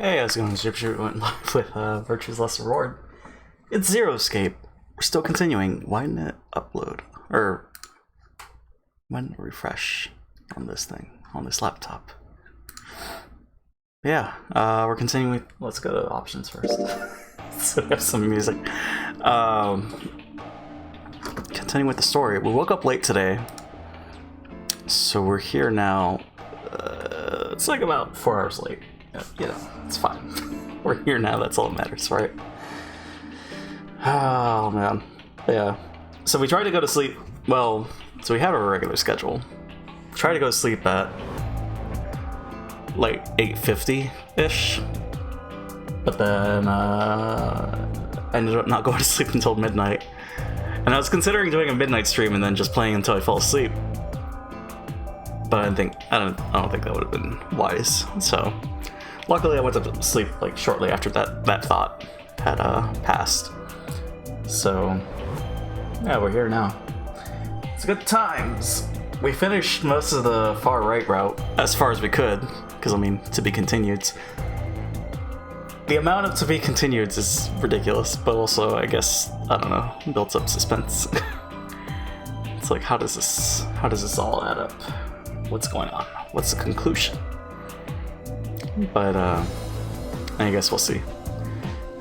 Hey, how's it going? JPChivalry went live with Virtue's Last Reward. It's Zero Escape. We're still continuing. Why didn't it upload? Or why didn't it refresh on this thing, on this laptop? Yeah, we're continuing with, let's go to options first. So we have some music. Continuing with the story. We woke up late today, so we're here now. It's like about 4 hours late. You know, it's fine. We're here now, that's all that matters, right? Oh, man. Yeah. So we tried to go to sleep, well, so we have a regular schedule. Try to go to sleep at, like, 8:50-ish. But then, I ended up not going to sleep until midnight. And I was considering doing a midnight stream and then just playing until I fell asleep. But I don't think that would have been wise, so... Luckily, I went to sleep like shortly after that thought had passed. So, yeah, we're here now. It's good times. We finished most of the far right route as far as we could, because I mean, to be continued. The amount of to be continued is ridiculous, but also, I guess, I don't know, builds up suspense. It's like, how does this all add up? What's going on? What's the conclusion? But I guess we'll see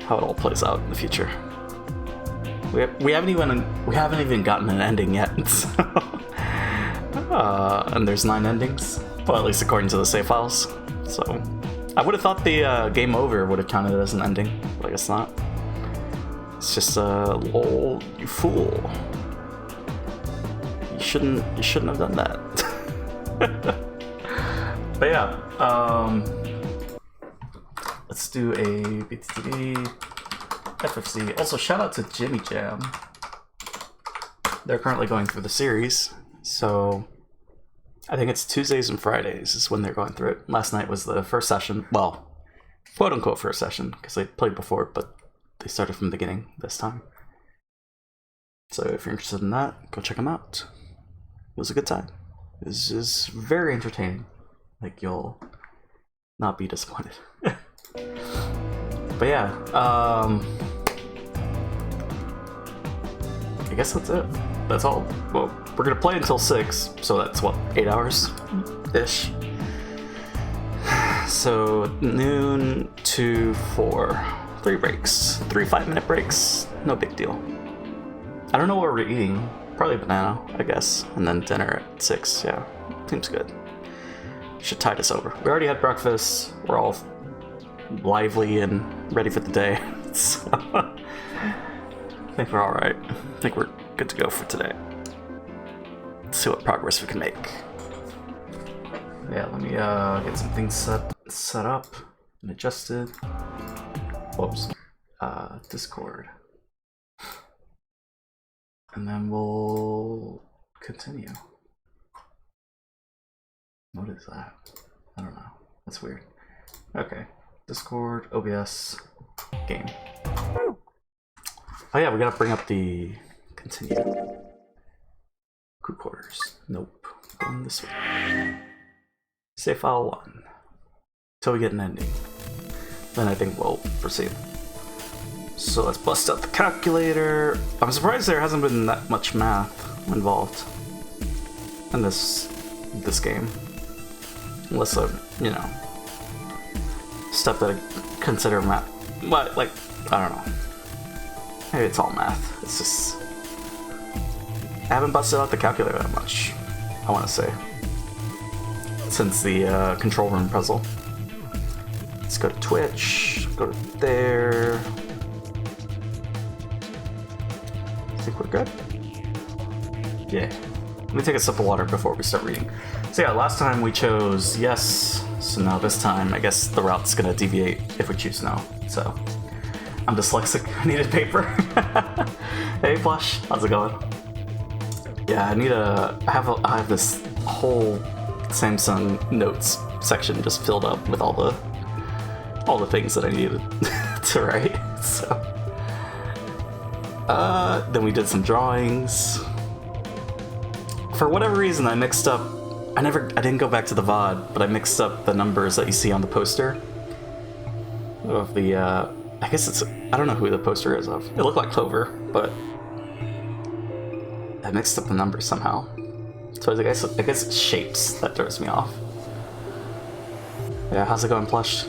how it all plays out in the future. We haven't even gotten an ending yet. So and there's 9 endings, well, at least according to the save files. So I would have thought the game over would have counted as an ending, but I guess not. It's just lol, you fool. You shouldn't have done that. But yeah, let's do a BTTV, FFC. Also, shout out to Jimmy Jam. They're currently going through the series, so I think it's Tuesdays and Fridays is when they're going through it. Last night was the first session, well, quote unquote first session, because they played before, but they started from the beginning this time. So if you're interested in that, go check them out. It was a good time. It was very entertaining. Like, you'll not be disappointed. But yeah, I guess that's it. That's all. Well, we're gonna play until 6, so that's what, 8 hours-ish. So noon to 4, 3 breaks, 3 5-minute breaks, no big deal. I don't know what we're eating. Probably banana, I guess, and then dinner at 6. Yeah, seems good. Should tide us over. We already had breakfast. We're all lively and ready for the day. So I think we're all right. I think we're good to go for today. Let's see what progress we can make. Yeah, let me get some things set up and adjusted. Whoops. Discord. And then we'll continue. What is that? I don't know. That's weird. Okay. Discord, OBS, game. Oh yeah, we gotta bring up the continue. Crew quarters. Nope. Going this way. Save file 1. Till we get an ending. Then I think we'll proceed. So let's bust out the calculator. I'm surprised there hasn't been that much math involved in this game. Unless, you know, stuff that I consider math. But, like, I don't know. Maybe it's all math. It's just... I haven't busted out the calculator that much, I want to say. Since the control room puzzle. Let's go to Twitch. Go to there. I think we're good. Yeah. Let me take a sip of water before we start reading. So yeah, last time we chose yes, so now this time I guess the route's gonna deviate if we choose no. So I'm dyslexic, I needed paper. Hey Flush, how's it going? Yeah, I have this whole Samsung Notes section just filled up with all the things that I needed to write. So then we did some drawings. For whatever reason, I mixed up. I didn't go back to the VOD, but I mixed up the numbers that you see on the poster. of the, I guess it's, I don't know who the poster is of. It looked like Clover, but I mixed up the numbers somehow. So I guess it's shapes that throws me off. Yeah, how's it going, Plush?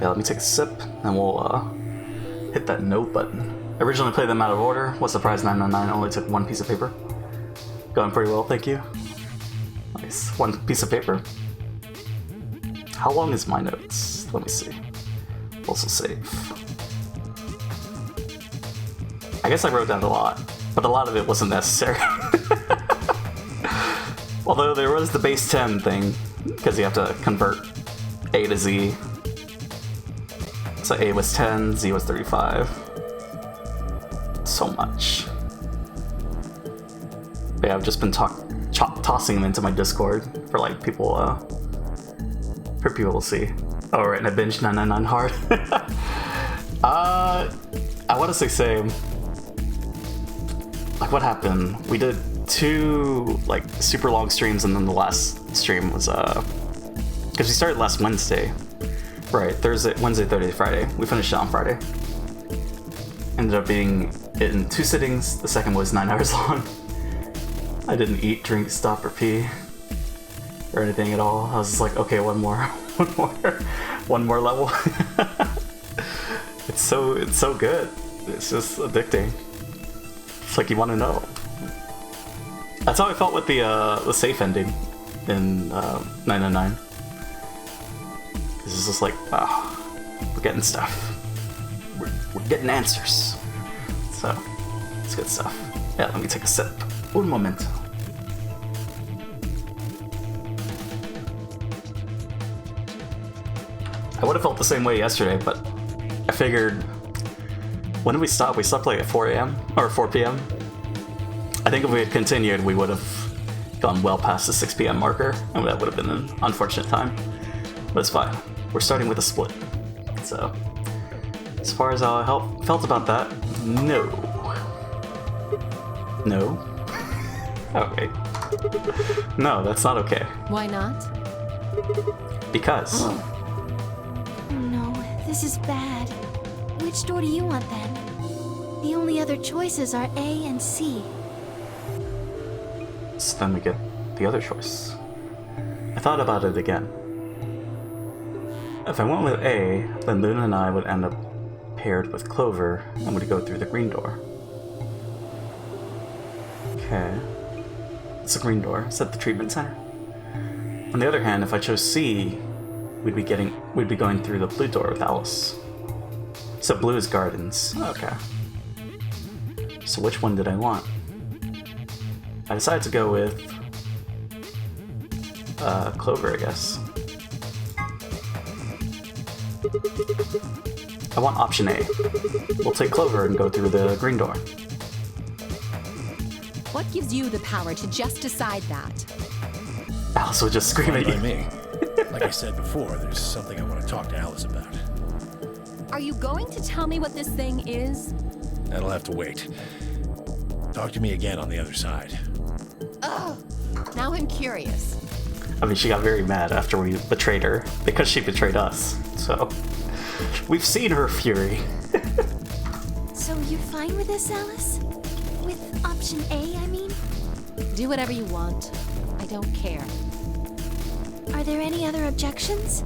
Yeah, let me take a sip, and we'll hit that note button. I originally played them out of order. Was surprised 999 only took one piece of paper. Going pretty well, thank you. Nice. One piece of paper. How long is my notes? Let me see. Also save. I guess I wrote down a lot, but a lot of it wasn't necessary. Although there was the base 10 thing, because you have to convert A to Z. So A was 10, Z was 35. So much. But yeah, I've just been tossing them into my Discord for like people to see. Oh right, and I binged 999 hard. I want to say same. Like what happened? We did 2 like super long streams, and then the last stream was because we started last Wednesday. Right, Wednesday, Thursday, Friday. We finished it on Friday. Ended up being it in 2 sittings. The second was 9 hours long. I didn't eat, drink, stop, or pee, or anything at all. I was just like, okay, one more level. It's so good. It's just addicting. It's like you want to know. That's how I felt with the safe ending in 999. It's just like, wow, we're getting stuff. We're getting answers. So, it's good stuff. Yeah, let me take a sip. Un momento. I would have felt the same way yesterday, but I figured, when did we stop? We stopped like at 4 a.m. or 4 p.m. I think if we had continued, we would have gone well past the 6 p.m. marker, and that would have been an unfortunate time. But it's fine. We're starting with a split. So, as far as how I felt about that, no. No? Okay. No, that's not okay. Why not? Because. Oh no, this is bad. Which door do you want then? The only other choices are A and C. So then we get the other choice. I thought about it again. If I went with A, then Luna and I would end up paired with Clover and would go through the green door. Okay. It's the green door. It's at the treatment center. On the other hand, if I chose C, we'd be going through the blue door with Alice. So blue is gardens. Okay. So which one did I want? I decided to go with Clover, I guess. I want option A. We'll take Clover and go through the green door. What gives you the power to just decide that? Alice would just scream at you. Me. Like I said before, there's something I want to talk to Alice about. Are you going to tell me what this thing is? That'll have to wait. Talk to me again on the other side. Ugh. Now I'm curious. I mean, she got very mad after we betrayed her, because she betrayed us, so... We've seen her fury. So you're fine with this, Alice? With option A, I mean? Do whatever you want. I don't care. Are there any other objections?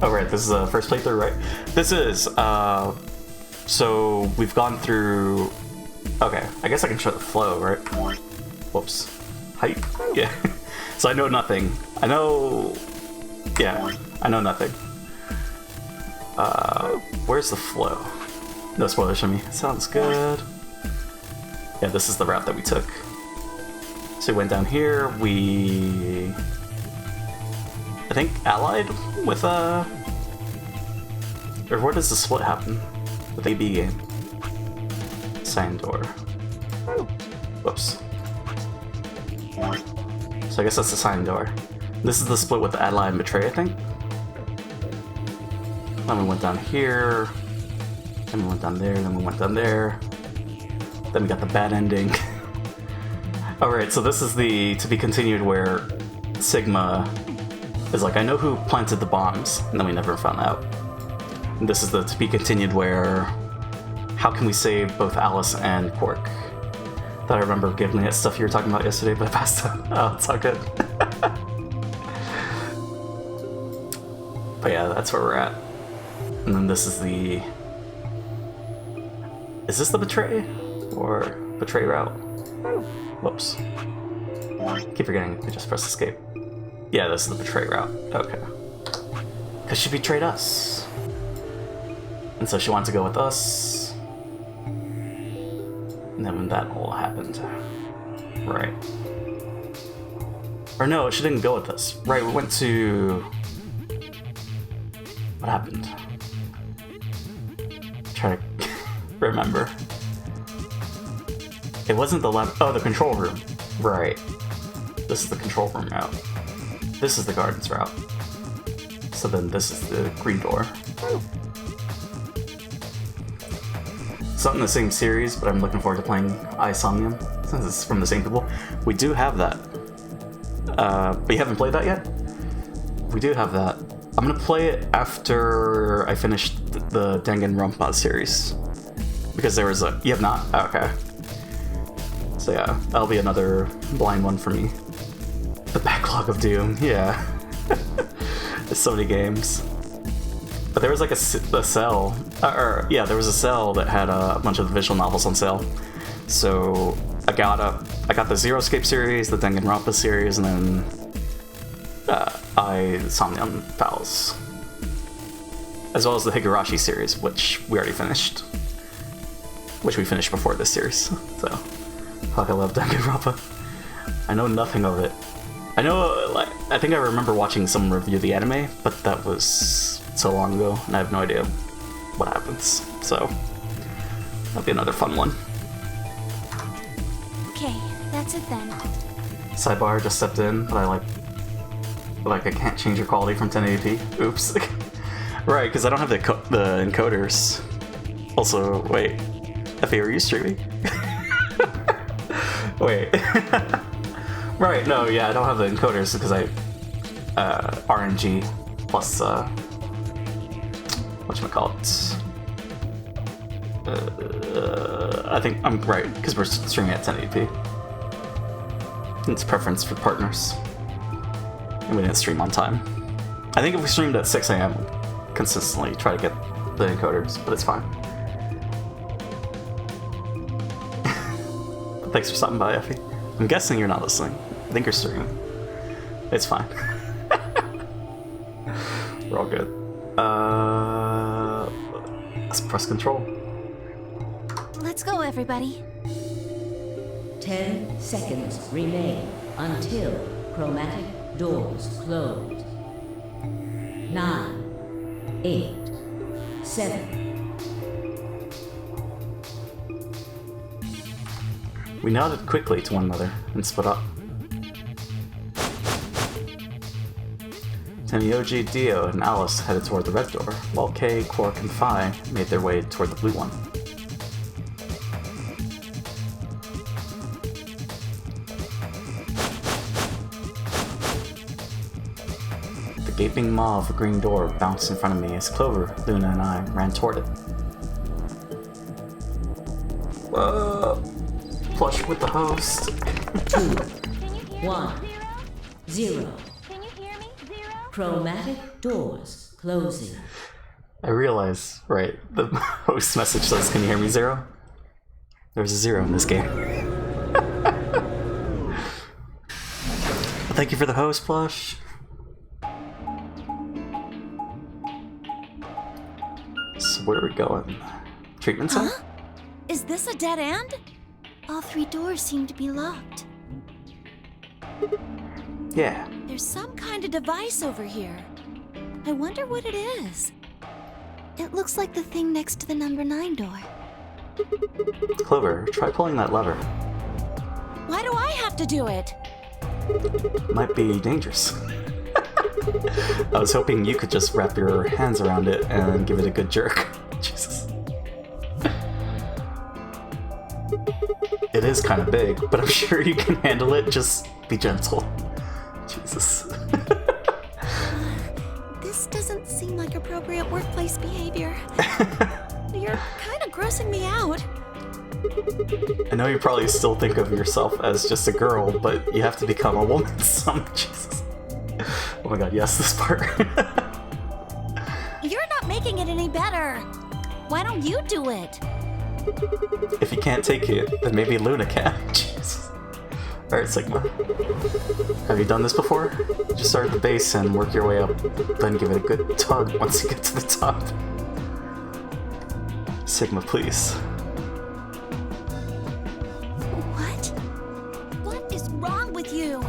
Oh right, this is the first playthrough, right? This is, so we've gone through... Okay, I guess I can show the flow, right? Whoops. Height? Yeah. So I know nothing. I know... Yeah, I know nothing. Where's the flow? No spoilers for me. Sounds good. Yeah, this is the route that we took. So we went down here, we... I think allied with, or where does the split happen? With AB game. Sign door. Whoops. So I guess that's the sign door. This is the split with Ally and Betray, I think. Then we went down here. Then we went down there. Then we went down there. Then we got the bad ending. Alright, so this is the to be continued where Sigma is like, I know who planted the bombs, and then we never found out. And this is the to be continued where how can we save both Alice and Quark? That I remember giving me that stuff you were talking about yesterday, but I passed out. Oh, it's all good. But yeah, that's where we're at. And then this is the... Is this the Betray? Or Betray route? Whoops. Keep forgetting to just press escape. Yeah, this is the Betray route. Okay. Because she betrayed us. And so she wanted to go with us. And then when that all happened... Right. Or no, she didn't go with us. Right, we went to... What happened? Try to remember. It wasn't the lab. Oh, the control room. Right. This is the control room route. This is the gardens route. So then this is the green door. Something in the same series, but I'm looking forward to playing Isomnium since it's from the same people. We do have that. But you haven't played that yet? We do have that. I'm gonna play it after I finish the Danganronpa series. Because there was a... You have not? Oh, okay. So yeah, that'll be another blind one for me. The backlog of Doom, yeah. There's so many games. But there was like a sale, yeah, there was a sale that had a bunch of the visual novels on sale. So I got the Zero Escape series, the Danganronpa series, and then Somnium Files. As well as the Higurashi series, which we already finished. Which we finished before this series, so... Fuck, I love Danganronpa. I know nothing of it. I know, like, I think I remember watching someone review the anime, but that was so long ago, and I have no idea what happens, so... That'll be another fun one. Okay, that's it then. Sidebar, just stepped in, but I can't change your quality from 1080p. Oops. Right, because I don't have the encoders. Also, wait. Effie, are you streaming? Wait. Right, no, yeah, I don't have the encoders because I... RNG plus, whatchamacallit? I think I'm right, because we're streaming at 1080p. It's preference for partners. And we didn't stream on time. I think if we streamed at 6 AM, consistently try to get the encoders, but it's fine. Thanks for stopping by, Effie. I'm guessing you're not listening. I think you're streaming. It's fine. We're all good. Let's press control. Let's go, everybody. 10 seconds remain until chromatic doors close. 9, 8, 7. We nodded quickly to one another and split up. Tenyoji, Dio, and Alice headed toward the red door, while Kei, Quark, and Phi made their way toward the blue one. The gaping maw of a green door bounced in front of me as Clover, Luna, and I ran toward it. Whoa! Flush with the host. 2, 1, 0. Can you hear me? 0? Chromatic doors closing. I realize, right, the host message says, "Can you hear me, 0?" There's a 0 in this game. Thank you for the host, Plush. So where are we going? Treatment center? Huh? Is this a dead end? All 3 doors seem to be locked. Yeah. There's some kind of device over here. I wonder what it is. It looks like the thing next to the number 9 door. Clover, try pulling that lever. Why do I have to do it? Might be dangerous. I was hoping you could just wrap your hands around it and give it a good jerk. Jesus. It is kind of big, but I'm sure you can handle it. Just be gentle. Jesus. This doesn't seem like appropriate workplace behavior. You're kind of grossing me out. I know you probably still think of yourself as just a girl, but you have to become a woman some. Jesus. Oh my god, yes, this part. You're not making it any better. Why don't you do it? If you can't take it, then maybe Luna can. Jesus. Alright, Sigma. Have you done this before? Just start at the base and work your way up, then give it a good tug once you get to the top. Sigma, please. What is wrong with you?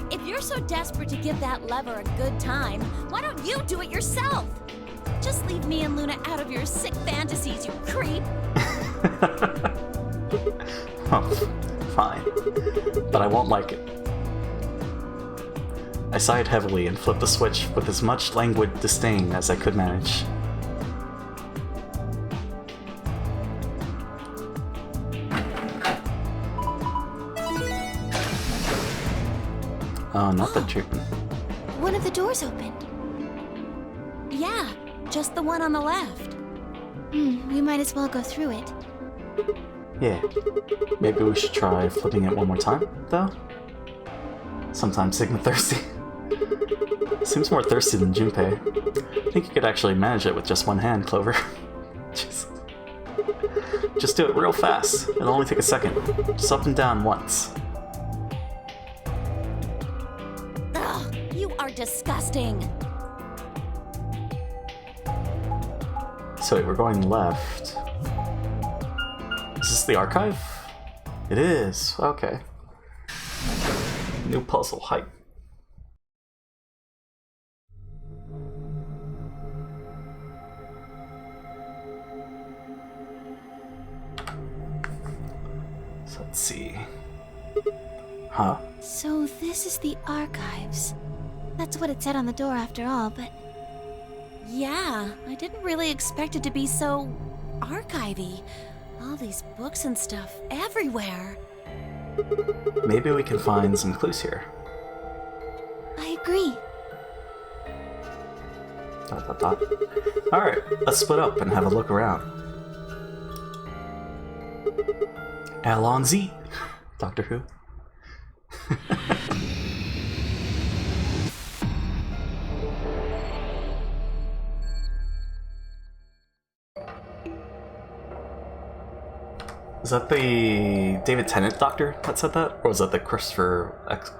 If you're so desperate to give that lever a good time, why don't you do it yourself? Just leave me and Luna out of your sick fantasies, you creep. Oh, fine. But I won't like it. I sighed heavily and flipped the switch with as much languid disdain as I could manage. Oh, not that treatment. One of the doors opened. Yeah, just the one on the left. We might as well go through it. Yeah. Maybe we should try flipping it one more time, though? Sometimes Sigma thirsty. Seems more thirsty than Junpei. I think you could actually manage it with just one hand, Clover. Jeez. Just do it real fast. It'll only take a second. Just up and down once. Ugh, you are disgusting. So wait, we're going left. Is this the archive? It is. Okay. New puzzle hype. So let's see. Huh? So this is the archives. That's what it said on the door after all, but Yeah, I didn't really expect it to be so archivy. All these books and stuff everywhere. Maybe we can find some clues here. I agree. Dot, dot, dot. Alright, let's split up and have a look around. Allons-y, Doctor Who. Is that the David Tennant doctor that said that? Or was that the Christopher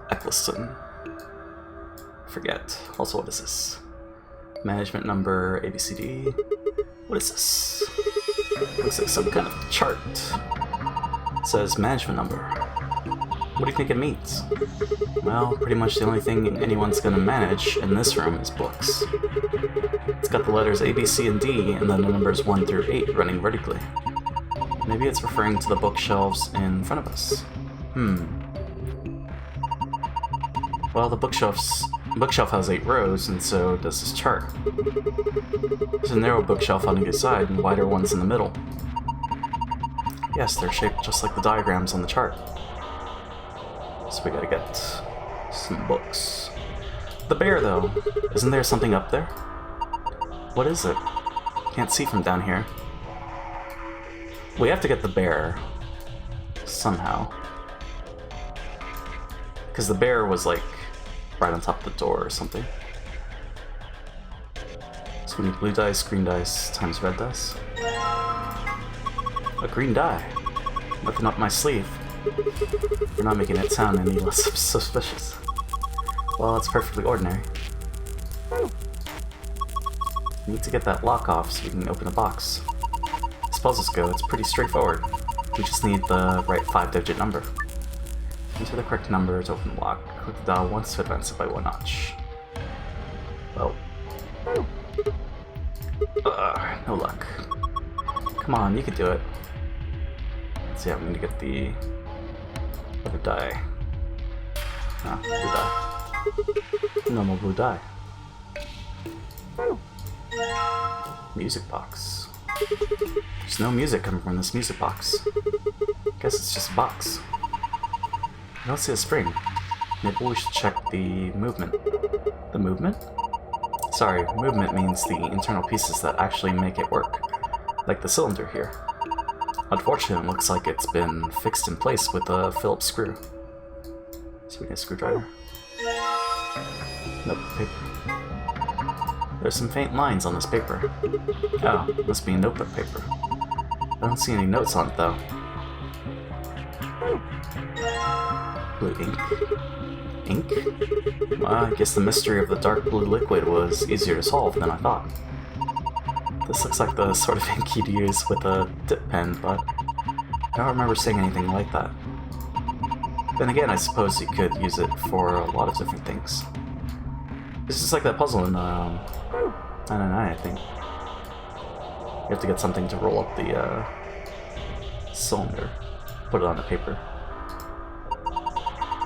Eccleston? Forget. Also, what is this? Management number, ABCD. What is this? Looks like some kind of chart. It says management number. What do you think it means? Well, pretty much the only thing anyone's gonna manage in this room is books. It's got the letters A, B, C, and D, and then the numbers 1 through 8 running vertically. Maybe it's referring to the bookshelves in front of us. Well, the bookshelf has 8 rows, and so does this chart. There's a narrow bookshelf on either side, and wider ones in the middle. Yes, they're shaped just like the diagrams on the chart. So we gotta get some books. The bear, though. Isn't there something up there? What is it? Can't see from down here. We have to get the bear. Somehow. Because the bear was, like, right on top of the door or something. So we need blue dice, green dice, times red dice. A green die. Nothing up my sleeve. You're not making it sound any less suspicious. Well, it's perfectly ordinary. We need to get that lock off so we can open a box. As puzzles go, it's pretty straightforward. We just need the right 5-digit number. Enter the correct number to open the lock. Click the dial once to advance it by 1 notch. Well. No luck. Come on, you can do it. Let's see, I'm gonna get the other die. Ah, blue die. Normal blue die. Music box. There's no music coming from this music box. Guess it's just a box. I don't see a spring. Maybe we should check the movement. The movement? Sorry, movement means the internal pieces that actually make it work. Like the cylinder here. Unfortunately, it looks like it's been fixed in place with a Phillips screw. So we need a screwdriver. Nope, paper. There's some faint lines on this paper. Oh, must be notebook paper. I don't see any notes on it though. Blue ink. Ink? Well, I guess the mystery of the dark blue liquid was easier to solve than I thought. This looks like the sort of ink you'd use with a dip pen, but I don't remember seeing anything like that. Then again, I suppose you could use it for a lot of different things. It's just like that puzzle in 999, I think. You have to get something to roll up the cylinder, put it on the paper.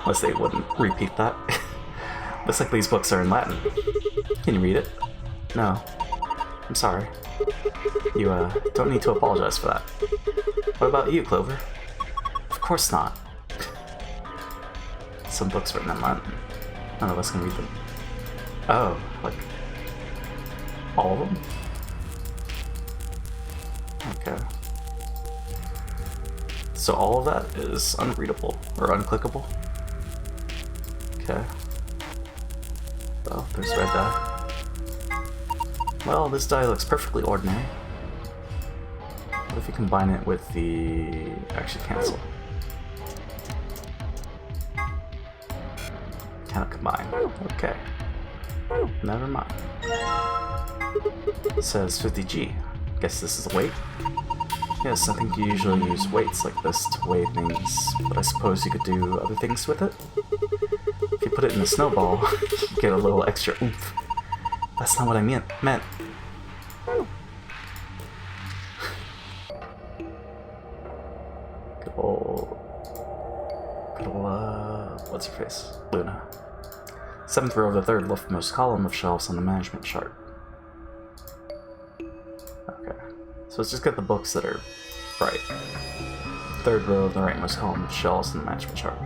Unless they wouldn't repeat that. Looks like these books are in Latin. Can you read it? No. I'm sorry. You don't need to apologize for that. What about you, Clover? Of course not. Some books written in Latin. None of us can read them. Oh, like all of them? Okay. So all of that is unreadable or unclickable? Okay. Well, there's red dye. Well, this dye looks perfectly ordinary. What if you combine it with the... Actually, cancel. Cannot combine. Okay. Never mind. It says 50G. Guess this is a weight? Yes, I think you usually use weights like this to weigh things, but I suppose you could do other things with it? If you put it in a snowball, you get a little extra oomph. That's not what I meant. Good old, what's her face? Luna. 7th row of the 3rd leftmost column of shelves on the management chart. Okay, so let's just get the books that are right. 3rd row of the rightmost column of shelves in the management chart.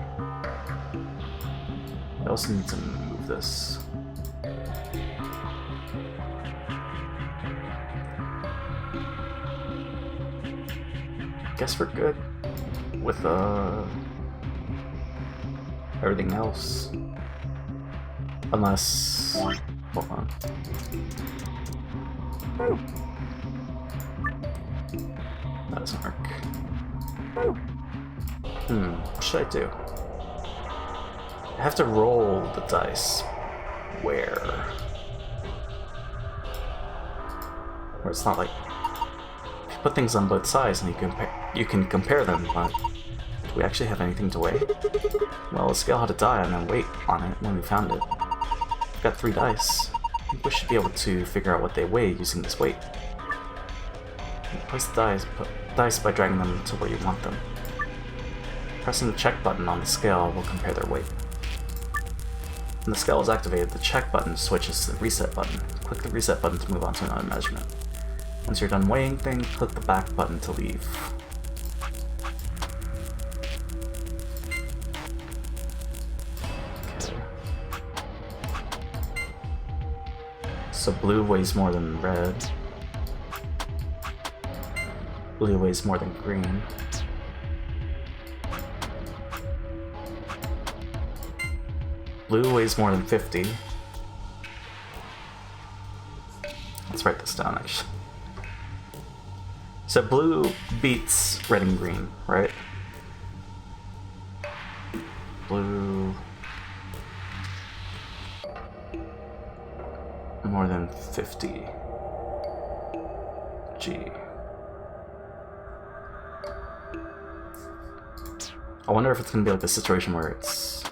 I also need to move this. Guess we're good with everything else. Unless... hold on. That doesn't work. What should I do? I have to roll the dice. Where it's not like... If you put things on both sides and you can compare them, but... Do we actually have anything to weigh? Well, the scale had a die and a weight on it when we found it. We've got 3 dice. I think we should be able to figure out what they weigh using this weight. Place the dice by dragging them to where you want them. Pressing the check button on the scale will compare their weight. When the scale is activated, the check button switches to the reset button. Click the reset button to move on to another measurement. Once you're done weighing things, click the back button to leave. So blue weighs more than red. Blue weighs more than green. Blue weighs more than 50. Let's write this down actually. So blue beats red and green, right? Blue more than 50 G. I wonder if it's gonna be like the situation where it's...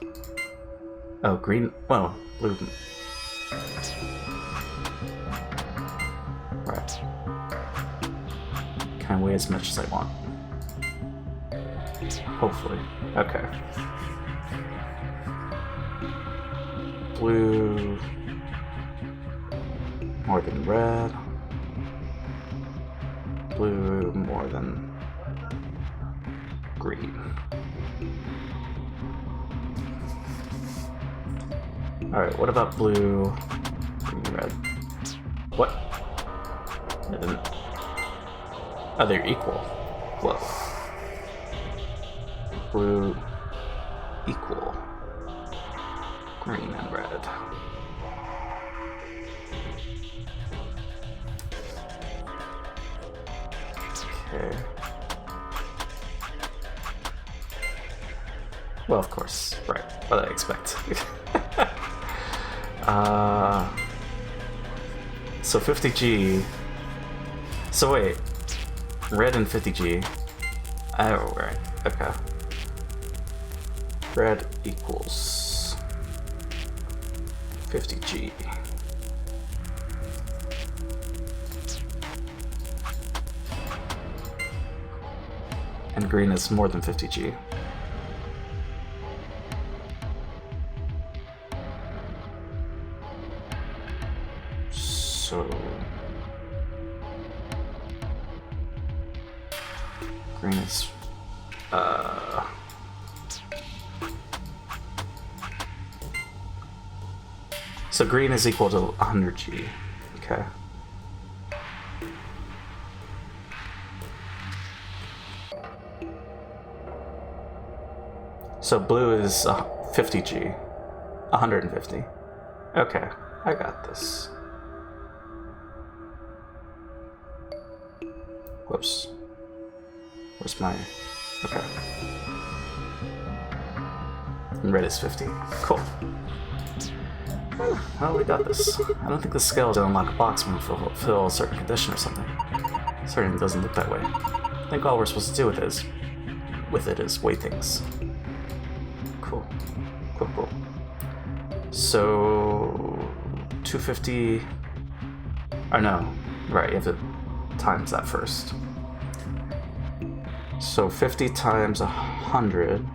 Oh, green... Well, blue... Right. Can I weigh as much as I want? Hopefully. Okay. Blue... more than red. Blue more than green. Alright, what about blue, green, red? What? I didn't... Oh, they're equal. Whoa. Blue equal. Green and red. Okay. Well, of course, right. What did I expect? So 50G. So wait, red and 50G. Oh, right. Okay. Red equals 50G. And green is more than 50G. So green is so green is equal to 100G. Okay. So blue is 50G. 150. Okay, I got this. Whoops. Where's my... Okay. And red is 50. Cool. Well, we got this. I don't think the scale will unlock a box when we fulfill a certain condition or something. It certainly doesn't look that way. I think all we're supposed to do with it is weigh things. Cool. Cool, cool. So... 250... Oh no. Right, you have to times that first. So 50 times 100.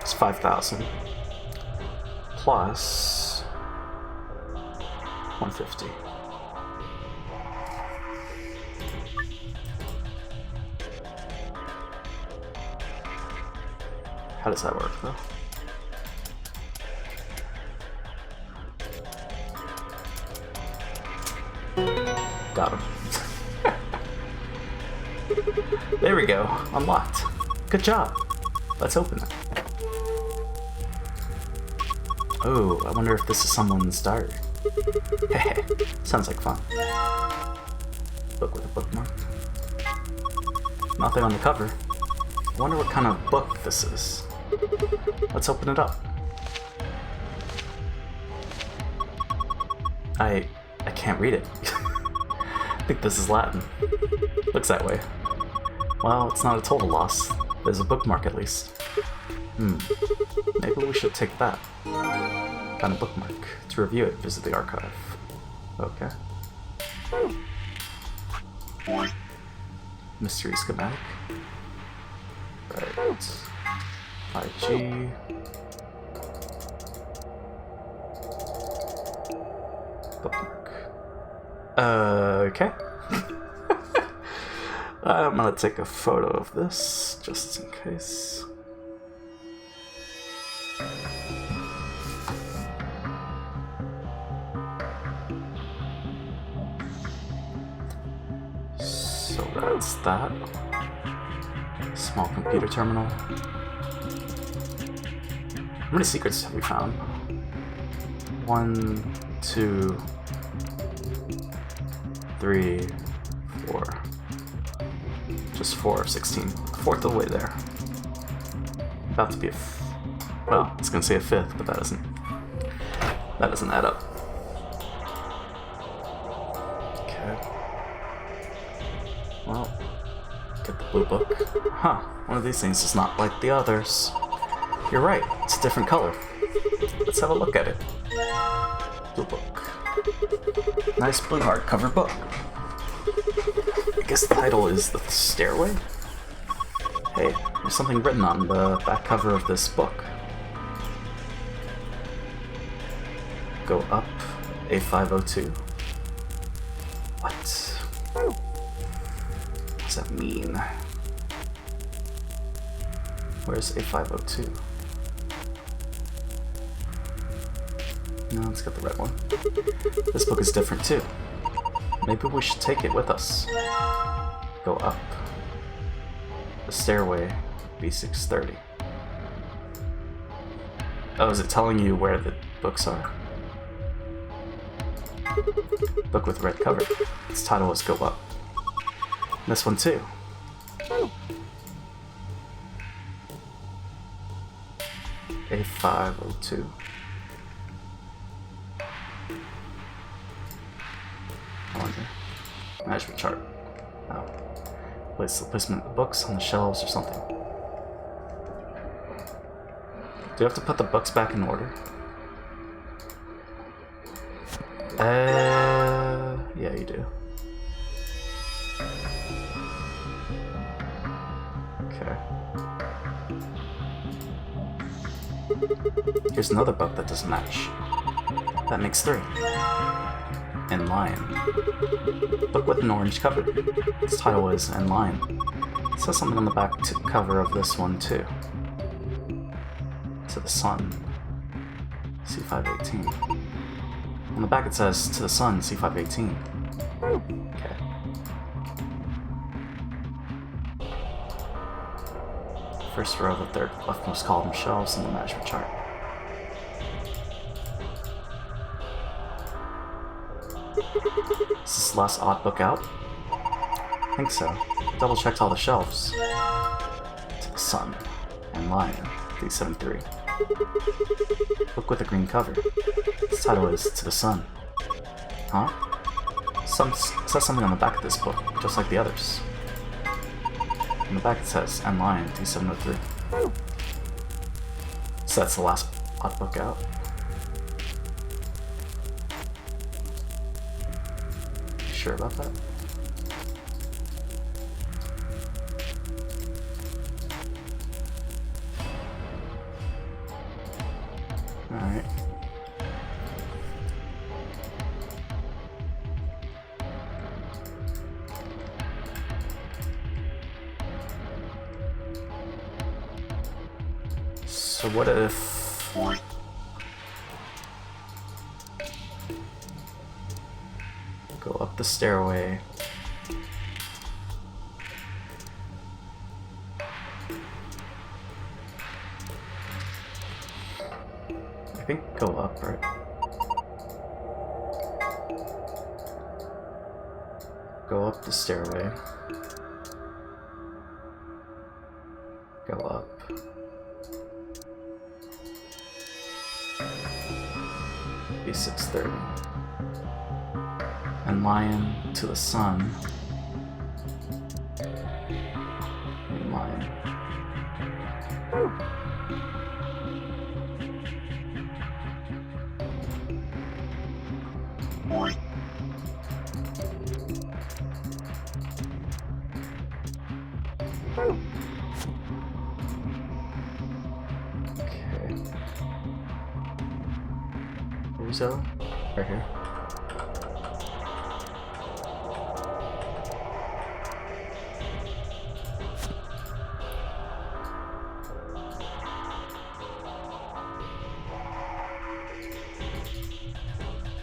It's 5,000. Plus 150. How does that work though? Got him. There we go. Unlocked. Good job. Let's open it. Oh, I wonder if this is someone's diary. Heh. Sounds like fun. Book with a bookmark. Nothing on the cover. I wonder what kind of book this is. Let's open it up. I can't read it. I think this is Latin. Looks that way. Well, it's not a total loss. There's a bookmark at least. Maybe we should take that. Found a bookmark. To review it, visit the archive. Okay. Mystery schematic. Right. 5G. Bookmark. Okay. I'm gonna take a photo of this, just in case. So that's that. Small computer terminal. How many secrets have we found? 1, 2, 3, 4. Just 4 of 16. Fourth of the way there. About to be a well, it's gonna say a fifth, but that doesn't add up. Okay. Well, get the blue book. Huh, one of these things is not like the others. You're right, it's a different color. Let's have a look at it. Blue book. Nice blue hardcover book. I guess the title is The Stairway? Hey, there's something written on the back cover of this book. Go up, A502. What? What does that mean? Where's A502? No, let's get the red one. This book is different too. Maybe we should take it with us. Go up. The stairway, B630. Oh, is it telling you where the books are? Book with red cover. Its title is Go Up. This one too. A502. I wonder. Management chart. Oh. Place the placement of the books on the shelves or something. Do you have to put the books back in order? Yeah, you do. Okay. Here's another book that doesn't match. That makes 3. In Line. Book with an orange cover. Its title is In Line. It says something on the back cover of this one too. To the Sun. C518. On the back it says To the Sun, C518. Okay. First row of the third leftmost column shelves in the management chart. Is this the last odd book out? I think so. Double checked all the shelves. To the Sun. And Lion. 373. Book with a green cover. Its title is To the Sun. Huh? Says something on the back of this book, just like the others. On the back it says And Lion 2703. So that's the last odd book out. You sure about that? Alright. So what if... Go up the stairway. I think go up, right? Go up the stairway. Go up. B630. And Lion to the Sun. And Lion. Okay. Ruzo? Right here.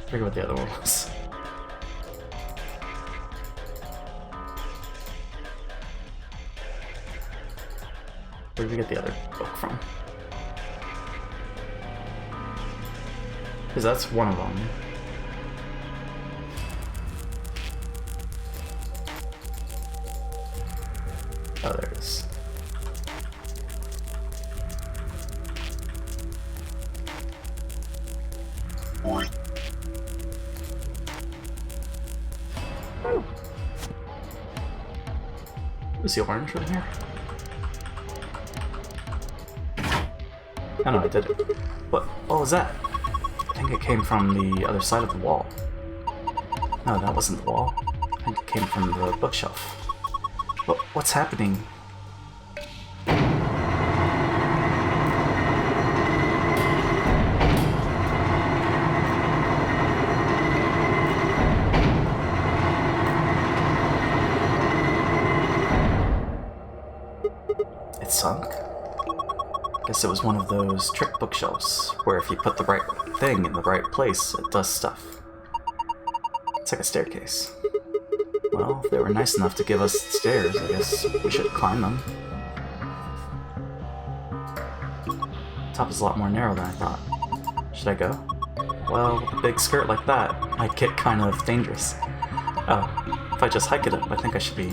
I forget what the other one was. Where did we get the other book from? Because that's one of them. Oh, there it is. Was the orange right here? Oh no, I did it. What was that? I think it came from the other side of the wall. No, that wasn't the wall. I think it came from the bookshelf. What's happening? It sunk? Guess it was one of those trick bookshelves, where if you put the right thing in the right place, it does stuff. It's like a staircase. Well, if they were nice enough to give us stairs, I guess we should climb them. Top is a lot more narrow than I thought. Should I go? Well, with a big skirt like that, might get kind of dangerous. Oh, if I just hike it up, I think I should be.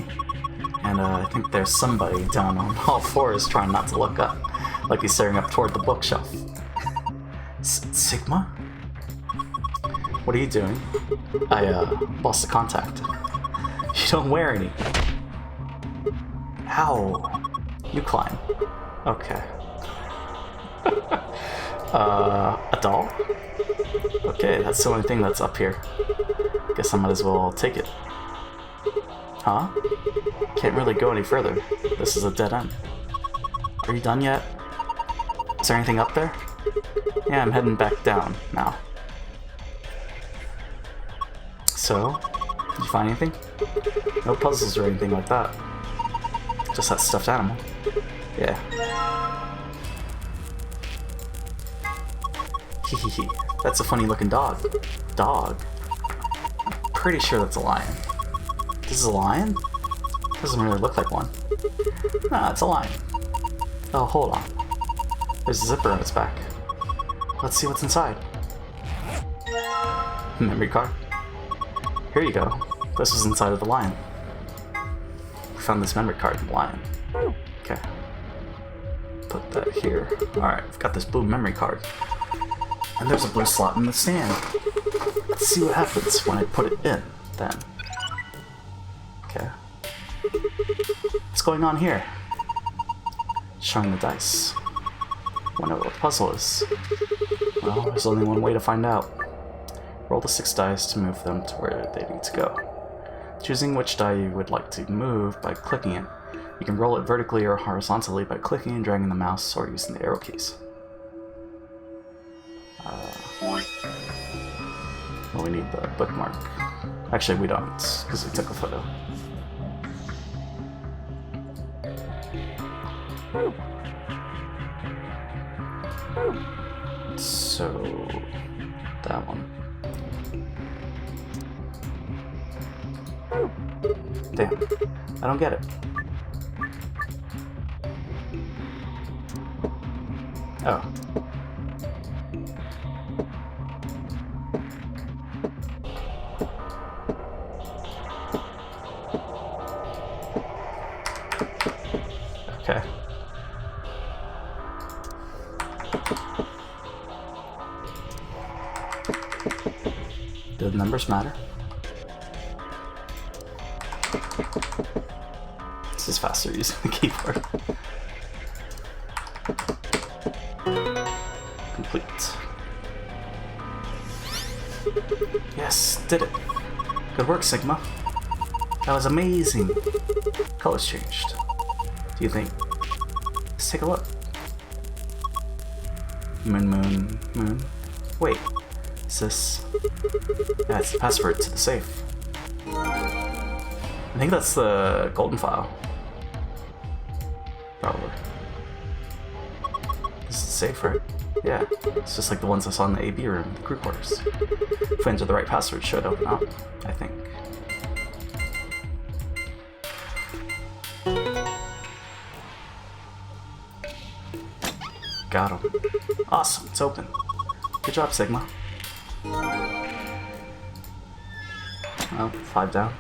And I think there's somebody down on all fours trying not to look up, like he's staring up toward the bookshelf. Sigma? What are you doing? I lost the contact. You don't wear any. Ow. You climb. Okay. A doll? Okay, that's the only thing that's up here. Guess I might as well take it. Huh? Can't really go any further. This is a dead end. Are you done yet? Is there anything up there? Yeah, I'm heading back down now. So, did you find anything? No puzzles or anything like that. Just that stuffed animal. Yeah. Hehehe. That's a funny looking dog. Dog? I'm pretty sure that's a lion. This is a lion? Doesn't really look like one. Nah, it's a lion. Oh, hold on. There's a zipper on its back. Let's see what's inside. Memory card. Here you go. This was inside of the lion. We found this memory card in the lion. Okay. Put that here. Alright, I've got this blue memory card. And there's a blue slot in the stand. Let's see what happens when I put it in, then. Okay. What's going on here? Showing the dice. Wonder what the puzzle is. Well, there's only one way to find out. Roll the 6 dice to move them to where they need to go. Choosing which die you would like to move by clicking it. You can roll it vertically or horizontally by clicking and dragging the mouse or using the arrow keys. Well, we need the bookmark. Actually, we don't, because we took a photo. So, that one. Damn, I don't get it. Oh. Okay. Do the numbers matter? This is faster using the keyboard. Complete. Yes, did it. Good work, Sigma. That was amazing. Colors changed. Do you think? Let's take a look. Moon, moon, moon. Wait, is this... Yeah, it's the password to the safe. I think that's the golden file. Probably. This is the safe, right? Yeah, it's just like the ones I saw in the AB room, the crew quarters. If I enter the right password, it should open up, I think. Got him. Awesome, it's open. Good job, Sigma. Well, 5 down.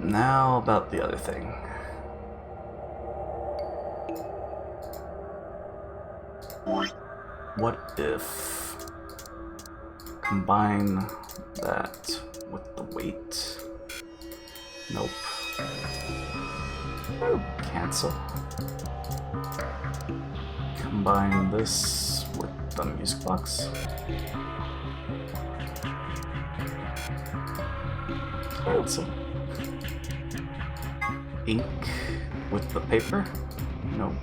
Now about the other thing. What if combine that with the weight? Nope. Cancel. Combine this with the music box. Cancel. Ink with the paper? No.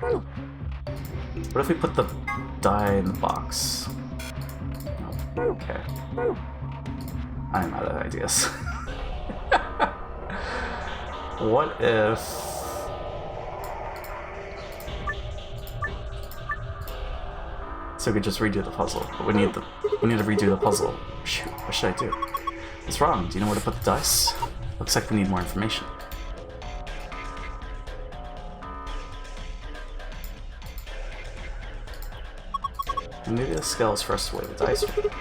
No. What if we put the die in the box? No. Okay. I'm out of ideas. What if... So we could just redo the puzzle, but we need to redo the puzzle. Shoot, what should I do? What's wrong? Do you know where to put the dice? Looks like we need more information. And maybe the scale is for us to weigh the dice with.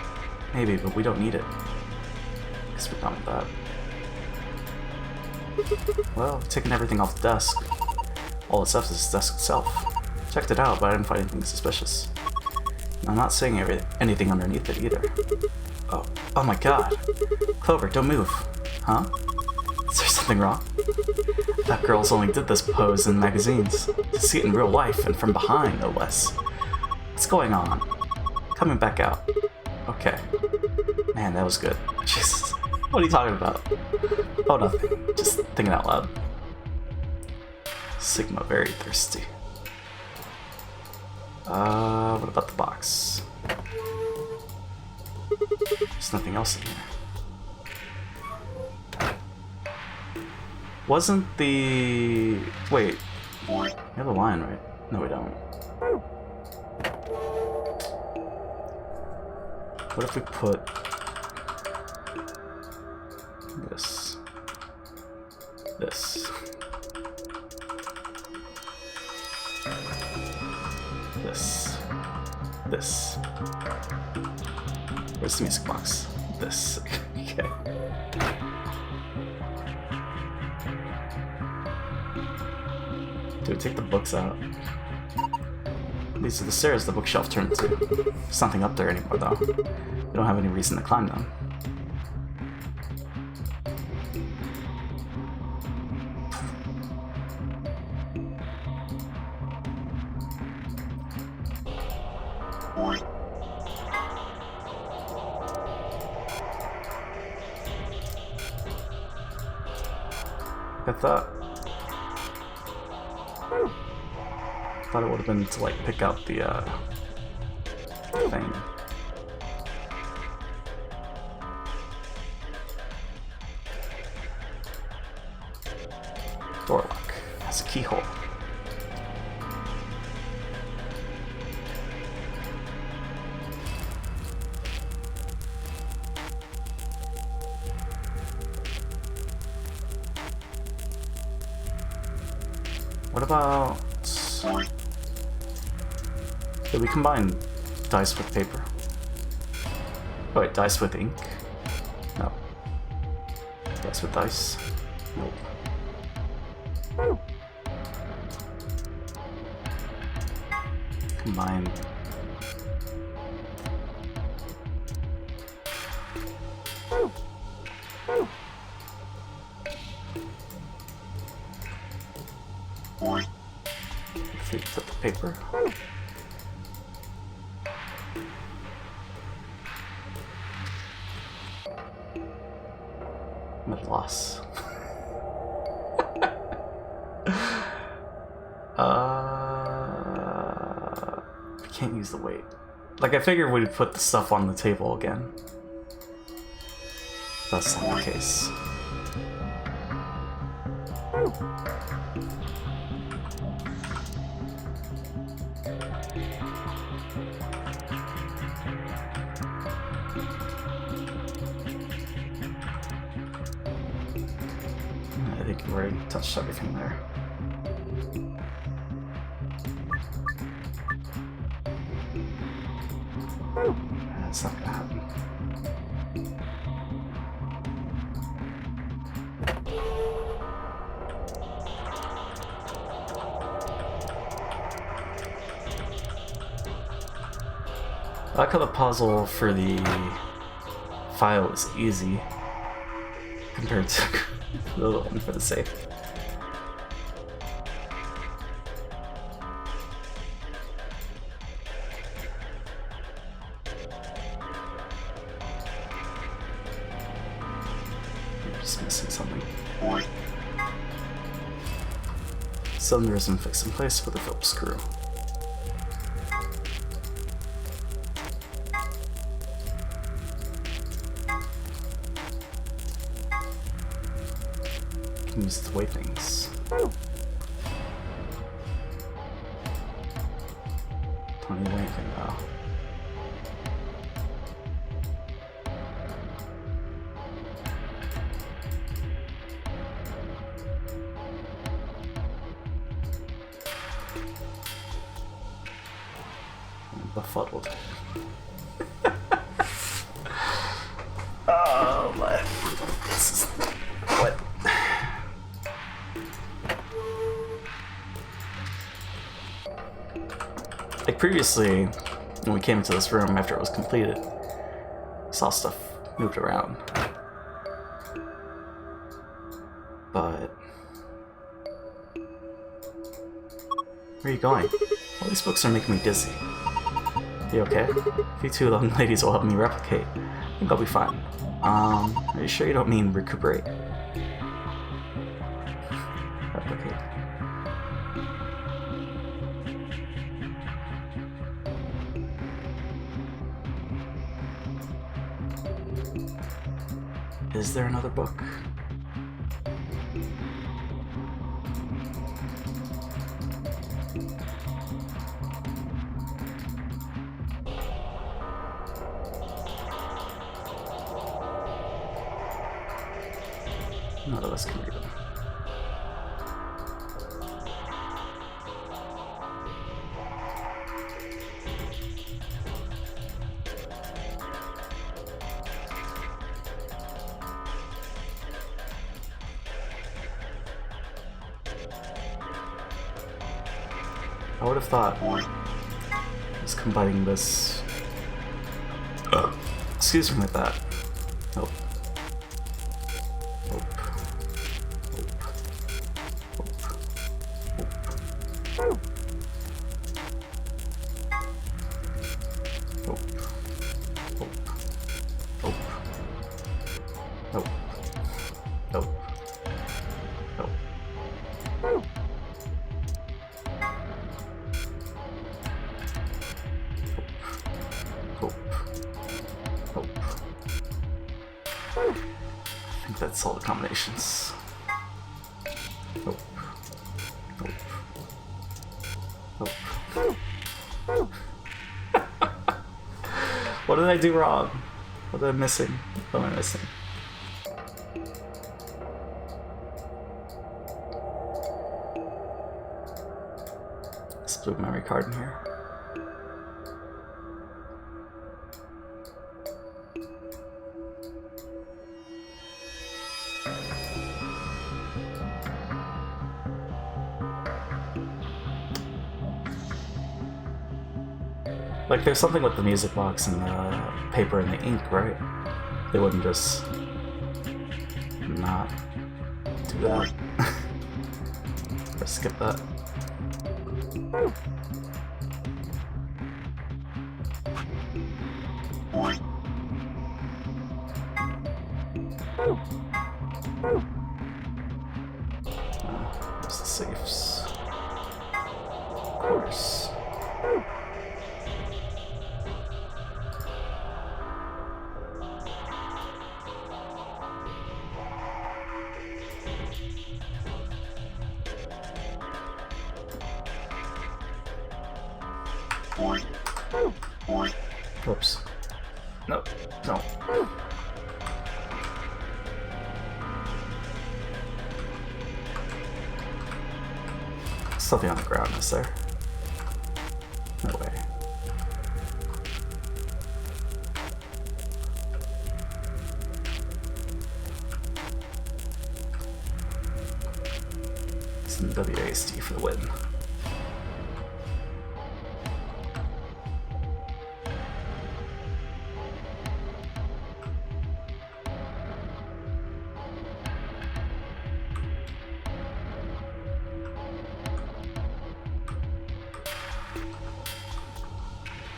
Maybe, but we don't need it. Guess we're done with that. Well, we've taken everything off the desk. All that's left is the desk itself. Checked it out, but I didn't find anything suspicious. And I'm not seeing anything underneath it either. Oh my god. Clover, don't move. Huh? Is there something wrong? That girl's only did this pose in magazines. To see it in real life, and from behind, no less. What's going on? Coming back out. Okay. Man, that was good. Jesus. What are you talking about? Oh, nothing. Just thinking out loud. Sigma, very thirsty. What about the box? There's nothing else in here. Wasn't the... Wait. We have a line, right? No, we don't. What if we put... this. This. This. This. Where's the music box? This. Okay. Do we take the books out? These are the stairs the bookshelf turned to. There's nothing up there anymore, though. We don't have any reason to climb them. I thought it would have been to like pick out the thing. Door lock has a keyhole. What about... Did we combine dice with paper? Oh wait, dice with ink? No. Dice with dice? Nope. Combine... Let's put the paper. I'm at a loss. I can't use the weight. Like, I figured we'd put the stuff on the table again. That's not the case. I think we've already touched everything there. That's not gonna happen. I like how the puzzle for the file was easy compared to the little one for the safe. I'm just missing something. Cylinder has been fixed in place with a Phillips screw. can use it to weigh things. Tiny weighing thing though. Befuddled. Oh my. This is what? Like previously, when we came into this room after it was completed, we saw stuff moved around. But where are you going? All these books are making me dizzy. You okay? If you two young ladies will help me replicate, I think I'll be fine. Are you sure you don't mean recuperate? Replicate. Is there another book? None of us can read them. I would have thought just combining this. Excuse me with that. Nope. I think that's all the combinations. Nope. Nope. Nope. What did I do wrong? What am I missing? What am I missing? Split memory card in here. Like, there's something with the music box and the paper and the ink, right? They wouldn't just not do that. Or skip that. There's the safes. Of course. Oops. No. No. Something on the ground, is there? No way. Some WASD for the win.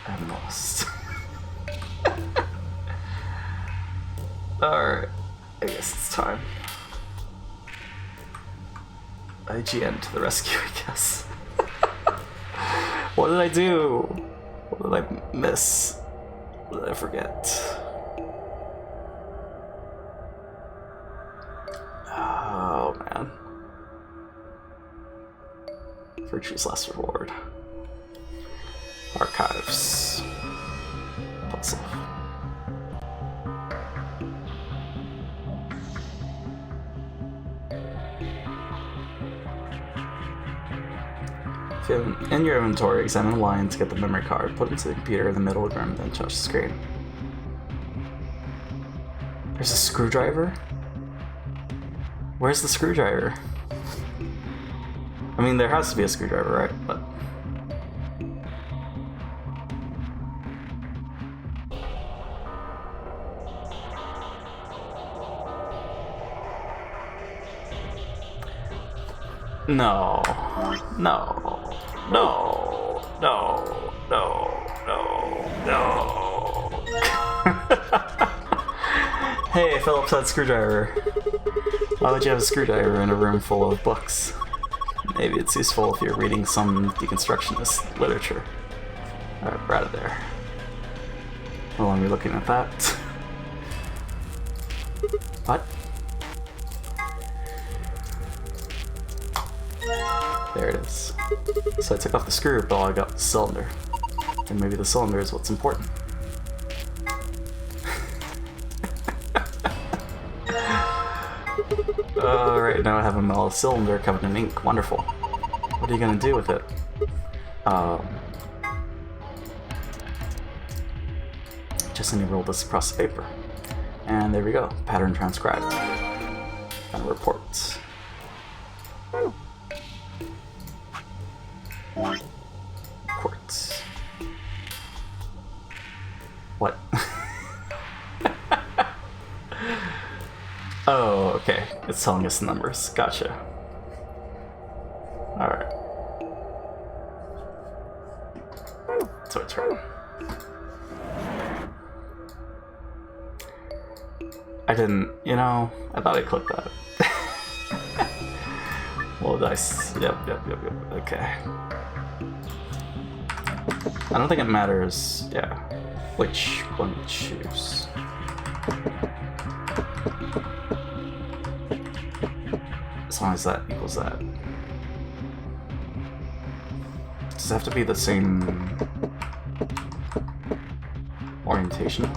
I'm lost. Alright, I guess it's time. IGN to the rescue, I guess. What did I do? What did I miss? What did I forget? Oh man. Virtue's last reward. Archives. Puzzle. If you have in your inventory, examine the line to get the memory card. Put it into the computer in the middle of the room, then touch the screen. There's a screwdriver? Where's the screwdriver? I mean, there has to be a screwdriver, right? But no, no, no, no, no, no, no. Hey, Phillips had a screwdriver. Why would you have a screwdriver in a room full of books? Maybe it's useful if you're reading some deconstructionist literature. Alright, we're out of there. How long are we looking at that? What? There it is. So I took off the screw, but all I got was the cylinder. And maybe the cylinder is what's important. Right now I have a metal cylinder covered in ink. Wonderful. What are you gonna do with it? Just need to roll this across the paper. And there we go. Pattern transcribed. And report. Report. What? Oh, okay. It's telling us the numbers. Gotcha. Alright. So it's right. I didn't, you know, I thought I clicked that. Well, dice. Yep. Okay. I don't think it matters, yeah, which one we choose. As long as that equals that. Does it have to be the same orientation?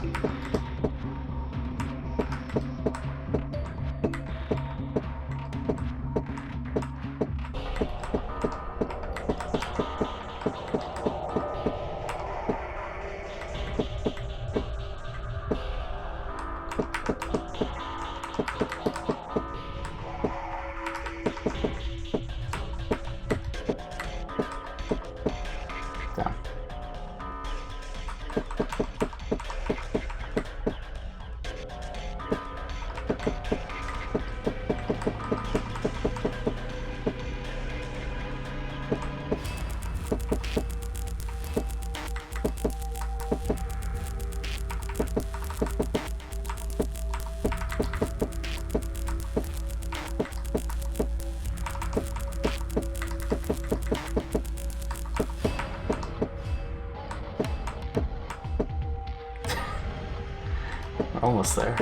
Almost there.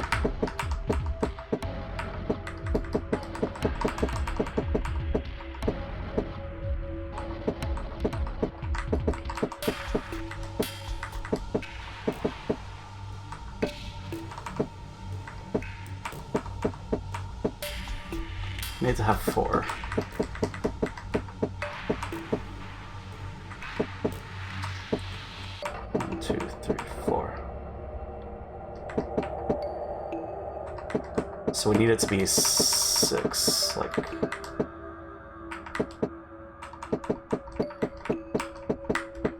Need to have 4. One, 2, 3, 4. So we need it to be 6, like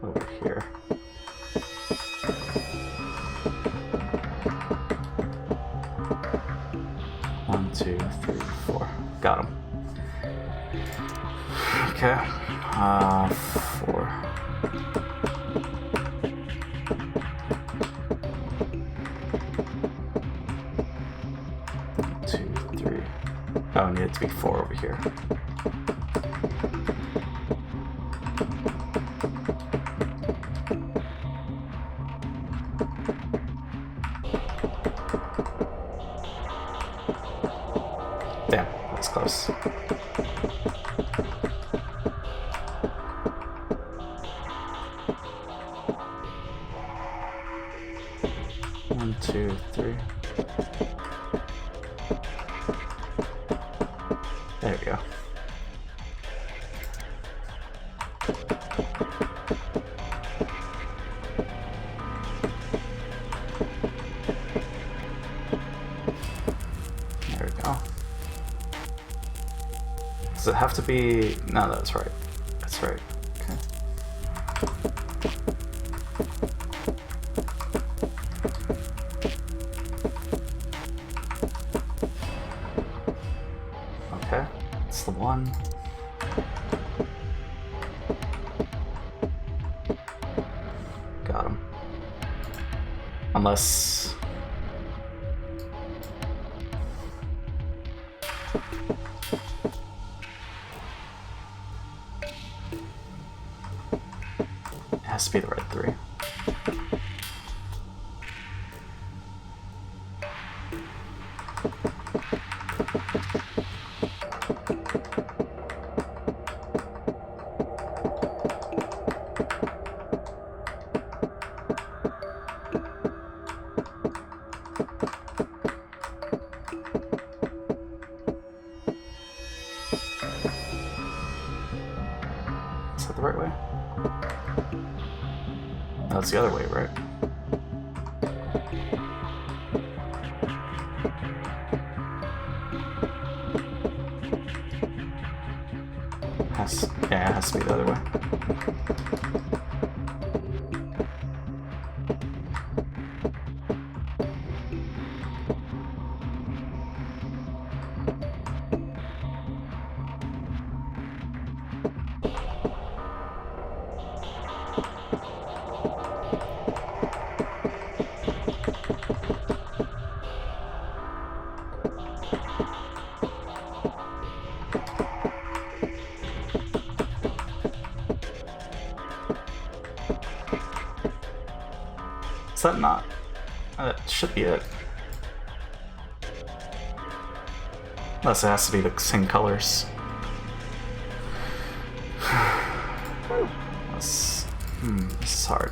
over here. One, 2, 3, 4. Got him. Okay. 4. Oh, I need it to be 4 over here. Damn, that's close. 2, 3. There we go. There we go. Does it have to be? No, that's right. That's right. Okay. Okay, it's the one. Got him. Unless... it has to be the red 3. Is that the right way? No, it's the other way, right? Yeah, it has to be the other way. Is that not? That should be it. Unless it has to be the same colors. This is hard.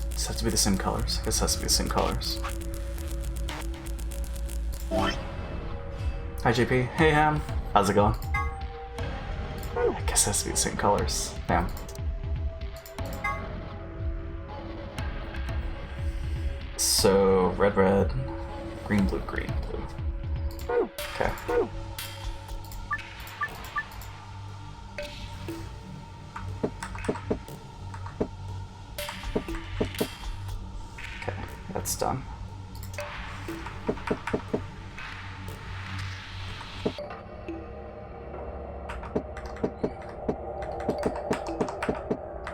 Does it have to be the same colors? I guess it has to be the same colors. Hi JP. Hey Ham. How's it going? I guess it has to be the same colors. Damn. So red, red, green, blue, green, blue. Okay. Okay, that's done.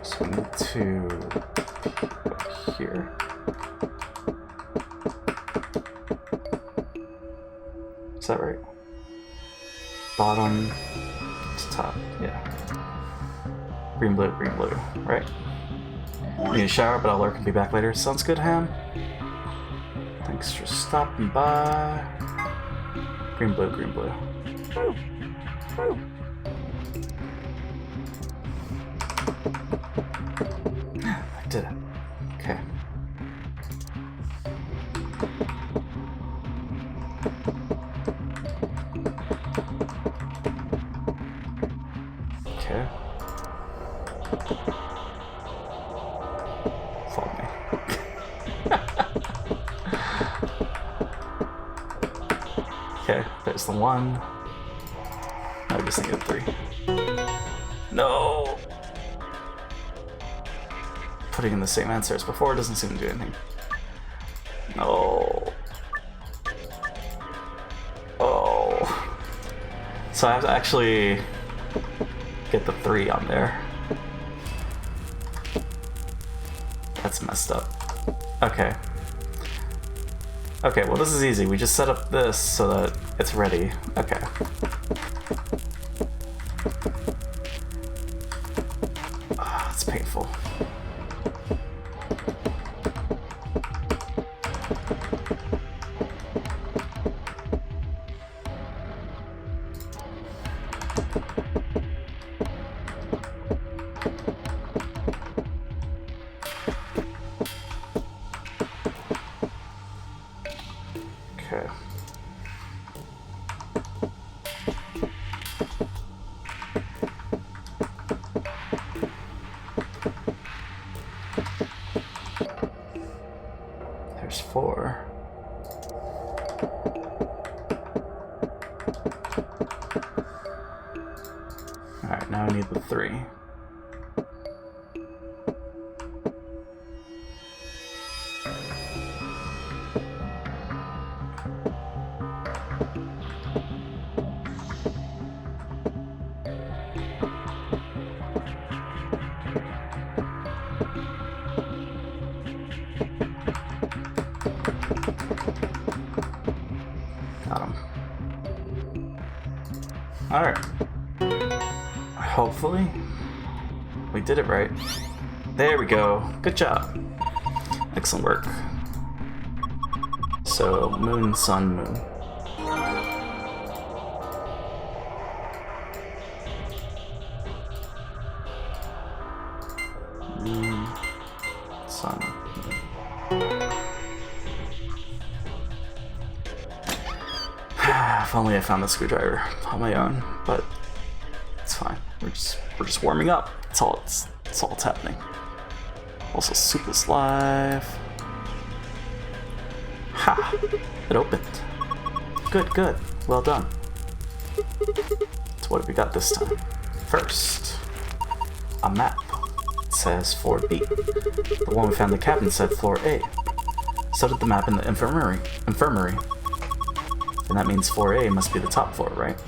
So we need to go here. Is that right? Bottom to top, yeah. Green, blue, right? I need a shower, but I'll lurk and be back later. Sounds good, Ham? Thanks for stopping by. Green, blue, green, blue. I did it. Okay. Okay. Follow me. Okay, there's the one. I just needed 3. No! Putting in the same answer as before doesn't seem to do anything. No. Oh. So I have to actually get the 3 on there. That's messed up. Okay. Okay, well this is easy. We just set up this so that it's ready. Okay. Oh, it's painful. Alright, now I need the 3. Got him. Alright. Hopefully, we did it right. There we go. Good job. Excellent work. So, moon, sun, moon. Moon, sun, moon. If only I found the screwdriver on my own, but it's fine. We're just warming up. That's all it's happening. Also, soup is live. Ha! It opened. Good. Well done. So what have we got this time? First, a map. It says floor B. The one we found in the cabin said floor A. So did the map in the infirmary. And that means floor A must be the top floor, right?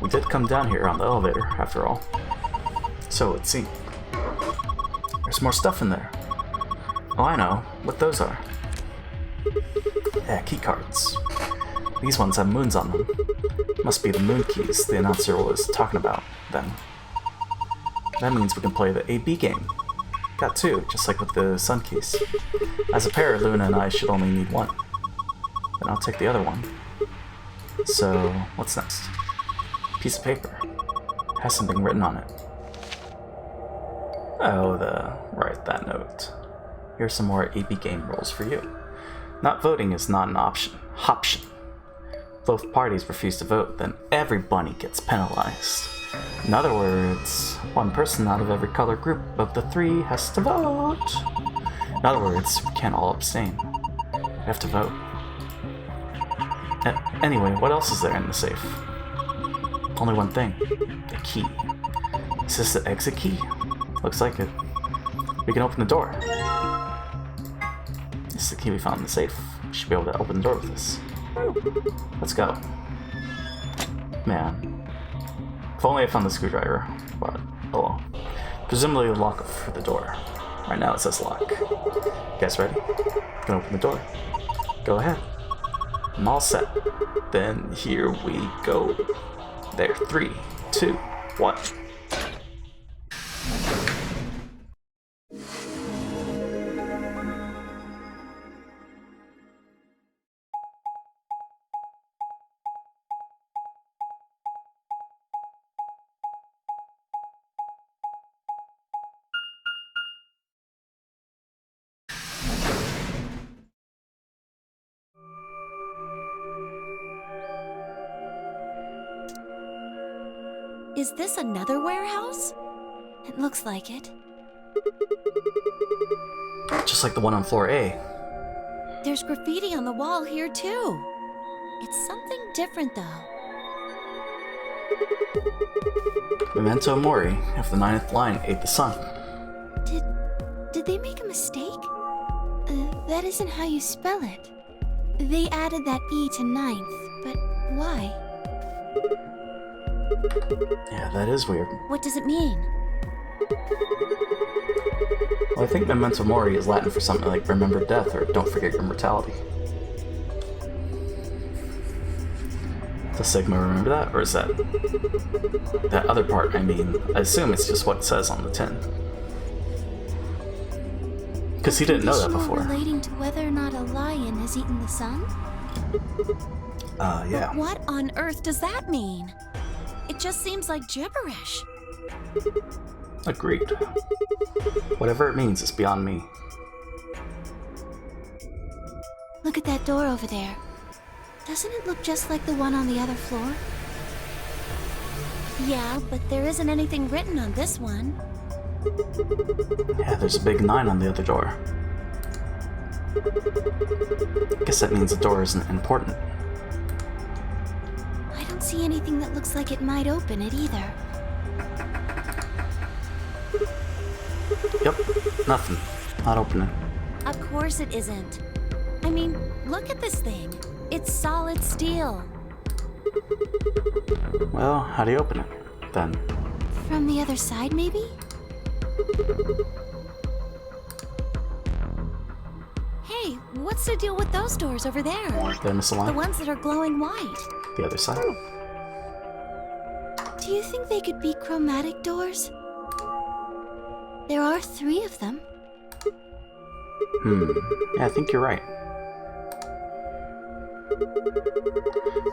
We did come down here on the elevator, after all. So let's see. There's more stuff in there. Oh, I know what those are. Yeah, key cards. These ones have moons on them. Must be the moon keys the announcer was talking about then. That means we can play the AB game. Got 2, just like with the sun keys. As a pair, Luna and I should only need 1. Then I'll take the other one. So, what's next? Piece of paper. Has something written on it. Oh, right, that note. Here's some more AB game rules for you. Not voting is not an option. Hoption. If both parties refuse to vote, then every bunny gets penalized. In other words, one person out of every color group of the 3 has to vote. In other words, we can't all abstain. We have to vote. Anyway, what else is there in the safe? Only one thing. The key. Is this the exit key? Looks like it. We can open the door. This is the key we found in the safe. We should be able to open the door with this. Let's go. Man. If only I found the screwdriver, but oh well. Presumably the lock for the door. Right now it says lock. You guys ready? Gonna open the door. Go ahead. I'm all set. Then here we go. There, 3, 2, 1. Is this another warehouse? It looks like it. Just like the one on floor A. There's graffiti on the wall here too. It's something different though. Memento mori, if the 9th line ate the sun. Did they make a mistake? That isn't how you spell it. They added that E to 9th, but why? Yeah, that is weird. What does it mean? Well, I think memento mori is Latin for something like remember death or don't forget your mortality. Does Sigma remember that? Or is that other part? I mean, I assume it's just what it says on the tin. Because he didn't know that before. Relating to whether or not a lion has eaten the sun? Yeah. But what on earth does that mean? It just seems like gibberish. Agreed. Whatever it means is beyond me. Look at that door over there. Doesn't it look just like the one on the other floor? Yeah, but there isn't anything written on this one. Yeah, there's a big 9 on the other door. Guess that means the door isn't important. I don't see anything that looks like it might open it either. Yep, nothing. Not opening. Of course it isn't. I mean, look at this thing. It's solid steel. Well, how do you open it, then? From the other side, maybe? Hey, what's the deal with those doors over there? Did I miss a line? The ones that are glowing white. The other side? Do you think they could be chromatic doors? There are 3 of them. Yeah, I think you're right.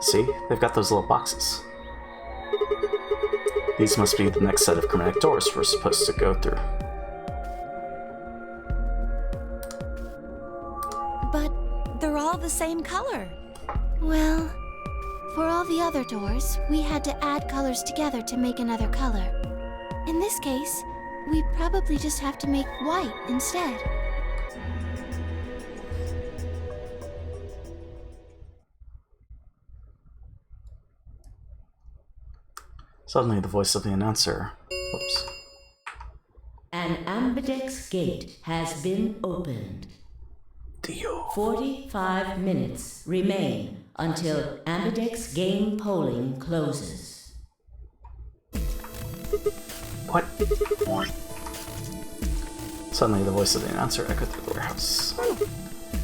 See? They've got those little boxes. These must be the next set of chromatic doors we're supposed to go through. But they're all the same color. Well, for all the other doors, we had to add colors together to make another color. In this case, we probably just have to make white instead. Suddenly, the voice of the announcer. Whoops. An ambidex gate has been opened. Dio. 45 minutes remain until ambidex game polling closes. What? Suddenly, the voice of the announcer echoed through the warehouse.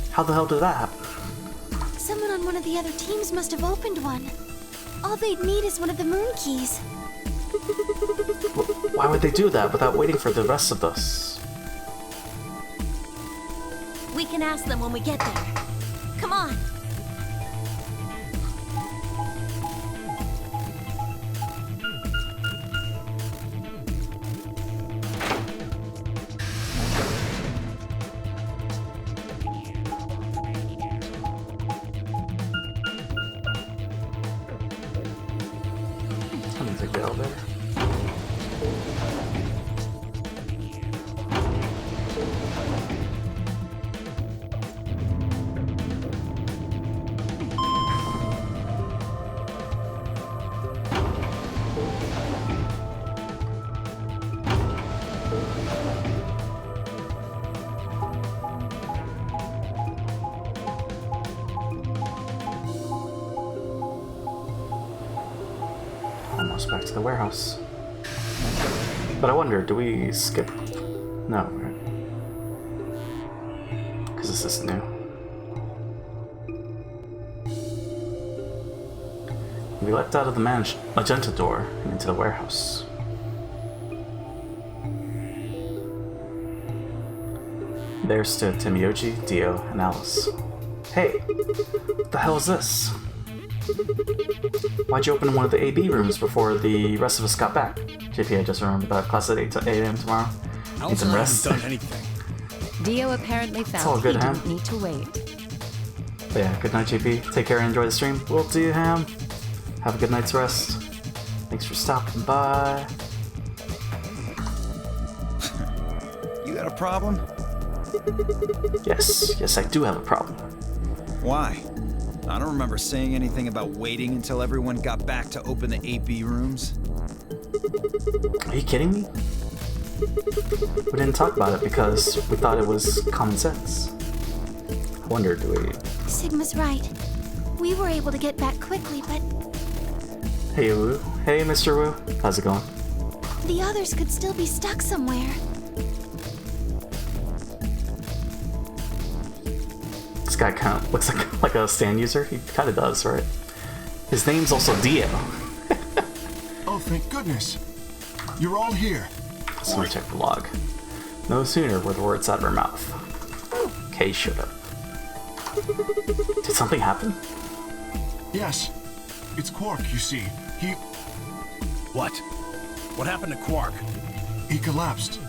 How the hell did that happen? Someone on one of the other teams must have opened one. All they'd need is one of the moon keys. Why would they do that without waiting for the rest of us? We can ask them when we get there. Come on. I'm gonna take the elevator. Almost back to the warehouse. But I wonder, do we skip? No, right? Because this is new. We leapt out of the magenta door and into the warehouse. There stood Timioji, Dio, and Alice. Hey, what the hell is this? Why'd you open one of the AB rooms before the rest of us got back? JP, I just remembered that class at 8 a.m. tomorrow. Need some rest. Done anything. Dio apparently all felt good, he Ham. didn't need to wait. But yeah, good night, JP. Take care and enjoy the stream. We'll see you, Ham. Have a good night's rest. Thanks for stopping by. You got a problem? Yes, I do have a problem. Why? I don't remember saying anything about waiting until everyone got back to open the 8B rooms. Are you kidding me? We didn't talk about it because we thought it was common sense. I wonder, do we... Sigma's right. We were able to get back quickly, but Hey, Wu. Hey, Mr. Wu. How's it going? the others could still be stuck somewhere. This guy kind of looks like a stand user. He kind of does, right? His name's also Dio. Oh, thank goodness. You're all here. So let me check the log. No sooner were the words out of her mouth. Kay showed up. Did something happen? Yes. It's Quark, you see. What? What happened to Quark? He collapsed.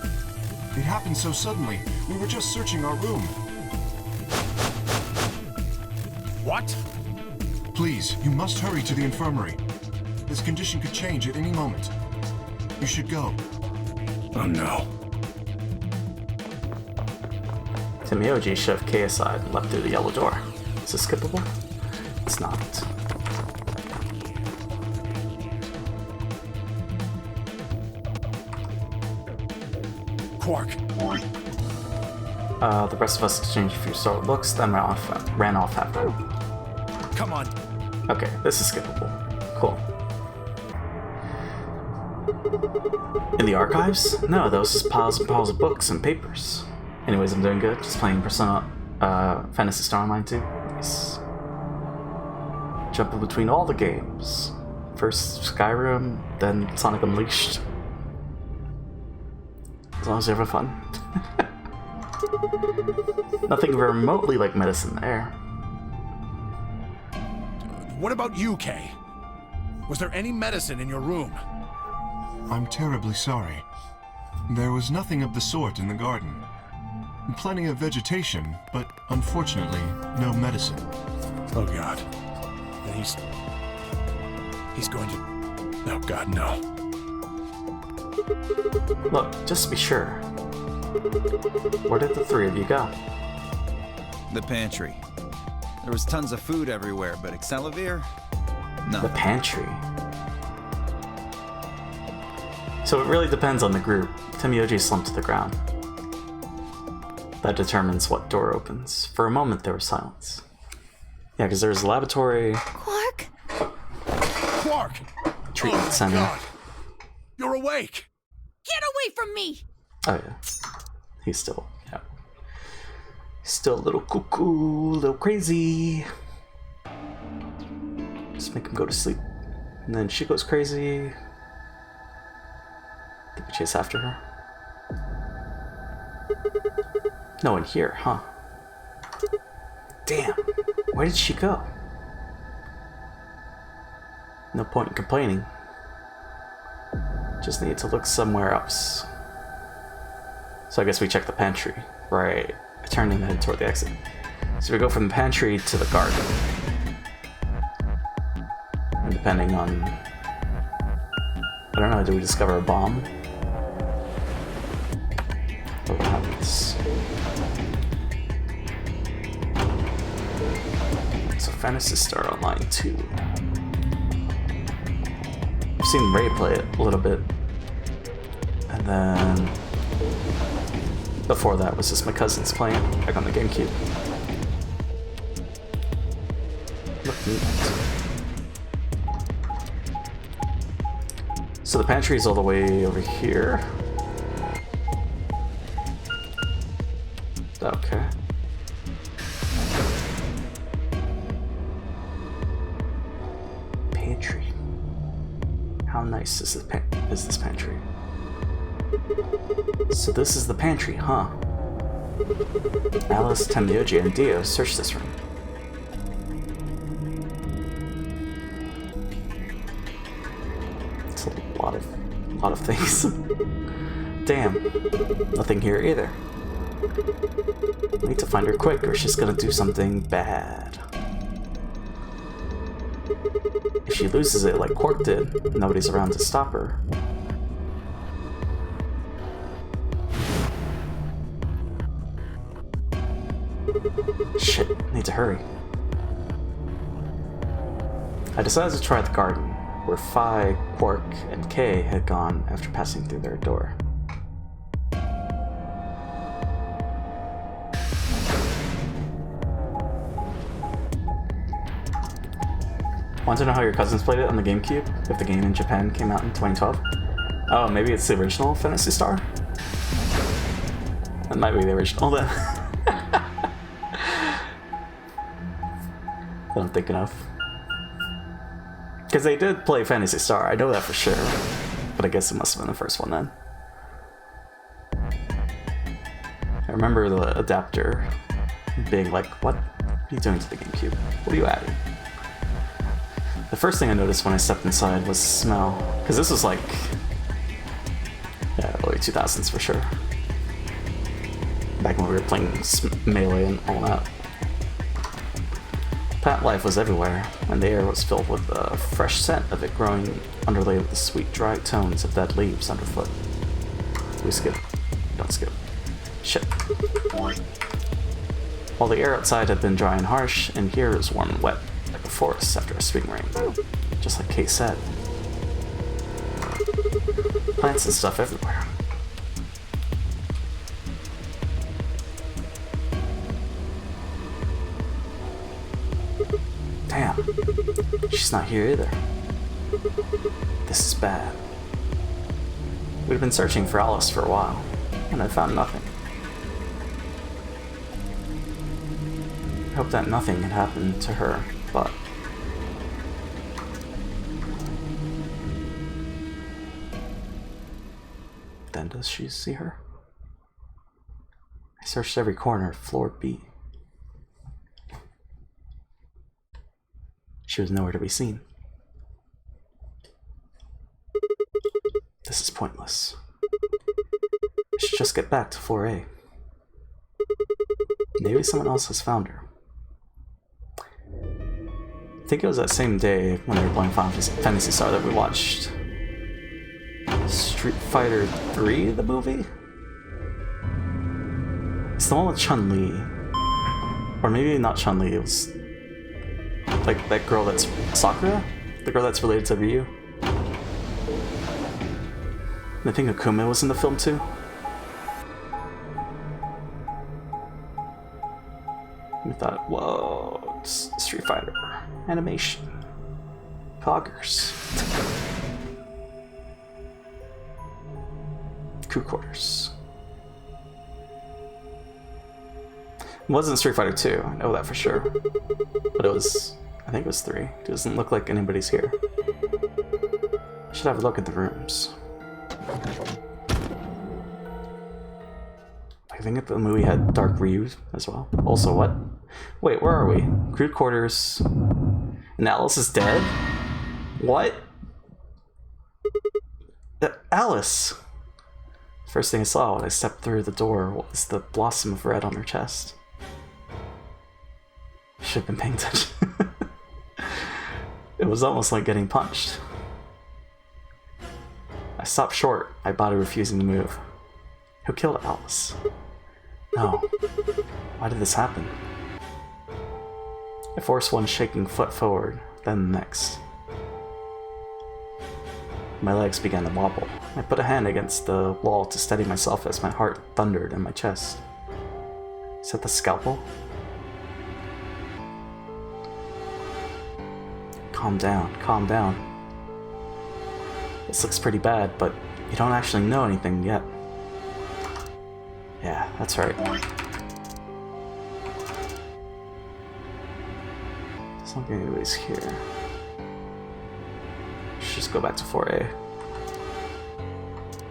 It happened so suddenly. We were just searching our room. What? Please, you must hurry to the infirmary. His condition could change at any moment. You should go. Oh no. Timioji shoved Kay aside and left through the yellow door. Is this skippable? It's not. Quark. The rest of us exchanged a few startled looks, then ran off after. Come on. Okay, this is skippable. Cool. In the archives? No, those just piles and piles of books and papers. Anyways, I'm doing good. Just playing Persona, Phantasy Star Online 2. Nice. Jumping between all the games. First Skyrim, then Sonic Unleashed. As long as you're having fun. Nothing remotely like medicine there. What about you, Kay? Was there any medicine in your room? I'm terribly sorry. There was nothing of the sort in the garden. Plenty of vegetation, but unfortunately, no medicine. Oh, God. And he's going to... Oh, God, no. Look, just to be sure. Where did the three of you go? The pantry. There was tons of food everywhere, but Excelivir? No. The pantry. So it really depends on the group. Temioji slumped to the ground. That determines what door opens. For a moment, there was silence. Yeah, because there's a laboratory, Quark? Quark! treatment center. God! You're awake! Get away from me! Oh yeah, he's still, yeah, still a little cuckoo, a little crazy. Just make him go to sleep, and then she goes crazy. Did we chase after her? No one here, huh? Damn, where did she go? No point in complaining. Just need to look somewhere else. So I guess we check the pantry. Right. I turned and headed toward the exit. So we go from the pantry to the garden. And depending on... I don't know, do we discover a bomb? What happens? So Phantasy Star Online 2. I've seen Ray play it a little bit. And then... before that was just my cousins playing back on the GameCube. Look neat. So the pantry is all the way over here. Okay. Pantry. How nice is this pantry? So this is the pantry, huh? Alice, Temioji, and Dio searched this room. It's a lot of things. Damn, nothing here either. I need to find her quick, or she's gonna do something bad. If she loses it like Quark did, nobody's around to stop her. Shit, need to hurry. I decided to try the garden, where Phi, Quark, and Kay had gone after passing through their door. Want to know how your cousins played it on the GameCube? If the game in Japan came out in 2012? Oh, maybe it's the original Phantasy Star? That might be the original then. That I'm thinking of. Because they did play Phantasy Star, I know that for sure. But I guess it must have been the first one then. I remember the adapter being like, what are you doing to the GameCube? What are you adding? The first thing I noticed when I stepped inside was the smell. Because this was like... yeah, early 2000s for sure. Back when we were playing Melee and all that. Plant life was everywhere, and the air was filled with the fresh scent of it growing, underlaid with the sweet, dry tones of dead leaves underfoot. We skip. Don't skip. Shit. While the air outside had been dry and harsh, in here it was warm and wet, like a forest after a spring rain. Just like Kate said. Plants and stuff everywhere. Damn. She's not here either. This is bad. We'd been searching for Alice for a while, and I found nothing. I hope that nothing had happened to her, but... Then does she see her? I searched every corner of floor B. She was nowhere to be seen. This is pointless. I should just get back to 4A. Maybe someone else has found her. I think it was that same day when we were playing Phantasy Star that we watched Street Fighter 3, the movie? It's the one with Chun-Li. Or maybe not Chun-Li, it was like that girl that's Sakura? The girl that's related to Ryu? I think Akuma was in the film too. We thought, whoa, it's Street Fighter. Animation. Poggers. Crew quarters. It wasn't Street Fighter 2, I know that for sure. But it was, I think it was 3. It doesn't look like anybody's here. I should have a look at the rooms. I think the movie had Dark Ryu as well. Also, what? Wait, where are we? Crew quarters. And Alice is dead? What? Alice! First thing I saw when I stepped through the door was the blossom of red on her chest. Should have been paying attention. It was almost like getting punched. I stopped short, my body refusing to move. Who killed Alice? No. Why did this happen? I forced one shaking foot forward, then the next. My legs began to wobble. I put a hand against the wall to steady myself as my heart thundered in my chest. Is that the scalpel? Calm down, calm down. This looks pretty bad, but you don't actually know anything yet. Yeah, that's right. There's not anybody's here. Should just go back to 4A.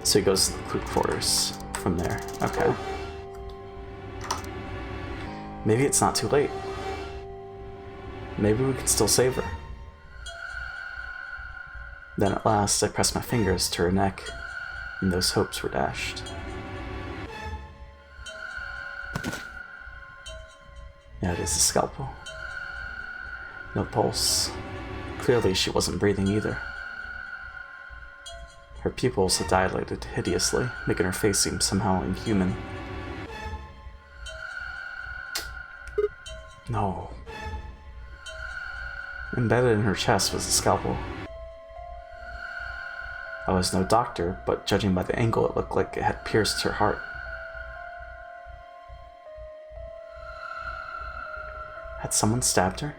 So he goes to the crew quarters from there. Okay. Maybe it's not too late. Maybe we can still save her. Then at last I pressed my fingers to her neck, and those hopes were dashed. Yeah, it is a scalpel. No pulse. Clearly she wasn't breathing either. Her pupils had dilated hideously, making her face seem somehow inhuman. No. Embedded in her chest was a scalpel. I was no doctor, but judging by the angle, it looked like it had pierced her heart. Had someone stabbed her?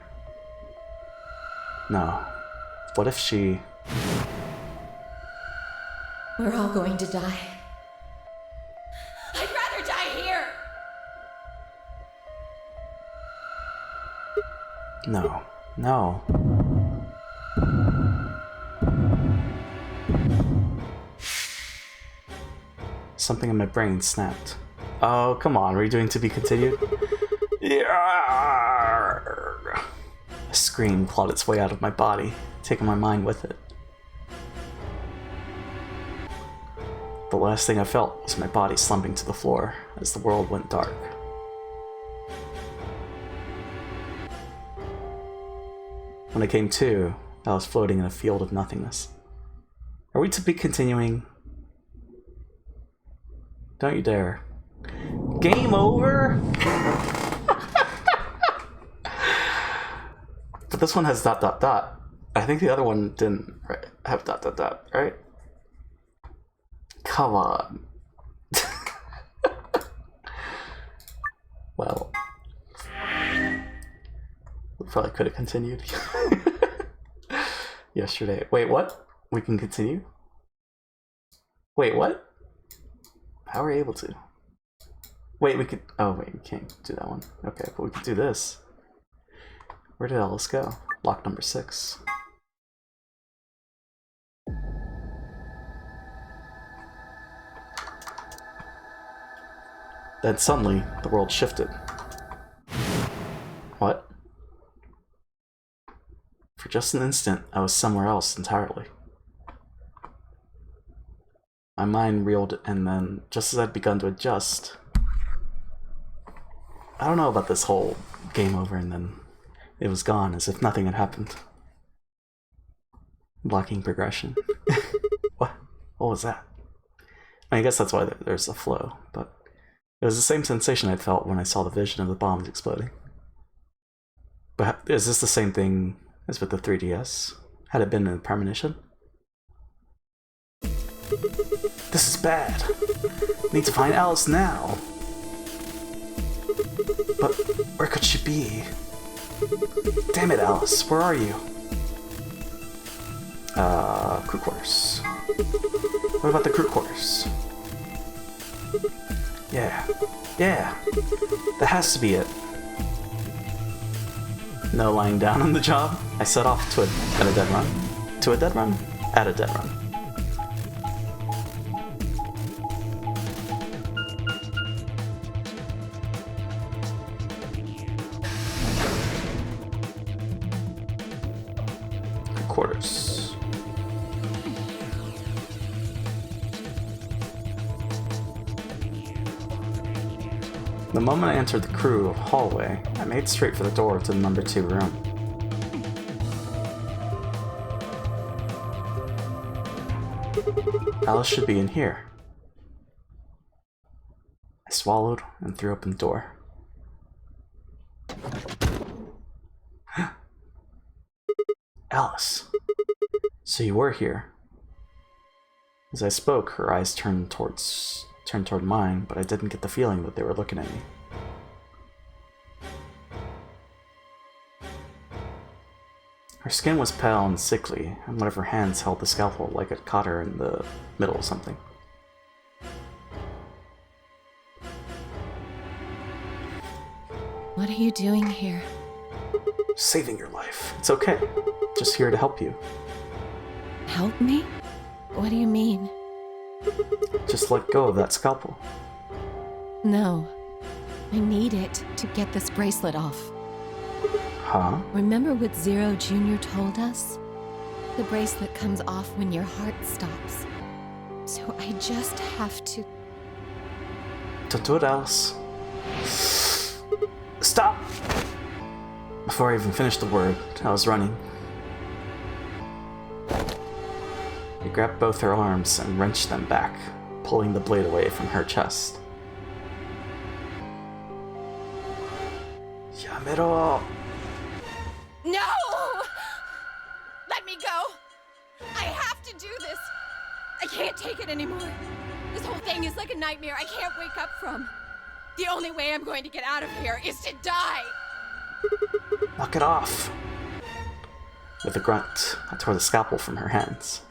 No. What if she... We're all going to die. I'd rather die here! No. No. Something in my brain snapped. Oh, come on, are we doing to be continued? A scream clawed its way out of my body, taking my mind with it. The last thing I felt was my body slumping to the floor as the world went dark. When I came to, I was floating in a field of nothingness. Are we to be continuing? Don't you dare. Game over? But this one has ... I think the other one didn't have ... right? Come on. Well. Probably could have continued yesterday. Wait, what? We can continue? Wait, what? How are we able to? Wait, we could... Oh, wait, we can't do that one. Okay, but we could do this. Where did Alice go? Lock number 6. Then suddenly, the world shifted. What? For just an instant, I was somewhere else entirely. My mind reeled, and then, just as I'd begun to adjust... I don't know about this whole game over, and then it was gone, as if nothing had happened. Blocking progression. What? What was that? I guess that's why there's a flow, but it was the same sensation I felt when I saw the vision of the bombs exploding. But is this the same thing as with the 3DS? Had it been a premonition? This is bad. Need to find Alice now. But where could she be? Damn it, Alice, where are you? Crew quarters. What about the crew quarters? Yeah, that has to be it. No lying down on the job. I set off to at a dead run. To a dead run? At a dead run. Quarters. The moment I entered the crew hallway, I made straight for the door to the number 2 room. Alice should be in here. I swallowed and threw open the door. Alice, so you were here. As I spoke, her eyes turned toward mine, but I didn't get the feeling that they were looking at me. Her skin was pale and sickly, and one of her hands held the scalpel like it caught her in the middle of something. What are you doing here? Saving your life. It's okay. Just here to help you. Help me? What do you mean? Just let go of that scalpel. No. I need it to get this bracelet off. Huh? Remember what Zero Jr. told us? The bracelet comes off when your heart stops. So I just have to... Don't do it, Alice. Stop! Before I even finished the word, I was running. I grabbed both her arms and wrenched them back, pulling the blade away from her chest. Yamero! No! Let me go! I have to do this! I can't take it anymore. This whole thing is like a nightmare I can't wake up from. The only way I'm going to get out of here is to die! Knock it off! With a grunt, I tore the scalpel from her hands.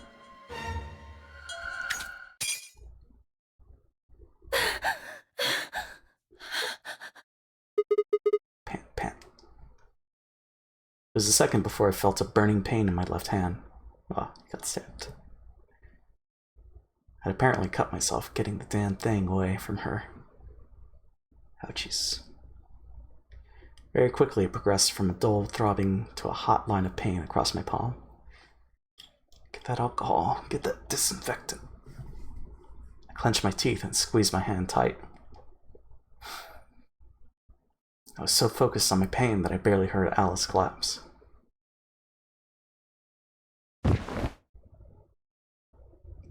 Pant, pant. It was a second before I felt a burning pain in my left hand. Oh, I got stabbed. I'd apparently cut myself getting the damn thing away from her. Ouchies. Very quickly, it progressed from a dull throbbing to a hot line of pain across my palm. Get that alcohol. Get that disinfectant. I clenched my teeth and squeezed my hand tight. I was so focused on my pain that I barely heard Alice collapse.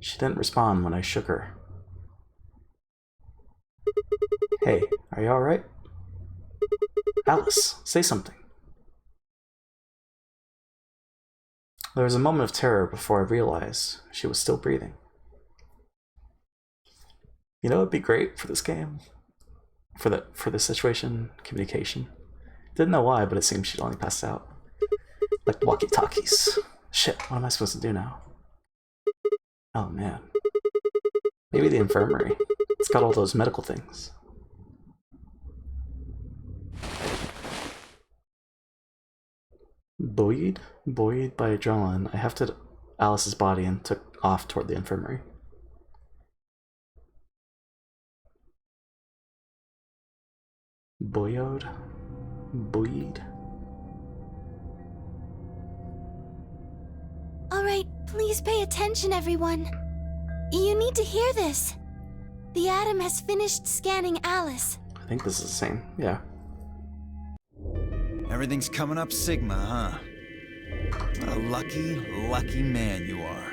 She didn't respond when I shook her. Hey, are you alright? Alice, say something. There was a moment of terror before I realized she was still breathing. You know what would be great for this game? For this situation? Communication. Didn't know why, but it seems she'd only passed out. Like walkie-talkies. Shit, what am I supposed to do now? Oh man. Maybe the infirmary. It's got all those medical things. Buoyed by adrenaline, I hefted Alice's body and took off toward the infirmary. Buoyed. Alright, please pay attention, everyone. You need to hear this. The Atom has finished scanning Alice. I think this is the same, yeah. Everything's coming up Sigma, huh? What a lucky man you are.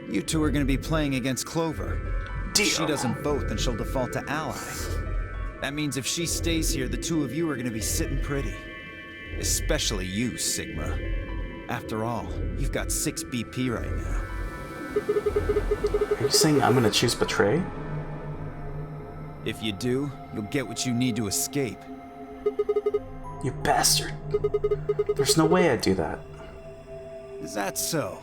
You two are gonna be playing against Clover. If she doesn't vote, then she'll default to Ally. That means if she stays here, the two of you are gonna be sitting pretty. Especially you, Sigma. After all, you've got 6 BP right now. Are you saying I'm gonna choose Betray? If you do, you'll get what you need to escape. You bastard. There's no way I'd do that. Is that so?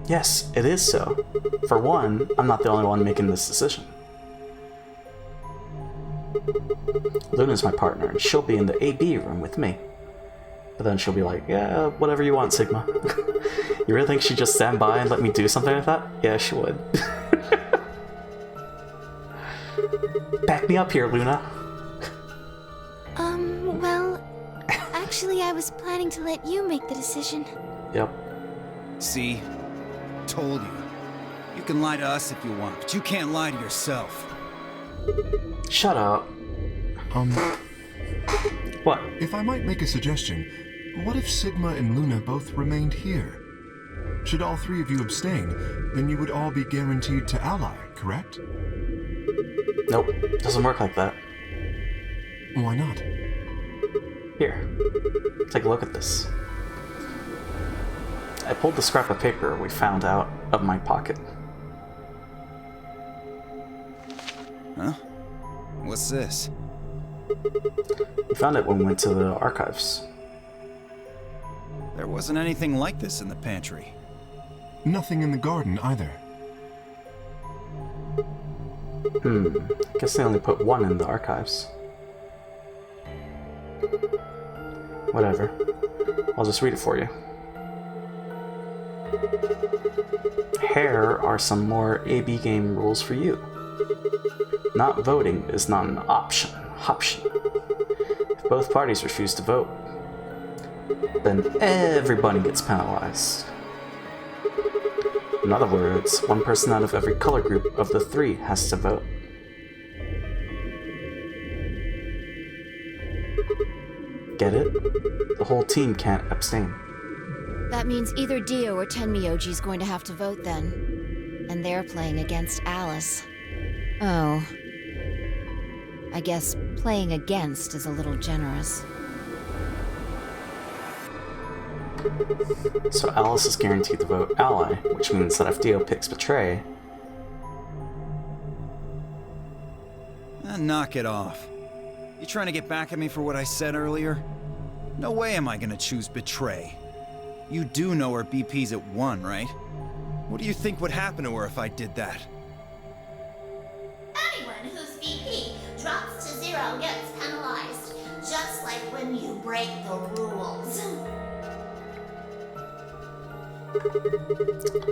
Yes, it is so. For one, I'm not the only one making this decision. Luna's my partner, and she'll be in the AB room with me. But then she'll be like, yeah, whatever you want, Sigma. You really think she'd just stand by and let me do something like that? Yeah, she would. Back me up here, Luna. Well, actually I was planning to let you make the decision. Yep. See? Told you. You can lie to us if you want, but you can't lie to yourself. Shut up. What? If I might make a suggestion, what if Sigma and Luna both remained here? Should all 3 of you abstain, then you would all be guaranteed to ally, correct? Nope, doesn't work like that. Why not? Here, take a look at this. I pulled the scrap of paper we found out of my pocket. Huh? What's this? We found it when we went to the archives. There wasn't anything like this in the pantry. Nothing in the garden either. Guess they only put 1 in the archives. Whatever. I'll just read it for you. Here are some more AB game rules for you. Not voting is not an option. If both parties refuse to vote, then everybody gets penalized. In other words, 1 person out of every color group of the 3 has to vote. Get it? The whole team can't abstain. That means either Dio or Tenmyoji's going to have to vote then. And they're playing against Alice. Oh. I guess playing against is a little generous. So Alice is guaranteed to vote ally, which means that if Dio picks Betray... Knock it off. You trying to get back at me for what I said earlier? No way am I gonna choose Betray. You do know her BP's at 1, right? What do you think would happen to her if I did that? Anyone whose BP drops to 0 gets penalized, just like when you break the rules.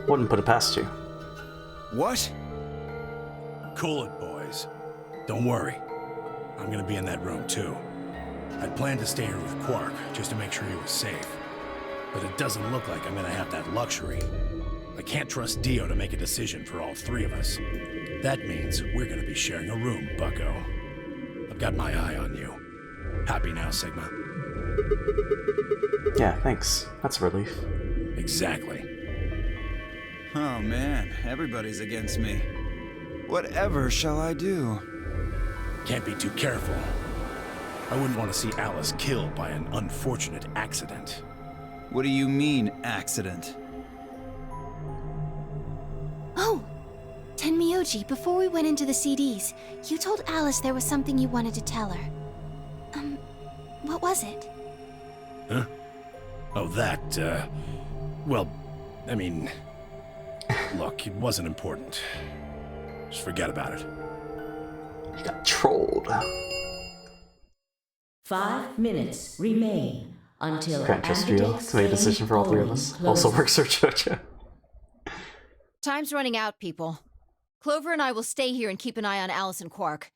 Wouldn't put it past you. What? Cool it, boys. Don't worry. I'm gonna be in that room, too. I'd planned to stay here with Quark, just to make sure he was safe. But it doesn't look like I'm gonna have that luxury. I can't trust Dio to make a decision for all 3 of us. That means we're gonna be sharing a room, bucko. I've got my eye on you. Happy now, Sigma? Yeah, thanks. That's a relief. Exactly. Oh man, everybody's against me. Whatever shall I do? Can't be too careful. I wouldn't want to see Alice killed by an unfortunate accident. What do you mean, accident? Oh! Tenmyoji, before we went into the CDs, you told Alice there was something you wanted to tell her. What was it? Huh? Oh, that, well, I mean, look, it wasn't important. Just forget about it. You got trolled. 5 minutes remain until Can't trust you to make a decision for all three of us. Also works for JoJo. Time's running out, people. Clover and I will stay here and keep an eye on Alice and Quark.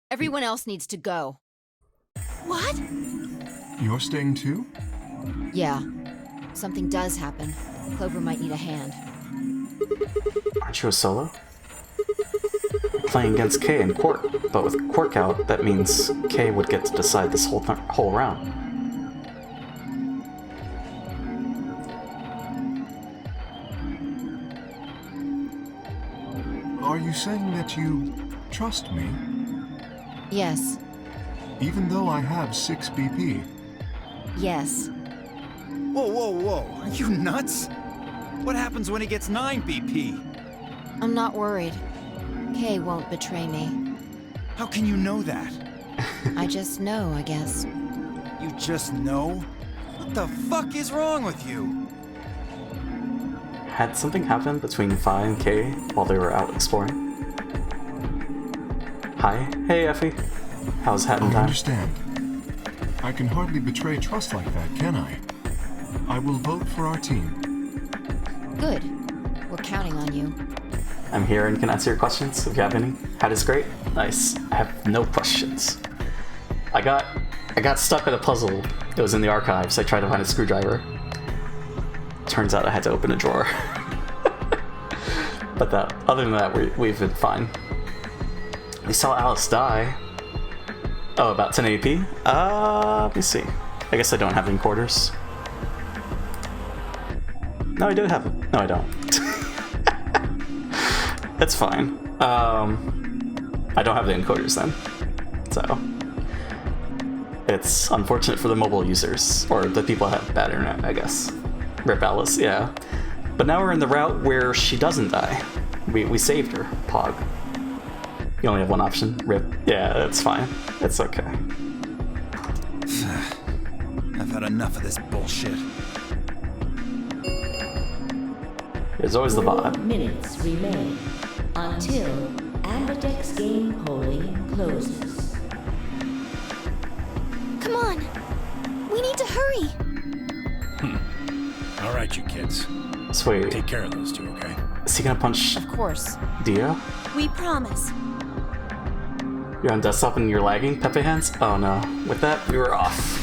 Everyone else needs to go. What? You're staying too? Yeah. Something does happen. Clover might need a hand. Aren't you a solo? You're playing against Kay and Quark, but with Quark out, that means Kay would get to decide this whole round. Are you saying that you trust me? Yes. Even though I have 6 BP? Yes. Whoa, whoa, whoa. Are you nuts? What happens when he gets 9 BP? I'm not worried. Kay won't betray me. How can you know that? I just know, I guess. You just know? What the fuck is wrong with you? Had something happened between Fi and Kay while they were out exploring? Hi. Hey, Effie. How's hat and I time? understand. I can hardly betray trust like that, can I? I will vote for our team. Good. We're counting on you. I'm here and can answer your questions if you have any. Hat is great. Nice. I have no questions. I got stuck with a puzzle. It was in the archives. I tried to find a screwdriver. Turns out I had to open a drawer. But other than that, we've been fine. We saw Alice die. Oh, about 10 AP? Let me see. I guess I don't have any quarters. No, I do have it. No, I don't. That's fine. I don't have the encoders then. So it's unfortunate for the mobile users, or the people that have bad internet, I guess. Rip Alice, yeah. But now we're in the route where she doesn't die. We saved her, Pog. You only have one option, Rip. Yeah, that's fine. It's okay. I've had enough of this bullshit. There's always the 4 bot. minutes remain until Ambidex game polling closes. Come on! We need to hurry! All right, you kids. Sweet. Take care of those two, okay? Is he gonna punch Of course. Dio? We promise. You're on desktop and you're lagging, Pepe hands? Oh no. With that, we were off.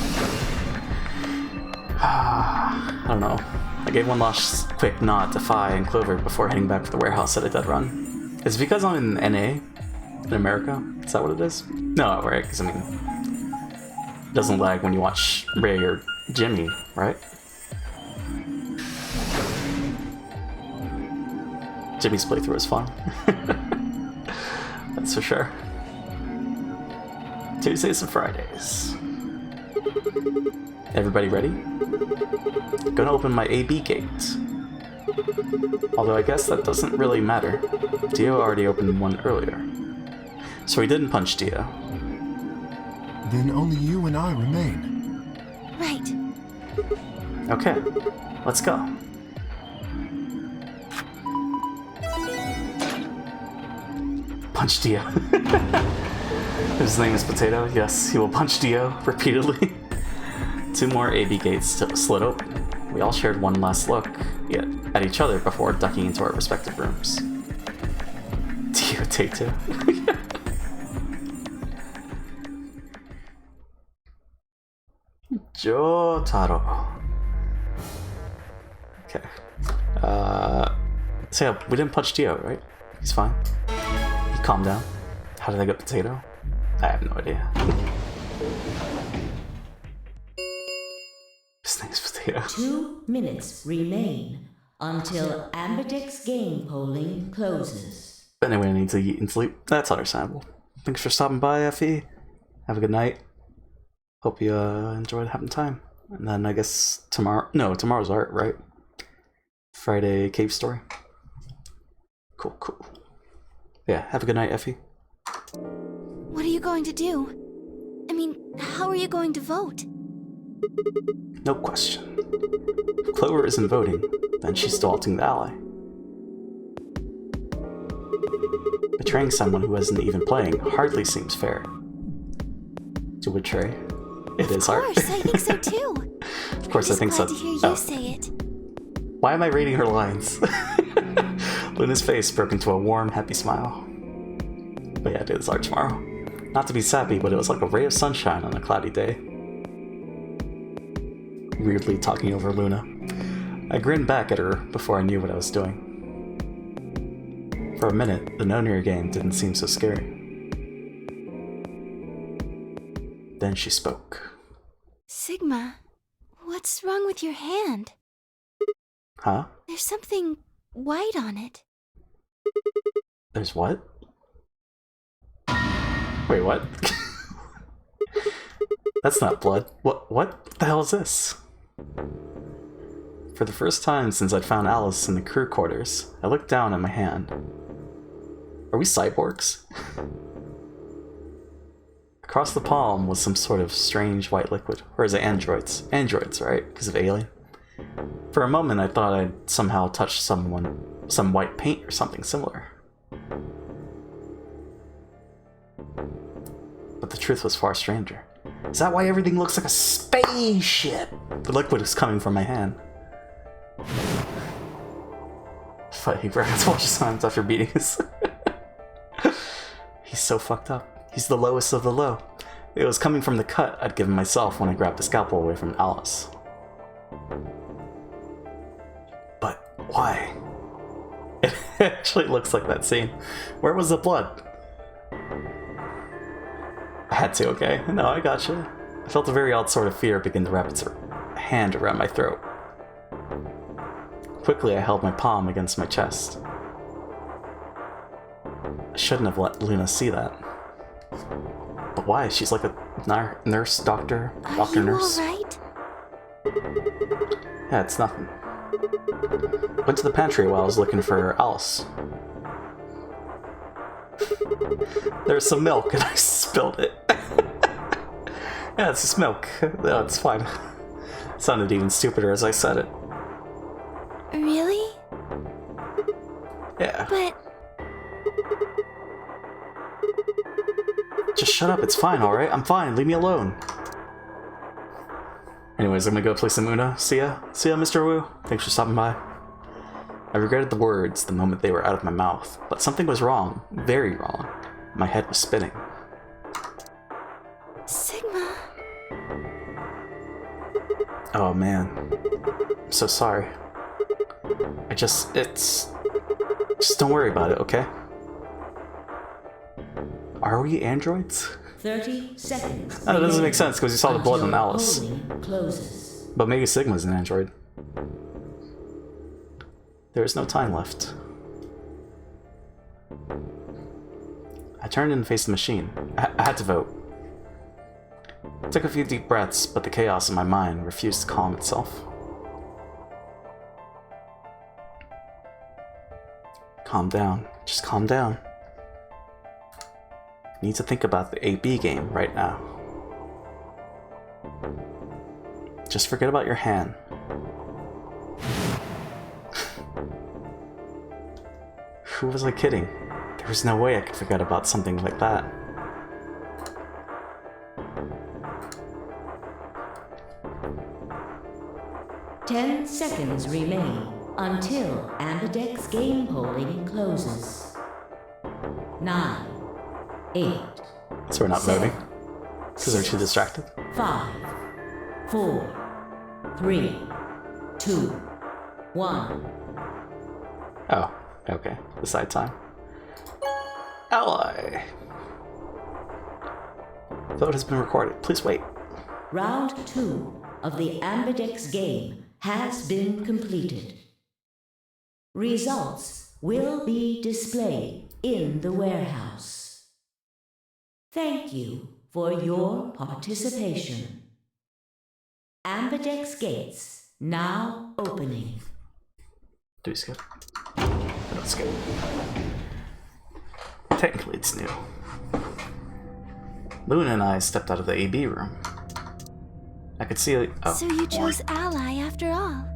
I don't know. I gave one last quick nod to Fi and Clover before heading back to the warehouse at a dead run. Is it because I'm in NA? In America? Is that what it is? No, right? Because I mean, it doesn't lag when you watch Ray or Jimmy, right? Jimmy's playthrough is fun. That's for sure. Tuesdays and Fridays. Everybody ready? Gonna open my AB gate. Although I guess that doesn't really matter. Dio already opened one earlier. So he didn't punch Dio. Then only you and I remain. Right. Okay, let's go. Punch Dio. His name is Potato. Yes, he will punch Dio repeatedly. 2 more AB gates slid open. We all shared one last look at each other before ducking into our respective rooms. Dio take 2. Jotaro. Okay. So yeah, we didn't punch Dio, right? He's fine. He calmed down. How did I get Potato? I have no idea. His name's Potato. 2 minutes remain until Ambidex game polling closes. Anyway, I need to eat and sleep. That's understandable. Thanks for stopping by, Effie. Have a good night. Hope you enjoyed having time. And then I guess tomorrow's art, right? Friday cave story. Cool, cool. Yeah, have a good night, Effie. What are you going to do? I mean, How are you going to vote? No question. If Clover isn't voting, then she's defaulting the ally. Betraying someone who isn't even playing hardly seems fair. To betray, it is hard. Of course, I think so too. Of course, I think so. I'm just glad to hear you say it. Why am I reading her lines? Luna's face broke into a warm, happy smile. But yeah, dude, it's art tomorrow. Not to be sappy, but it was like a ray of sunshine on a cloudy day. Weirdly talking over Luna. I grinned back at her before I knew what I was doing. For a minute, the no-near game didn't seem so scary. Then she spoke. Sigma, what's wrong with your hand? Huh? There's something white on it. There's what? Wait, what? That's not blood. What the hell is this? For the first time since I'd found Alice in the crew quarters, I looked down at my hand. Are we cyborgs? Across the palm was some sort of strange white liquid. Or is it androids? Androids, right? Because of Alien. For a moment I thought I'd somehow touched some white paint or something similar. But the truth was far stranger. Is that why everything looks like a spaceship? The liquid is coming from my hand. But he forgot to wash his hands after beating his... He's so fucked up. He's the lowest of the low. It was coming from the cut I'd given myself when I grabbed the scalpel away from Alice. But why? It actually looks like that scene. Where was the blood? I had to, okay? No, I gotcha. I felt a very odd sort of fear begin to wrap its hand around my throat. Quickly, I held my palm against my chest. I shouldn't have let Luna see that. But why? She's like a nurse, doctor, nurse. Are you alright? Yeah, it's nothing. Went to the pantry while I was looking for Alice. There's some milk and I spilled it. Yeah, it's just milk. No, it's fine. It sounded even stupider as I said it. Really? Yeah. But just shut up, it's fine, alright? I'm fine, leave me alone. Anyways, I'm gonna go play some Una. See ya? See ya, Mr. Wu? Thanks for stopping by. I regretted the words the moment they were out of my mouth, but something was wrong. Very wrong. My head was spinning. Sigma... Oh man. I'm so sorry. Just don't worry about it, okay? Are we androids? 30 seconds. Oh, that doesn't make sense because you saw the blood on Alice. Closes. But maybe Sigma's an android. There is no time left. I turned and faced the machine. I had to vote. I took a few deep breaths, but the chaos in my mind refused to calm itself. Calm down. Just calm down. I need to think about the AB game right now. Just forget about your hand. Who was I kidding? There was no way I could forget about something like that. Ten seconds remain until Ambidex game polling closes. 9, 8. So we're not voting? Because they're too distracted? 5, 4, 3, 2, 1. Oh, okay. Decide time. Ally! Vote has been recorded. Please wait. Round 2 of the Ambidex game has been completed. Results will be displayed in the warehouse. Thank you for your participation. Ambidex gates now opening. Do we skip? Don't skip. Technically it's new. Luna and I stepped out of the AB room. I could see So you chose Ally after all.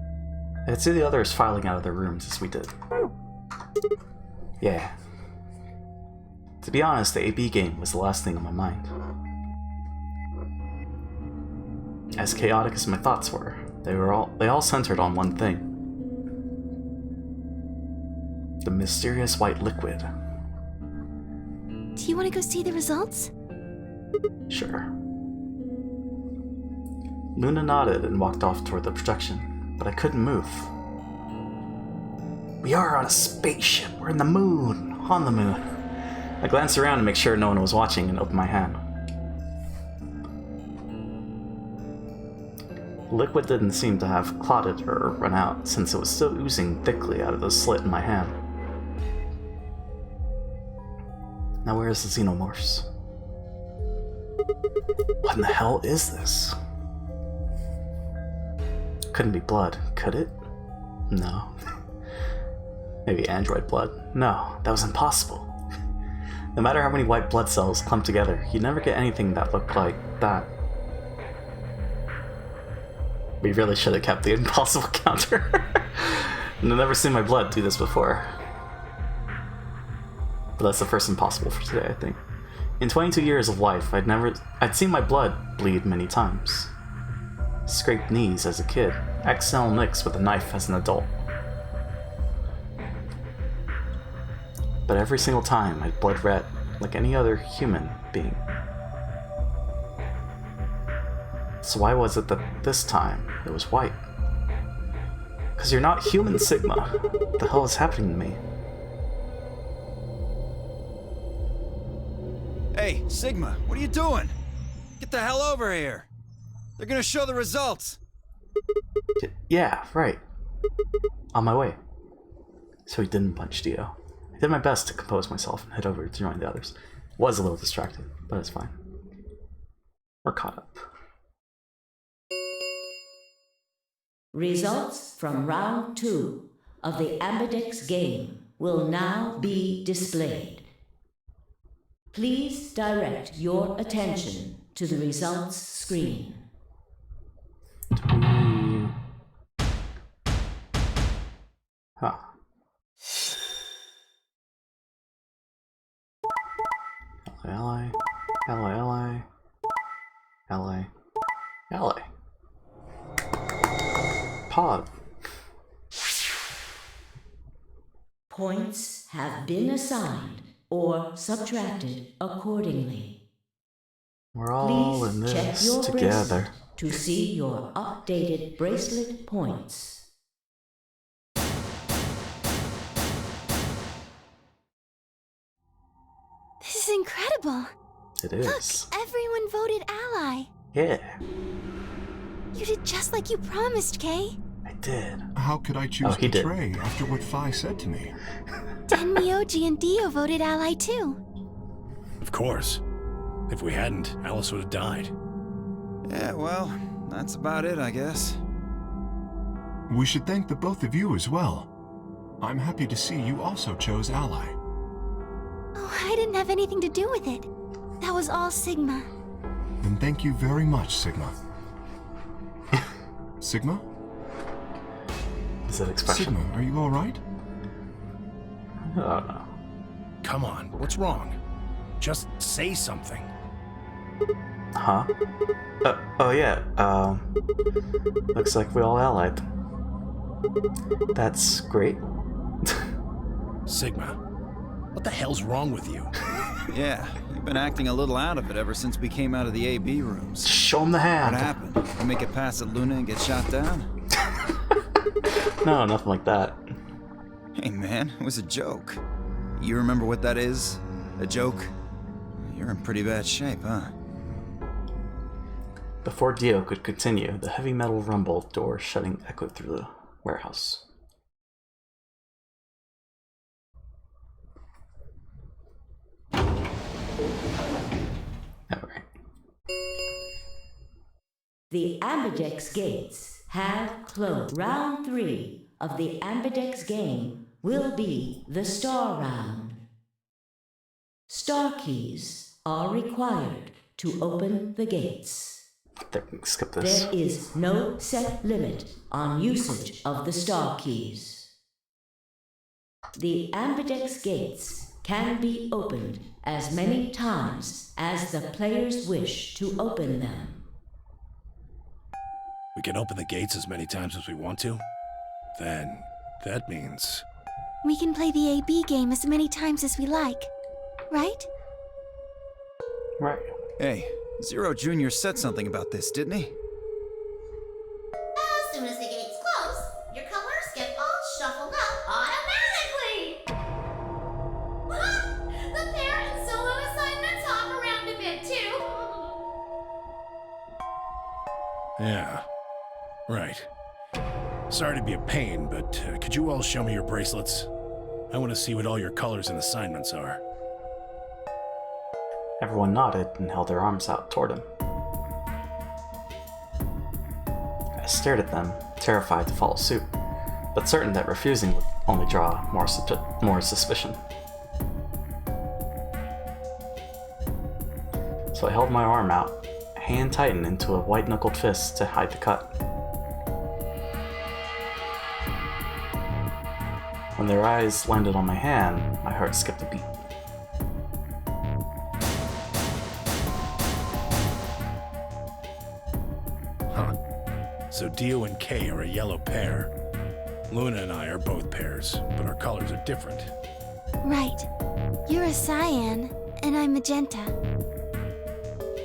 I could see the others filing out of their rooms as we did. Yeah. To be honest, the AB game was the last thing on my mind. As chaotic as my thoughts were, they all centered on one thing. The mysterious white liquid. Do you want to go see the results? Sure. Luna nodded and walked off toward the projection, but I couldn't move. We are on a spaceship. We're in the moon. On the moon. I glanced around to make sure no one was watching and opened my hand. The liquid didn't seem to have clotted or run out, since it was still oozing thickly out of the slit in my hand. Now where is the xenomorphs? What in the hell is this? Couldn't be blood, could it? No. Maybe android blood? No, that was impossible. No matter how many white blood cells clumped together, you'd never get anything that looked like that. We really should have kept the impossible counter. I've never seen my blood do this before. But that's the first impossible for today, I think. In 22 years of life, I'd seen my blood bleed many times. Scraped knees as a kid, accidental nicks with a knife as an adult. But every single time I'd blood red, like any other human being. So why was it that this time it was white? Because you're not human, Sigma. What the hell is happening to me? Hey, Sigma, what are you doing? Get the hell over here. They're gonna show the results. Yeah, right. On my way. So he didn't punch Dio. I did my best to compose myself and head over to join the others. Was a little distracted, but it's fine. We're caught up. Results from round 2 of the Ambidex game will now be displayed. Please direct your attention to the results screen. Huh. Ally, ally, ally, ally. Pod. Points have been assigned or subtracted accordingly. We're all Please in check this your together. bracelet to see your updated bracelet points. This is incredible. It is. Look, everyone voted Ally. Yeah, You did just like you promised, Kay. I did. How could I choose he did. Betray after what Phi said to me? Tenmyoji and Dio voted Ally too. Of course. If we hadn't, Alice would have died. Yeah, well, that's about it, I guess. We should thank the both of you as well. I'm happy to see you also chose Ally. Oh, I didn't have anything to do with it. That was all Sigma. Then thank you very much, Sigma. Sigma? Is that expression? Sigma, are you alright? I don't know. Come on, what's wrong? Just say something. Huh? Oh yeah, looks like we all allied. That's great. Sigma, what the hell's wrong with you? Yeah, you've been acting a little out of it ever since we came out of the AB rooms. Show him the hand. What happened? You make it past at Luna and get shot down? No, nothing like that. Hey man, it was a joke. You remember what that is? A joke? You're in pretty bad shape, huh? Before Dio could continue, the heavy metal rumble door shutting echoed through the warehouse. Alright. The Ambidex gates have closed. Round 3 of the Ambidex game will be the star round. Star keys are required to open the gates. Skip this. There is no set limit on usage of the star keys. The Ambidex gates can be opened as many times as the players wish to open them. We can open the gates as many times as we want to? Then, that means... We can play the AB game as many times as we like, right? Right. Hey, Zero Jr. said something about this, didn't he? As soon as the gates close, your colors get all shuffled up automatically. The pair and solo assignments hop around a bit too. Yeah. Right. Sorry to be a pain, but could you all show me your bracelets? I want to see what all your colors and assignments are. Everyone nodded and held their arms out toward him. I stared at them, terrified to follow suit, but certain that refusing would only draw more suspicion. So I held my arm out, hand tightened into a white-knuckled fist to hide the cut. When their eyes landed on my hand, my heart skipped a beat. Huh. So Dio and Kay are a yellow pair. Luna and I are both pairs, but our colors are different. Right. You're a cyan, and I'm magenta.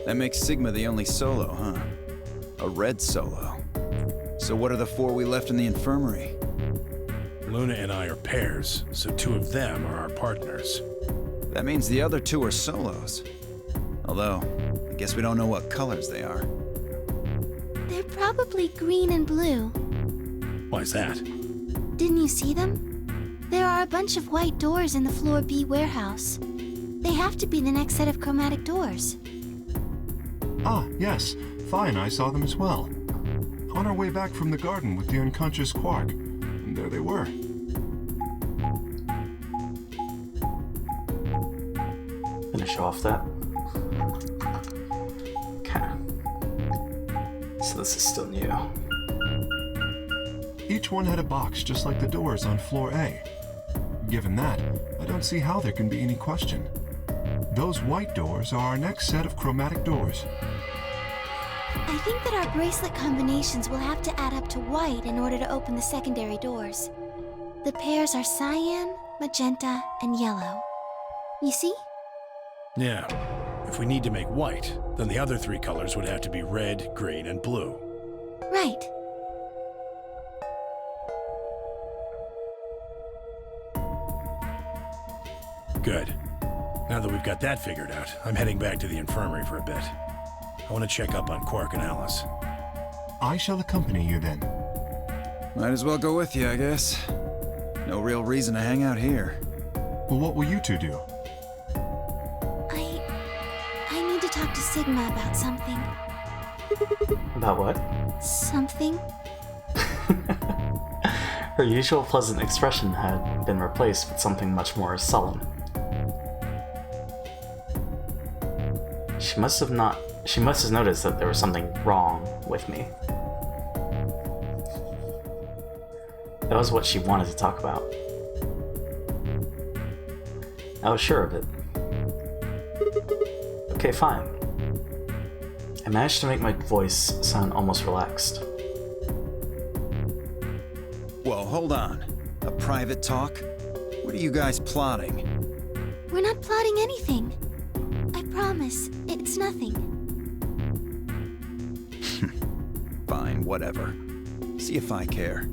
That makes Sigma the only solo, huh? A red solo. So what are the 4 we left in the infirmary? Luna and I are pairs, so 2 of them are our partners. That means the other 2 are solos. Although, I guess we don't know what colors they are. They're probably green and blue. Why's that? Didn't you see them? There are a bunch of white doors in the Floor B warehouse. They have to be the next set of chromatic doors. Ah, yes. Phi and I saw them as well. On our way back from the garden with the unconscious Quark. And there they were. Finish off that. Okay. So this is still new. Each one had a box just like the doors on floor A. Given that, I don't see how there can be any question. Those white doors are our next set of chromatic doors. I think that our bracelet combinations will have to add up to white in order to open the secondary doors. The pairs are cyan, magenta, and yellow. You see? Yeah. If we need to make white, then the other 3 colors would have to be red, green, and blue. Right. Good. Now that we've got that figured out, I'm heading back to the infirmary for a bit. I want to check up on Quark and Alice. I shall accompany you then. Might as well go with you, I guess. No real reason to hang out here. Well, what will you 2 do? I need to talk to Sigma about something. About what? Something? Her usual pleasant expression had been replaced with something much more sullen. She must have noticed that there was something wrong with me. That was what she wanted to talk about. I was sure of it. Okay, fine. I managed to make my voice sound almost relaxed. Whoa, hold on. A private talk? What are you guys plotting? We're not plotting anything. I promise, it's nothing. Fine, whatever. See if I care.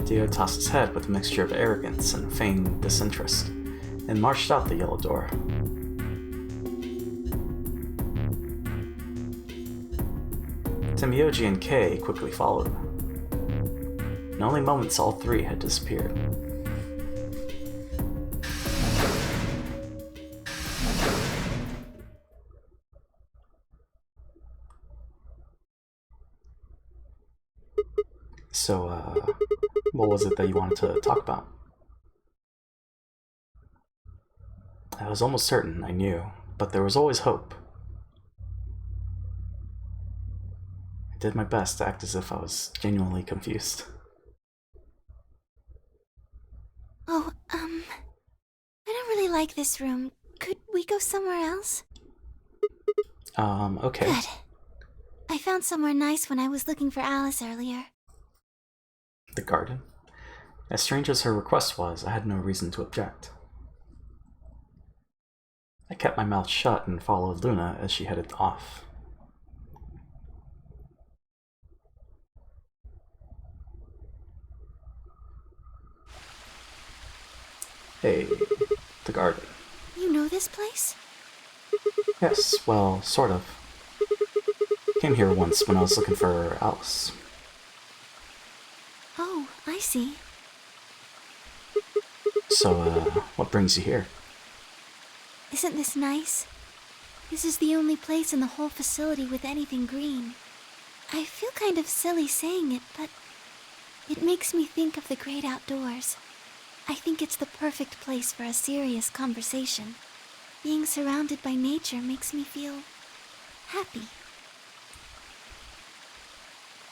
Dio tossed his head with a mixture of arrogance and feigned disinterest, and marched out the yellow door. Timioji and Kay quickly followed. In only moments, all 3 had disappeared. So, what was it that you wanted to talk about? I was almost certain I knew, but there was always hope. I did my best to act as if I was genuinely confused. Oh, I don't really like this room. Could we go somewhere else? Okay. Good. I found somewhere nice when I was looking for Alice earlier. The garden? As strange as her request was, I had no reason to object. I kept my mouth shut and followed Luna as she headed off. Hey, the garden. You know this place? Yes, well, sort of. Came here once when I was looking for Alice. Oh, I see. So, what brings you here? Isn't this nice? This is the only place in the whole facility with anything green. I feel kind of silly saying it, but it makes me think of the great outdoors. I think it's the perfect place for a serious conversation. Being surrounded by nature makes me feel happy.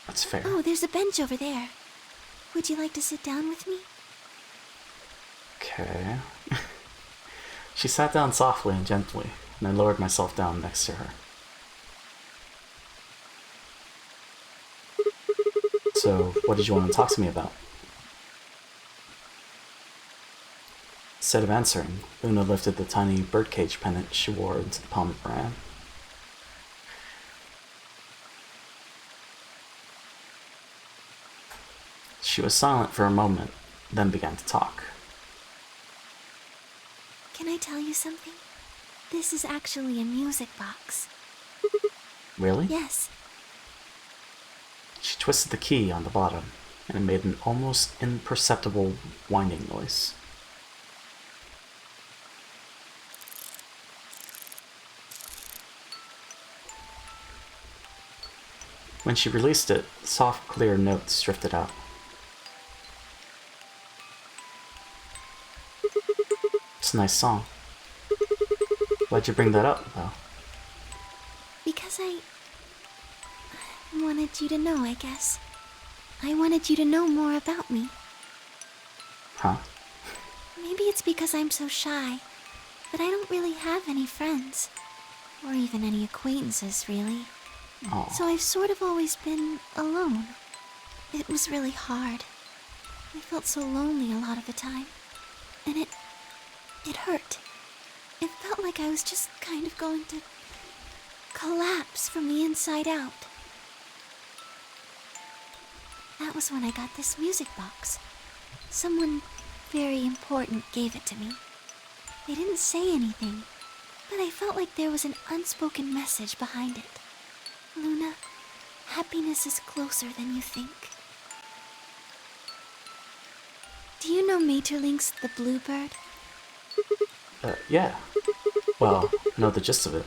That's fair. Oh, there's a bench over there. Would you like to sit down with me? Okay. She sat down softly and gently, and I lowered myself down next to her. So, what did you want to talk to me about? Instead of answering, Luna lifted the tiny birdcage pendant she wore into the palm of her hand. She was silent for a moment, then began to talk. Can I tell you something? This is actually a music box. Really? Yes. She twisted the key on the bottom, and it made an almost imperceptible whining noise. When she released it, soft, clear notes drifted out. It's a nice song. Why'd you bring that up, though? Because I wanted you to know, I guess. I wanted you to know more about me. Huh? Maybe it's because I'm so shy, but I don't really have any friends. Or even any acquaintances, really. Oh. So I've sort of always been alone. It was really hard. I felt so lonely a lot of the time. And it hurt. It felt like I was just kind of going to collapse from the inside out. That was when I got this music box. Someone very important gave it to me. They didn't say anything, but I felt like there was an unspoken message behind it. Luna, happiness is closer than you think. Do you know Maeterlinck's The Bluebird? Yeah. Well, I know the gist of it.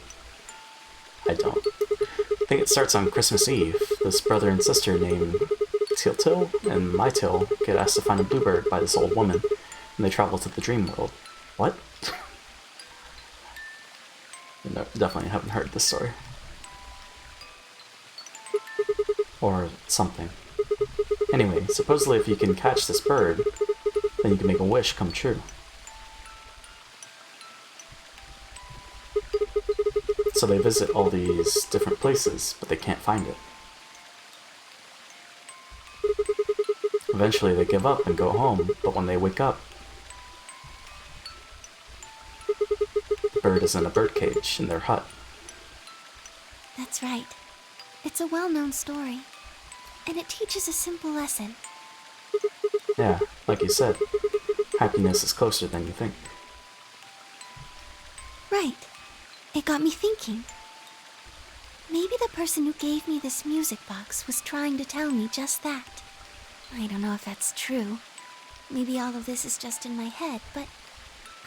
I don't. I think it starts on Christmas Eve. This brother and sister named Tiltil and Mytil get asked to find a bluebird by this old woman, and they travel to the dream world. What? No, definitely haven't heard this story. Or something. Anyway, supposedly if you can catch this bird, then you can make a wish come true. So they visit all these different places, but they can't find it. Eventually they give up and go home, but when they wake up, the bird is in a birdcage in their hut. That's right. It's a well-known story. And it teaches a simple lesson. Yeah, like you said, happiness is closer than you think. Right. It got me thinking. Maybe the person who gave me this music box was trying to tell me just that. I don't know if that's true. Maybe all of this is just in my head, but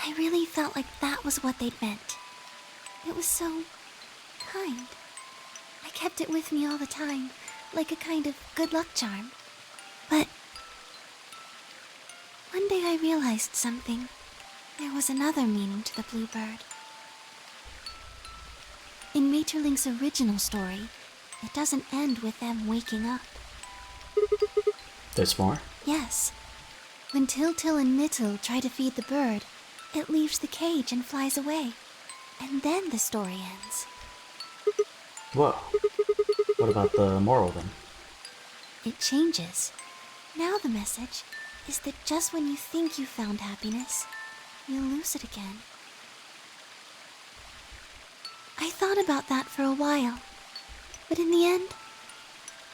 I really felt like that was what they meant. It was so kind. I kept it with me all the time, like a kind of good luck charm. But one day I realized something. There was another meaning to the bluebird. In Maeterlinck's original story, it doesn't end with them waking up. There's more? Yes. When Til and Myttil try to feed the bird, it leaves the cage and flies away. And then the story ends. Whoa. What about the moral then? It changes. Now the message is that just when you think you found happiness, you'll lose it again. I thought about that for a while, but in the end,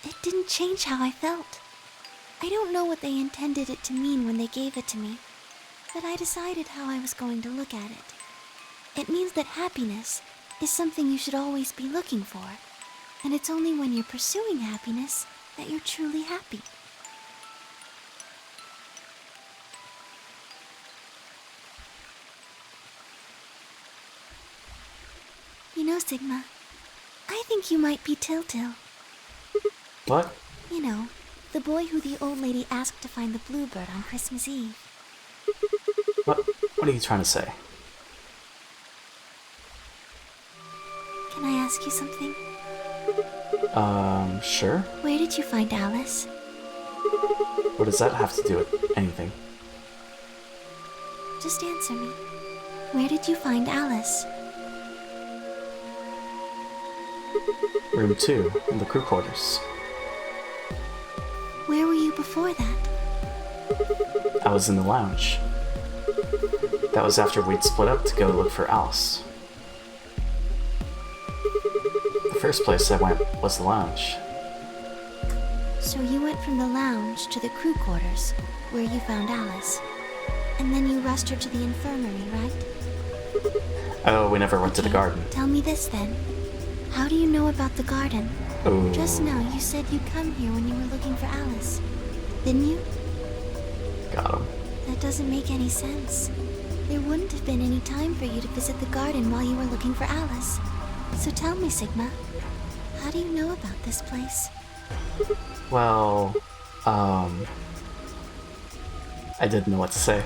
it didn't change how I felt. I don't know what they intended it to mean when they gave it to me, but I decided how I was going to look at it. It means that happiness is something you should always be looking for, and it's only when you're pursuing happiness that you're truly happy. You know, Sigma, I think you might be Til. What? You know, the boy who the old lady asked to find the bluebird on Christmas Eve. What are you trying to say? Can I ask you something? Sure. Where did you find Alice? What does that have to do with anything? Just answer me. Where did you find Alice? Room 2, in the crew quarters. Where were you before that? I was in the lounge. That was after we'd split up to go look for Alice. The first place I went was the lounge. So you went from the lounge to the crew quarters, where you found Alice. And then you rushed her to the infirmary, right? Oh, we never went to the garden. Tell me this then. How do you know about the garden? Oh. Just now you said you'd come here when you were looking for Alice. Didn't you? Got him. That doesn't make any sense. There wouldn't have been any time for you to visit the garden while you were looking for Alice. So tell me, Sigma, how do you know about this place? Well, I didn't know what to say.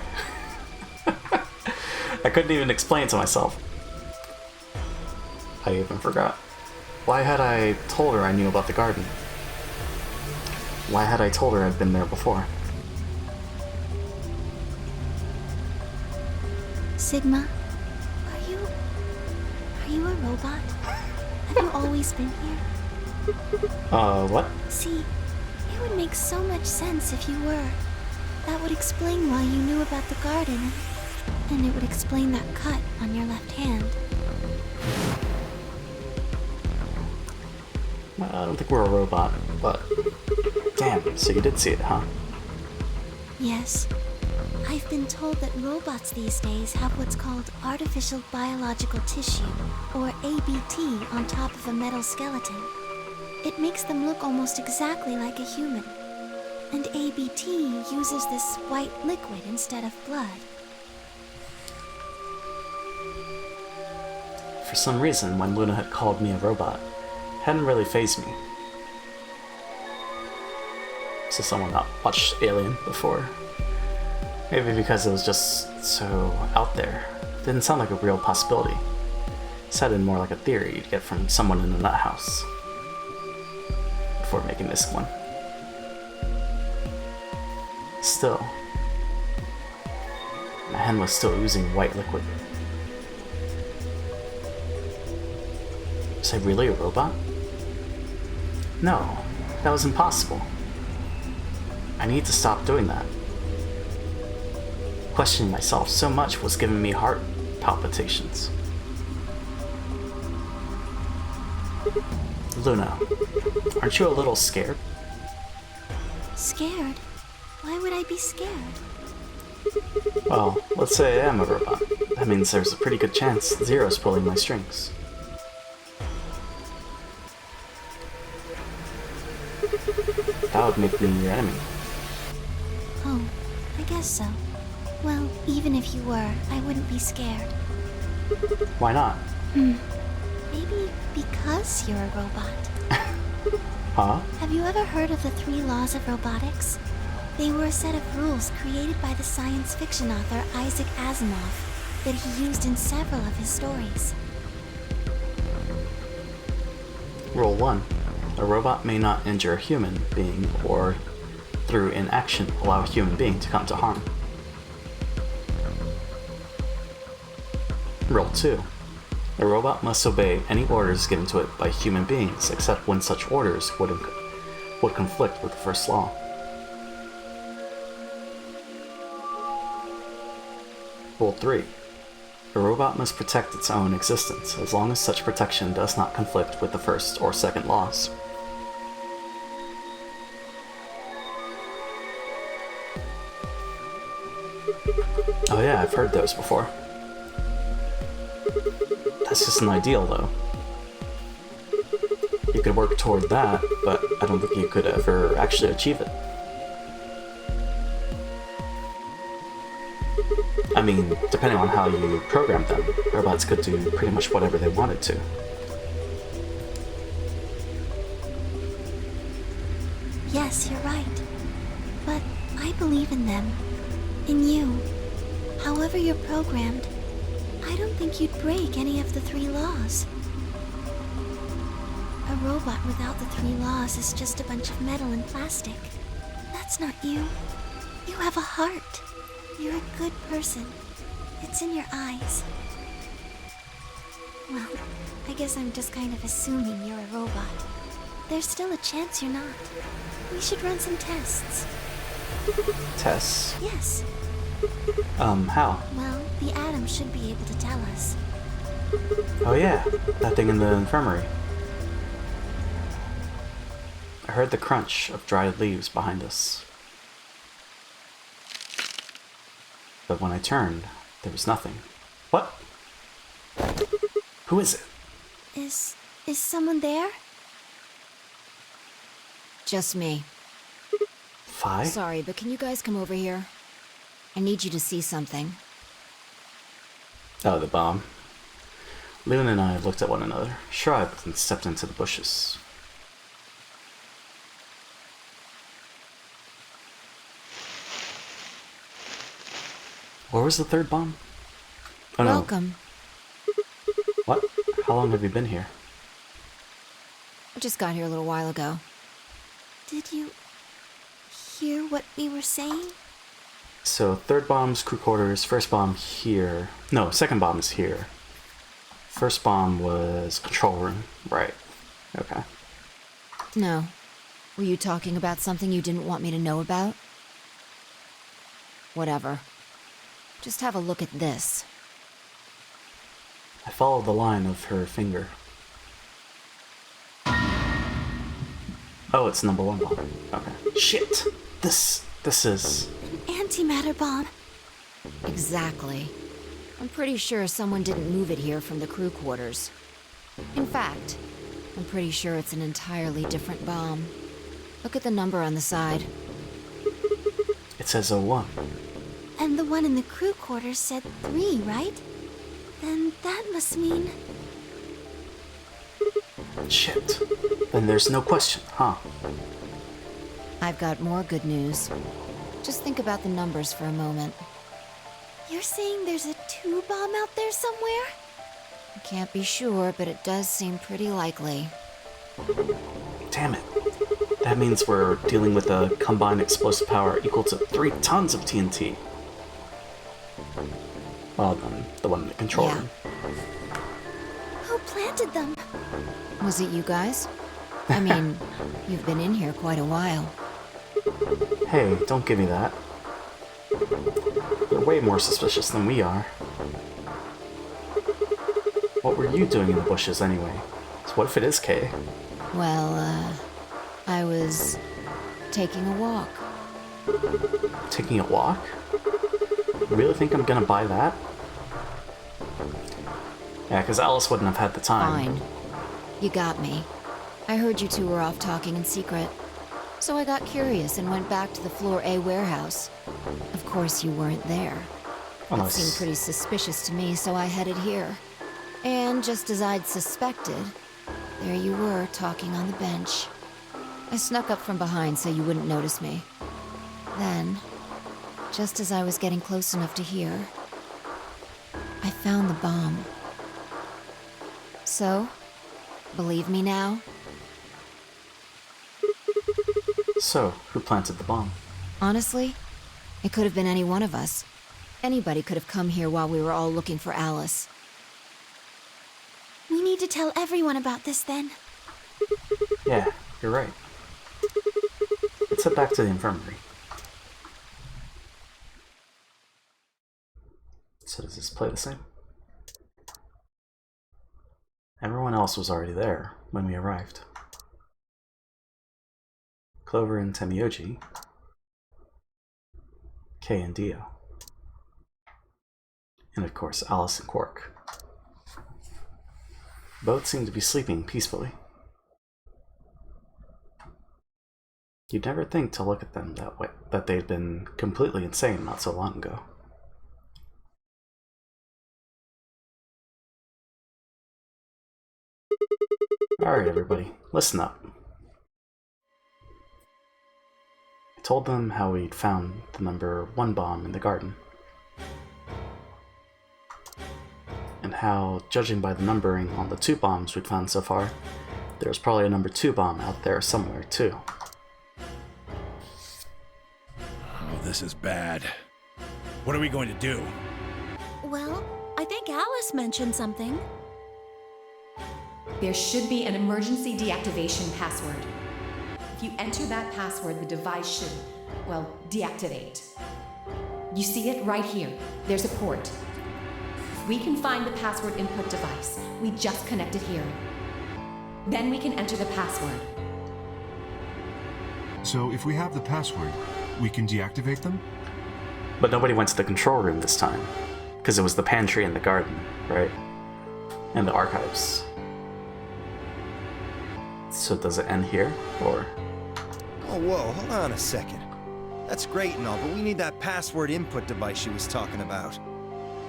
I couldn't even explain to myself. I even forgot. Why had I told her I knew about the garden? Why had I told her I'd been there before? Sigma, are you a robot? Have you always been here? What? See, it would make so much sense if you were. That would explain why you knew about the garden, and it would explain that cut on your left hand. I don't think we're a robot, but... Damn, so you did see it, huh? Yes. I've been told that robots these days have what's called artificial biological tissue, or ABT, on top of a metal skeleton. It makes them look almost exactly like a human. And ABT uses this white liquid instead of blood. For some reason, when Luna had called me a robot, it hadn't really fazed me. So someone not watched Alien before. Maybe because it was just so out there. It didn't sound like a real possibility. It sounded more like a theory you'd get from someone in a nut house. Before making this one. Still, my hand was still oozing white liquid. Was I really a robot? No, that was impossible. I need to stop doing that. Questioning myself so much was giving me heart palpitations. Luna, aren't you a little scared? Scared? Why would I be scared? Well, let's say I am a robot. That means there's a pretty good chance Zero's pulling my strings. That would make me your enemy. Oh, I guess so. Well, even if you were, I wouldn't be scared. Why not? Maybe because you're a robot. Huh? Have you ever heard of the 3 laws of robotics? They were a set of rules created by the science fiction author Isaac Asimov. that he used in several of his stories. Rule 1. A robot may not injure a human being or, through inaction, allow a human being to come to harm. Rule 2. A robot must obey any orders given to it by human beings except when such orders would conflict with the first law. Rule 3. A robot must protect its own existence as long as such protection does not conflict with the first or second laws. Oh yeah, I've heard those before. That's just an ideal, though. You could work toward that, but I don't think you could ever actually achieve it. I mean, depending on how you program them, robots could do pretty much whatever they wanted to. Yes, you're right. But I believe in them. In you. However you're programmed, I don't think you'd break any of the 3 laws. A robot without the 3 laws is just a bunch of metal and plastic. That's not you. You have a heart. You're a good person. It's in your eyes. Well, I guess I'm just kind of assuming you're a robot. There's still a chance you're not. We should run some tests. Tests? Yes. How? Well, the Atom should be able to tell us. Oh yeah, that thing in the infirmary. I heard the crunch of dried leaves behind us. But when I turned, there was nothing. What? Who is it? Is someone there? Just me. Fi? Sorry, but can you guys come over here? I need you to see something. Oh, the bomb. Loon and I looked at one another, shrugged, and stepped into the bushes. Where was the third bomb? Oh no. Welcome. What? How long have you been here? I just got here a little while ago. Did you hear what we were saying? So, third bomb's crew quarters, first bomb here. No, second bomb is here. First bomb was control room. Right. Okay. No. Were you talking about something you didn't want me to know about? Whatever. Just have a look at this. I followed the line of her finger. Oh, it's number 1 bomb. Okay. Shit! This is... An antimatter bomb. Exactly. I'm pretty sure someone didn't move it here from the crew quarters. In fact, I'm pretty sure it's an entirely different bomb. Look at the number on the side. It says 01. And the one in the crew quarters said 3, right? Then that must mean... Shit. Then there's no question, huh? I've got more good news. Just think about the numbers for a moment. You're saying there's a 2 bomb out there somewhere? I can't be sure, but it does seem pretty likely. Damn it. That means we're dealing with a combined explosive power equal to 3 tons of TNT. Well, the one in the control room. Who planted them? Was it you guys? I mean, you've been in here quite a while. Hey, don't give me that. You're way more suspicious than we are. What were you doing in the bushes anyway? So what if it is Kay? Well, I was taking a walk. Taking a walk? You really think I'm gonna buy that? Yeah, because Alice wouldn't have had the time. Fine. You got me. I heard you two were off talking in secret. So I got curious and went back to the Floor A warehouse. Of course you weren't there. That seemed pretty suspicious to me, so I headed here. And just as I'd suspected, there you were, talking on the bench. I snuck up from behind so you wouldn't notice me. Then, just as I was getting close enough to hear, I found the bomb. So, believe me now? So, who planted the bomb? Honestly, it could have been any one of us. Anybody could have come here while we were all looking for Alice. We need to tell everyone about this then. Yeah, you're right. Let's head back to the infirmary. So does this play the same? Everyone else was already there when we arrived. Clover and Temioji, Kay and Dio, and of course Alice and Quark. Both seemed to be sleeping peacefully. You'd never think to look at them that way, that they'd been completely insane not so long ago. Alright everybody, listen up. I told them how we'd found the number 1 bomb in the garden. And how, judging by the numbering on the 2 bombs we'd found so far, there's probably a number 2 bomb out there somewhere too. Oh, this is bad. What are we going to do? Well, I think Alice mentioned something. There should be an emergency deactivation password. If you enter that password, the device should, well, deactivate. You see it right here. There's a port. If we can find the password input device, we just connect it here. Then we can enter the password. So if we have the password, we can deactivate them? But nobody went to the control room this time, because it was the pantry and the garden, right? And the archives. So does it end here, or? Oh, whoa, hold on a second. That's great and all, but we need that password input device she was talking about.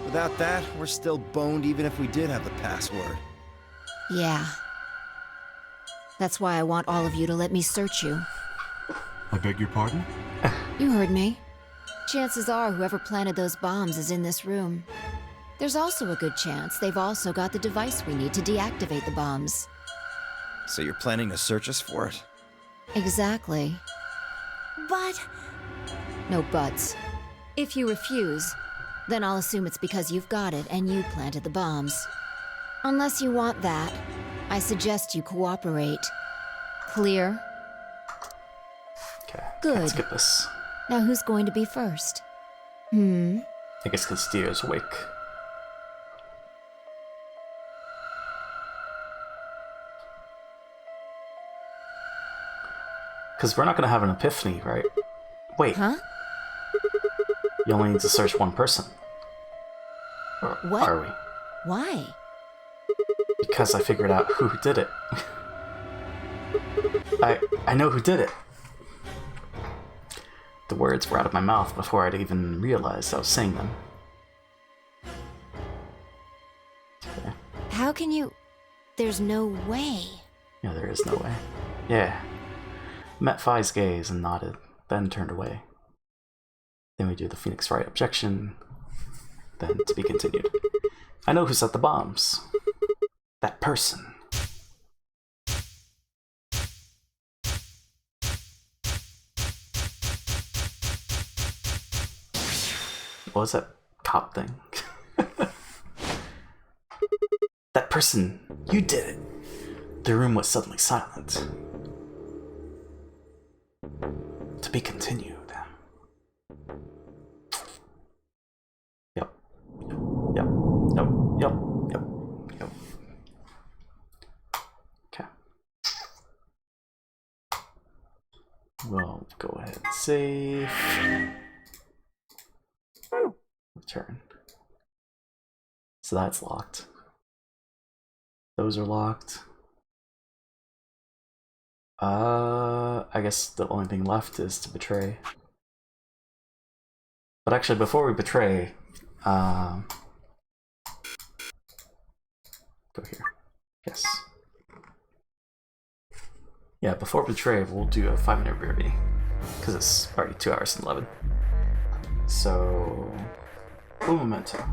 Without that, we're still boned even if we did have the password. Yeah. That's why I want all of you to let me search you. I beg your pardon? You heard me. Chances are whoever planted those bombs is in this room. There's also a good chance they've also got the device we need to deactivate the bombs. So you're planning to search us for it? Exactly. But... No buts. If you refuse, then I'll assume it's because you've got it and you planted the bombs. Unless you want that, I suggest you cooperate. Clear? Okay, Good. let's skip this. Now who's going to be first? I guess because Dio's awake. Because we're not going to have an epiphany, right? Wait. Huh? You only need to search one person. Or What? are we? Why? Because I figured out who did it. I know who did it. The words were out of my mouth before I'd even realized I was saying them. Okay. How can you... There's no way. Yeah, there is no way. Yeah. Met Phi's gaze and nodded, then turned away. Then we do the Phoenix Wright objection, then to be continued. I know who set the bombs. That person. What was that cop thing? That person, you did it. The room was suddenly silent. To be continued. Yep. Yep. Yep. Yep. Yep. Yep. Okay. We'll go ahead and save. Return. So that's locked. Those are locked. I guess the only thing left is to betray. But actually, before we betray, go here. Yes. Yeah, before betray, we'll do a 5-minute review because it's already 2 hours and 11. So, un momento.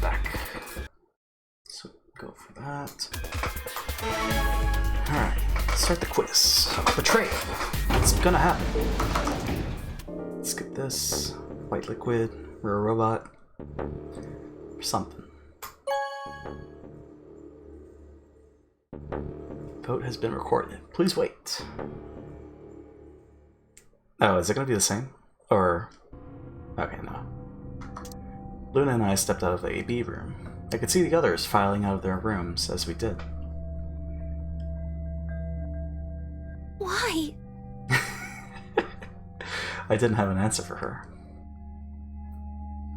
back. So go for that. Alright, start the quiz. Betrayal. It's gonna happen. Let's get this. White liquid. We're a robot. Or something. Vote has been recorded. Please wait. Oh, is it gonna be the same? Or... okay, no. Luna and I stepped out of the AB room. I could see the others filing out of their rooms as we did. Why? I didn't have an answer for her.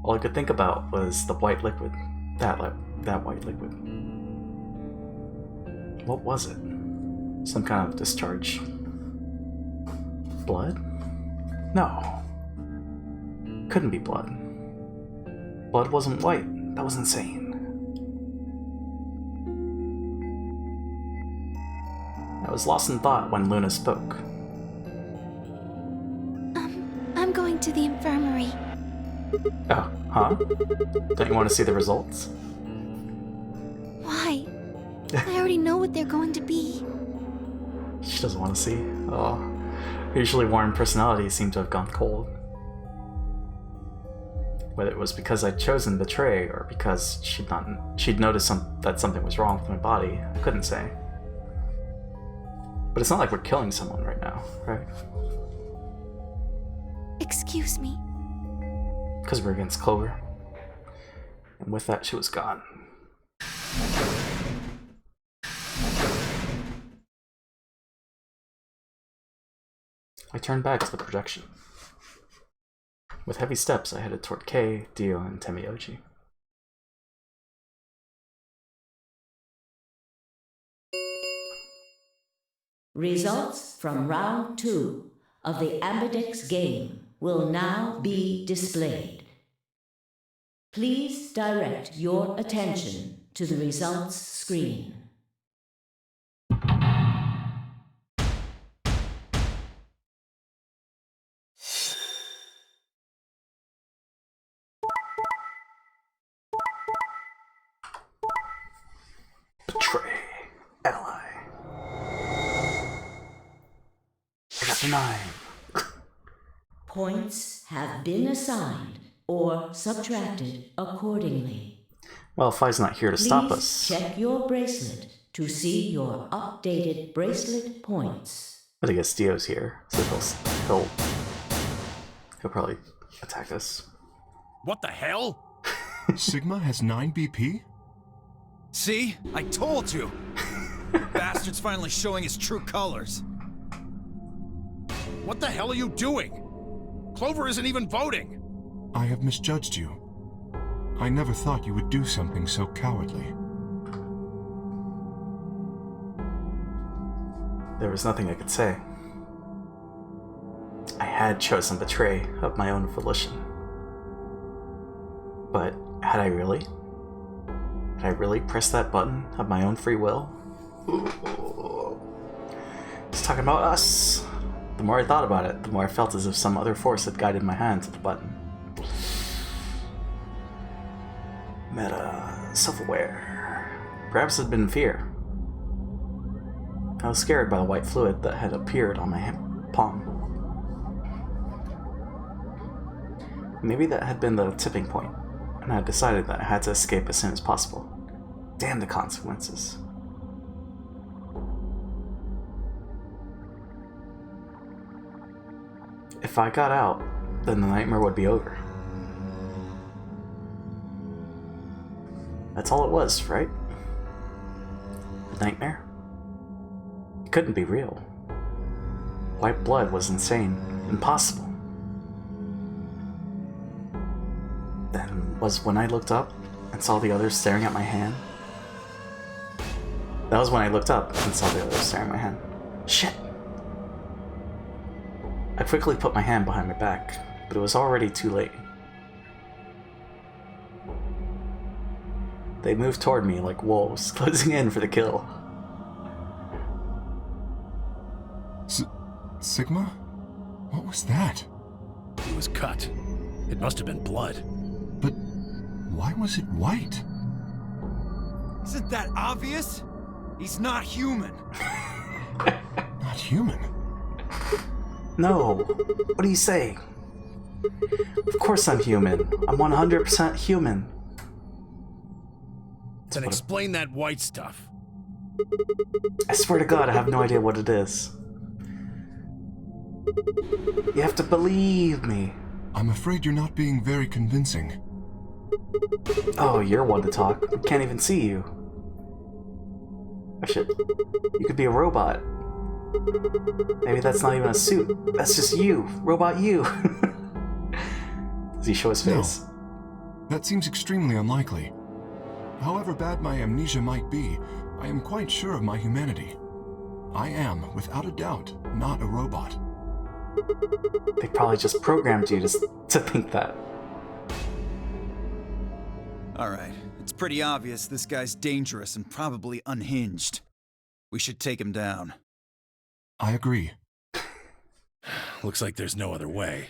All I could think about was the white liquid. That white liquid. What was it? Some kind of discharge? Blood? No. Couldn't be blood. Blood wasn't white. That was insane. I was lost in thought when Luna spoke. I'm going to the infirmary. Oh, huh? Don't you want to see the results? Why? I already know what they're going to be. She doesn't want to see. Oh. Her usually warm personality seemed to have gone cold. Whether it was because I'd chosen betray or because she'd noticed that something was wrong with my body, I couldn't say. But it's not like we're killing someone right now, right? Excuse me. Because we're against Clover. And with that, she was gone. I turned back to the projection. With heavy steps, I headed toward Kei, Dio, and Temioji. Results from round 2 of the Ambidex game will now be displayed. Please direct your attention to the results screen. Betray. Ally. I got the 9. Points have been assigned or subtracted accordingly. Well, Phi's not here to stop us. Please check your bracelet to see your updated bracelet points. But I guess Dio's here, so he'll probably attack us. What the hell? Sigma has 9 BP? See? I told you! Bastard's finally showing his true colors. What the hell are you doing? Clover isn't even voting! I have misjudged you. I never thought you would do something so cowardly. There was nothing I could say. I had chosen betray of my own volition. But had I really? Had I really pressed that button of my own free will? It's talking about us. The more I thought about it, the more I felt as if some other force had guided my hand to the button. Meta, self-aware. Perhaps it had been fear. I was scared by the white fluid that had appeared on my palm. Maybe that had been the tipping point, and I decided that I had to escape as soon as possible. Damn the consequences. If I got out, then the nightmare would be over. That's all it was, right? A nightmare? It couldn't be real. White blood was insane, impossible. Then was when I looked up and saw the others staring at my hand. That was when I looked up and saw the others staring at my hand. Shit! I quickly put my hand behind my back, but it was already too late. They moved toward me like wolves, closing in for the kill. Sigma? What was that? He was cut. It must have been blood. But why was it white? Isn't that obvious? He's not human. Not human? No. What are you saying? Of course I'm human. I'm 100% human. Then explain that white stuff. I swear to God, I have no idea what it is. You have to believe me. I'm afraid you're not being very convincing. Oh, you're one to talk. I can't even see you. Oh shit. You could be a robot. Maybe that's not even a suit. That's just you. Robot you. Does he show his face? No. That seems extremely unlikely. However bad my amnesia might be, I am quite sure of my humanity. I am, without a doubt, not a robot. They probably just programmed you to think that. Alright, it's pretty obvious this guy's dangerous and probably unhinged. We should take him down. I agree. Looks like there's no other way.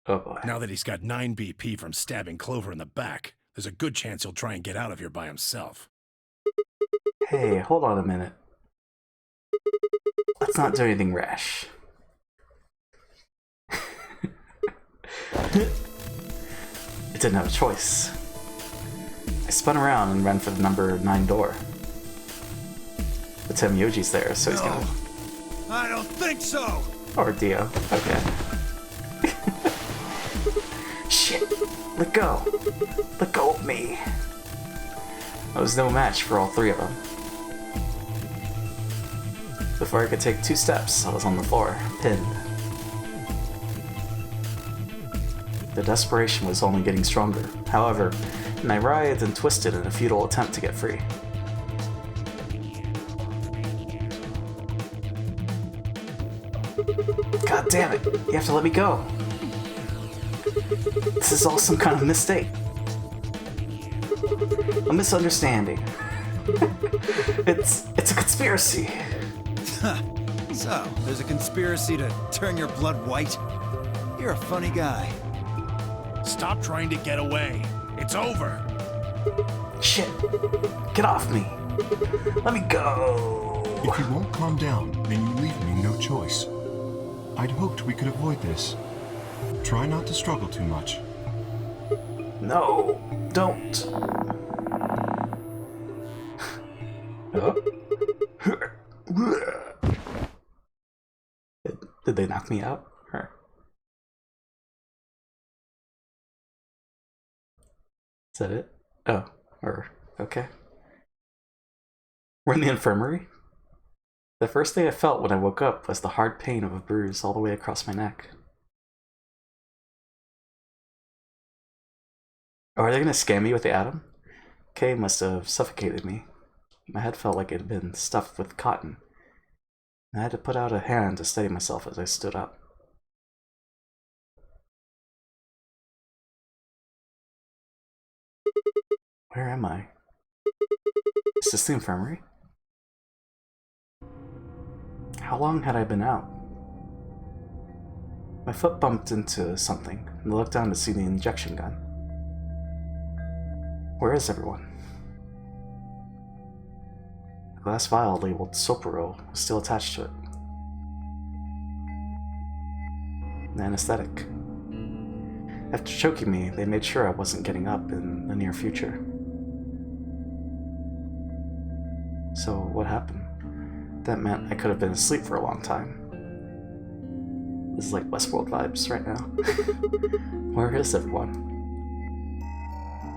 Oh boy. Now that he's got 9 BP from stabbing Clover in the back, there's a good chance he'll try and get out of here by himself. Hey, hold on a minute. Let's not do anything rash. I didn't have a choice. I spun around and ran for the number 9 door. But Yoji's there, so he's gonna... I don't think so! Or Dio. Okay. Shit! Let go! Let go of me! I was no match for all 3 of them. Before I could take 2 steps, I was on the floor, pinned. The desperation was only getting stronger, however, and I writhed and twisted in a futile attempt to get free. God damn it! You have to let me go! This is all some kind of mistake. A misunderstanding. It's a conspiracy. So, there's a conspiracy to turn your blood white? You're a funny guy. Stop trying to get away. It's over. Shit. Get off me. Let me go. If you won't calm down, then you leave me no choice. I'd hoped we could avoid this. Try not to struggle too much. No, don't. Did they knock me out? Or... Is that it? Oh, or okay. We're in the infirmary? The first thing I felt when I woke up was the hard pain of a bruise all the way across my neck. Oh, are they gonna scam me with the atom? Kay must have suffocated me. My head felt like it had been stuffed with cotton. I had to put out a hand to steady myself as I stood up. Where am I? Is this the infirmary? How long had I been out? My foot bumped into something, and I looked down to see the injection gun. Where is everyone? A glass vial labeled Soporil was still attached to it. An anesthetic. After choking me, they made sure I wasn't getting up in the near future. So what happened? That meant I could have been asleep for a long time. This is like Westworld vibes right now. Where is everyone?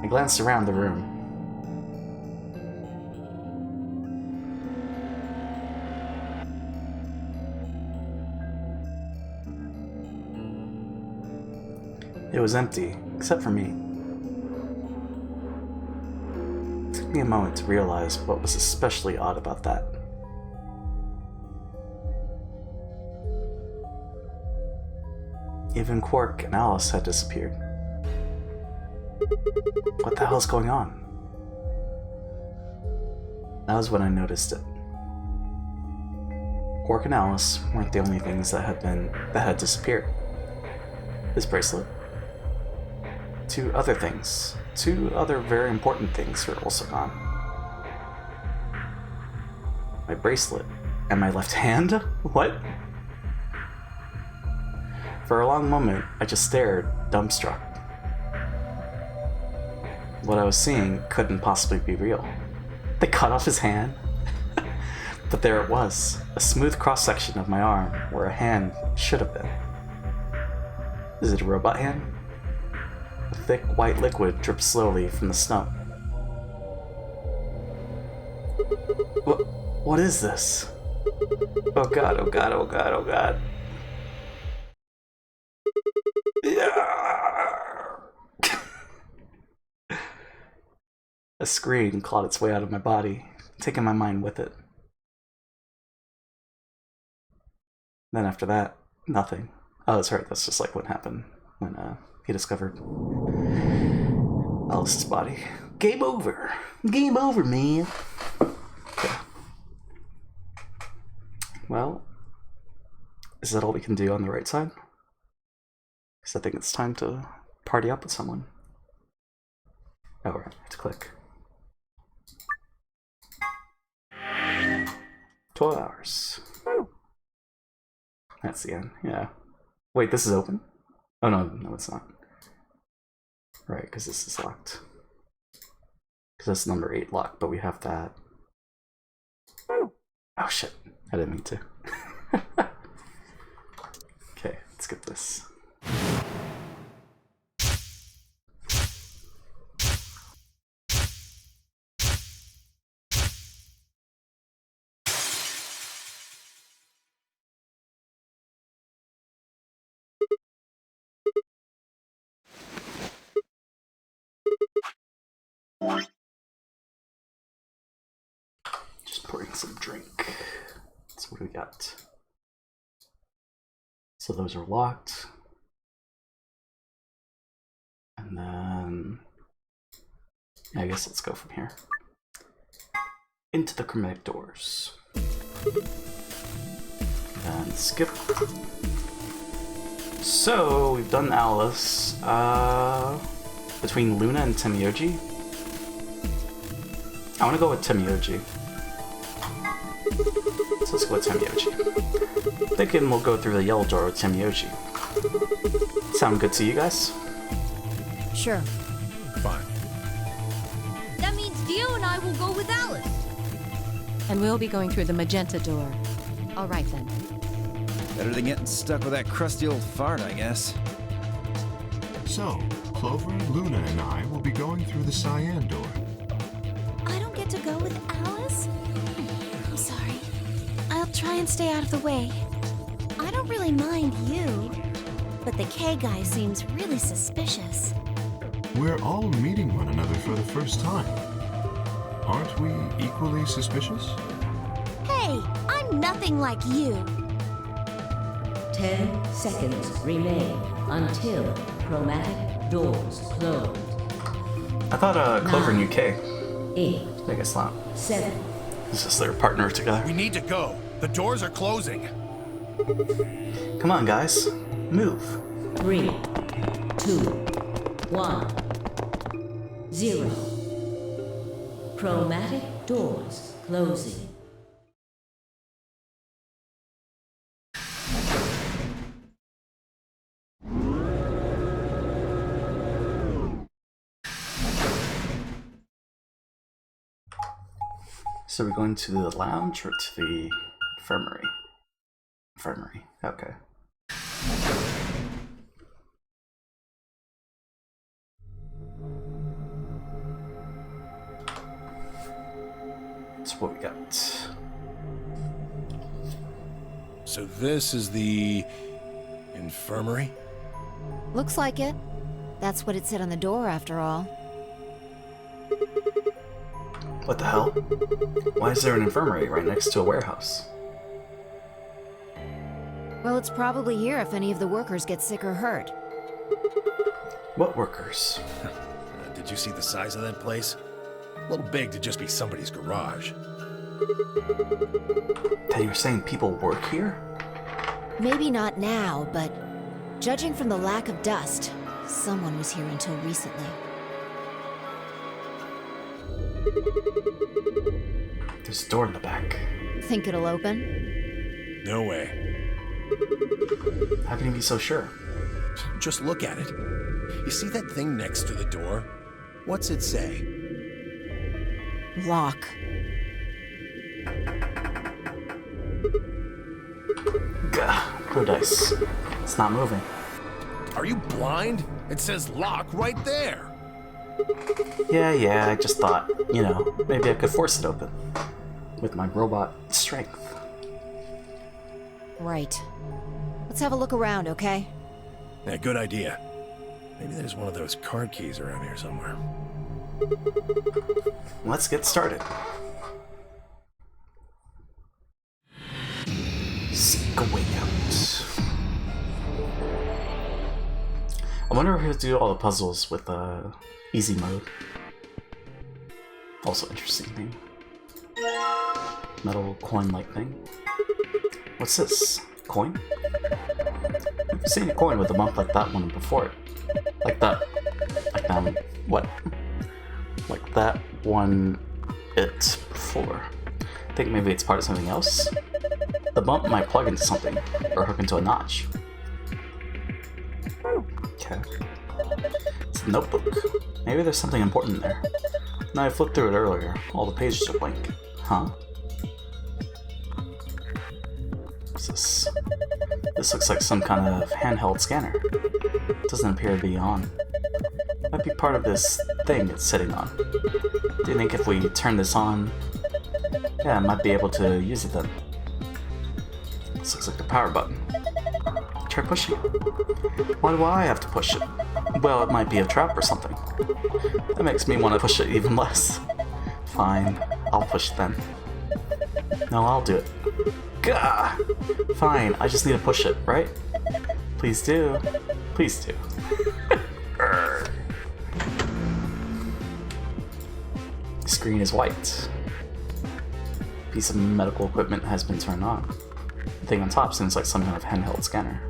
I glanced around the room. It was empty, except for me. It took me a moment to realize what was especially odd about that. Even Quark and Alice had disappeared. What the hell's going on? That was when I noticed it. Quark and Alice weren't the only things that had disappeared. His bracelet, two other things. Two other very important things are also gone. My bracelet and my left hand? What? For a long moment, I just stared, dumbstruck. What I was seeing couldn't possibly be real. They cut off his hand? But there it was, a smooth cross-section of my arm where a hand should have been. Is it a robot hand? A thick white liquid dripped slowly from the stump. What is this? Oh god, oh god, oh god, oh god. A scream clawed its way out of my body, taking my mind with it. Then after that, nothing. Oh, that's right, that's just like what happened when he discovered Alice's body. Game over! Game over, man! Okay. Well, is that all we can do on the right side? Because I think it's time to party up with someone. Oh, right, I have to click. 12 hours. That's the end, yeah. Wait, this is open? Oh, no, it's not. Right, because this is locked. Because that's number 8 locked, but we have that. Oh, shit. I didn't mean to. Okay, let's get this. Just pouring some drink. That's what we got. So those are locked. And then I guess let's go from here. Into the chromatic doors. And skip. So we've done Alice. Between Luna and Temioji. I want to go with Temioji. So let's go with Temioji. Thinking we'll go through the yellow door with Temioji. Sound good to you guys? Sure. Fine. That means Dio and I will go with Alice. And we'll be going through the magenta door. All right, then. Better than getting stuck with that crusty old fart, I guess. So, Clover, Luna, and I will be going through the cyan door. I don't get to go with Alice? I'm sorry. I'll try and stay out of the way. I don't really mind you, but the K guy seems really suspicious. We're all meeting one another for the first time. Aren't we equally suspicious? Hey, I'm nothing like you. 10 seconds remain until chromatic doors close. I thought Clover knew K. 8. I guess not. 7. This is their partner together. We need to go. The doors are closing. Come on, guys. Move. 3, 2, 1, 0. Chromatic doors closing. So we're going to the lounge or to the infirmary? Infirmary, okay. That's what we got. So this is the infirmary? Looks like it. That's what it said on the door, after all. What the hell? Why is there an infirmary right next to a warehouse? Well, it's probably here if any of the workers get sick or hurt. What workers? Did you see the size of that place? A little big to just be somebody's garage. That you're saying people work here? Maybe not now, but judging from the lack of dust, Someone was here until recently. There's a door in the back. Think it'll open? No way. How can you be so sure? Just look at it. You see that thing next to the door? What's it say? Lock. Gah, blue dice. It's not moving. Are you blind? It says lock right there. Yeah, I just thought, you know, maybe I could force it open. With my robot strength. Right. Let's have a look around, okay? Yeah, good idea. Maybe there's one of those card keys around here somewhere. Let's get started. Going out. I wonder if he'll do all the puzzles with easy mode. Also interesting thing. Metal coin-like thing. What's this? Coin? I've seen a coin with a bump like that one before it. Like that. Like that. What? Like that one. It before. I think maybe it's part of something else. The bump might plug into something or hook into a notch. Okay. It's a notebook. Maybe there's something important in there. Now I flipped through it earlier. All the pages are blank. Huh? What's this? This looks like some kind of handheld scanner. It doesn't appear to be on. Might be part of this thing it's sitting on. Do you think if we turn this on, yeah, I might be able to use it then? This looks like the power button. Try pushing it. Why do I have to push it? Well, it might be a trap or something. That makes me want to push it even less. Fine, I'll push it then. No, I'll do it. Gah! Fine, I just need to push it, right? Please do. Please do. The screen is white. Piece of medical equipment has been turned on. The thing on top seems like some kind of handheld scanner.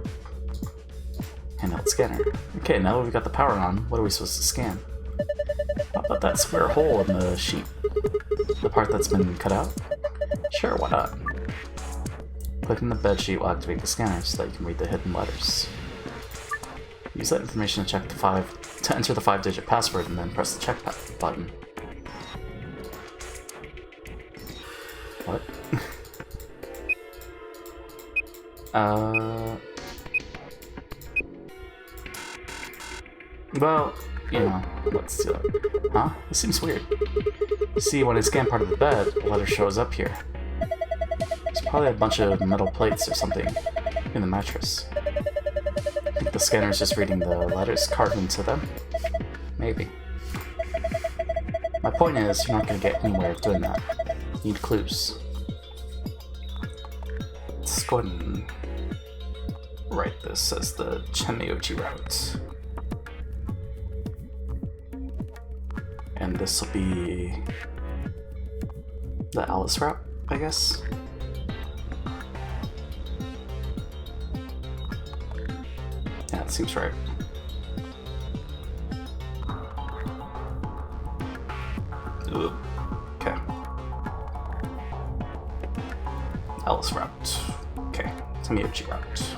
Handheld scanner. Okay, now that we've got the power on, what are we supposed to scan? How about that square hole in the sheet? The part that's been cut out? Sure, why not? Clicking the bed sheet will activate the scanner so that you can read the hidden letters. Use that information to enter the 5-digit password and then press the check button. What? Well, you know, let's do it. Huh? This seems weird. See, when I scan part of the bed, a letter shows up here. There's probably a bunch of metal plates or something in the mattress. I think the scanner is just reading the letters carved into them. Maybe. My point is, you're not going to get anywhere doing that. You need clues. Let's go ahead and write this as the JPChivalry route. And this will be the Alice route, I guess. Yeah, it seems right. Ooh. Okay. Alice route. Okay. JPChivalry route.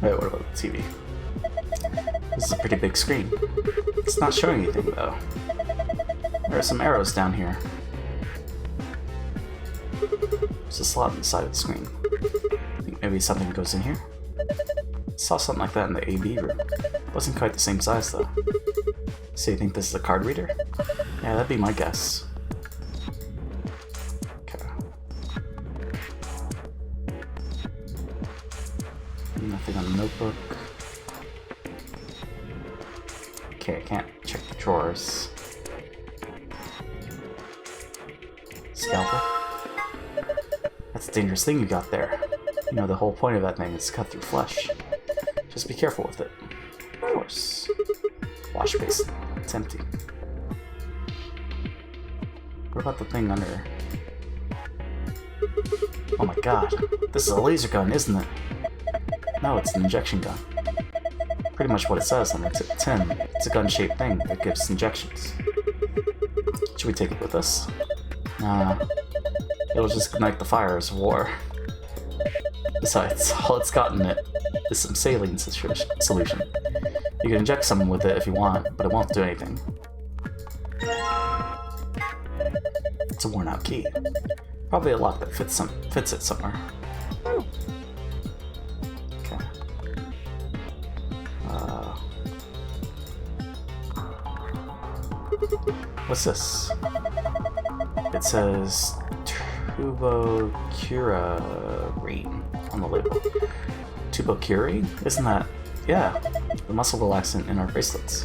Wait, what about the TV? This is a pretty big screen. It's not showing anything though. There are some arrows down here. There's a slot on the side of the screen. I think maybe something goes in here. I saw something like that in the AV room. It wasn't quite the same size though. So you think this is a card reader? Yeah, that'd be my guess. Okay. Nothing on the notebook. Okay, I can't check the drawers. Scalpel? That's a dangerous thing you got there. You know, the whole point of that thing is to cut through flesh. Just be careful with it. Of course. Wash basin. It's empty. What about the thing under? Oh my god. This is a laser gun, isn't it? No, it's an injection gun. Pretty much what it says on the tin. It's a gun-shaped thing that gives injections. Should we take it with us? Nah. It'll just ignite the fires of war. Besides, all it's got in it is some saline solution. You can inject someone with it if you want, but it won't do anything. It's a worn-out key. Probably a lock that fits it somewhere. Okay. What's this? It says Tubocurie on the label. Tubocurie? Isn't that... yeah, the muscle relaxant in our bracelets.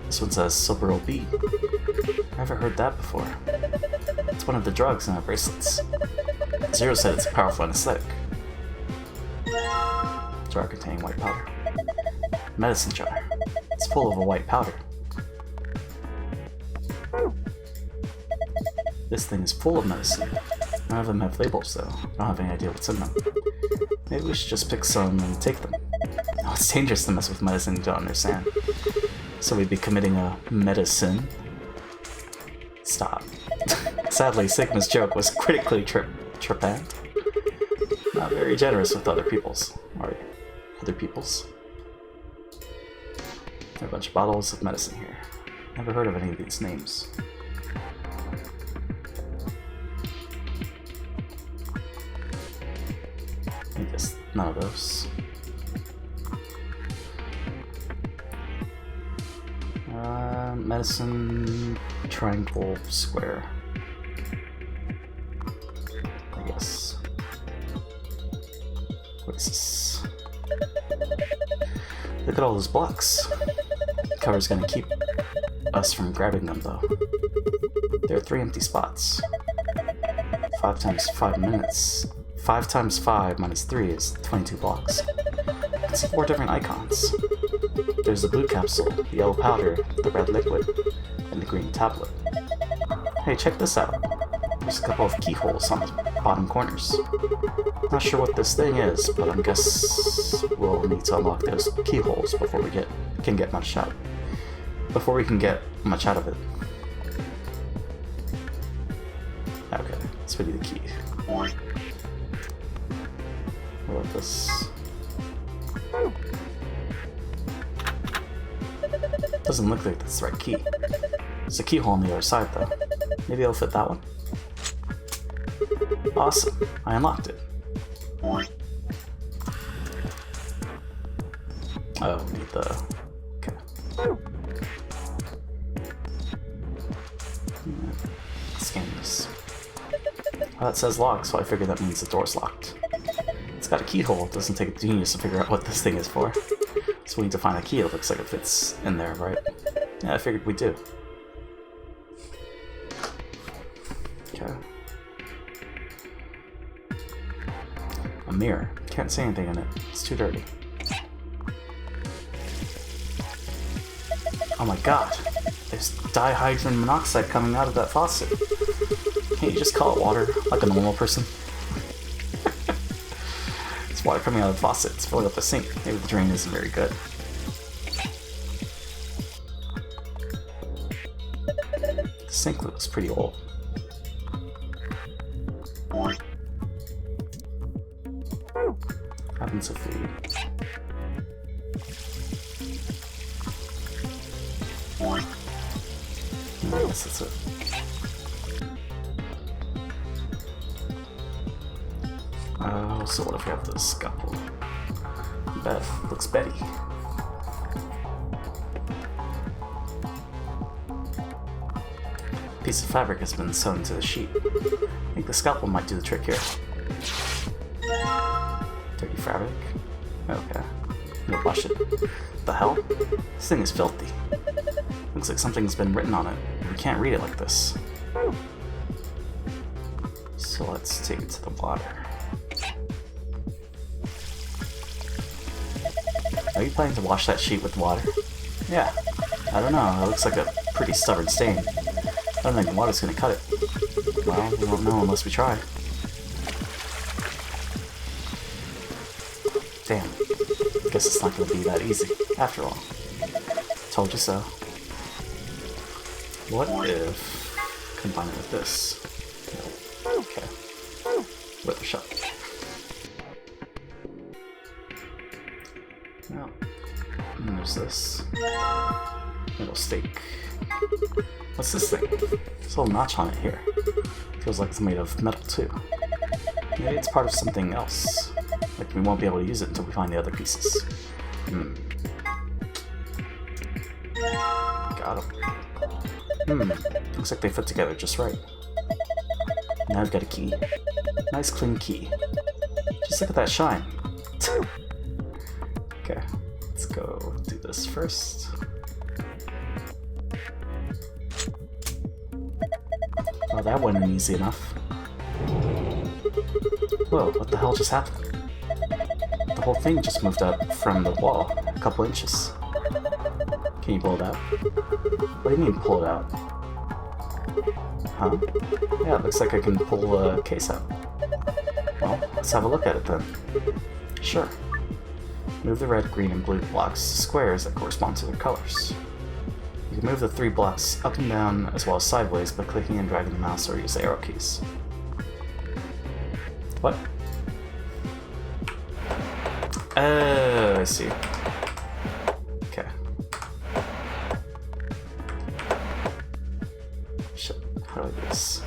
This one says Silberyl B. Never heard that before. It's one of the drugs in our bracelets. Zero said it's a powerful anesthetic. Jar containing white powder. Medicine jar. It's full of a white powder. This thing is full of medicine. None of them have labels though. I don't have any idea what's in them. Maybe we should just pick some and take them. Oh, it's dangerous to mess with medicine you don't understand. So we'd be committing a medicine. Stop. Sadly, Sigma's joke was critically trepanned. Not very generous with other people's. Or other people's. There are a bunch of bottles of medicine here. Never heard of any of these names. I guess none of those. Medicine triangle square. I guess. What is this? Look at all those blocks. The cover's gonna keep us from grabbing them though. There are 3 empty spots. 5 times 5 minutes. 5 times 5 minus 3 is 22 blocks. It's 4 different icons. There's the blue capsule, the yellow powder, the red liquid, and the green tablet. Hey, check this out. There's a couple of keyholes on the bottom corners. Not sure what this thing is, but I guess we'll need to unlock those keyholes before we can get much out. Before we can get much out of it. Okay, let's put you the key. What about this? Doesn't look like that's the right key. There's a keyhole on the other side though. Maybe I'll fit that one. Awesome, I unlocked it. Oh, we need the... okay. Scan this. Well, that says locked, so I figured that means the door's locked. It's got a keyhole. It doesn't take a genius to figure out what this thing is for. So we need to find a key. It looks like it fits in there, right? Yeah, I figured we do. Okay. A mirror. Can't see anything in it. It's too dirty. Oh my god. There's dihydrogen monoxide coming out of that faucet. Can't you just call it water like a normal person? It's water coming out of the faucet. It's filling up the sink. Maybe the drain isn't very good. The sink looks pretty old. Happens of food. I guess that's it. So what if we have the scalpel? Beth looks Betty. A piece of fabric has been sewn to the sheet. I think the scalpel might do the trick here. Dirty fabric? Okay. We'll wash it. The hell? This thing is filthy. Looks like something's been written on it. We can't read it like this. So let's take it to the water. Are you planning to wash that sheet with water? Yeah. I don't know. It looks like a pretty stubborn stain. I don't think the water's gonna cut it. Well, we won't know unless we try. Damn. Guess it's not gonna be that easy, after all. Told you so. What if... combine it with this? Okay. Wither shot. Well, and there's this. Middle steak. What's this thing? There's a little notch on it here. Feels like it's made of metal too. Maybe it's part of something else. Like we won't be able to use it until we find the other pieces. Got them. Looks like they fit together just right. Now I've got a key. Nice clean key. Just look at that shine. Okay, let's go do this first. Oh, that went in easy enough. Whoa, what the hell just happened? The whole thing just moved up from the wall a couple inches. Can you pull it out? What do you mean, pull it out? Huh? Yeah, it looks like I can pull a case out. Well, let's have a look at it then. Sure. Move the red, green, and blue blocks to squares that correspond to their colors. You can move the 3 blocks up and down as well as sideways by clicking and dragging the mouse or use the arrow keys. What? Oh, I see. Okay. Shit, how do I do this?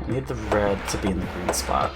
I need the red to be in the green spot.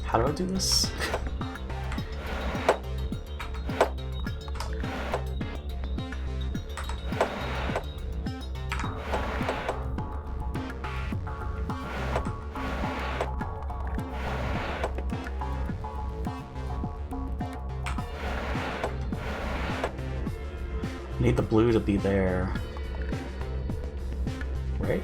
How do I do this? I need the blue to be there. Right?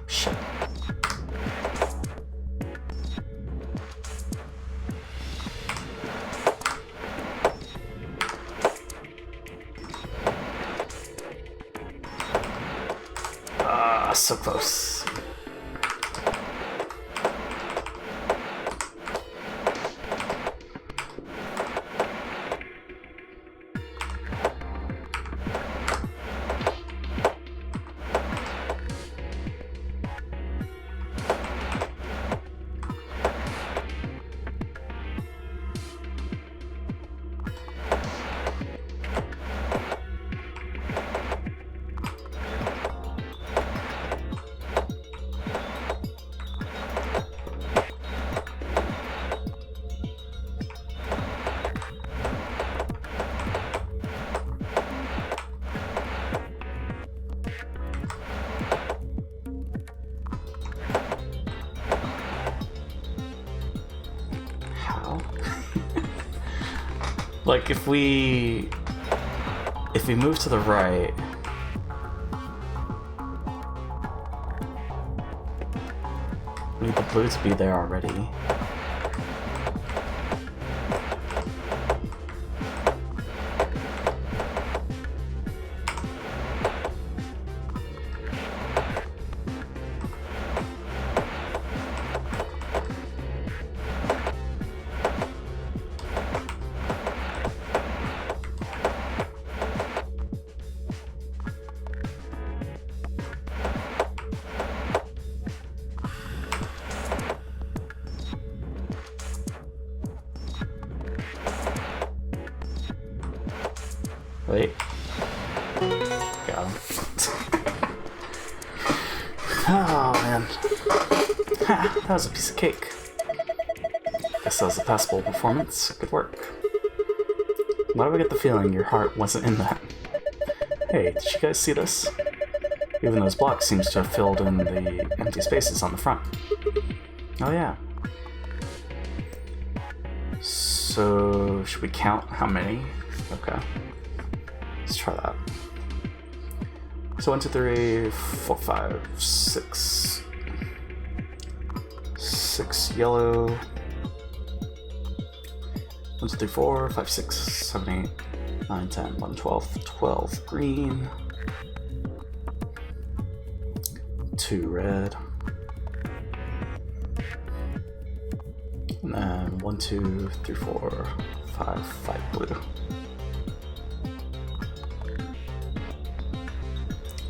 Shit. Ah, so close. Like if we move to the right, we need the blue to be there already. Wait. Got him. Oh, man. Ha, that was a piece of cake. Guess that was a passable performance. Good work. Why do I get the feeling your heart wasn't in that? Hey, did you guys see this? Even those blocks seems to have filled in the empty spaces on the front. Oh yeah. So, should we count how many? Okay. Let's try that. So 1, 2, 3, 4, 5, 6. 6 yellow. 1, 2, 3, 4, 5, 6, 7, 8, 9, 10, 11, 12, 12 green. 2 red. And then 1, 2, 3, 4, 5 blue.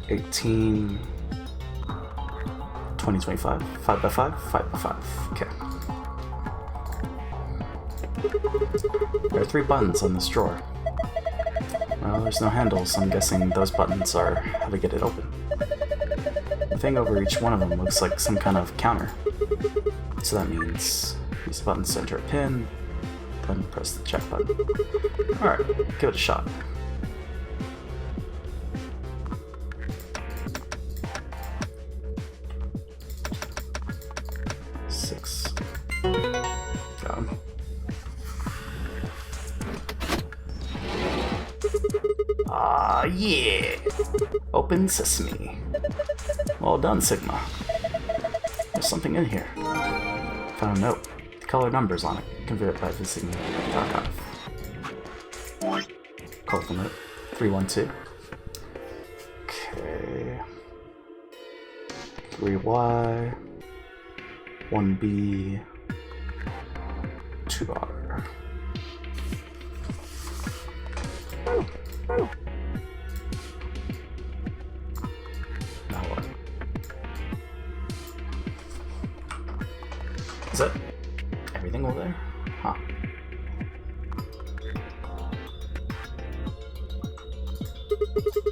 18, 20, 25, 5 by 5, 5 by 5. Okay. There are 3 buttons on this drawer. Well, there's no handle, so I'm guessing those buttons are how to get it open. The thing over each one of them looks like some kind of counter. So that means use the buttons to enter a pin, then press the check button. Alright, give it a shot. Got him. Ah, yeah! Open sesame. Well done, Sigma. There's something in here. Found a note. The color numbers on it. Convey it by visiting the archive. Colorful note. 312. Okay. 3Y. 1B. 2R. Now what? Is that everything over there? Huh.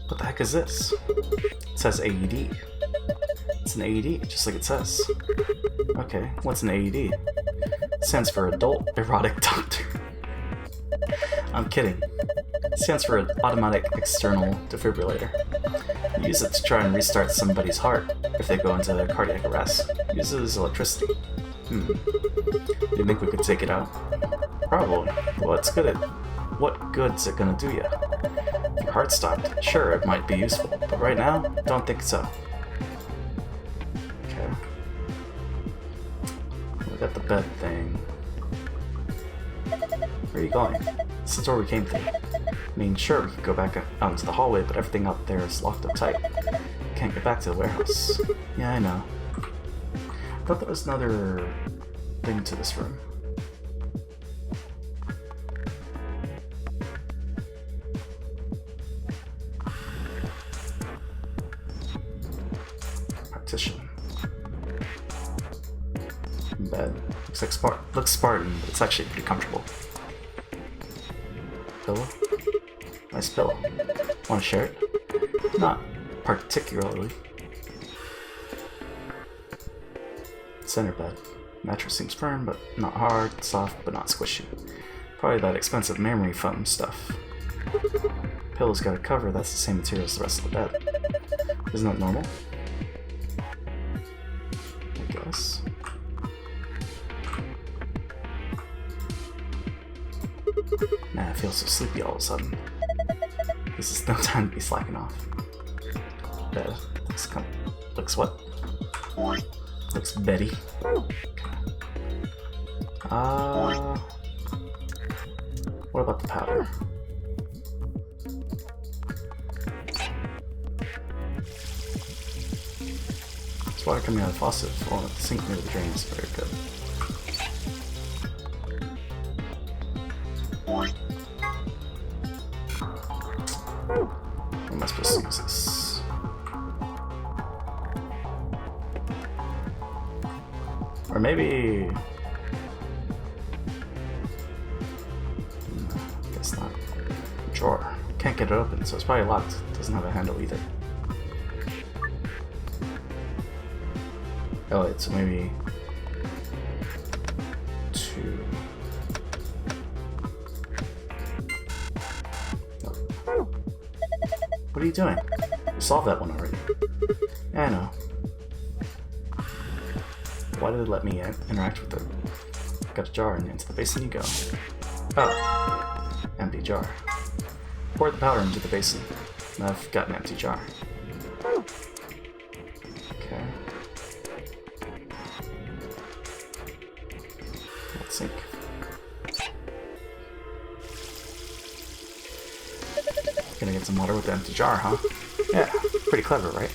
What the heck is this? It says AED. It's an AED, just like it says. Okay, what's an AED? It stands for Adult Erotic Doctor. I'm kidding. It stands for Automatic External Defibrillator. You use it to try and restart somebody's heart if they go into cardiac arrest. It uses electricity. Do you think we could take it out? Probably. What good's it gonna do you? If your heart stopped, sure, it might be useful, but right now, don't think so. Okay. We got the bed thing. Where are you going? This is where we came through. I mean, sure, we could go back out into the hallway, but everything out there is locked up tight. Can't get back to the warehouse. Yeah, I know. I thought there was another thing to this room. Partition. Bed. Looks Spartan, but it's actually pretty comfortable. Pillow. Nice pillow. Want to share it? Not particularly. Center bed. Mattress seems firm, but not hard. Soft, but not squishy. Probably that expensive memory foam stuff. Pillow's got a cover that's the same material as the rest of the bed. Isn't that normal? I guess. Man, I feel so sleepy all of a sudden. This is no time to be slacking off. Bed. Looks what? Looks Betty. What about the powder? It's water coming out of the faucet. Well, the sink near the drain is very good. How am I supposed to use this? Or maybe... guess not. Drawer. can't get it open, so it's probably locked. Doesn't have a handle either. Oh wait, so maybe 2. Oh. What are you doing? You solved that one already. Yeah, I know. Why did it let me interact with it? Got a jar and into the basin you go. Oh, empty jar. Pour the powder into the basin. I've got an empty jar. Okay. Let's sink. Gonna get some water with the empty jar, huh? Yeah, pretty clever, right?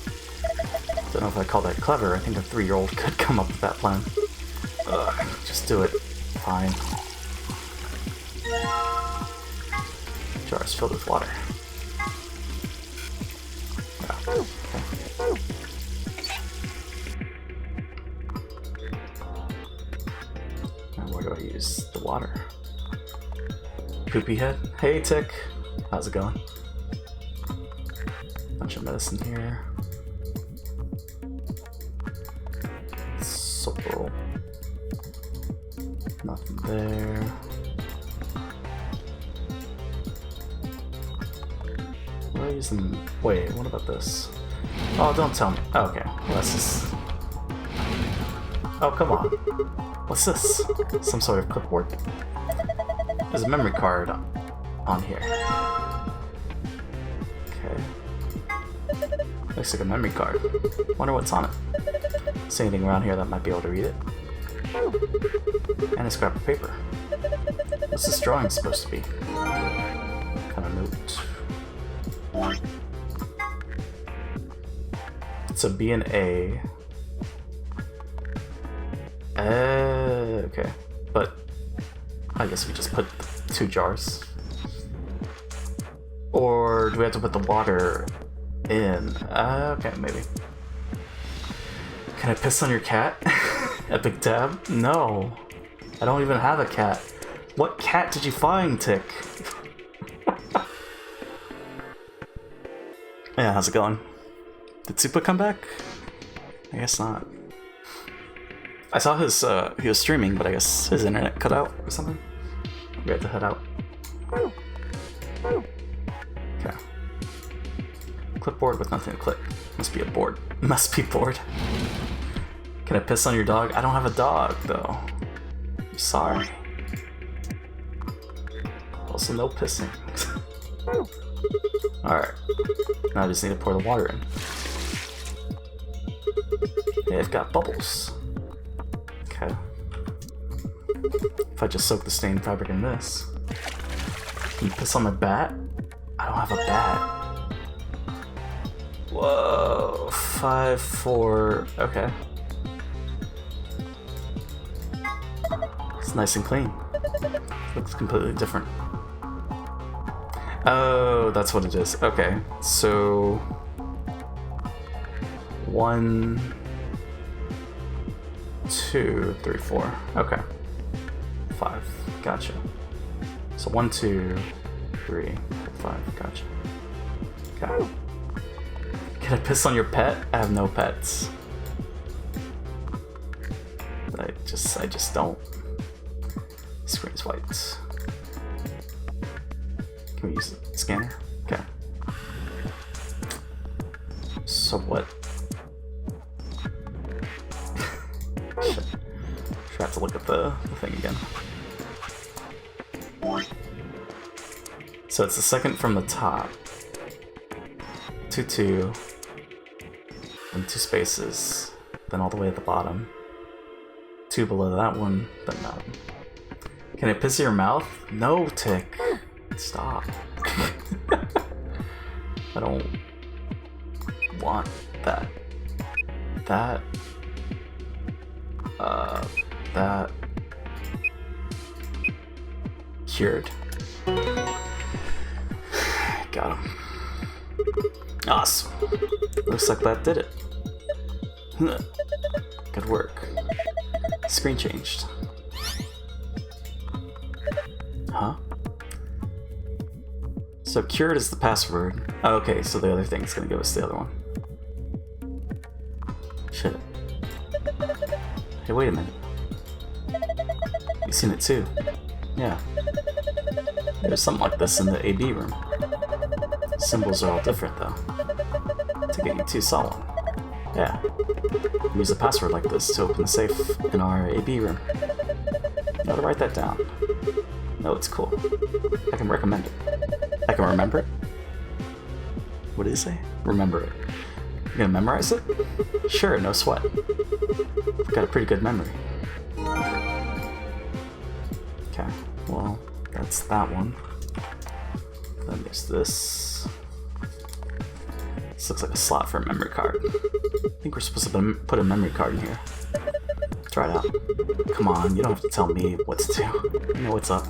Don't know if I call that clever. I think a 3-year-old could come up with that plan. Ugh, just do it. Fine. Jar is filled with water. Oh, okay. Now where do I use the water? Poopy head? Hey, Tick. How's it going? Bunch of medicine here. Soap roll. Nothing there. What are I using? Wait, what about this? Oh, don't tell me. Oh, okay. Well, that's just... Oh, come on. What's this? Some sort of clipboard. There's a memory card on here. Okay. Looks like a memory card. Wonder what's on it. See anything around here that might be able to read it? And a scrap of paper. What's this drawing supposed to be? Kind of note. It's a B and A. Okay. But I guess we just put 2 jars. Or do we have to put the water in? Okay, maybe. Can I piss on your cat? Epic Tab? No. I don't even have a cat. What cat did you find, Tick? Yeah, how's it going? Did Super come back? I guess not. I saw his, he was streaming, but I guess his internet cut out or something. We had to head out. Okay. Clipboard with nothing to click. Must be a board. Must be bored. Can I piss on your dog? I don't have a dog, though. I'm sorry. Also, no pissing. Alright. Now I just need to pour the water in. Hey, I've got bubbles. Okay. If I just soak the stained fabric in this. Can you piss on my bat? I don't have a bat. Whoa. 5, 4. Okay. It's nice and clean. Looks completely different. Oh, that's what it is. Okay, so 1, 2, 3, 4. Okay, 5. Gotcha. So 1, 2, 3, 4, 5. Gotcha. Okay. Can I piss on your pet? I have no pets. I just don't. Screen's white. Can we use the scanner? Okay. So what? Should have to look at the thing again. So it's the second from the top. 2, 2. And 2 spaces. Then all the way at the bottom. 2 below that one, then that one. Can I piss in your mouth? No, Tick. Stop. I don't want that. That. Cured. Got him. Awesome. Looks like that did it. Good work. Screen changed. So cured is the password. Oh, okay, so the other thing's gonna give us the other one. Shit. Hey, wait a minute. You've seen it too. Yeah. There's something like this in the AB room. Symbols are all different though. To get you to saw one. Yeah. Use a password like this to open the safe in our AB room. You ought to write that down. No, it's cool. I can recommend it. I can remember it? What did he say? Remember it. You gonna memorize it? Sure, no sweat. I've got a pretty good memory. Okay, well, that's that one. Then there's this. This looks like a slot for a memory card. I think we're supposed to put a memory card in here. Try it out. Come on, you don't have to tell me what to do. You know what's up.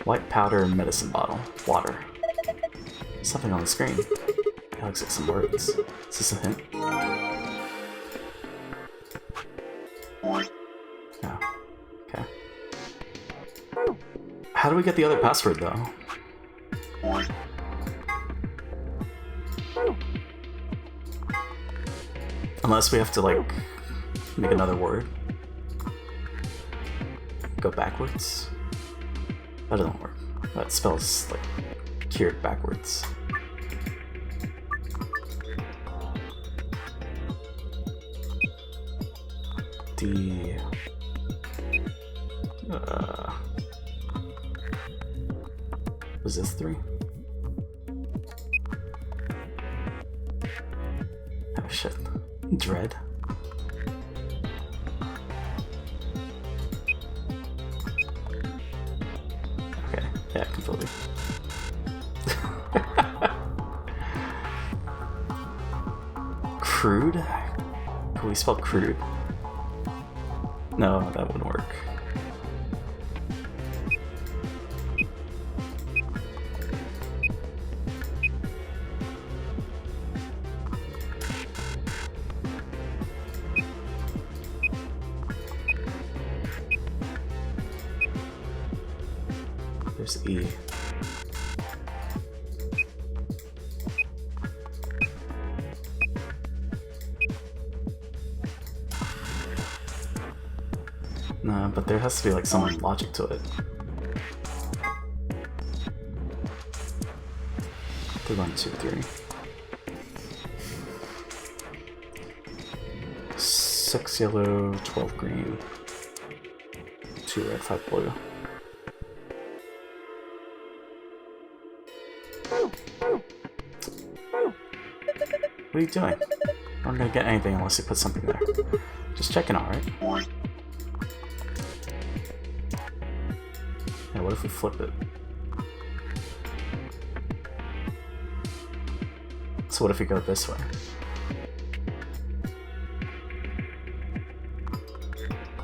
White powder medicine bottle. Water. Something on the screen. It looks like some words. Is this a hint? No. Okay. How do we get the other password though? Unless we have to like make another word. Go backwards. That doesn't work. That spells like cured backwards. D. Was this 3? Oh shit. Dread. Okay, yeah, completely. Crude? Can we spell crude? No, that wouldn't work. There's E. Nah, but there has to be like some logic to it. 1, 2, 3. 6 yellow, 12 green, 2 red, 5 blue. What are you doing? We're not gonna get anything unless you put something there. Just checking out, right? Yeah, what if we flip it? So what if we go this way?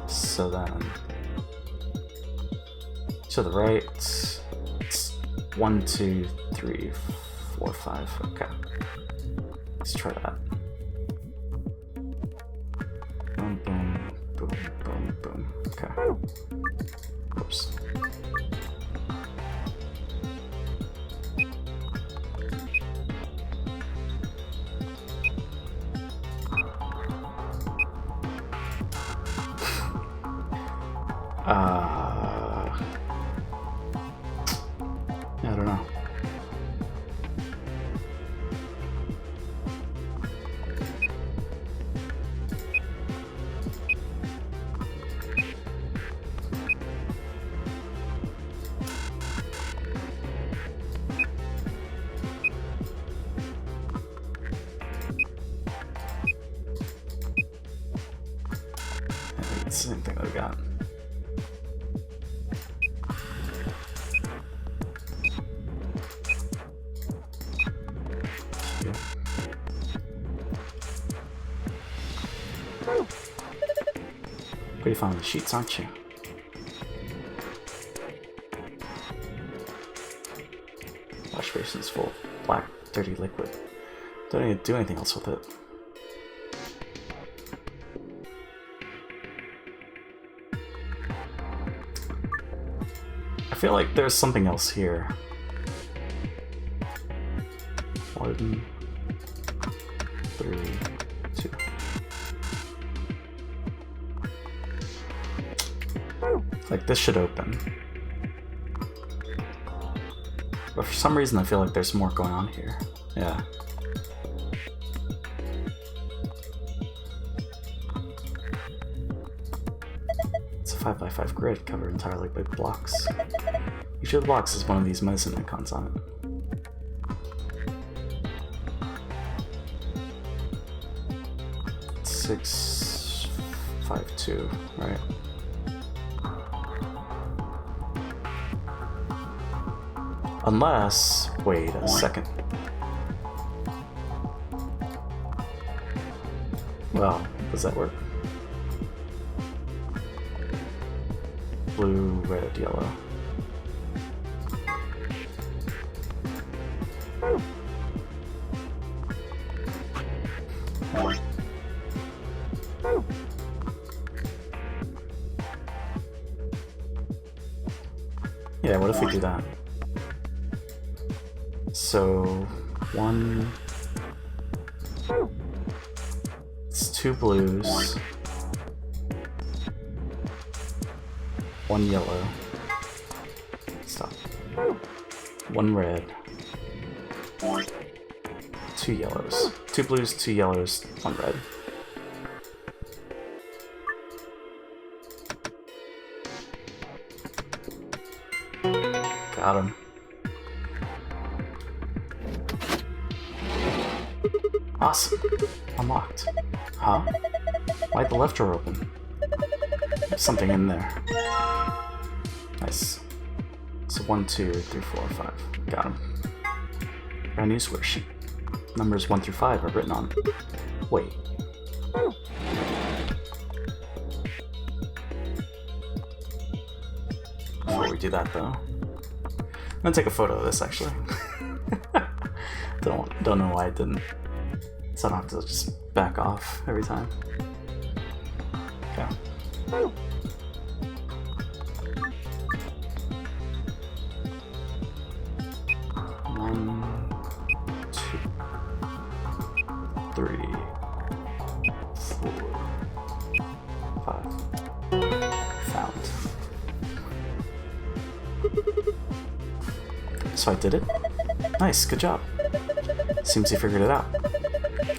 So then, to the right, it's 1, 2, 3, 4, 5. Okay, let's try that. Boom, boom, boom, boom, boom. Okay. Whoops. I don't know. I think it's the same thing that we got. Pretty fond of the sheets, aren't you? Wash basin's full of black, dirty liquid. Don't need to do anything else with it. feel like there's something else here. 1, 3, 2. Like, this should open. But for some reason I feel like there's more going on here. Yeah. It's a 5x5 grid covered entirely by blocks. Each of the blocks is one of these medicine icons on it. It's 6, 5, 2, right? Unless, wait a second. Well, does that work? Blue, red, yellow. Yeah, what if we do that? So, 1... It's 2 blues. 1 yellow. Stop. 1 red. 2 yellows. 2 blues, 2 yellows, 1 red. Got him. Awesome. Unlocked. Huh? Why'd the left drawer open? There's something in there. Nice. So 1, 2, 3, 4, 5. Got him. Brand new square sheet. Numbers 1 through 5 are written on it. Wait. Before we do that though, I'm gonna take a photo of this actually. Don't know why I didn't. So I don't have to just back off every time. Okay. 1, 2, 3, 4, 5. Found. So I did it? Nice, good job. Seems you figured it out.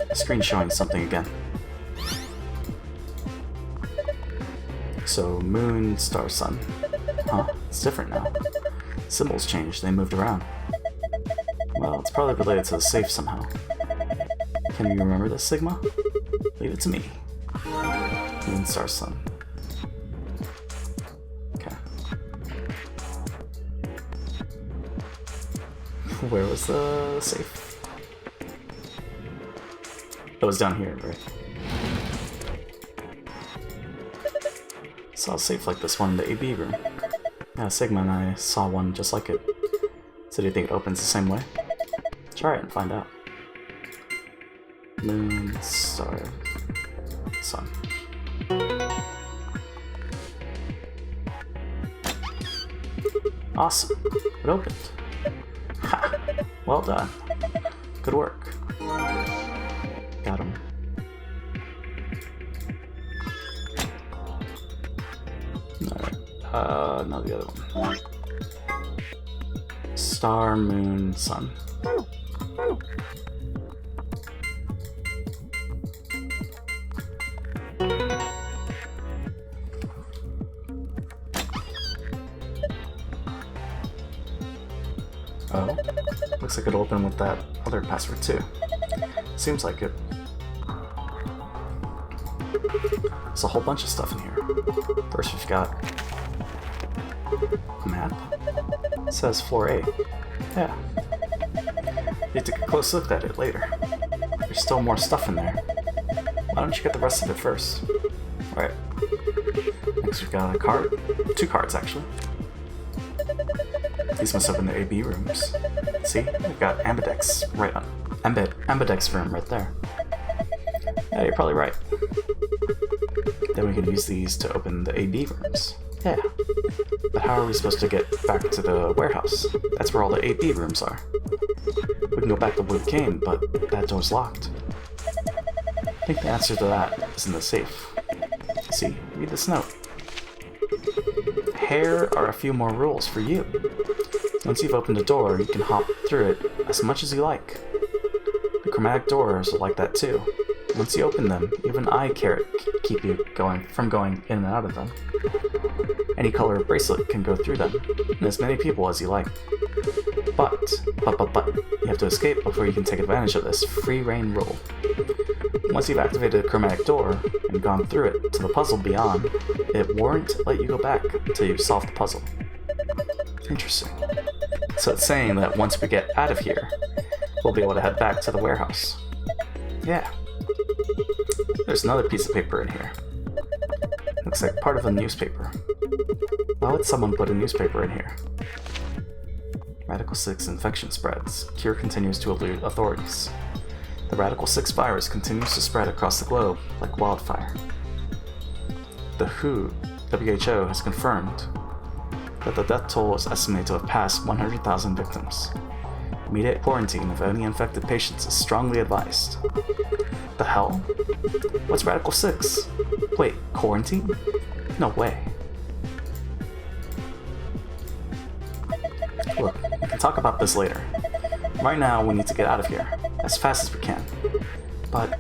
The screen's showing something again. So, moon, star, sun. Huh? It's different now. Symbols changed, they moved around. Well, it's probably related to the safe somehow. Can you remember this, Sigma? Leave it to me. Moon, star, sun. Okay. Where was the safe? It was down here, right? Saw a safe like this one in the AB room. Yeah, Sigma and I saw one just like it. So do you think it opens the same way? Try it and find out. Moon, star, sun. Awesome. It opened. Ha! Well done. Good work. Got him. Alright. No, the other one. Star, moon, sun. Oh, looks like it'll open with that other password too. Seems like it. There's a whole bunch of stuff in here. First we've got a map. It says floor 8. Yeah. You have to take a close look at it later. There's still more stuff in there. Why don't you get the rest of it first? Alright. Next we've got a card. 2 cards actually. These must open the AB rooms. See? We've got Ambidex right on. Ambidex room right there. Yeah, you're probably right. Then we can use these to open the AB rooms. Yeah. But how are we supposed to get back to the warehouse? That's where all the 8B rooms are. We can go back the way we came, but that door's locked. I think the answer to that is in the safe. See, read this note. Here are a few more rules for you. Once you've opened a door, you can hop through it as much as you like. The chromatic doors are like that too. Once you open them, even I can't keep you from going in and out of them. Any color bracelet can go through them, and as many people as you like. But, you have to escape before you can take advantage of this free reign rule. Once you've activated the chromatic door and gone through it to the puzzle beyond, it won't let you go back until you've solved the puzzle. Interesting. So it's saying that once we get out of here, we'll be able to head back to the warehouse. Yeah. There's another piece of paper in here. Looks like part of a newspaper. Why would someone put a newspaper in here? Radical 6 infection spreads. Cure continues to elude authorities. The Radical 6 virus continues to spread across the globe like wildfire. The WHO has confirmed that the death toll is estimated to have passed 100,000 victims. Immediate quarantine of any infected patients is strongly advised. The hell? What's Radical 6? Wait, quarantine? No way. Look, we can talk about this later. Right now, we need to get out of here, as fast as we can. But,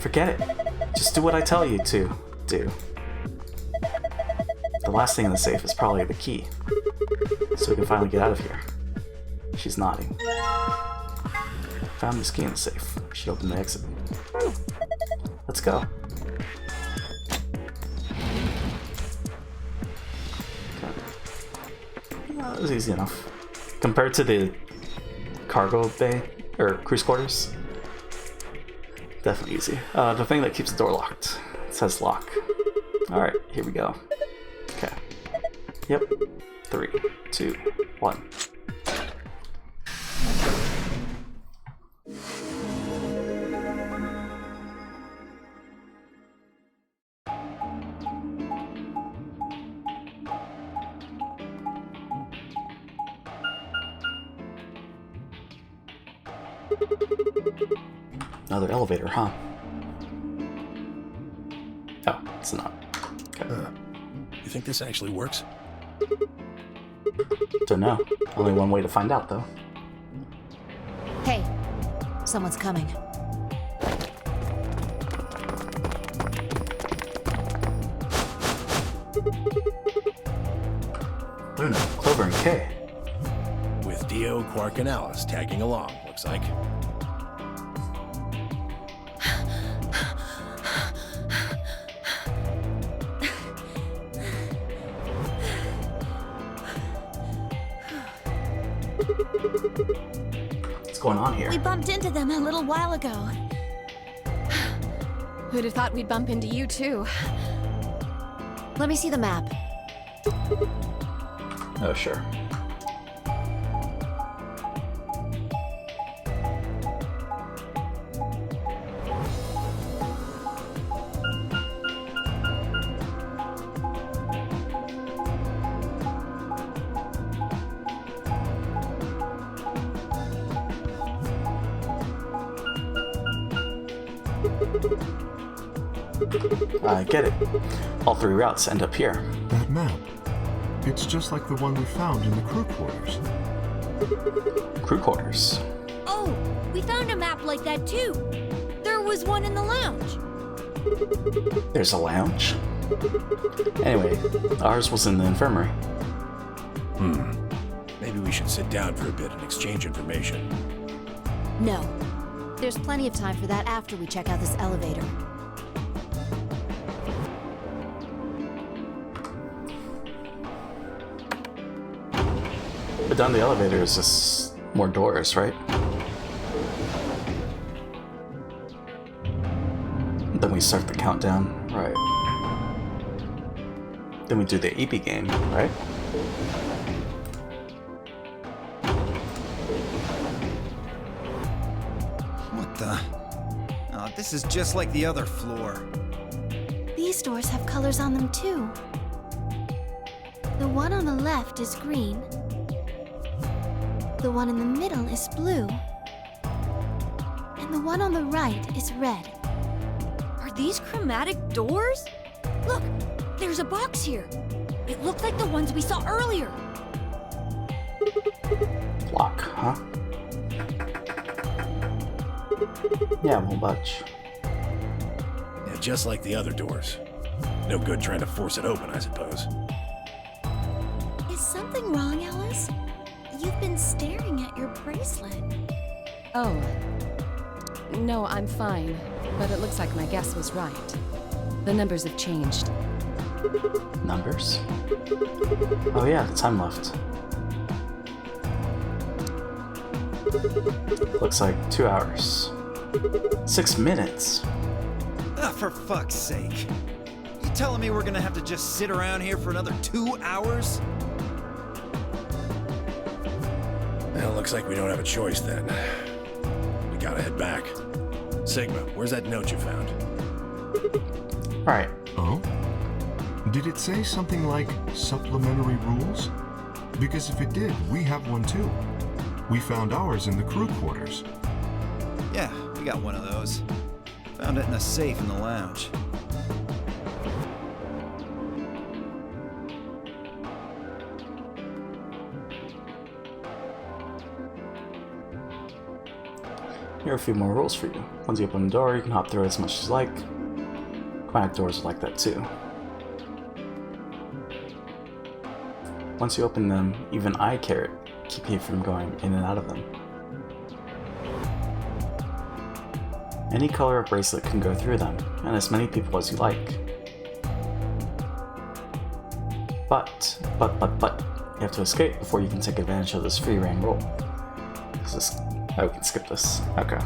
forget it. Just do what I tell you to do. The last thing in the safe is probably the key, so we can finally get out of here. She's nodding. Found this key in the safe. She opened the exit. Let's go. Okay. That was easy enough. Compared to the cargo bay, or cruise quarters, definitely easy. The thing that keeps the door locked. It says lock. Alright, here we go. Okay. Yep. 3, 2, 1. Another elevator, huh? Oh, it's not. Okay. You think this actually works? Don't know. Only one way to find out, though. Hey, someone's coming. Luna, Clover, and Kay. With Dio, Quark, and Alice tagging along, looks like. What's going on here? We bumped into them a little while ago. Who'd have thought we'd bump into you, too? Let me see the map. Oh, sure. I get it. All 3 routes end up here. That map. It's just like the one we found in the crew quarters. Crew quarters. Oh, we found a map like that too. There was one in the lounge. There's a lounge? Anyway, ours was in the infirmary. Maybe we should sit down for a bit and exchange information. No. There's plenty of time for that after we check out this elevator. But down the elevator is just more doors, right? Then we start the countdown, right? Then we do the EP game, right? What the? Oh, this is just like the other floor. These doors have colors on them too. The one on the left is green. The one in the middle is blue. And the one on the right is red. Are these chromatic doors? Look, there's a box here. It looked like the ones we saw earlier. Lock, huh? Yeah, won't budge. Yeah, just like the other doors. No good trying to force it open, I suppose. Is something wrong, Alice? You've been staring at your bracelet. Oh. No, I'm fine. But it looks like my guess was right. The numbers have changed. Numbers? Oh yeah, the time left. Looks like 2 hours. 6 minutes. Ah, for fuck's sake. You telling me we're gonna have to just sit around here for another 2 hours? Well, looks like we don't have a choice then. We gotta head back. Sigma, where's that note you found? Right. Oh? Did it say something like supplementary rules? Because if it did, we have one too. We found ours in the crew quarters. Yeah, we got one of those. Found it in a safe in the lounge. Here are a few more rules for you. Once you open the door, you can hop through it as much as you like. Chromatic doors are like that too. Once you open them, even eye carrot keep you from going in and out of them. Any color of bracelet can go through them, and as many people as you like. But, you have to escape before you can take advantage of this free reign rule. Oh, we can skip this. Okay.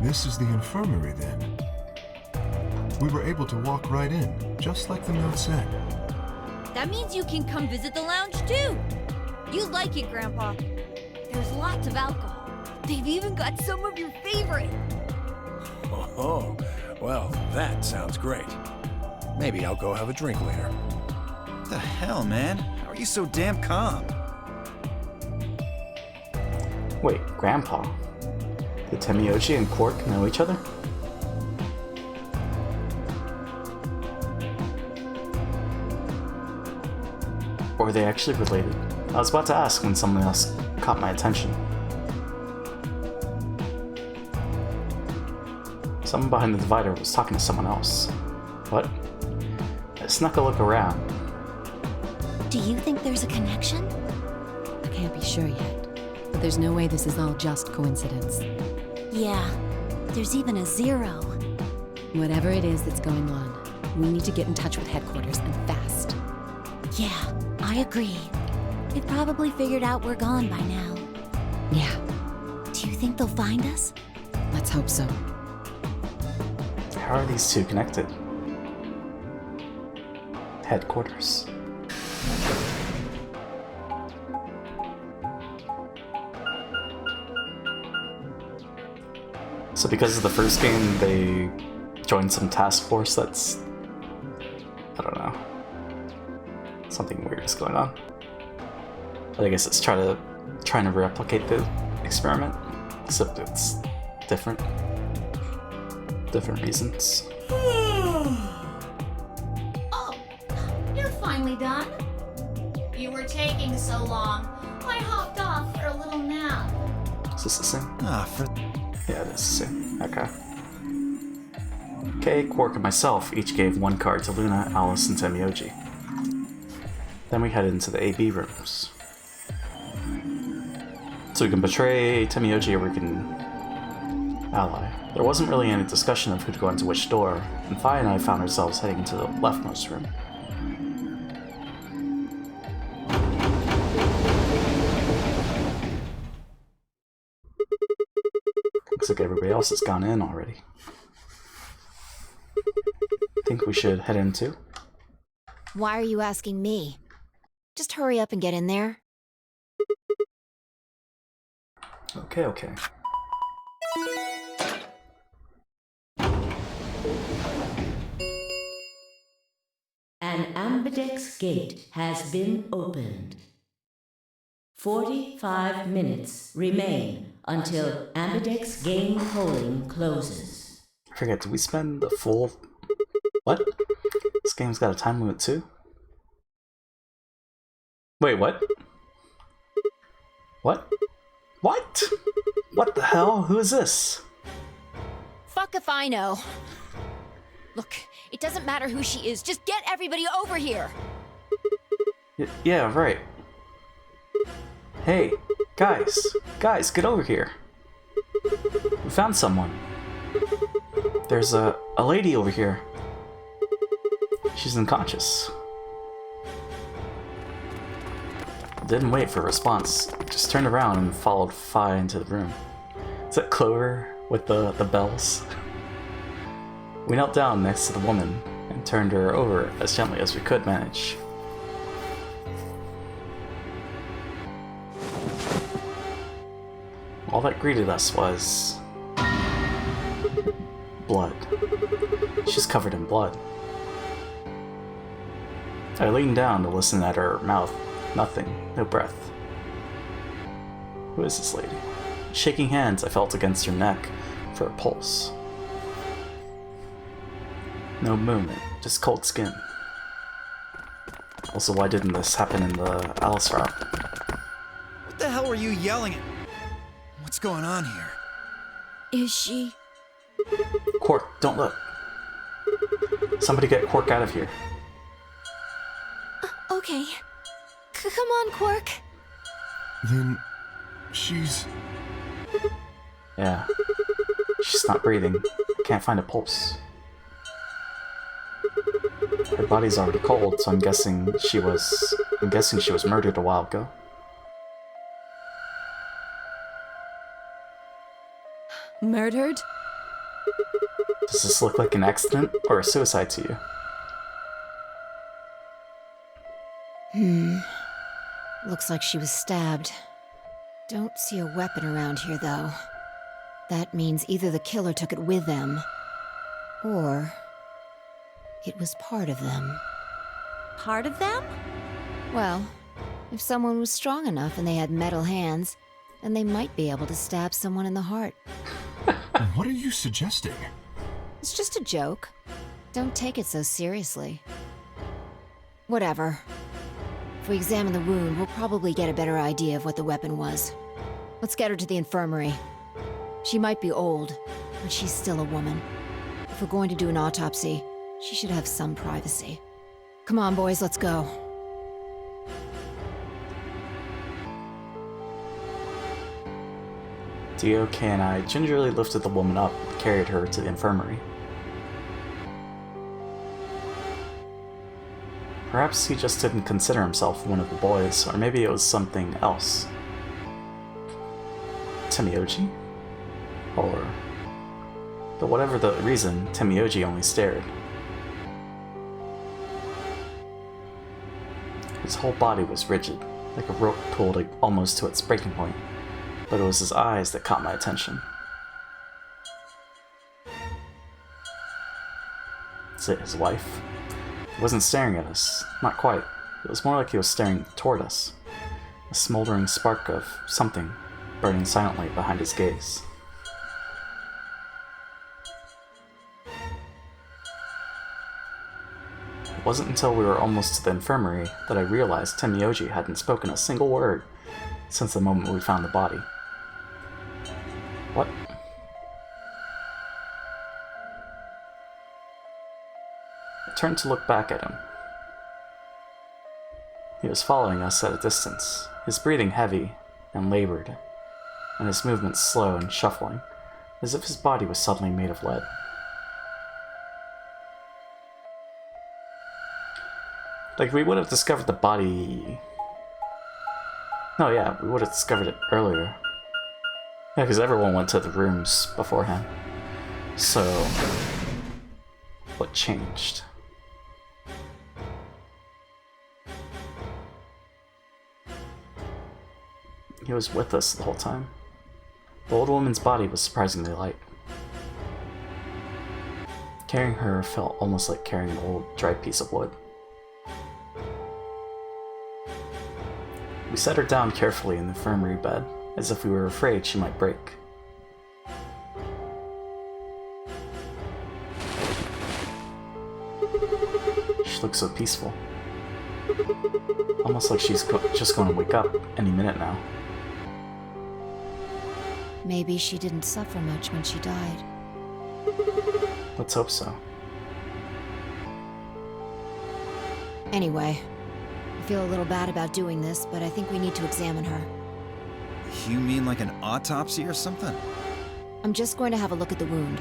This is the infirmary then. We were able to walk right in, just like the note said. That means you can come visit the lounge too. You'd like it, Grandpa. There's lots of alcohol. They've even got some of your favorite. Oh, well, that sounds great. Maybe I'll go have a drink later. What the hell, man? How are you so damn calm? Wait, Grandpa? Did Temioji and Quark know each other? Or are they actually related? I was about to ask when someone else caught my attention. Someone behind the divider was talking to someone else. What? I snuck a look around. Do you think there's a connection? I can't be sure yet. But there's no way this is all just coincidence. Yeah, there's even a 0. Whatever it is that's going on, we need to get in touch with headquarters and fast. Yeah, I agree. They probably figured out we're gone by now. Yeah, Do you think they'll find us? let's hope so. How are these two connected? Headquarters. So because of the first game, they joined some task force that's... I don't know. Something weird is going on. But I guess it's trying to replicate the experiment, except it's different. Different reasons. Oh, you're finally done? You were taking so long. I hopped off for a little nap. Is this the same? Ah, for... Yeah, it is the same. Okay. Okay, Quark and myself each gave one card to Luna, Alice, and Temioji. Then we headed into the AB rooms. So we can betray Temioji or we can ally. There wasn't really any discussion of who to go into which door, and Fi and I found ourselves heading into the leftmost room. Looks like everybody else has gone in already. Think we should head in too? Why are you asking me? Just hurry up and get in there. Okay. An Ambidex Gate has been opened. 45 minutes remain until Ambidex game polling closes. I forget, did we spend the full... What? This game's got a time limit too? Wait, what? What? What? What the hell? Who is this? Fuck if I know. Look, it doesn't matter who she is. Just get everybody over here. Yeah, right. Hey, guys, get over here. We found someone. There's a lady over here. She's unconscious. Didn't wait for a response. Just turned around and followed Fi into the room. Is that Clover with the bells? We knelt down next to the woman and turned her over as gently as we could manage. All that greeted us was... blood. She's covered in blood. I leaned down to listen at her mouth. Nothing. No breath. Who is this lady? Shaking hands, I felt against her neck for a pulse. No movement, just cold skin. Also, why didn't this happen in the Alice route? What the hell were you yelling at? What's going on here? Is she? Quark, don't look. Somebody get Quark out of here. Okay. Come on, Quark. Then she's... Yeah. She's not breathing. Can't find a pulse. Her body's already cold, so I'm guessing she was murdered a while ago. Murdered? Does this look like an accident or a suicide to you? Looks like she was stabbed. Don't see a weapon around here, though. That means either the killer took it with them, or it was part of them. Part of them? Well, if someone was strong enough and they had metal hands, then they might be able to stab someone in the heart. What are you suggesting? It's just a joke. Don't take it so seriously. Whatever. If we examine the wound, we'll probably get a better idea of what the weapon was. Let's get her to the infirmary. She might be old, but she's still a woman. If we're going to do an autopsy, she should have some privacy. Come on, boys, let's go. DOK and I gingerly lifted the woman up and carried her to the infirmary. Perhaps he just didn't consider himself one of the boys, or maybe it was something else. Temioji? But whatever the reason, Temioji only stared. His whole body was rigid, like a rope pulled almost to its breaking point, but it was his eyes that caught my attention. Is it his wife? He wasn't staring at us, not quite. It was more like he was staring toward us, a smoldering spark of something burning silently behind his gaze. It wasn't until we were almost to the infirmary that I realized Temioji hadn't spoken a single word since the moment we found the body. What? I turned to look back at him. He was following us at a distance, his breathing heavy and labored, and his movements slow and shuffling, as if his body was suddenly made of lead. Like, we would have discovered the body... No, yeah, we would have discovered it earlier. Yeah, because everyone went to the rooms beforehand. So... what changed? He was with us the whole time. The old woman's body was surprisingly light. Carrying her felt almost like carrying an old, dry piece of wood. We set her down carefully in the infirmary bed, as if we were afraid she might break. She looks so peaceful. Almost like she's just going to wake up any minute now. Maybe she didn't suffer much when she died. Let's hope so. Anyway, I feel a little bad about doing this, but I think we need to examine her. You mean like an autopsy or something? I'm just going to have a look at the wound.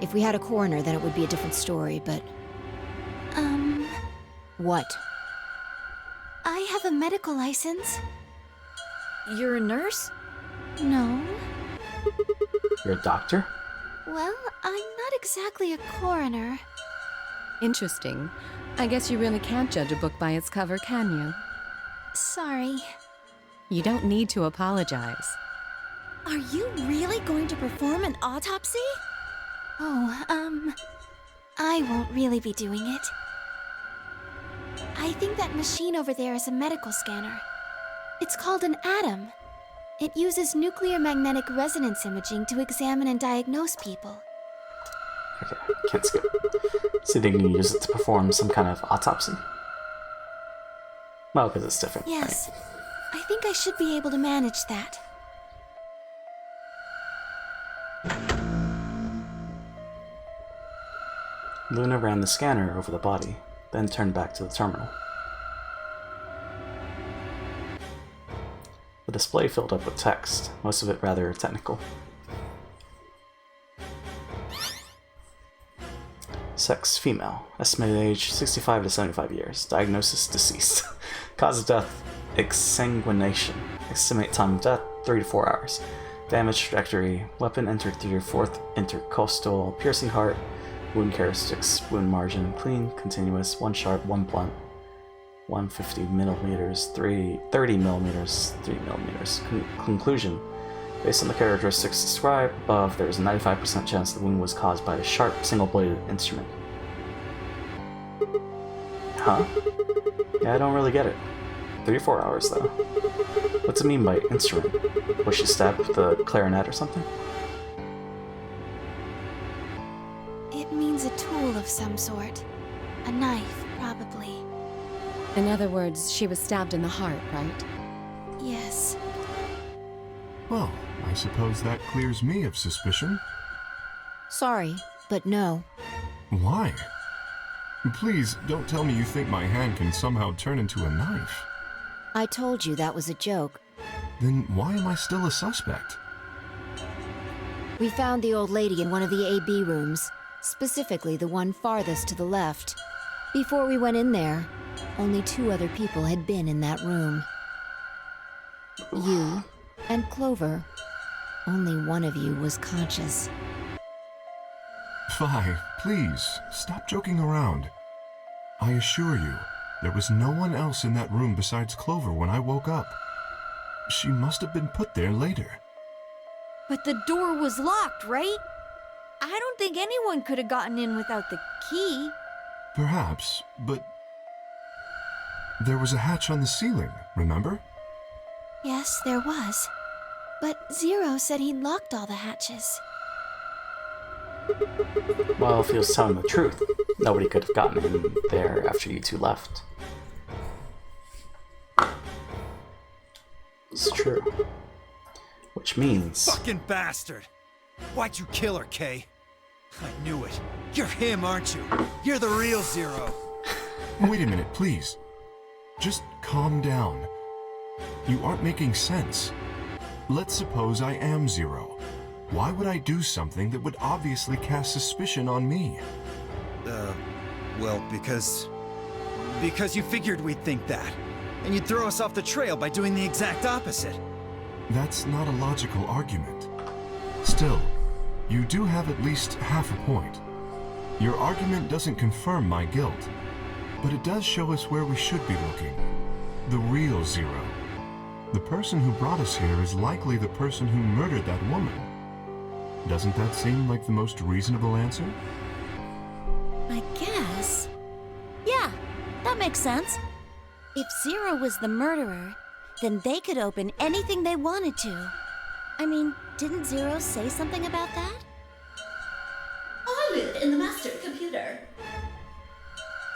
If we had a coroner, then it would be a different story, but... What? I have a medical license. You're a nurse? No. You're a doctor? Well, I'm not exactly a coroner. Interesting. I guess you really can't judge a book by its cover, can you? Sorry. You don't need to apologize. Are you really going to perform an autopsy? Oh, I won't really be doing it. I think that machine over there is a medical scanner. It's called an ATOM. It uses nuclear magnetic resonance imaging to examine and diagnose people. Okay, can't skip. So they can use it to perform some kind of autopsy? Well, because it's different. Yes. Right? I think I should be able to manage that. Luna ran the scanner over the body, then turned back to the terminal. The display filled up with text, most of it rather technical. Sex, female. Estimated age, 65 to 75 years. Diagnosis, deceased. Cause of death, exsanguination. Estimate time of death, 3 to 4 hours. Damage trajectory, weapon entered through your 4th intercostal, piercing heart. Wound characteristics, wound margin, clean, continuous, 1 sharp, 1 blunt. 150 millimeters, 30 millimeters, 3 millimeters. Conclusion. Based on the characteristics described above, there is a 95% chance the wound was caused by a sharp, single-bladed instrument. Huh? Yeah, I don't really get it. 3 to 4 hours, though. What's it mean by instrument? Was she stabbed with a clarinet or something? It means a tool of some sort. A knife, probably. In other words, she was stabbed in the heart, right? Yes. Well, I suppose that clears me of suspicion. Sorry, but no. Why? Please, don't tell me you think my hand can somehow turn into a knife. I told you that was a joke. Then why am I still a suspect? We found the old lady in one of the AB rooms, specifically the one farthest to the left. Before we went in there, only 2 other people had been in that room. You and Clover. Only one of you was conscious. Fi, please, stop joking around. I assure you, there was no one else in that room besides Clover when I woke up. She must have been put there later. But the door was locked, right? I don't think anyone could have gotten in without the key. Perhaps, but there was a hatch on the ceiling, remember? Yes, there was. But Zero said he locked all the hatches. Well, if he was telling the truth, nobody could have gotten in there after you 2 left. It's true. Which means... Fucking bastard! Why'd you kill her, Kay? I knew it. You're him, aren't you? You're the real Zero. Wait a minute, please. Just calm down. You aren't making sense. Let's suppose I am Zero. Why would I do something that would obviously cast suspicion on me? Well, because you figured we'd think that. And you'd throw us off the trail by doing the exact opposite. That's not a logical argument. Still, you do have at least half a point. Your argument doesn't confirm my guilt, but it does show us where we should be looking. The real Zero. The person who brought us here is likely the person who murdered that woman. Doesn't that seem like the most reasonable answer? I guess. Yeah, that makes sense. If Zero was the murderer, then they could open anything they wanted to. I mean, didn't Zero say something about that? I live in the master computer.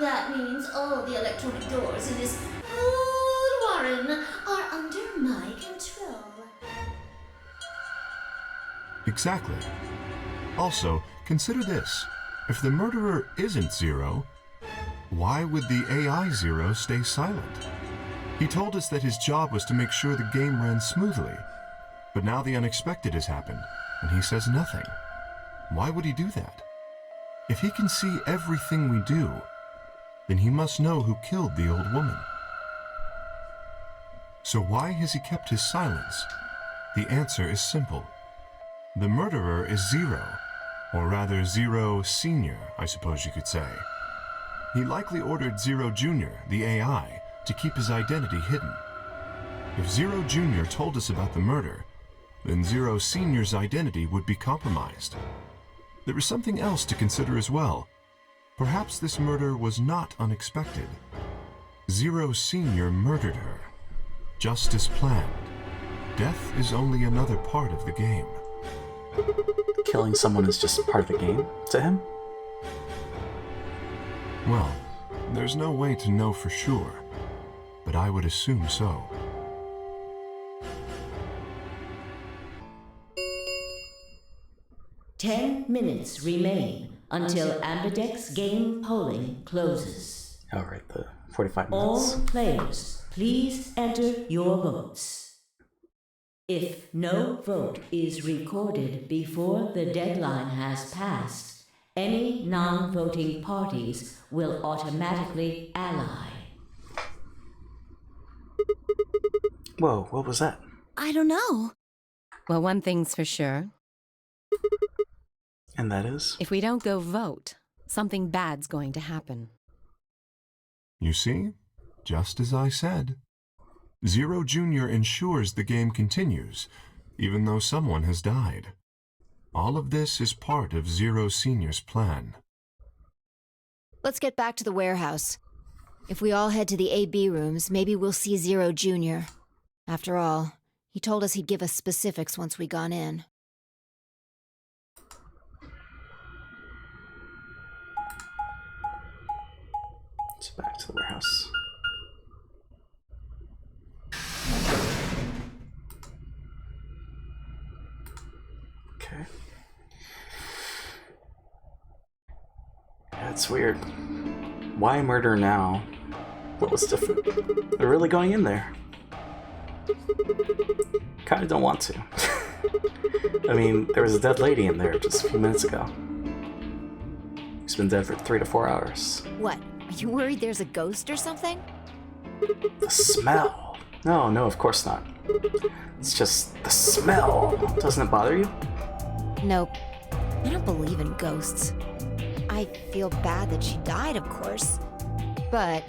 That means all the electronic doors in this whole warren are under my control. Exactly. Also, consider this. If the murderer isn't Zero, why would the AI Zero stay silent? He told us that his job was to make sure the game ran smoothly. But now the unexpected has happened, and he says nothing. Why would he do that? If he can see everything we do, then he must know who killed the old woman. So why has he kept his silence? The answer is simple. The murderer is Zero, or rather Zero Senior, I suppose you could say. He likely ordered Zero Junior, the AI, to keep his identity hidden. If Zero Junior told us about the murder, then Zero Senior's identity would be compromised. There is something else to consider as well. Perhaps this murder was not unexpected. Zero Senior murdered her, just as planned. Death is only another part of the game. Killing someone is just part of the game to him? Well, there's no way to know for sure, but I would assume so. Ten minutes remain until Ambidex game polling closes. Oh, right, the 45 All minutes. players, please enter your votes. If no vote is recorded before the deadline has passed, any non-voting parties will automatically ally. Whoa, what was that? I don't know. Well, one thing's for sure. And that is? If we don't go vote, something bad's going to happen. You see? Just as I said. Zero Junior ensures the game continues, even though someone has died. All of this is part of Zero Senior's plan. Let's get back to the warehouse. If we all head to the AB rooms, maybe we'll see Zero Junior. After all, he told us he'd give us specifics once we gone in. Let's back to the warehouse. Okay. That's weird. Why murder now? What was different? They're really going in there. Kinda don't want to. I mean, there was a dead lady in there just a few minutes ago. She's been dead for 3 to 4 hours. What? Are you worried there's a ghost or something? The smell. No, of course not. It's just the smell. Doesn't it bother you? Nope. I don't believe in ghosts. I feel bad that she died, of course. But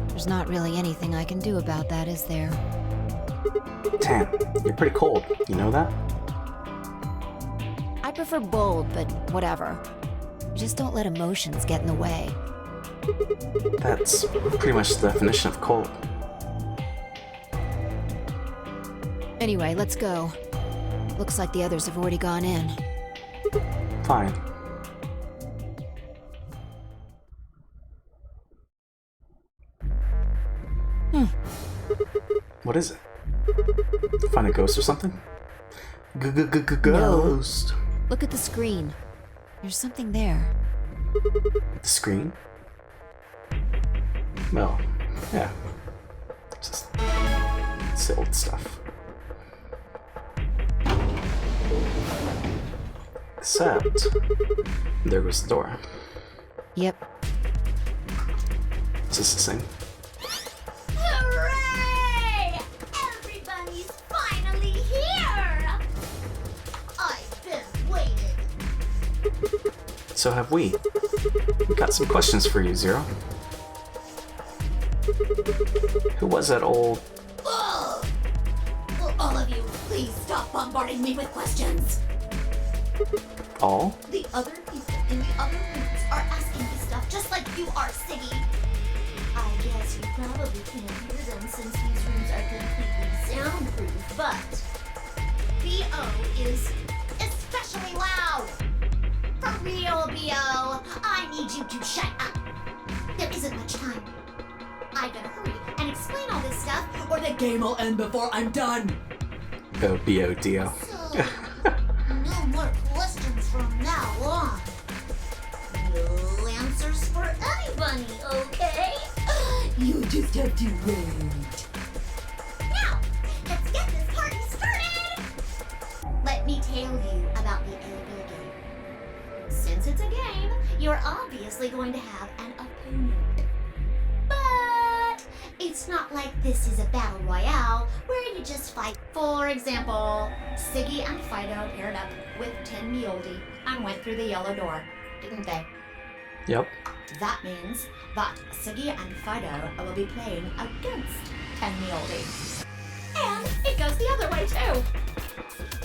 there's not really anything I can do about that, is there? Damn, you're pretty cold. You know that? I prefer bold, but whatever. Just don't let emotions get in the way. That's pretty much the definition of cold. Anyway, let's go. Looks like the others have already gone in. Fine. What is it? Find a ghost or something? Ghost. Look at the screen. There's something there. The screen? Well, yeah. Just it's old stuff. Except there goes the door. Yep. Is this the same? Hooray! Everybody's finally here! I've been waiting. So have we. We've got some questions for you, Zero. Who was that old... Ugh! Will all of you please stop bombarding me with questions? All? The other people in the other rooms are asking me stuff just like you are, Siggy. I guess you probably can't hear them since these rooms are completely but BO is especially loud. For real, BO, I need you to shut up. There isn't much time. I gotta hurry and explain all this stuff, or the game will end before I'm done. Go BODO. So, no more questions from now on. No answers for anybody, okay? You just have to wait. Now, let's get this party started! Let me tell you about the elbow game. Since it's a game, you're obviously going to have an opponent. But it's not like this is a battle royale where you just fight. For example, Siggy and Fido paired up with Tin Mioldi and went through the yellow door, didn't they? Yep. That means that Siggy and Fido will be playing against Tin Mioldi. And it goes the other way too.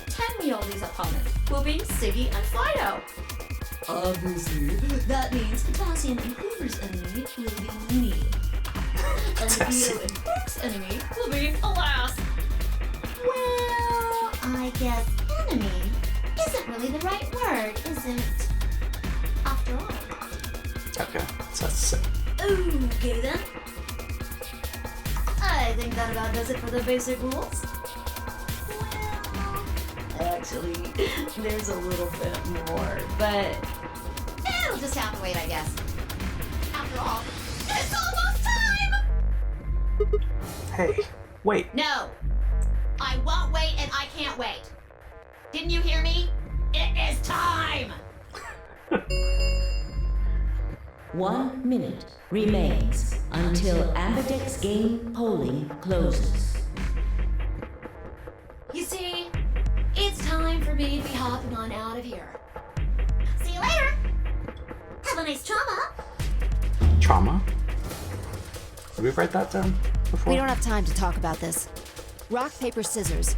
Tin Mioldi's opponent will be Siggy and Fido. Obviously, that means Potassium and Clover's enemy will be me. And Dio and Hook's enemy will be Alas. Well, I guess enemy isn't really the right word, is it? After all. Okay, so that's sick. Okay then. I think that about does it for the basic rules. Well, actually, there's a little bit more, but it'll just have to wait, I guess. After all, it's almost time! Hey, wait. No! I won't wait and I can't wait. Didn't you hear me? It is time! 1 minute remains until Ambidex game polling closes. You see, it's time for me to be hopping on out of here. See you later! Have a nice trauma! Trauma? Did we write that down before? We don't have time to talk about this. Rock, paper, scissors.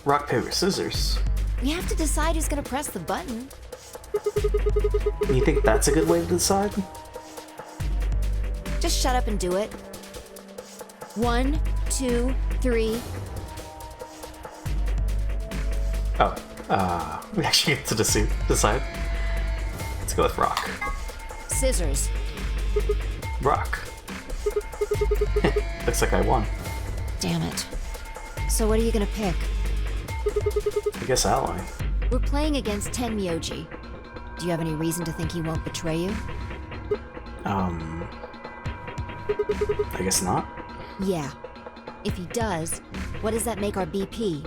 Rock, paper, scissors. We have to decide who's gonna press the button. You think that's a good way to decide? Just shut up and do it. 1, 2, 3. Oh, we actually get to decide. Let's go with rock. Scissors. Rock. Looks like I won. Damn it. So what are you gonna pick? I guess ally. We're playing against Tenmyoji. Do you have any reason to think he won't betray you? I guess not. Yeah. If he does, what does that make our BP?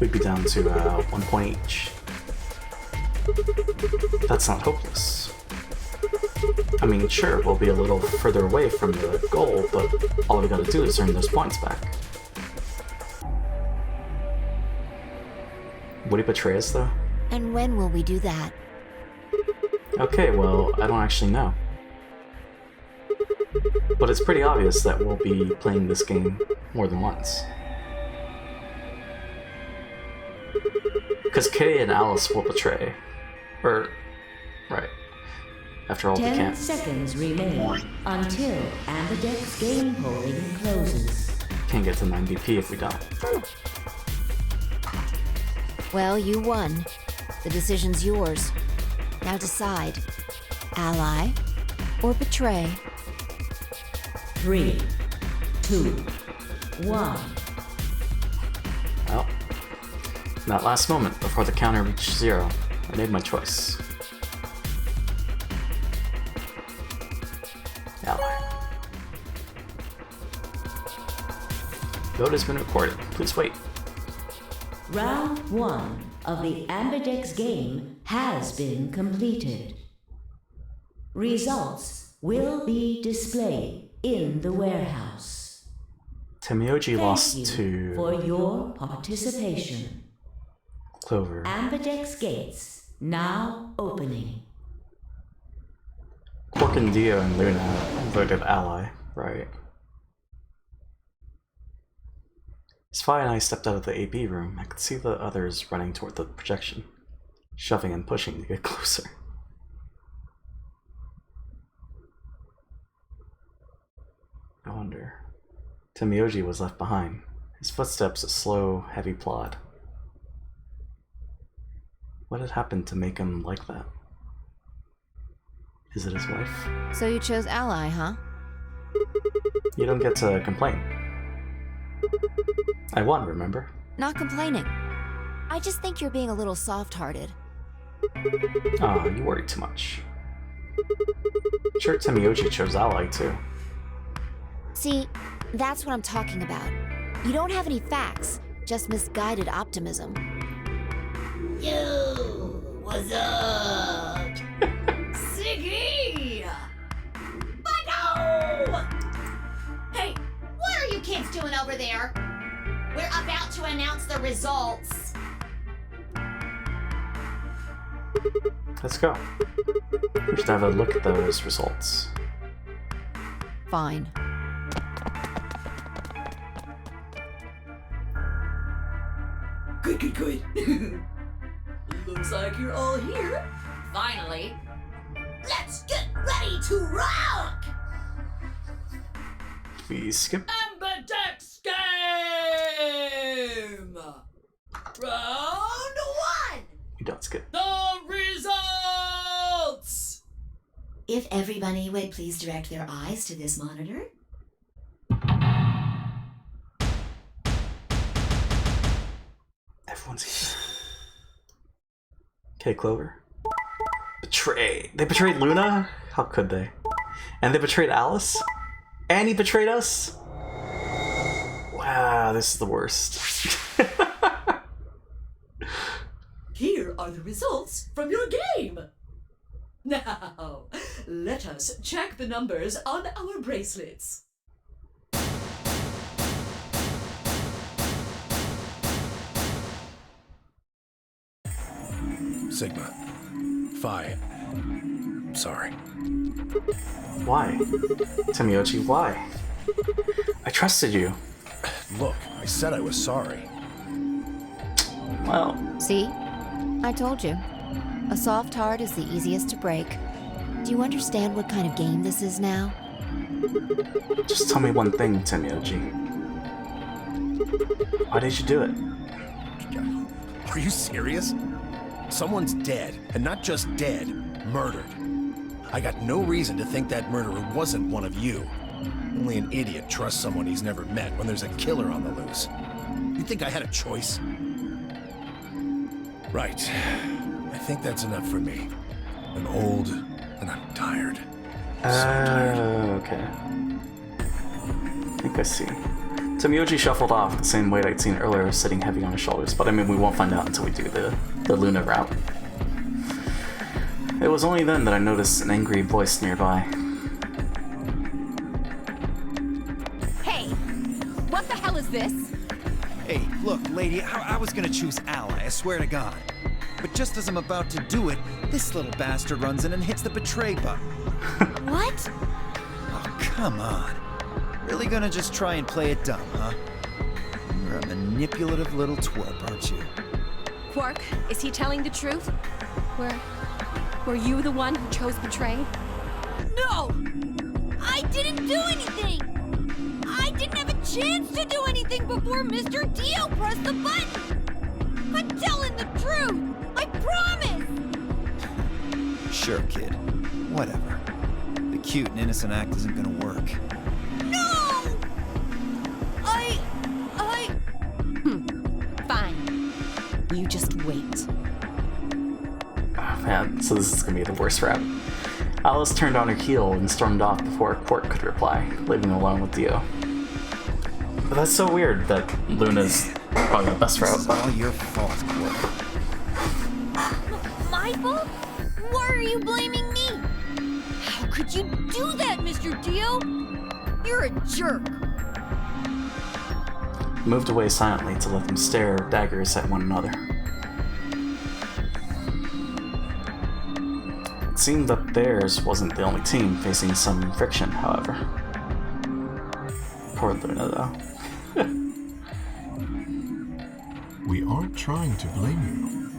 We'd be down to 1 point each. That's not hopeless. I mean, sure, we'll be a little further away from the goal, but all we gotta do is earn those points back. Would he betray us, though? And when will we do that? Okay, well, I don't actually know. But it's pretty obvious that we'll be playing this game more than once. Because Kitty and Alice will betray. Right. After all, we 10 can't. seconds remain until Ambidex game polling closes. Can't get to 9 BP if we don't. Well, you won. The decision's yours. Now decide. Ally or betray? 3, 2, 1. Well, in that last moment before the counter reached 0, I made my choice. Ally. Vote has been recorded. Please wait. Round 1 of the Ambidex game has been completed. Results will be displayed in the warehouse. Tenmyoji lost Thank you to for your participation. Clover. Ambidex gates now opening. Quark and Dio and Luna voted ally, right? As Fi and I stepped out of the AB room, I could see the others running toward the projection, shoving and pushing to get closer. I wonder. Temioji was left behind, his footsteps a slow, heavy plod. What had happened to make him like that? Is it his wife? So you chose Ally, huh? You don't get to complain. I won, remember? Not complaining. I just think you're being a little soft-hearted. Ah, you worry too much. Sure, Temioji chose Ally too. See, that's what I'm talking about. You don't have any facts, just misguided optimism. Yo, what's up? Siggy! But Hey, what are you kids doing over there? We're about to announce the results. Let's go. We should have a look at those results. Fine. Good. Looks like you're all here. Finally. Let's get ready to rock! We skip. Ambidex game! Round 1! We don't skip. The results! If everybody would please direct their eyes to this monitor. Everyone's here. Okay, Clover. Betray. They betrayed Luna? How could they? And they betrayed Alice? And he betrayed us? Wow, this is the worst. Here are the results from your game. Now, let us check the numbers on our bracelets. Sigma. Phi. Sorry. Why? Temioji, why? I trusted you. Look, I said I was sorry. Well, See? I told you. A soft heart is the easiest to break. Do you understand what kind of game this is now? just tell me one thing, Temioji. Why did you do it? Are you serious? Someone's dead, and not just dead, murdered. I got no reason to think that murderer wasn't one of you. Only an idiot trusts someone he's never met when there's a killer on the loose. You think I had a choice? Right. I think that's enough for me. I'm old, and I'm tired. So tired. Okay. I think I see. Temioji shuffled off the same weight I'd seen earlier, sitting heavy on his shoulders, but I mean, we won't find out until we do the Luna route. It was only then that I noticed an angry voice nearby. Hey! What the hell is this? Hey, look, lady, I was gonna choose Ally, I swear to God. But just as I'm about to do it, this little bastard runs in and hits the betray button. What? Oh, come on. Really gonna just try and play it dumb, huh? You're a manipulative little twerp, aren't you? Quark, is he telling the truth? Were you the one who chose betray? No! I didn't do anything! I didn't have a chance to do anything before Mr. Dio pressed the button! I'm telling the truth! I promise! Sure, kid. Whatever. The cute and innocent act isn't gonna work. No! Fine. You just wait. Oh man, so this is gonna be the worst route. Alice turned on her heel and stormed off before Quark could reply, leaving him alone with Dio. But that's so weird that Luna's probably the best This route. is all your fault, Quark. My fault? Why are you blaming me? How could you do that, Mr. Dio? You're a jerk. Moved away silently to let them stare daggers at one another. It seemed that theirs wasn't the only team facing some friction, however. Poor Luna, though. We aren't trying to blame you.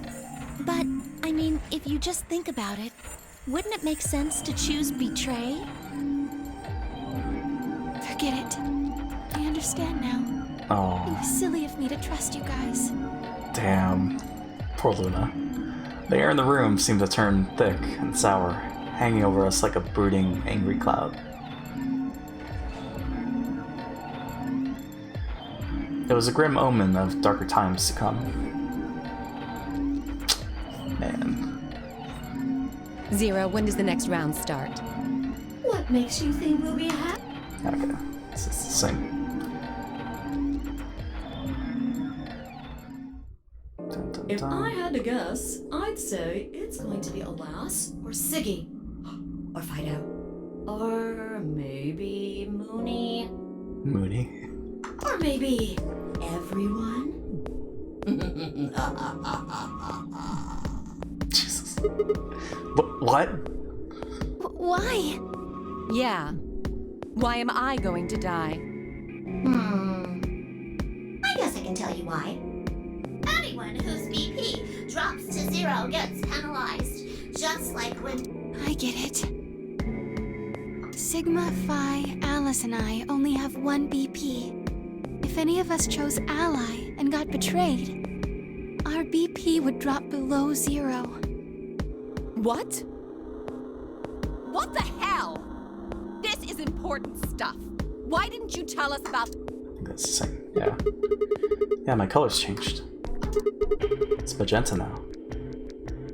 But, I mean, if you just think about it, wouldn't it make sense to choose betray? Forget it. I understand now. It Oh, was silly of me to trust you guys. damn. Poor Luna. The air in the room seemed to turn thick and sour, hanging over us like a brooding, angry cloud. It was a grim omen of darker times to come. Man. Zero, when does the next round start? What makes you think we'll be happy? Okay, this is the same. Dun, dun, If dun. I had to guess, I'd say it's going to be Alas or Siggy. Or Fido. Or maybe Mooney. Moody. Or maybe everyone. Jesus. What? Why? Yeah. Why am I going to die? I guess I can tell you why. Anyone whose BP drops to 0 gets penalized, just like when... I get it. Sigma, Phi, Alice, and I only have 1 BP. If any of us chose Ally and got betrayed, our BP would drop below 0. What? What the hell? This is important stuff. Why didn't you tell us about... That's the same. Yeah. Yeah, my color's changed. It's magenta now.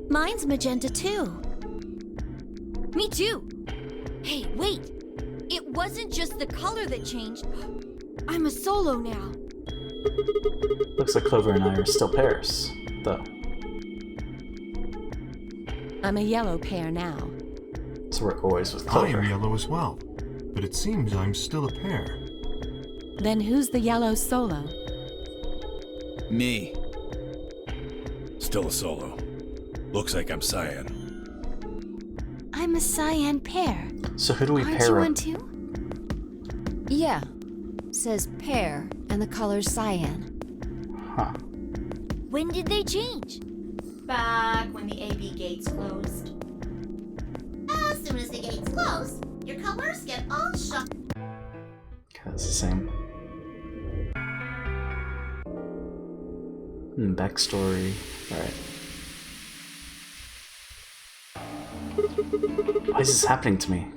Mine's magenta too. Me too. Hey, wait. It wasn't just the color that changed. I'm a solo now. Looks like Clover and I are still pairs, though. I'm a yellow pair now. So we're always with I Clover. am yellow as well, but it seems I'm still a pair. Then who's the yellow solo? Me. Still a solo. Looks like I'm cyan. I'm a cyan pair. So who do we Aren't pair you up? one too? Yeah. Says pear, and the color's cyan. Huh. When did they change? Back when the AB gates closed. As soon as the gates close, your colors get all shut. Okay, that's the same. Backstory. Alright. Why is this happening to me?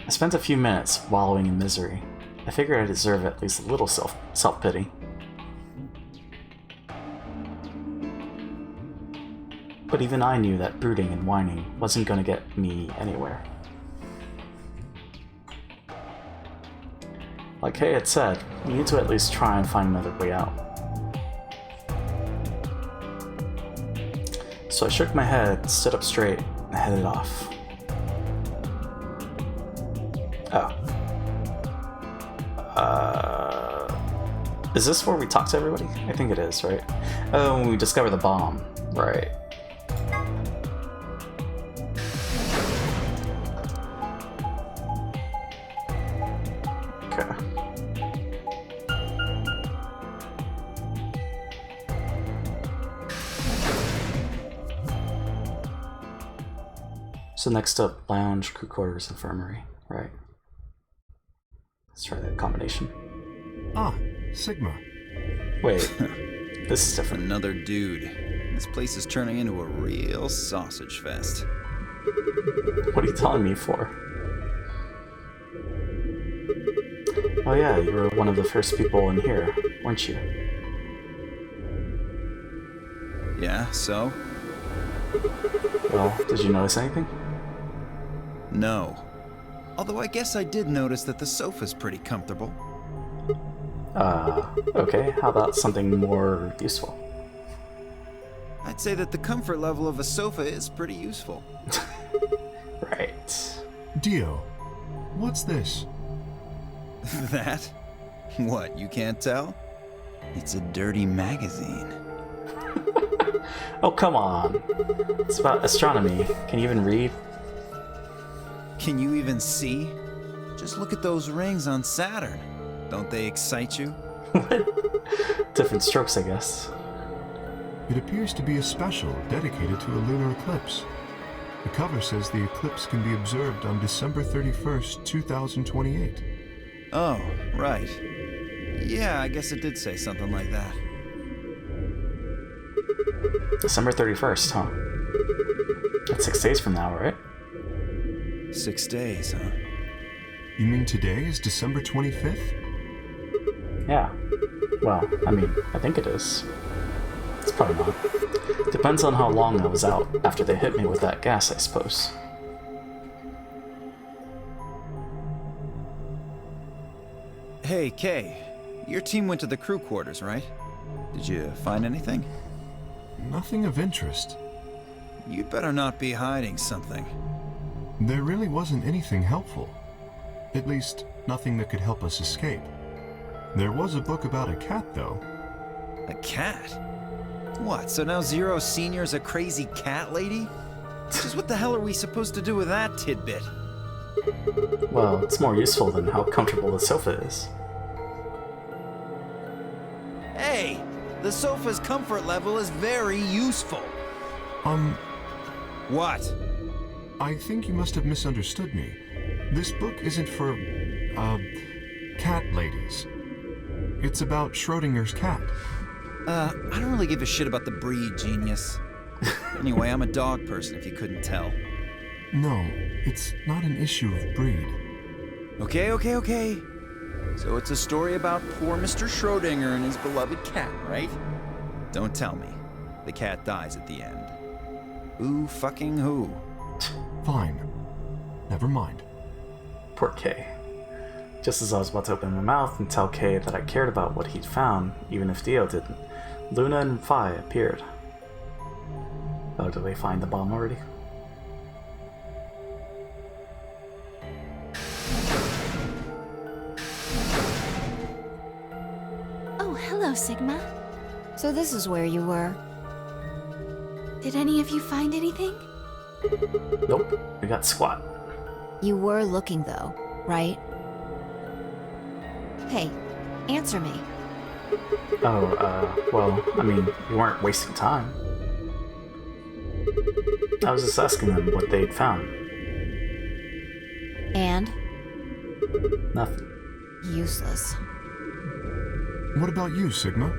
I spent a few minutes wallowing in misery. I figured I deserve at least a little self-pity. But even I knew that brooding and whining wasn't gonna get me anywhere. Like Kay had said, we need to at least try and find another way out. So I shook my head, stood up straight, and headed off. Oh. Is this where we talk to everybody? I think it is, right? Oh, we discover the bomb. Right. Okay. So next up, lounge, crew quarters, infirmary. Right. Let's try that combination. Ah, Sigma. Wait, this is different. Another dude. This place is turning into a real sausage fest. What are you telling me for? Oh yeah, you were one of the first people in here, weren't you? Yeah, so? Well, did you notice anything? No. Although I guess I did notice that the sofa's pretty comfortable. Okay, how about something more useful? I'd say that the comfort level of a sofa is pretty useful. Right. Dio, what's this? That? What, you can't tell? It's a dirty magazine. Oh, come on. It's about astronomy. Can you even read? Can you even see? Just look at those rings on Saturn. Don't they excite you? Different strokes, I guess. It appears to be a special dedicated to a lunar eclipse. The cover says the eclipse can be observed on December 31st, 2028. Oh, right. Yeah, I guess it did say something like that. December 31st, huh? That's 6 days from now, right? 6 days, huh? You mean today is December 25th? Yeah. Well, I mean, I think it is. It's probably not. Depends on how long I was out after they hit me with that gas, I suppose. Hey, Kay. Your team went to the crew quarters, right? Did you find anything? Nothing of interest. You'd better not be hiding something. There really wasn't anything helpful. At least, nothing that could help us escape. There was a book about a cat, though. A cat? What, so now Zero Senior's a crazy cat lady? Just what the hell are we supposed to do with that tidbit? Well, it's more useful than how comfortable the sofa is. Hey! The sofa's comfort level is very useful. What? I think you must have misunderstood me. This book isn't for, cat ladies. It's about Schrodinger's cat. I don't really give a shit about the breed, genius. Anyway, I'm a dog person, if you couldn't tell. No, it's not an issue of breed. Okay. So it's a story about poor Mr. Schrodinger and his beloved cat, right? Don't tell me. The cat dies at the end. Who fucking who? Fine. Never mind. Poor Kay. Just as I was about to open my mouth and tell Kay that I cared about what he'd found, even if Dio didn't, Luna and Phi appeared. Oh, did they find the bomb already? Oh, hello, Sigma. So this is where you were. Did any of you find anything? Nope, we got squat. You were looking, though, right? Hey, answer me. Well, I mean, you weren't wasting time. I was just asking them what they'd found. And? Nothing. Useless. What about you, Sigma?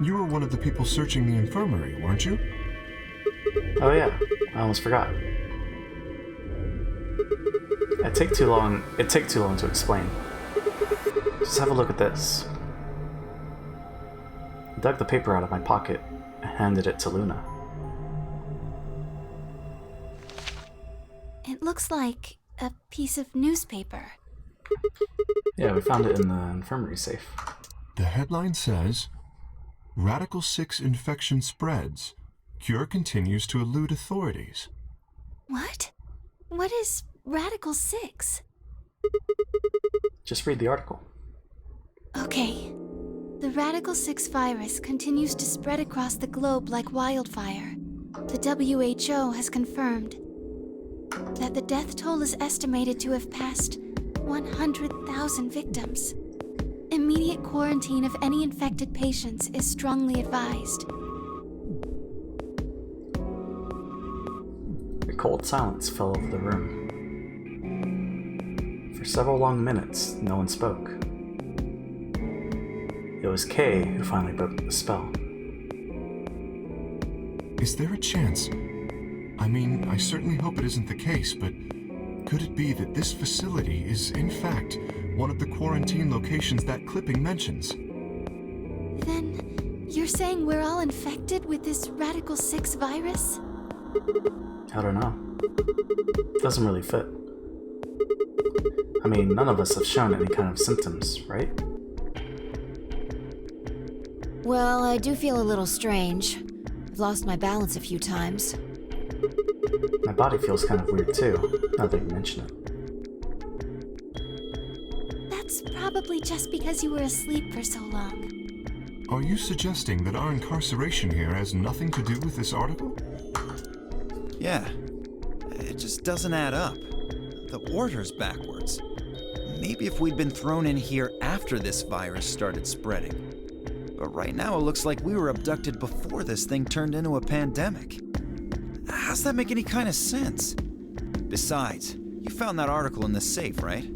You were one of the people searching the infirmary, weren't you? Oh yeah, I almost forgot. It'd take too long to explain. Just have a look at this. I dug the paper out of my pocket and handed it to Luna. It looks like a piece of newspaper. Yeah, we found it in the infirmary safe. The headline says, Radical 6 infection spreads. Cure continues to elude authorities. What? What is Radical 6? Just read the article. Okay. The Radical 6 virus continues to spread across the globe like wildfire. The WHO has confirmed that the death toll is estimated to have passed 100,000 victims. Immediate quarantine of any infected patients is strongly advised. A cold silence fell over the room. For several long minutes, no one spoke. It was Kay who finally broke the spell. Is there a chance? I mean, I certainly hope it isn't the case, but could it be that this facility is, in fact, one of the quarantine locations that clipping mentions? Then, you're saying we're all infected with this Radical 6 virus? I don't know. Doesn't really fit. I mean, none of us have shown any kind of symptoms, right? Well, I do feel a little strange. I've lost my balance a few times. My body feels kind of weird too, now that you mention it. That's probably just because you were asleep for so long. Are you suggesting that our incarceration here has nothing to do with this article? Yeah. It just doesn't add up. The order's backwards. Maybe if we'd been thrown in here after this virus started spreading. But right now it looks like we were abducted before this thing turned into a pandemic. How's that make any kind of sense? Besides, you found that article in the safe, right?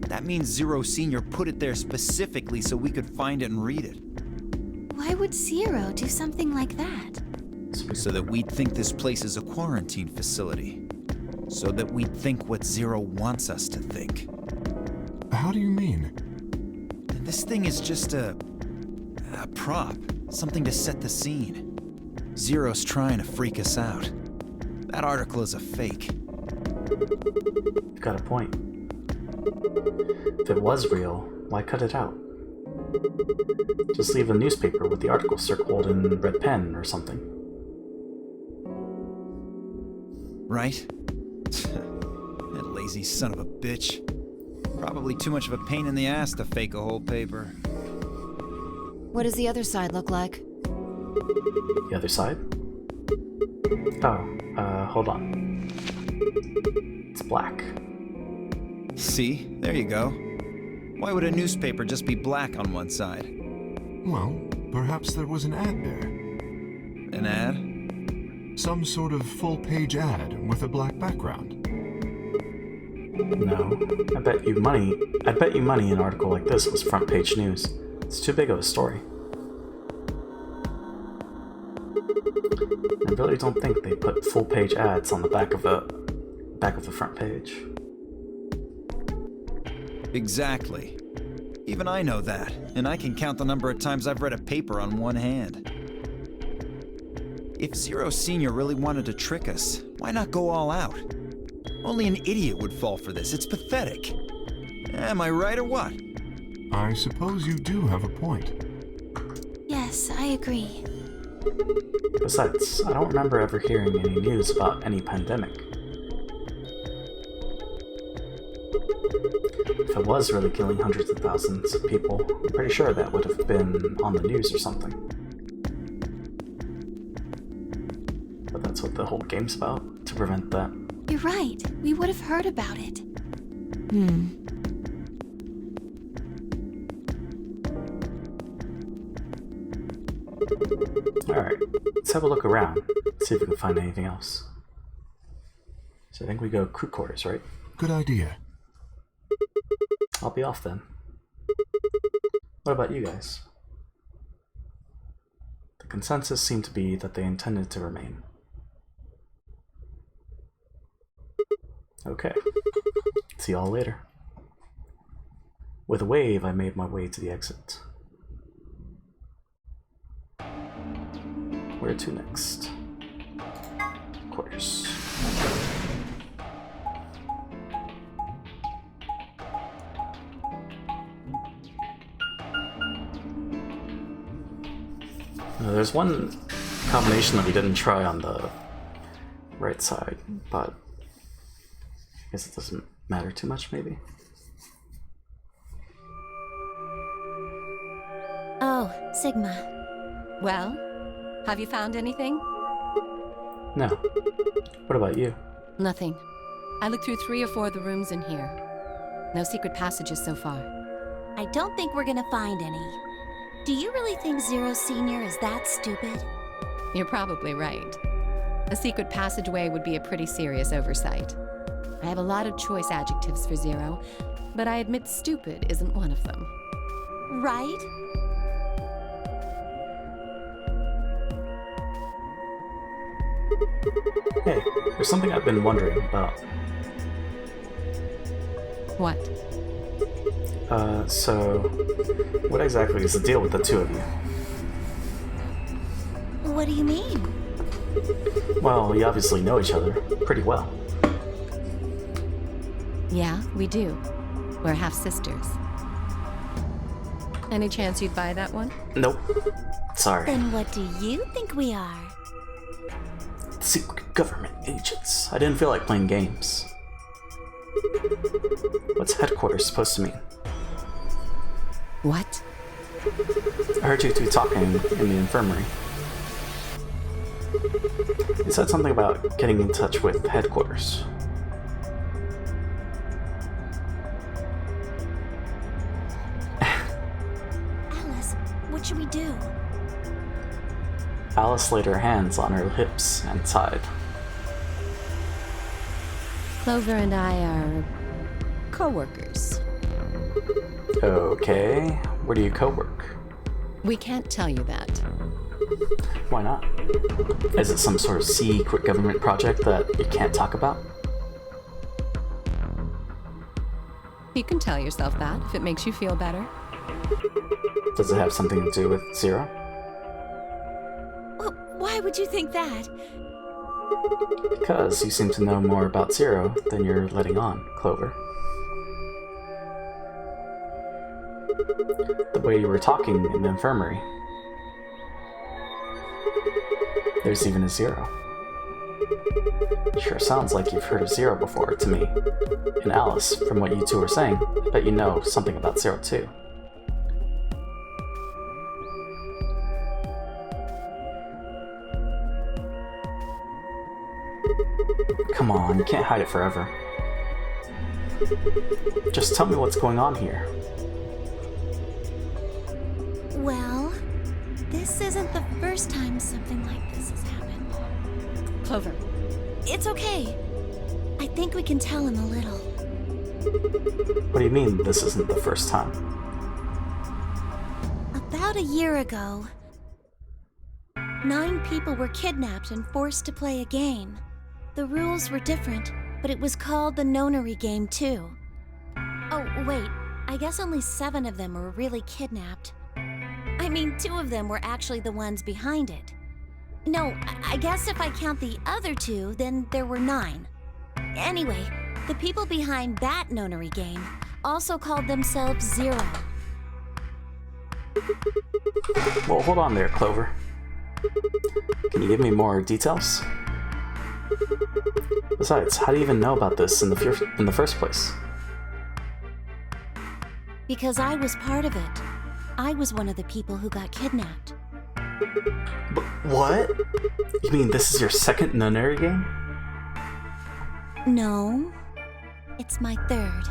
That means Zero Senior put it there specifically so we could find it and read it. Why would Zero do something like that? So that we'd think this place is a quarantine facility. So that we'd think what Zero wants us to think. How do you mean? This thing is just a prop. Something to set the scene. Zero's trying to freak us out. That article is a fake. You've got a point. If it was real, why cut it out? Just leave a newspaper with the article circled in red pen or something. Right? That lazy son of a bitch. Probably too much of a pain in the ass to fake a whole paper. What does the other side look like? The other side? Oh, hold on. It's black. See? There you go. Why would a newspaper just be black on one side? Well, perhaps there was an ad there. An ad? Some sort of full-page ad with a black background. No. I'd bet you money an article like this was front page news. It's too big of a story. I really don't think they put full-page ads on the back of the front page. Exactly. Even I know that, and I can count the number of times I've read a paper on one hand. If Zero Senior really wanted to trick us, why not go all out? Only an idiot would fall for this. It's pathetic. Am I right or what? I suppose you do have a point. Yes, I agree. Besides, I don't remember ever hearing any news about any pandemic. If it was really killing hundreds of thousands of people, I'm pretty sure that would have been on the news or something. But that's what the whole game's about, to prevent that. You're right. We would have heard about it. Alright, let's have a look around, see if we can find anything else. So I think we go crew quarters, right? Good idea. I'll be off then. What about you guys? The consensus seemed to be that they intended to remain. Okay. See y'all later. With a wave, I made my way to the exit. Where to next? Quarters. There's one combination that we didn't try on the right side, but I guess it doesn't matter too much, maybe. Oh, Sigma. Well, have you found anything? No. What about you? Nothing. I looked through 3 or 4 of the rooms in here. No secret passages so far. I don't think we're gonna find any. Do you really think Zero Senior is that stupid? You're probably right. A secret passageway would be a pretty serious oversight. I have a lot of choice adjectives for Zero, but I admit stupid isn't one of them. Right? Hey, there's something I've been wondering about. What? So what exactly is the deal with the two of you? What do you mean? Well, you obviously know each other pretty well. Yeah, we do. We're half-sisters. Any chance you'd buy that one? Nope. Sorry. Then what do you think we are? Secret government agents. I didn't feel like playing games. What's headquarters supposed to mean? What? I heard you two talking in the infirmary. You said something about getting in touch with headquarters. Alice, what should we do? Alice laid her hands on her hips and sighed. Clover and I are co-workers. Okay, where do you co-work? We can't tell you that. Why not? Is it some sort of secret government project that you can't talk about? You can tell yourself that if it makes you feel better. Does it have something to do with Zero? Well, why would you think that? Because you seem to know more about Zero than you're letting on, Clover. The way you were talking in the infirmary. There's even a Zero. Sure sounds like you've heard of Zero before to me. And Alice, from what you two were saying, I bet you know something about Zero too. Come on, you can't hide it forever. Just tell me what's going on here. Well, this isn't the first time something like this has happened. Clover. It's okay. I think we can tell him a little. What do you mean, this isn't the first time? About a year ago, 9 people were kidnapped and forced to play a game. The rules were different, but it was called the nonary game too. Oh, wait, I guess only 7 of them were really kidnapped. I mean, 2 of them were actually the ones behind it. No, I guess if I count the other 2, then there were 9. Anyway, the people behind that nonary game also called themselves Zero. Well, hold on there, Clover. Can you give me more details? Besides, how do you even know about this in the first place? Because I was part of it. I was one of the people who got kidnapped. But what? You mean this is your second nonary game? No, it's my 3rd.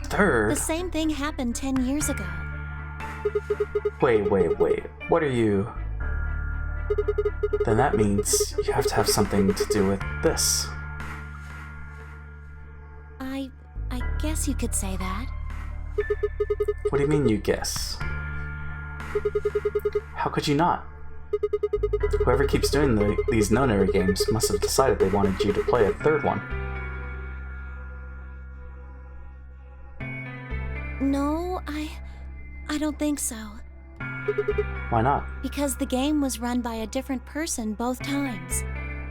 3rd? The same thing happened 10 years ago. Wait. What are you... Then that means you have to have something to do with this. I guess you could say that. What do you mean you guess? How could you not? Whoever keeps doing these nonary games must have decided they wanted you to play a 3rd one. No, I don't think so. Why not? Because the game was run by a different person both times.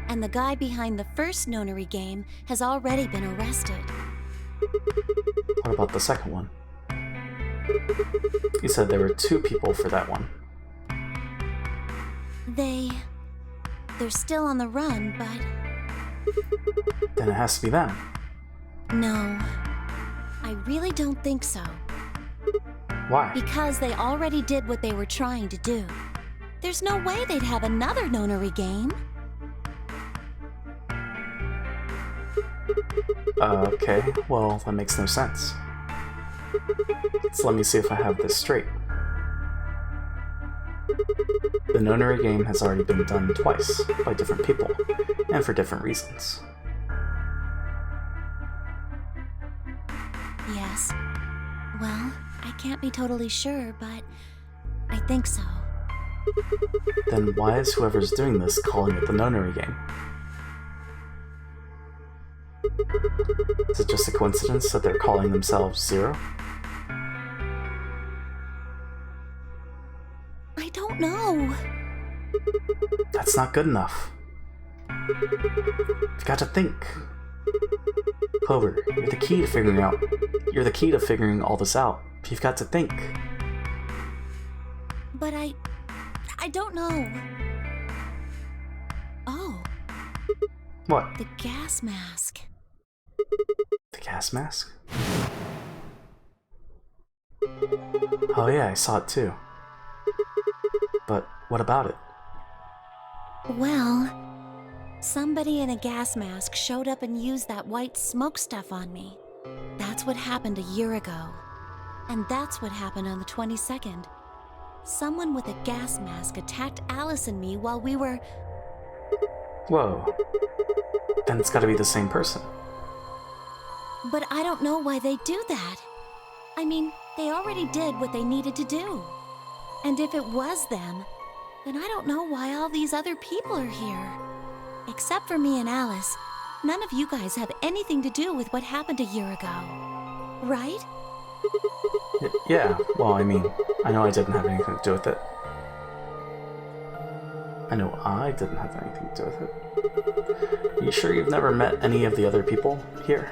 And the guy behind the first nonary game has already been arrested. What about the second one? You said there were 2 people for that one. They're still on the run, but... Then it has to be them. No, I really don't think so. Why? Because they already did what they were trying to do. There's no way they'd have another nonary game. Okay, well, that makes no sense. So let me see if I have this straight. The nonary game has already been done twice, by different people, and for different reasons. Yes. Well, I can't be totally sure, but I think so. Then why is whoever's doing this calling it the nonary game? Is it just a coincidence that they're calling themselves Zero? I don't know. That's not good enough. You've got to think. Clover, you're the key to figuring all this out. You've got to think. But I don't know. Oh. What? The gas mask. The gas mask? Oh yeah, I saw it too. But what about it? Well, somebody in a gas mask showed up and used that white smoke stuff on me. That's what happened a year ago. And that's what happened on the 22nd. Someone with a gas mask attacked Alice and me while we were... Whoa. Then it's gotta be the same person. But I don't know why they do that. I mean, they already did what they needed to do. And if it was them, then I don't know why all these other people are here. Except for me and Alice, none of you guys have anything to do with what happened a year ago. Right? Yeah, well, I mean, I know I didn't have anything to do with it. I know I didn't have anything to do with it. You sure you've never met any of the other people here?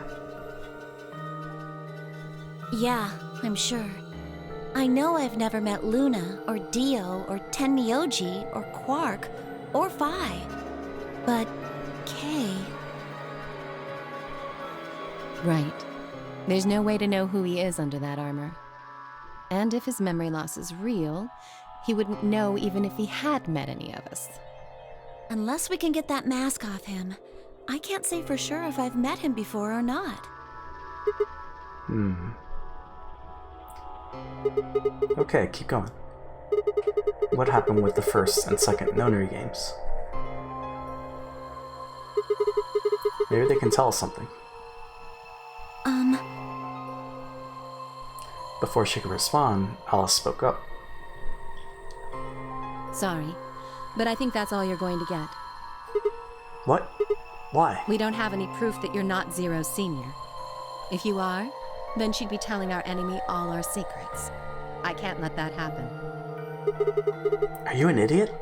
Yeah, I'm sure. I know I've never met Luna, or Dio, or Tenmyoji, or Quark, or Phi. But Kay... Right. There's no way to know who he is under that armor. And if his memory loss is real, he wouldn't know even if he had met any of us. Unless we can get that mask off him, I can't say for sure if I've met him before or not. Okay, keep going. What happened with the first and second Nonary games? Maybe they can tell us something. Before she could respond, Alice spoke up. Sorry, but I think that's all you're going to get. What? Why? We don't have any proof that you're not Zero Senior. If you are, then she'd be telling our enemy all our secrets. I can't let that happen. Are you an idiot?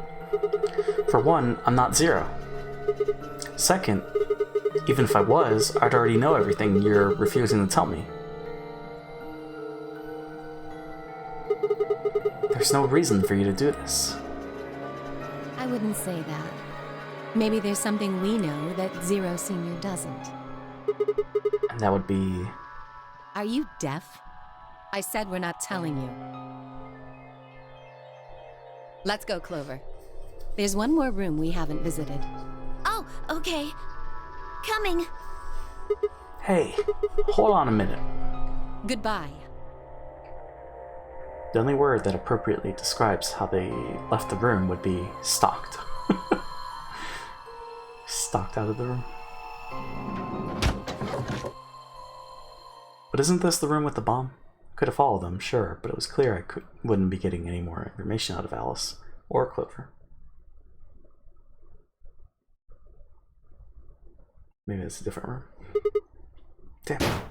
For one, I'm not Zero. Second, even if I was, I'd already know everything you're refusing to tell me. There's no reason for you to do this. I wouldn't say that. Maybe there's something we know that Zero Senior doesn't. And that would be... Are you deaf? I said we're not telling you. Let's go, Clover. There's one more room we haven't visited. Oh, okay. Coming. Hey, hold on a minute. Goodbye. The only word that appropriately describes how they left the room would be stalked. Stalked out of the room. But isn't this the room with the bomb? Could have followed them, sure, but it was clear I wouldn't be getting any more information out of Alice or Clover. Maybe it's a different room. Damn it.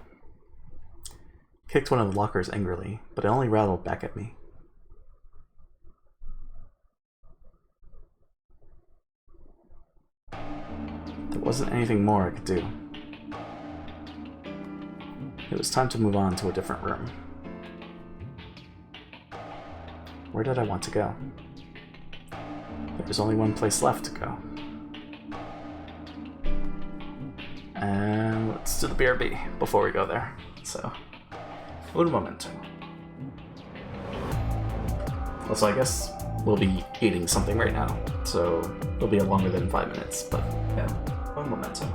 Kicked one of the lockers angrily, but it only rattled back at me. There wasn't anything more I could do. It was time to move on to a different room. Where did I want to go? There was only one place left to go. And let's do the BRB before we go there. So, un momento. Also, I guess we'll be eating something right now, so it'll be longer than 5 minutes, but yeah, un momento.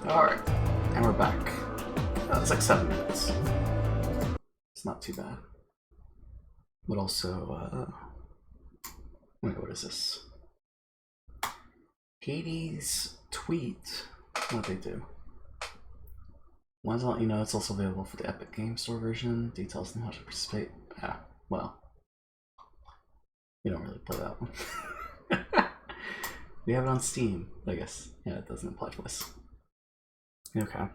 Alright, and we're back. That's like 7 minutes. It's not too bad. But also, wait, what is this? Hades tweet. What'd they do? Wanted to let you know it's also available for the Epic Game Store version. Details on how to participate. Yeah, well. You don't really play that one. We have it on Steam, I guess. Yeah, it doesn't apply to us. Okay.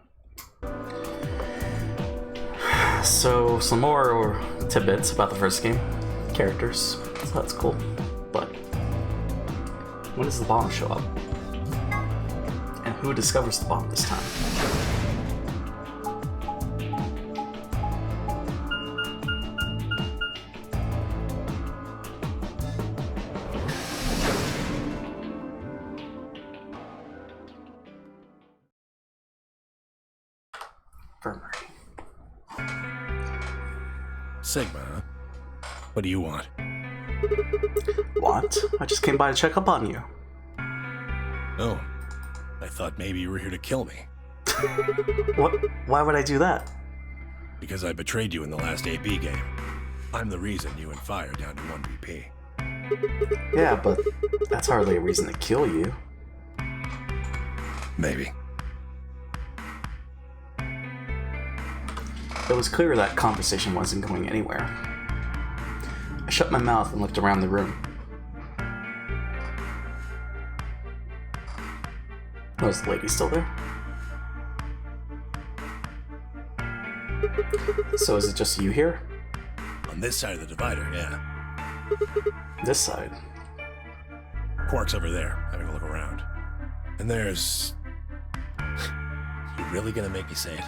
So, some more tidbits about the first game. Characters. So that's cool. But, when does the bomb show up? And who discovers the bomb this time? Sigma, huh? What do you want? What? I just came by to check up on you. Oh, I thought maybe you were here to kill me. What? Why would I do that? Because I betrayed you in the last AB game. I'm the reason you and Fire down to 1VP. Yeah, but that's hardly a reason to kill you. Maybe. It was clear that conversation wasn't going anywhere. I shut my mouth and looked around the room. Was the lady still there? So is it just you here? On this side of the divider, yeah. This side? Quark's over there, having a look around. And there's... You really gonna make me say it?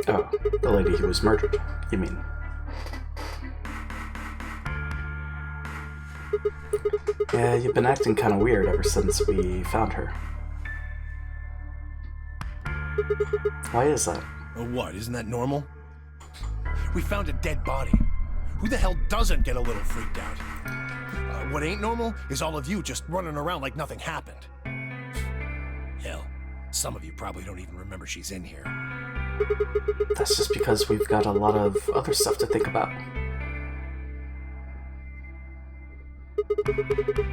Oh, the lady who was murdered, you mean? Yeah, you've been acting kind of weird ever since we found her. Why is that? Oh, what? Isn't that normal? We found a dead body. Who the hell doesn't get a little freaked out? What ain't normal is all of you just running around like nothing happened. Hell, some of you probably don't even remember she's in here. That's just because we've got a lot of other stuff to think about.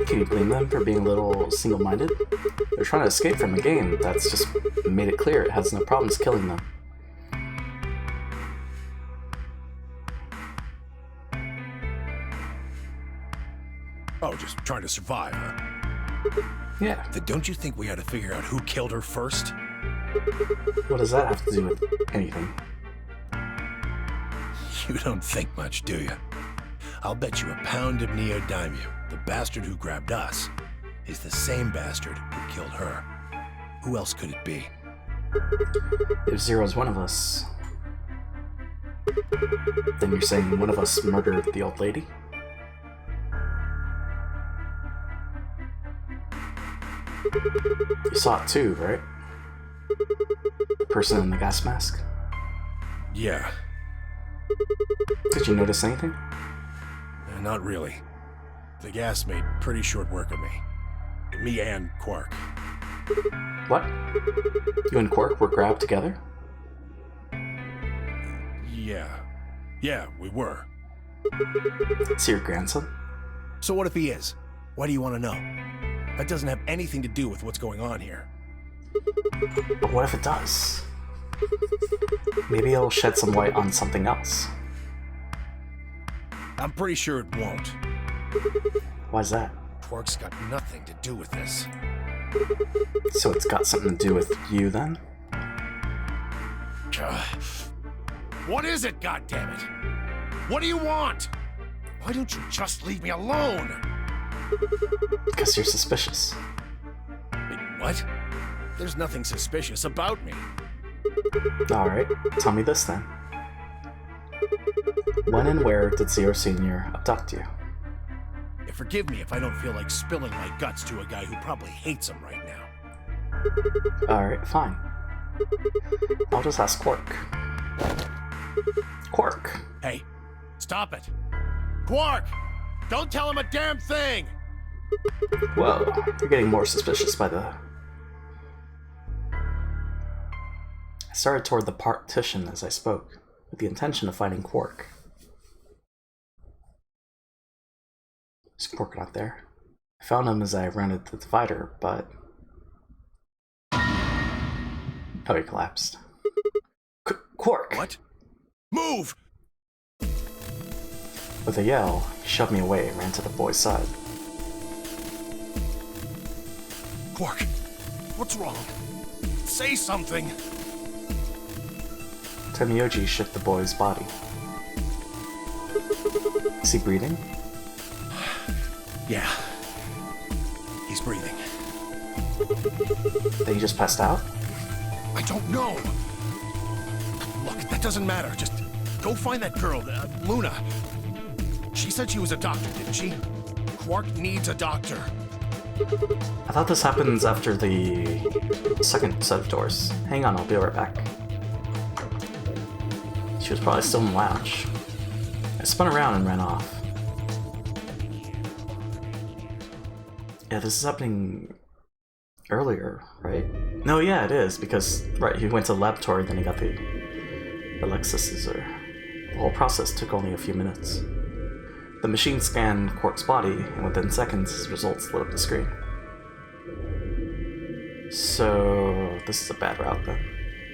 Can you blame them for being a little single-minded? They're trying to escape from a game that's just made it clear it has no problems killing them. Oh, just trying to survive, huh? Yeah. Then don't you think we ought to figure out who killed her first? What does that have to do with anything? You don't think much, do you? I'll bet you a pound of neodymium the bastard who grabbed us is the same bastard who killed her. Who else could it be? If Zero's one of us, then you're saying one of us murdered the old lady? You saw it too, right? The person in the gas mask? Yeah. Did you notice anything? Not really. The gas made pretty short work of me. Me and Quark. What? You and Quark were grabbed together? Yeah. Yeah, we were. Is he your grandson? So what if he is? Why do you want to know? That doesn't have anything to do with what's going on here. But what if it does? Maybe it'll shed some light on something else. I'm pretty sure it won't. Why's that? Quark's got nothing to do with this. So it's got something to do with you then? What is it, goddammit? What do you want? Why don't you just leave me alone? Because you're suspicious. Wait, what? There's nothing suspicious about me. Alright, tell me this then. When and where did Zero Sr. abduct you? Yeah, forgive me if I don't feel like spilling my guts to a guy who probably hates him right now. Alright, fine. I'll just ask Quark. Quark! Hey, stop it! Quark! Don't tell him a damn thing! Whoa, you're getting more suspicious by the started toward the partition as I spoke, with the intention of finding Quark. Is Quark not there? I found him as I rounded the divider, but... Oh, he collapsed. Quark! What? Move! With a yell, he shoved me away and ran to the boy's side. Quark, what's wrong? Say something! Temioji shook the boy's body. Is he breathing? Yeah. He's breathing. Then he just passed out? I don't know! Look, that doesn't matter. Just go find that girl, Luna. She said she was a doctor, didn't she? Quark needs a doctor. I thought this happens after the second set of doors. Hang on, I'll be right back. She was probably still in the lounge. I spun around and ran off. Yeah, this is happening earlier, right? No, yeah, it is, because, right, he went to the laboratory, then he got the Lexuses. The whole process took only a few minutes. The machine scanned Quark's body, and within seconds, his results lit up the screen. So, this is a bad route, then.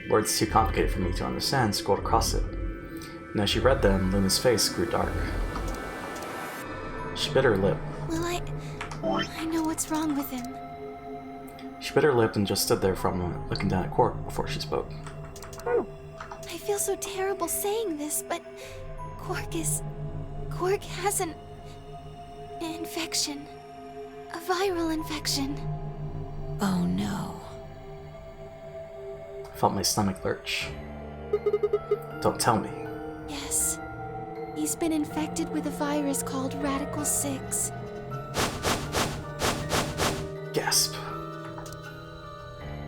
Words too complicated for me to understand scrolled across it, and as she read them, Luna's face grew dark. She bit her lip. Well, I know what's wrong with him. She bit her lip and just stood there for a moment, looking down at Quark before she spoke. I feel so terrible saying this, but Quark has an infection. A viral infection. Oh no. I felt my stomach lurch. Don't tell me. Yes. He's been infected with a virus called Radical 6. Gasp.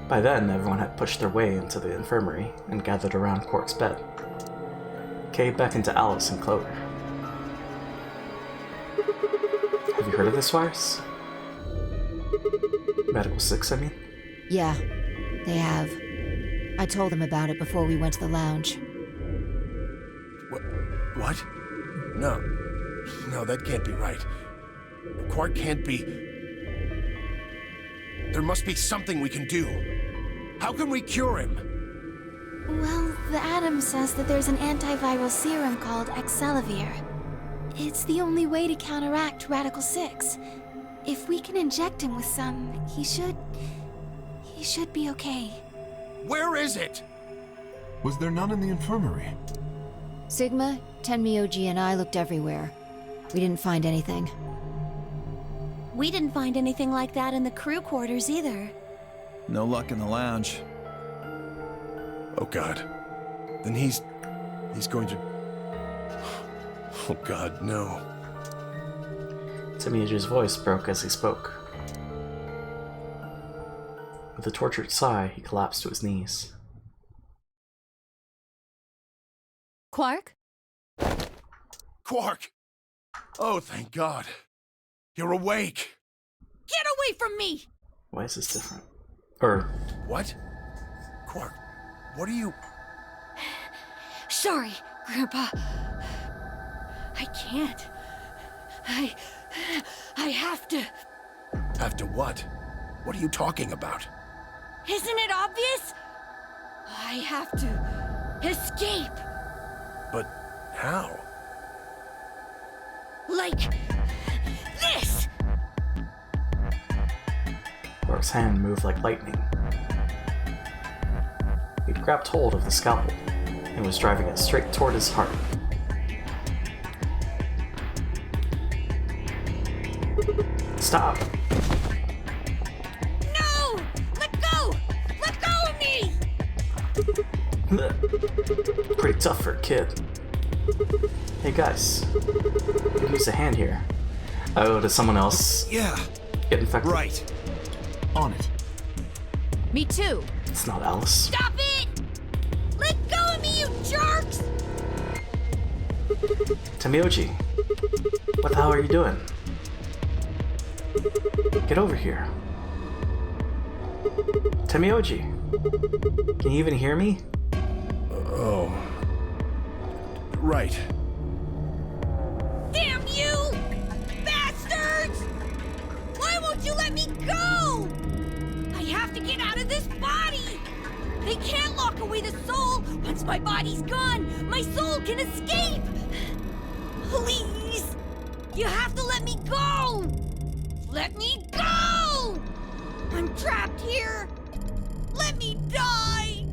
By then, everyone had pushed their way into the infirmary and gathered around Quark's bed. Kay beckoned to Alice and Clover. Have you heard of this virus? Radical 6, I mean? Yeah, they have. I told them about it before we went to the lounge. What? No, that can't be right. Quark can't be... There must be something we can do. How can we cure him? Well, the Atom says that there's an antiviral serum called Excelavir. It's the only way to counteract Radical 6. If we can inject him with some, he should be okay. Where is it? Was there none in the infirmary? Sigma, Tenmyoji, and I looked everywhere. We didn't find anything. We didn't find anything like that in the crew quarters either. No luck in the lounge. Oh God. Then he's going to... Oh God, no. Temioji's voice broke as he spoke. With a tortured sigh, he collapsed to his knees. Quark? Quark! Oh, thank God. You're awake. Get away from me! Why is this different? What? Quark, what are you... Sorry, Grandpa. I can't. I have to. Have to what? What are you talking about? Isn't it obvious? I have to escape. But how? Like this! Quark's hand moved like lightning. He'd grabbed hold of the scalpel and was driving it straight toward his heart. Stop! No! Let go! Let go of me! Pretty tough for a kid. Hey guys, you can use a hand here. Oh, does someone else Yeah, get infected? right. On it. Me too. It's not Alice. Stop it! Let go of me, you jerks! Temioji, what the hell are you doing? Get over here. Temioji, can you even hear me? Oh. Right. Damn you! Bastards! Why won't you let me go? I have to get out of this body! They can't lock away the soul! Once my body's gone, my soul can escape! Please! You have to let me go! Let me go! I'm trapped here! Let me die!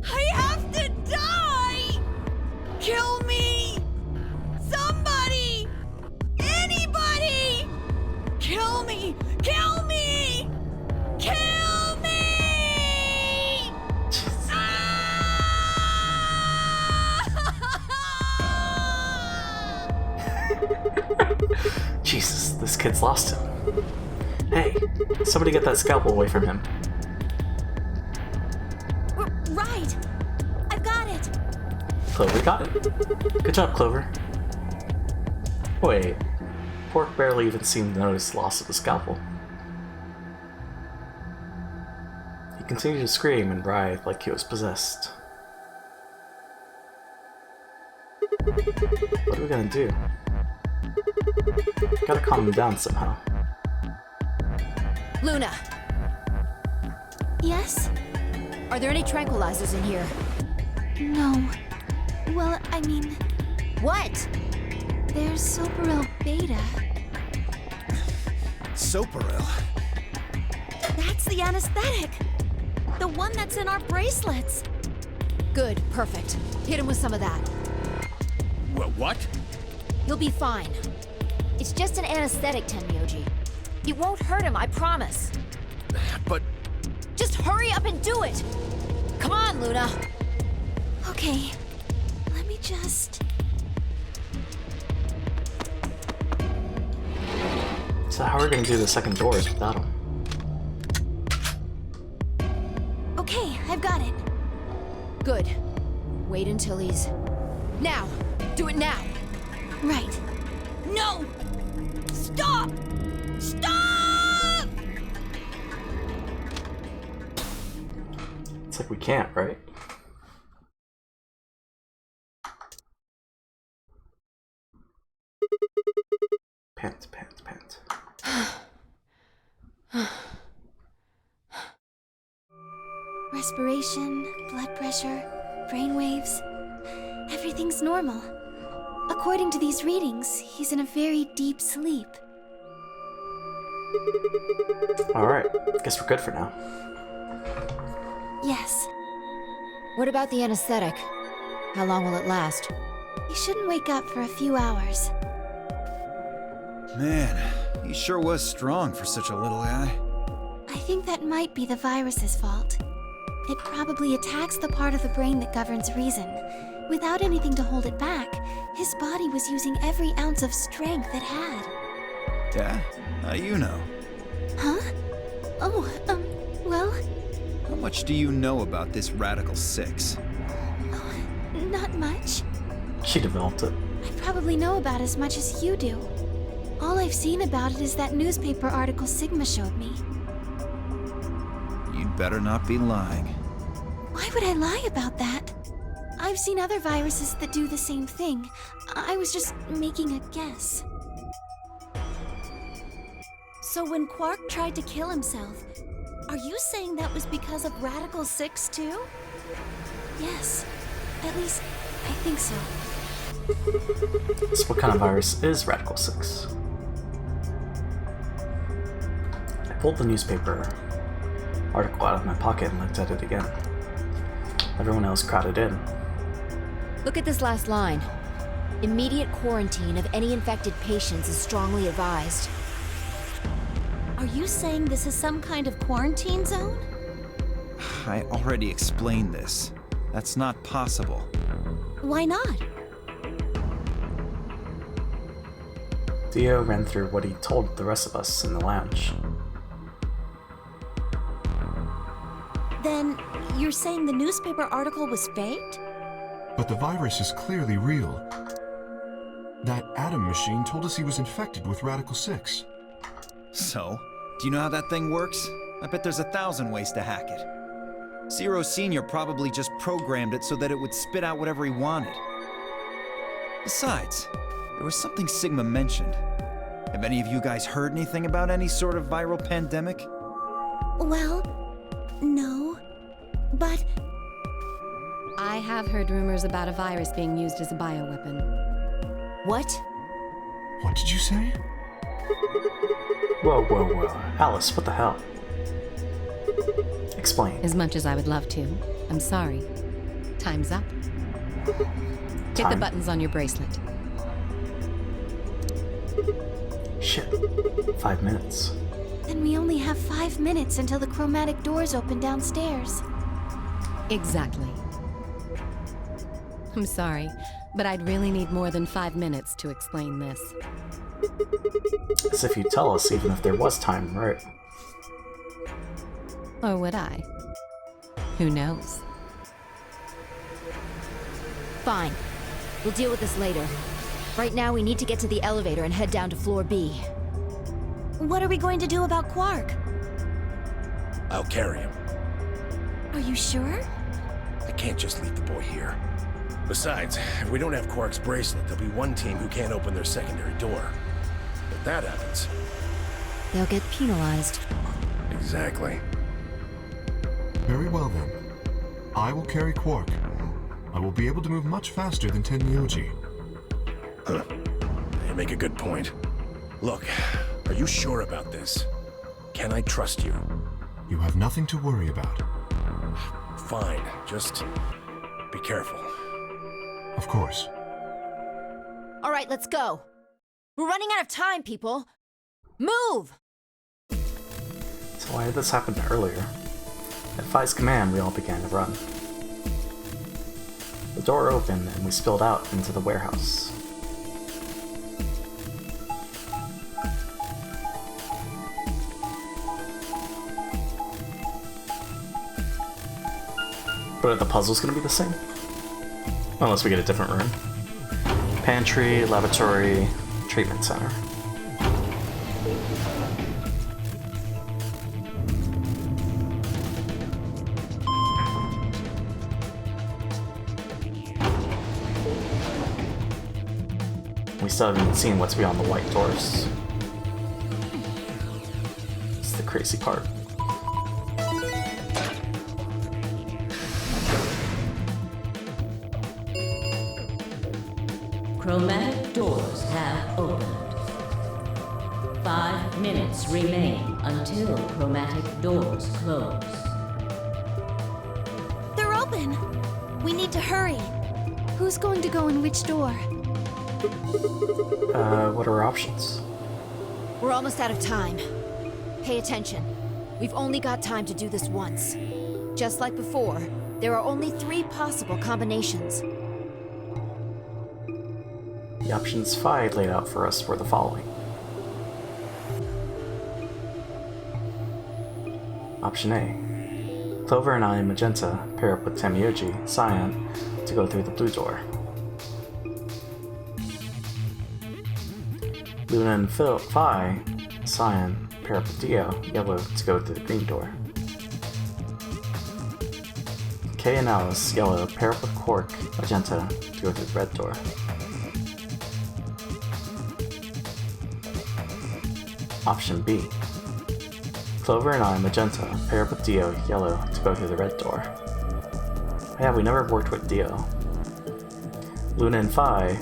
I have to die! Kill me! Somebody! Anybody! Kill me! Kill me! Kill me! Jesus, this kid's lost him. Hey, somebody get that scalpel away from him. Right! I've got it! Clover got it. Good job, Clover. Wait, Pork barely even seemed to notice the loss of the scalpel. He continued to scream and writhe like he was possessed. What are we gonna do? Gotta calm him down somehow. Luna, Yes? are there any tranquilizers in here? No. Well, I mean, What? there's Soparil Beta. Soparil? That's the anesthetic! The one that's in our bracelets! Good, perfect. Hit him with some of that. What? He'll be fine. It's just an anesthetic, Tenmyoji. It won't hurt him, I promise. But... Just hurry up and do it! Come on, Luna! Okay. Let me just... So how are we gonna do the second doors without him? Okay, I've got it. Good. Wait until he's... Now! Do it now! Right. No! Stop! Stop! It's like we can't, right? Pant, pant, pant. Respiration, blood pressure, brain waves. Everything's normal. According to these readings, he's in a very deep sleep. Alright, guess we're good for now. Yes. What about the anesthetic? How long will it last? He shouldn't wake up for a few hours. Man, he sure was strong for such a little guy. I think that might be the virus's fault. It probably attacks the part of the brain that governs reason. Without anything to hold it back, his body was using every ounce of strength it had. Yeah? How do you know? Huh? Oh, well, How much do you know about this Radical 6? not much. She developed it. I probably know about as much as you do. All I've seen about it is that newspaper article Sigma showed me. You'd better not be lying. Why would I lie about that? I've seen other viruses that do the same thing. I was just making a guess. So when Quark tried to kill himself, are you saying that was because of Radical 6 too? Yes. At least, I think so. So what kind of virus is Radical 6? I pulled the newspaper article out of my pocket and looked at it again. Everyone else crowded in. Look at this last line. Immediate quarantine of any infected patients is strongly advised. Are you saying this is some kind of quarantine zone? I already explained this. That's not possible. Why not? Dio ran through what he told the rest of us in the lounge. Then, you're saying the newspaper article was faked? But the virus is clearly real. That Atom machine told us he was infected with Radical 6. So, do you know how that thing works? I bet there's 1,000 ways to hack it. Zero Senior probably just programmed it so that it would spit out whatever he wanted. Besides, there was something Sigma mentioned. Have any of you guys heard anything about any sort of viral pandemic? Well, no. But I have heard rumors about a virus being used as a bioweapon. What? What did you say? Whoa, whoa, whoa. Alice, what the hell? Explain. As much as I would love to, I'm sorry. Time's up. Hit the buttons on your bracelet. Shit. 5 minutes. then we only have 5 minutes until the chromatic doors open downstairs. Exactly. I'm sorry, but I'd really need more than 5 minutes to explain this. As if you'd tell us even if there was time, right? Or would I? Who knows? Fine. We'll deal with this later. Right now, we need to get to the elevator and head down to floor B. What are we going to do about Quark? I'll carry him. Are you sure? I can't just leave the boy here. Besides, if we don't have Quark's bracelet, there'll be one team who can't open their secondary door. If that happens... They'll get penalized. Exactly. Very well then. I will carry Quark. I will be able to move much faster than Tenmyoji. You make a good point. Look, are you sure about this? Can I trust you? You have nothing to worry about. Fine, just be careful. Of course. All right, let's go. We're running out of time, people. Move! So why had this happened earlier? At Phi's command, we all began to run. The door opened and we spilled out into the warehouse. But are the puzzles going to be the same? Unless we get a different room. Pantry, laboratory, treatment center. We still haven't even seen what's beyond the white doors. It's the crazy part. Chromatic doors have opened. 5 minutes remain until chromatic doors close. They're open! We need to hurry. Who's going to go in which door? What are our options? We're almost out of time. Pay attention. We've only got time to do this once. Just like before, there are only 3 possible combinations. The options Phi laid out for us were the following. Option A. Clover and I, Magenta, pair up with Tenmyoji, Cyan, to go through the blue door. Luna and Phi, Cyan, pair up with Dio, Yellow, to go through the green door. Kay and Alice, Yellow, pair up with Quark, Magenta, to go through the red door. Option B. Clover and I, Magenta, pair up with Dio, Yellow, to go through the red door. Yeah, we never worked with Dio. Luna and Phi,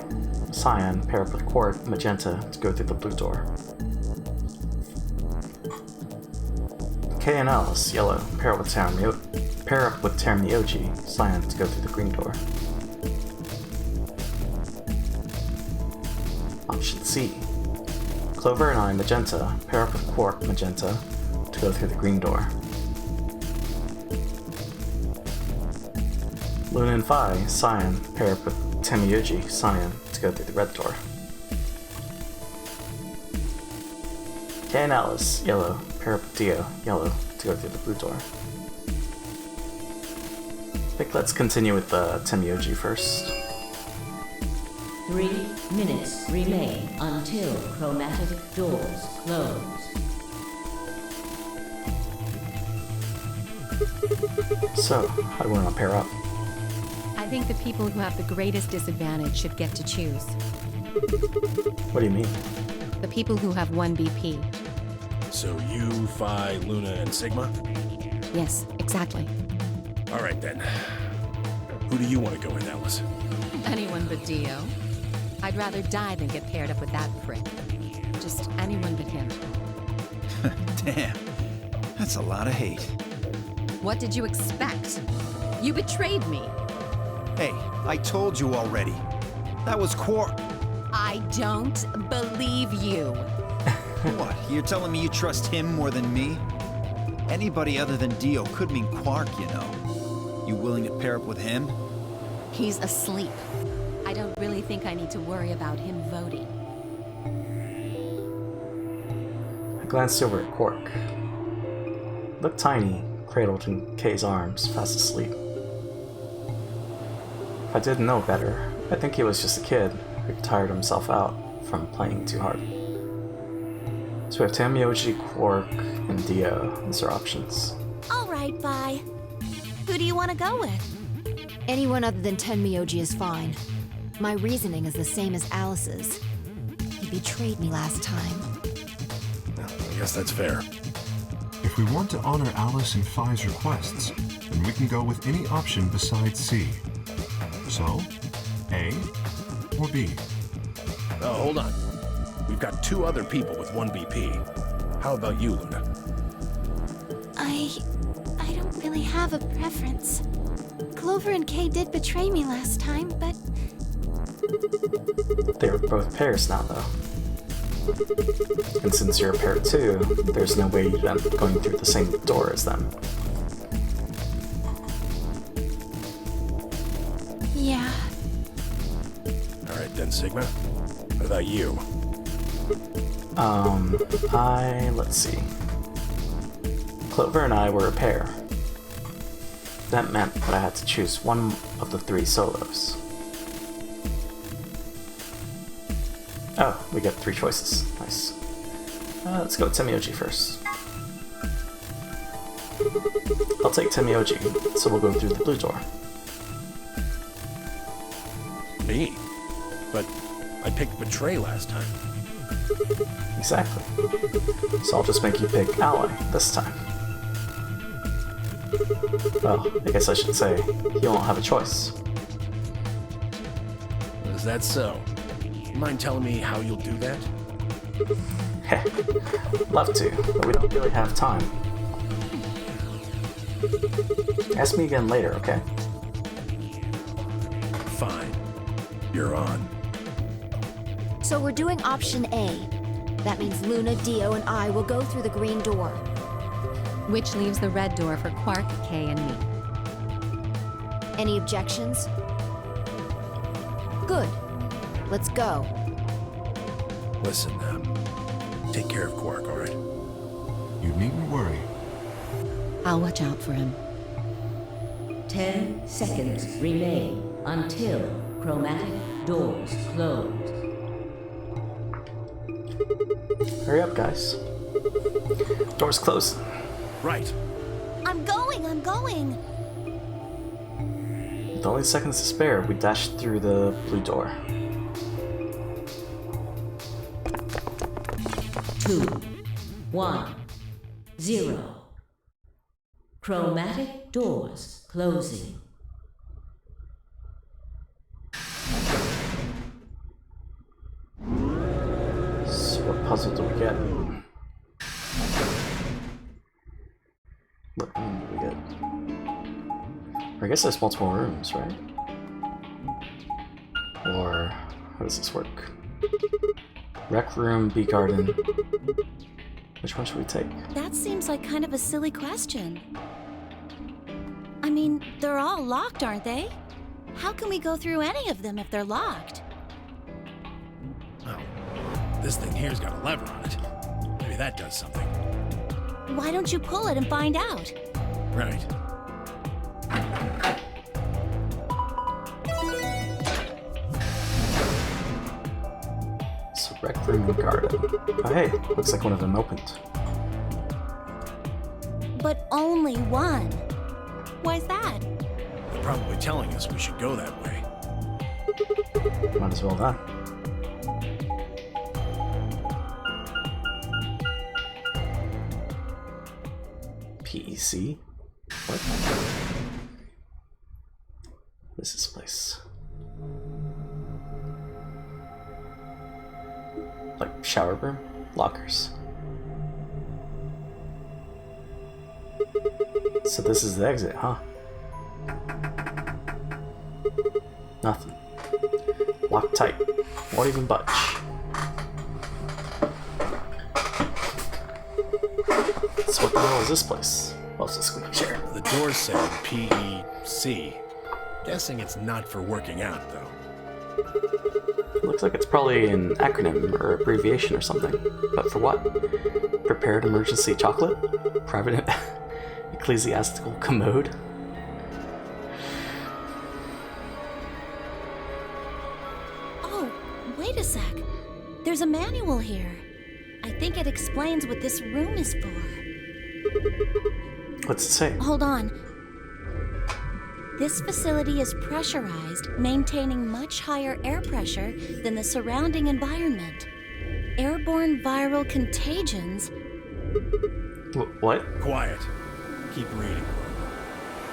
Cyan, pair up with Quark, Magenta, to go through the blue door. Kay and Alice, Yellow, pair up with Tenmyoji, Cyan, to go through the green door. Option C. Clover and I, Magenta, pair up with Quark, Magenta, to go through the green door. Luna and Phi, Cyan, pair up with Tenmyoji, Cyan, to go through the red door. Kay and Alice, Yellow, pair up with Dio, Yellow, to go through the blue door. I think let's continue with the Tenmyoji first. 3 minutes remain until chromatic doors close. So, how do we want to pair up? I think the people who have the greatest disadvantage should get to choose. What do you mean? The people who have 1 BP. So you, Phi, Luna, and Sigma? Yes, exactly. All right then. Who do you want to go with, Alice? Anyone but Dio. I'd rather die than get paired up with that prick. Just anyone but him. Damn, that's a lot of hate. What did you expect? You betrayed me. Hey, I told you already. That was Quark. I don't believe you. What, you're telling me you trust him more than me? Anybody other than Dio could mean Quark, you know. You willing to pair up with him? He's asleep. I don't really think I need to worry about him voting. I glanced over at Quark. Looked tiny, cradled in Kay's arms, fast asleep. If I didn't know better, I think he was just a kid who tired himself out from playing too hard. So we have Tamioji, Quark, and Dio as our options. All right, bye. Who do you want to go with? Anyone other than Tenmyoji is fine. My reasoning is the same as Alice's. He betrayed me last time. Well, I guess that's fair. If we want to honor Alice and Phi's requests, then we can go with any option besides C. So, A or B? Oh, hold on. We've got 2 other people with 1 BP. How about you, Luna? I don't really have a preference. Clover and Kay did betray me last time, but They're both pairs now, though. And since you're a pair too, there's no way you'd end up going through the same door as them. yeah. All right then, Sigma. What about you? Let's see. Clover and I were a pair. That meant that I had to choose one of the 3 solos. Oh, we get 3 choices. Nice. Let's go with Tenmyoji first. I'll take Tenmyoji, so we'll go through the blue door. Me? But I picked Betray last time. Exactly. So I'll just make you pick Ally this time. Well, I guess I should say, you won't have a choice. Is that so? You mind telling me how you'll do that? Heh, love to, but we don't really have time. Ask me again later, okay? Fine. You're on. So we're doing option A. That means Luna, Dio, and I will go through the green door. Which leaves the red door for Quark, Kay, and me. Any objections? Good. Let's go. Listen, take care of Quark, all right? You needn't worry. I'll watch out for him. 10 seconds remain until chromatic doors close. Hurry up, guys. Door's closed. Right. I'm going! With only seconds to spare, we dashed through the blue door. 2, 1, 0. Chromatic doors closing. So what puzzle do we get? What room do we get? Or I guess there's multiple rooms, right? Or how does this work? Rec room, bee garden. Which one should we take? That seems like kind of a silly question. I mean, they're all locked, aren't they? How can we go through any of them if they're locked? Oh, this thing here's got a lever on it. Maybe that does something. Why don't you pull it and find out? Right. So rec room and garden. Oh hey, looks like one of them opened. But only one. Why's that? They're probably telling us we should go that way. Might as well then. PEC? What? What is this place? Like shower room? Lockers? So this is the exit, huh? Nothing. Locked tight. Won't even budge. So what the hell is this place? Well, it's a squeaky chair. The door said PEC. Guessing it's not for working out, though. Looks like it's probably an acronym or abbreviation or something. But for what? Prepared emergency chocolate? Private ecclesiastical commode? Oh, wait a sec. There's a manual here. I think it explains what this room is for. What's it say? Hold on. This facility is pressurized, maintaining much higher air pressure than the surrounding environment. Airborne viral contagions. What? Quiet. Keep reading.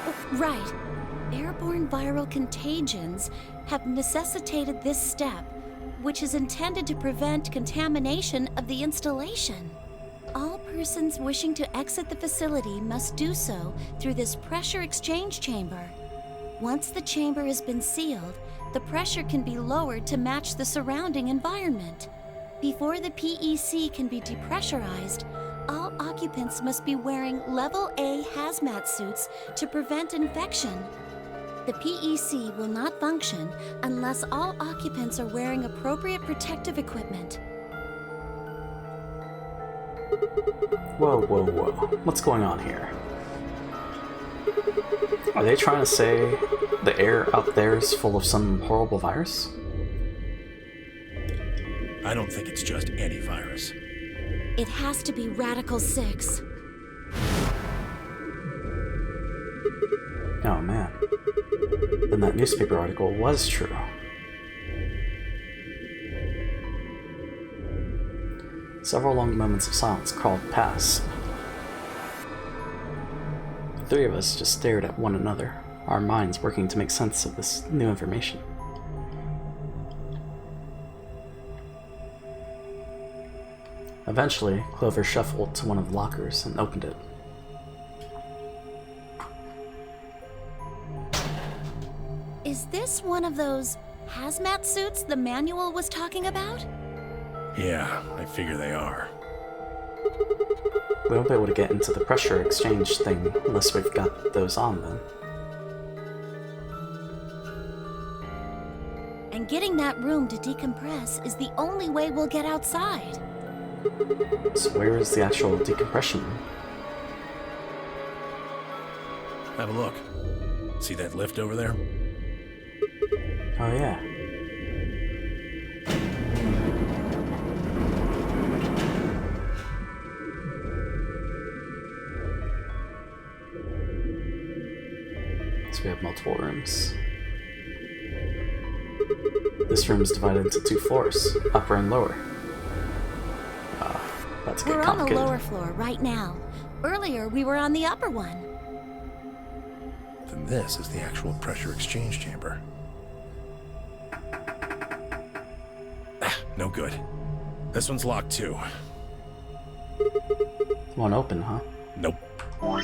Oh, right. Airborne viral contagions have necessitated this step, which is intended to prevent contamination of the installation. All persons wishing to exit the facility must do so through this pressure exchange chamber. Once the chamber has been sealed, the pressure can be lowered to match the surrounding environment. Before the PEC can be depressurized, all occupants must be wearing Level A hazmat suits to prevent infection. The PEC will not function unless all occupants are wearing appropriate protective equipment. Whoa, whoa, whoa. What's going on here? Are they trying to say the air out there is full of some horrible virus? I don't think it's just any virus. It has to be Radical 6. Oh man. Then that newspaper article was true. Several long moments of silence crawled past. The three of us just stared at one another, our minds working to make sense of this new information. Eventually, Clover shuffled to one of the lockers and opened it. Is this one of those hazmat suits the manual was talking about? Yeah, I figure they are. We won't be able to get into the pressure exchange thing unless we've got those on then. And getting that room to decompress is the only way we'll get outside. So where is the actual decompression room? Have a look. See that lift over there? Oh yeah. So we have multiple rooms. This room is divided into 2 floors, upper and lower. That's We're on the complicated. lower floor right now. Earlier, we were on the upper one. Then this is the actual pressure exchange chamber. No good. This one's locked too. Won't open, huh? Nope. Oh,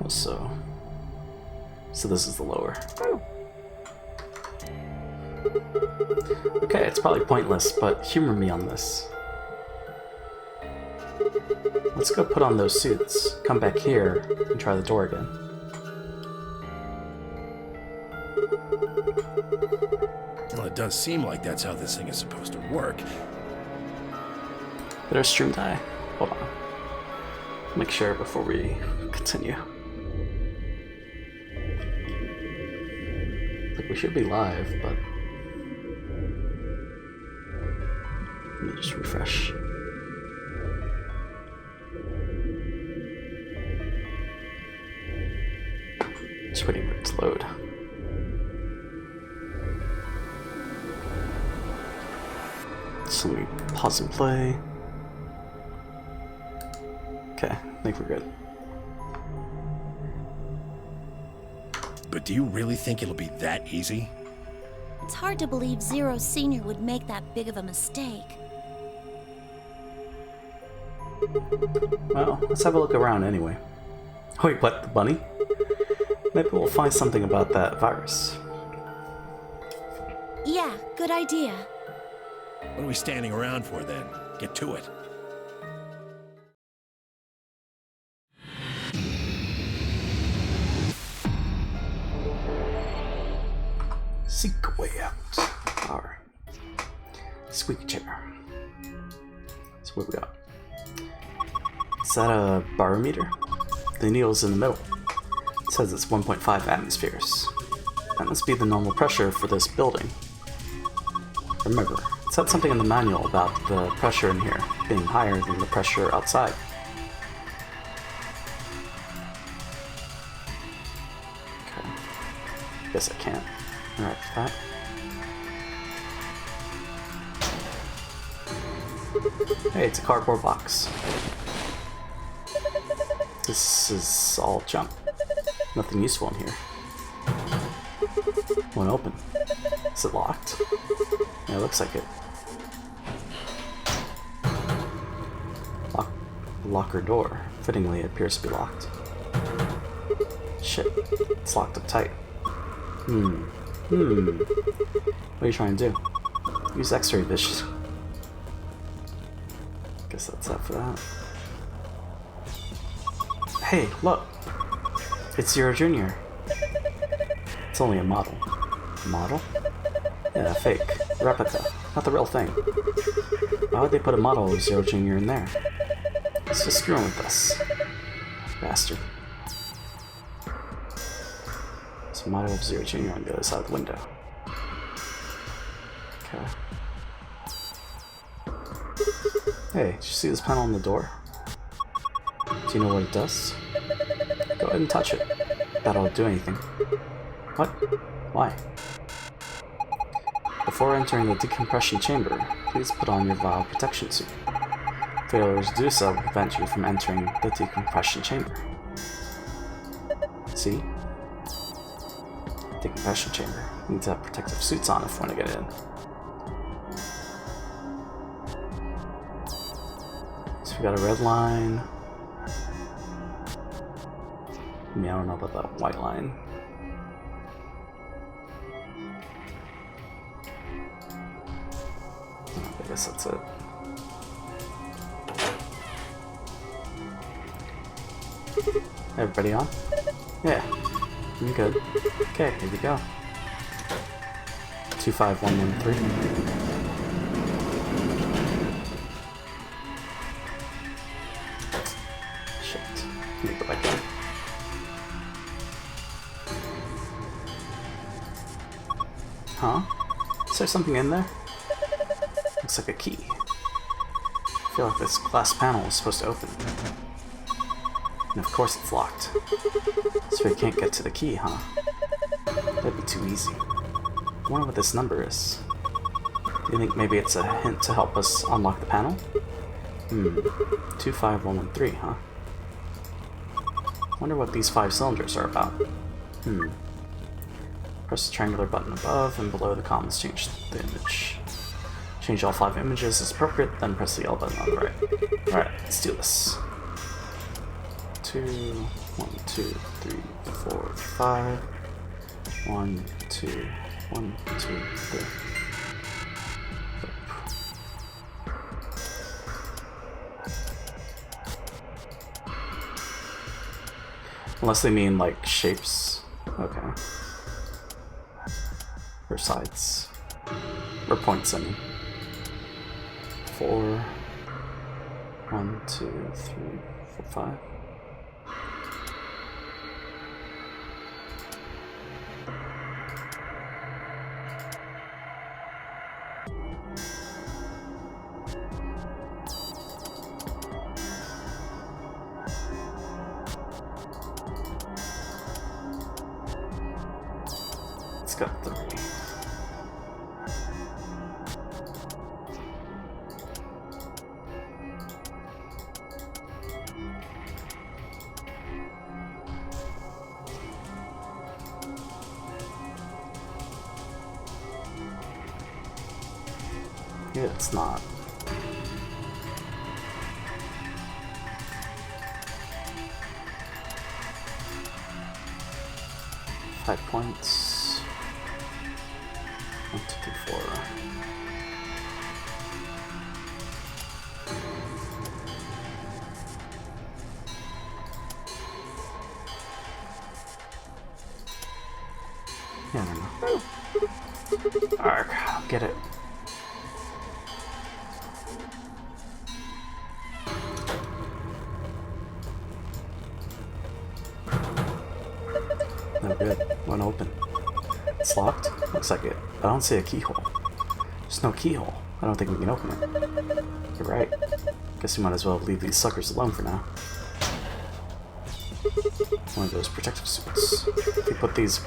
so this is the lower. Okay, it's probably pointless, but humor me on this. Let's go put on those suits, come back here, and try the door again. Well, it does seem like that's how this thing is supposed to work. Better stream die. Hold on. Make sure before we continue. Like we should be live, but let me just refresh. Just waiting for it to load. So let me pause and play. Okay, I think we're good. But do you really think it'll be that easy? It's hard to believe Zero Senior would make that big of a mistake. Well, let's have a look around anyway. Wait, what? The bunny? Maybe we'll find something about that virus. Yeah, good idea. What are we standing around for then? Get to it. Seek a way out. Our squeaky chair. So what we got? Is that a barometer? The needle's in the middle. It says it's 1.5 atmospheres. That must be the normal pressure for this building. Remember, it said something in the manual about the pressure in here being higher than the pressure outside. Okay. Guess I can't interact with that. Hey, it's a cardboard box. This is all junk. Nothing useful in here. Won't open. Is it locked? Yeah, it looks like it. Locker door. Fittingly, it appears to be locked. Shit. It's locked up tight. What are you trying to do? Use X-ray vision. Guess that's that for that. Hey, look! It's Zero Jr. It's only a model. Model? Yeah, fake. Replica. Not the real thing. Why would they put a model of Zero Jr. in there? It's just screwing with us. Bastard. There's a model of Zero Jr. on the other side of the window. Okay. Hey, did you see this panel on the door? Do you know what it does? Go ahead and touch it. That'll do anything. What? Why? Before entering the decompression chamber, please put on your vial protection suit. Failure to do so will prevent you from entering the decompression chamber. See? Decompression chamber. You need to have protective suits on if you want to get in. So we got a red line. I mean, I don't know about that white line. I guess that's it. Everybody on? Yeah, I'm good. Okay, here we go. 25113. Shit. Let me go back in. Huh? Is there something in there? Looks like a key. I feel like this glass panel is supposed to open. And of course it's locked. So we can't get to the key, huh? That'd be too easy. I wonder what this number is. Do you think maybe it's a hint to help us unlock the panel? 25113, huh? Wonder what these 5 cylinders are about. Press the triangular button above and below the columns, change the image. Change all 5 images as appropriate, then press the L button on the right. Alright, let's do this. 2, 1, 2, 3, 4, 5. 1, 2, 1, 2, 3. Unless they mean like shapes. Okay. Or sides. Or points, I mean. 4. 1, 2, 3, 4, 5. got 3. Yeah, it's not. Five points. 1, 2, 3, 4. Yeah, I don't know. Arg, I'll get it. No good. Won't open. It's locked? Looks like it. I don't see a keyhole. There's no keyhole. I don't think we can open it. You're right. Guess we might as well leave these suckers alone for now. One of those protective suits. If we put these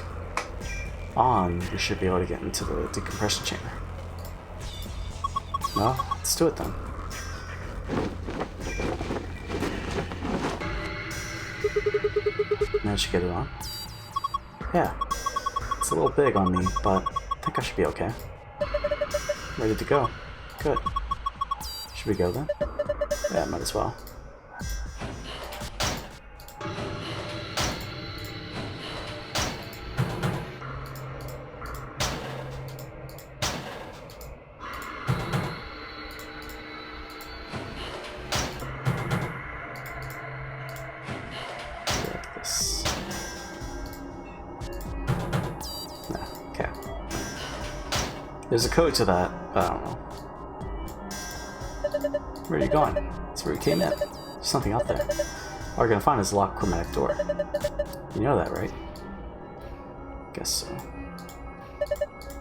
on, we should be able to get into the decompression chamber. Well, let's do it then. Managed to get it on. Yeah, it's a little big on me, but I think I should be okay. Ready to go. Good. Should we go then? Yeah, might as well. Like this. Okay. There's a code to that, but I don't know. Where are you going? That's where we came in. There's something out there. All we're gonna find is a locked chromatic door. You know that, right? Guess so.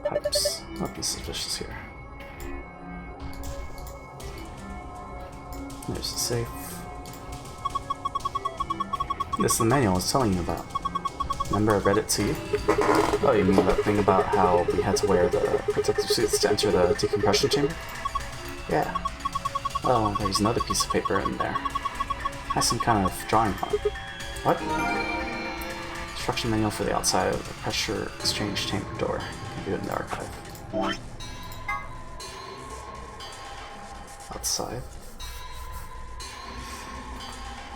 Pipes. Nothing suspicious here. There's the safe. This is the manual I was telling you about. Remember I read it to you? Oh, you mean that thing about how we had to wear the protective suits to enter the decompression chamber? Yeah. Well, there's another piece of paper in there. Has some kind of drawing on it. What? Instruction manual for the outside of the pressure exchange chamber door. Can view it in the archive. Outside.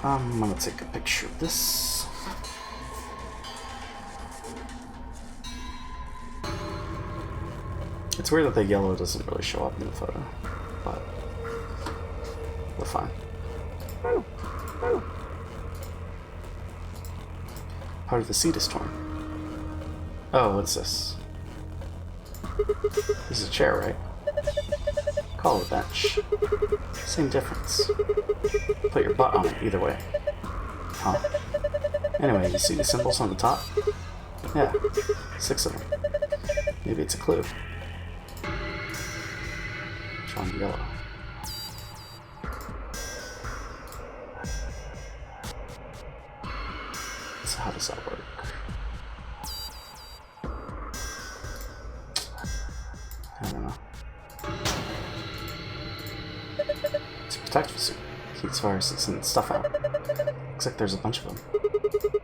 I'm gonna take a picture of this. It's weird that the yellow doesn't really show up in the photo, but we're fine. Part of the seat is torn. Oh, what's this? This is a chair, right? Call it a bench. Same difference. Put your butt on it either way. Huh. Anyway, you see the symbols on the top? Yeah, 6 of them. Maybe it's a clue. Drawn yellow. So how does that work? I don't know. It's a protective suit. Keeps viruses and stuff out. Looks like there's a bunch of them.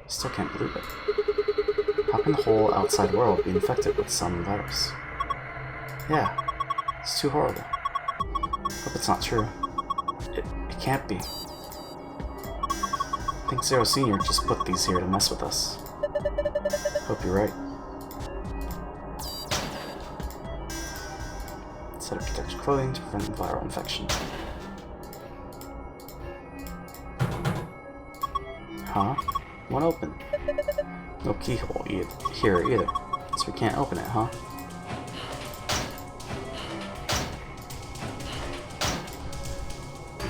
Still can't believe it. How can the whole outside world be infected with some virus? Yeah, it's too horrible. Hope it's not true. It can't be. I think Zero Senior just put these here to mess with us. Hope you're right. Set of protective clothing to prevent viral infection. Huh? Won't open. No keyhole here either, so we can't open it, huh?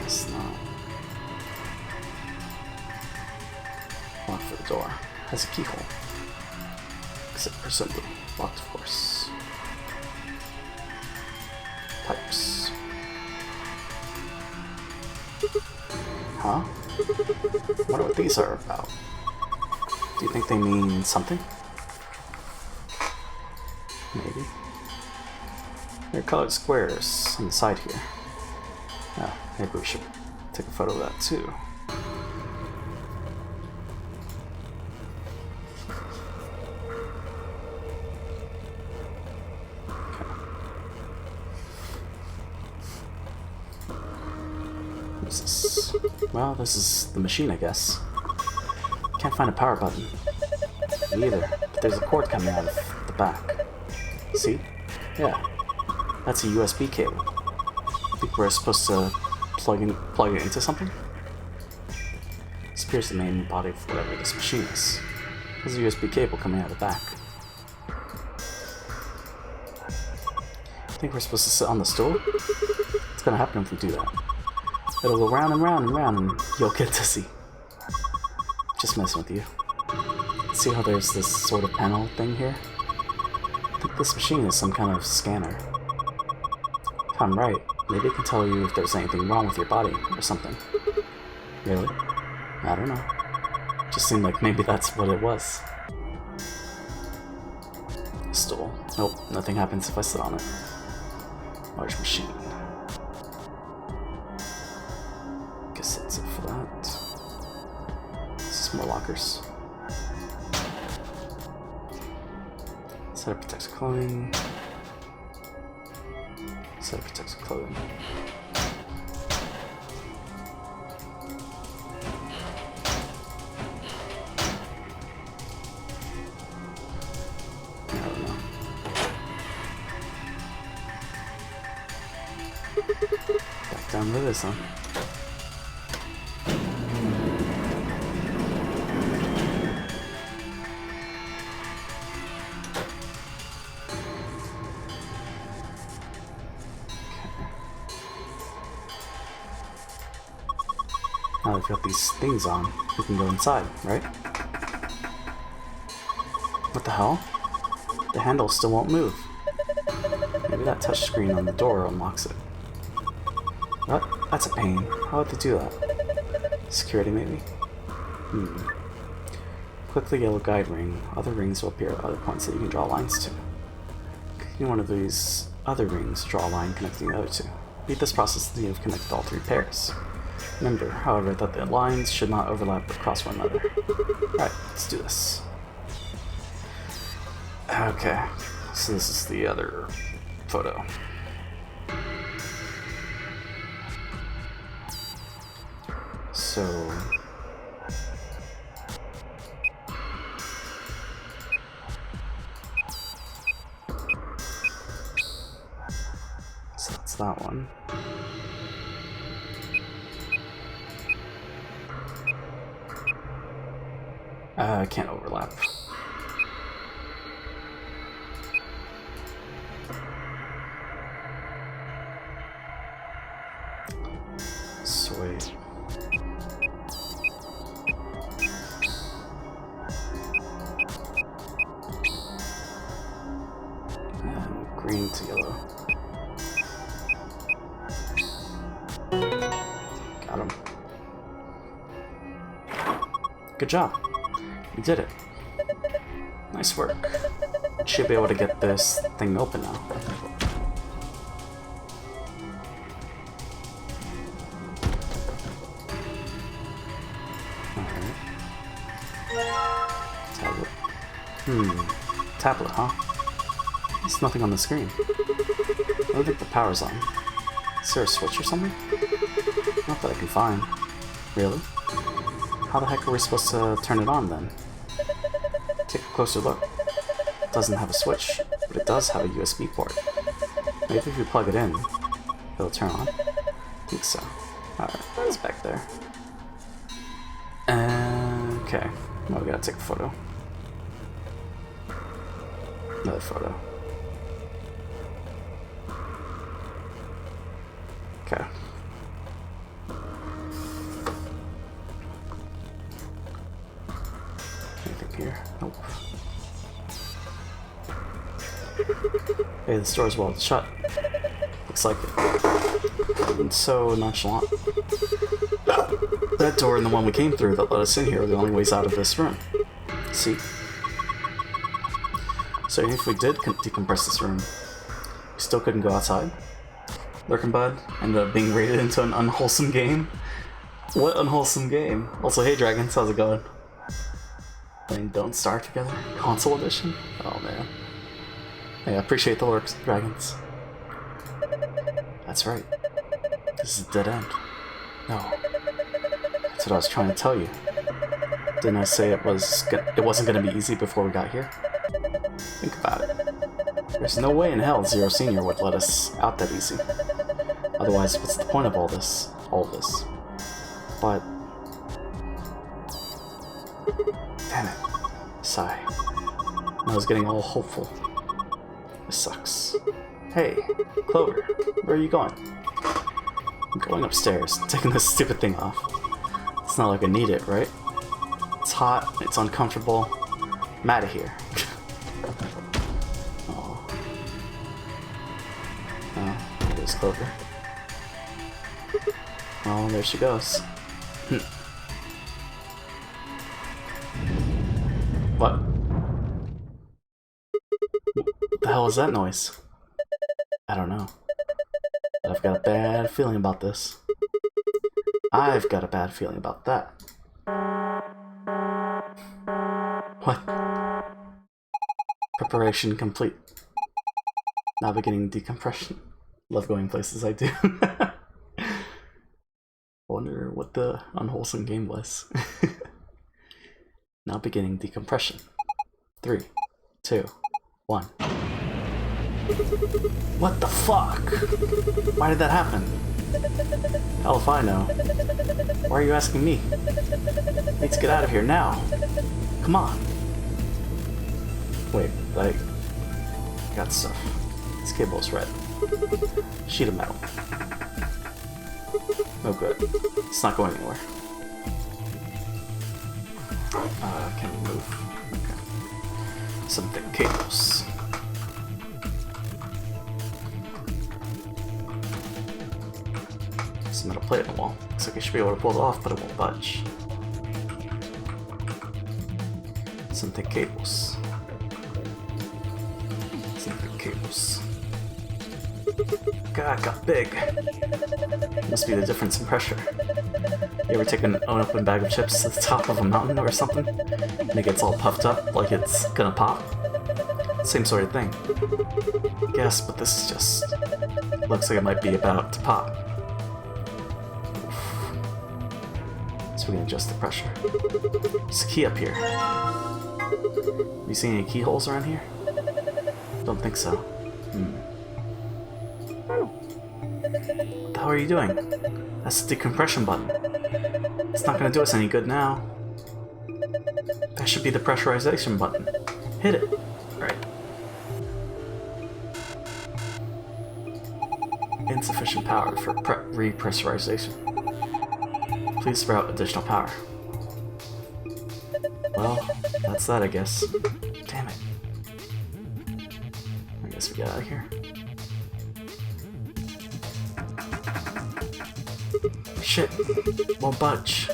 It's not. Lock for the door. Has a keyhole. Except for something. Locked, of course. Pipes. Huh? Wonder what these are about. Do you think they mean something? maybe. There are colored squares on the side here. Oh, maybe we should take a photo of that too. Well, this is the machine, I guess. Can't find a power button. Me either, but there's a cord coming out of the back. See? Yeah. That's a USB cable. I think we're supposed to plug it into something? This appears the main body of whatever this machine is. There's a USB cable coming out of the back. I think we're supposed to sit on the stool? What's gonna happen if we do that? It'll go round and round and round and you'll get dizzy. Just messing with you. See how there's this sort of panel thing here? I think this machine is some kind of scanner. If I'm right, maybe it can tell you if there's anything wrong with your body or something. Really? I don't know. Just seemed like maybe that's what it was. Stool. Nope, nothing happens if I sit on it. Large machine. Guess that's it for that. This is more lockers. Set up protects clothing. Set up protects clothing. I don't know. Back down to this, huh? Now that we've got these things on, we can go inside, right? What the hell? The handle still won't move. Maybe that touchscreen on the door unlocks it. What? That's a pain. How would they do that? Security, maybe? Click the yellow guide ring. Other rings will appear at other points that you can draw lines to. Clicking one of these other rings, draw a line connecting the other two. Repeat this process until you've connected all 3 pairs. Remember, however, that the lines should not overlap or cross one another. Alright, let's do this. Okay, so this is the other photo. So... so that's that one. I can't overlap. Sweet. And green to yellow. Got him. Good job. We did it. Nice work. Should be able to get this thing open now. Okay. Tablet. Tablet, huh? There's nothing on the screen. I don't think the power's on. Is there a switch or something? Not that I can find. Really? How the heck are we supposed to turn it on then? Take a closer look. It doesn't have a switch, but it does have a USB port. Maybe if we plug it in, it'll turn on? I think so. Alright, it's back there. Okay, well, we gotta take a photo. Another photo. Okay. Anything here? Nope. Hey, the store's well shut. Looks like it. And so nonchalant. That door and the one we came through that let us in here are the only ways out of this room. See? So if we did decompress this room, we still couldn't go outside? Lurkin Bud ended up being rated into an unwholesome game? What unwholesome game? Also, hey Dragons, how's it going? Playing Don't Starve Together? Console Edition? Oh man. Hey, I appreciate the lurks, Dragons. That's right. This is a dead end. No. That's what I was trying to tell you. Didn't I say it wasn't gonna be easy before we got here? Think about it. There's no way in hell Zero Senior would let us out that easy. Otherwise, what's the point of all this? But... damn it. Sigh. I was getting all hopeful. This sucks. Hey, Clover, where are you going? I'm going upstairs, taking this stupid thing off. It's not like I need it, right? It's hot, it's uncomfortable. I'm out of here. Oh, there's Clover. Oh, there she goes. What? What the hell is that noise? I don't know. But I've got a bad feeling about this. I've got a bad feeling about that. What? Preparation complete. Now beginning decompression. Love going places I do. Wonder what the unwholesome game was. Now beginning decompression. 3, 2, 1. What the fuck? Why did that happen? Hell if I know. Why are you asking me? Let's get out of here now. Come on. Wait, I got stuff. This cable is red. Sheet of metal. No good. It's not going anywhere. Can we move? Okay. Some thick cables. Some metal plate on the wall. Looks like I should be able to pull it off, but it won't budge. Some thick cables. Some thick cables. God, got big. Must be the difference in pressure. You ever take an unopened bag of chips to the top of a mountain or something, and it gets all puffed up like it's gonna pop? Same sort of thing. Guess, but this is just... looks like it might be about to pop. So we can adjust the pressure. There's a key up here. Have you seen any keyholes around here? Don't think so. What the hell are you doing? That's the decompression button. It's not gonna do us any good now. That should be the pressurization button. Hit it. Right. Insufficient power for repressurization. Please sprout additional power. Well, that's that, I guess. Damn it. I guess we get out of here. Shit. Won't budge.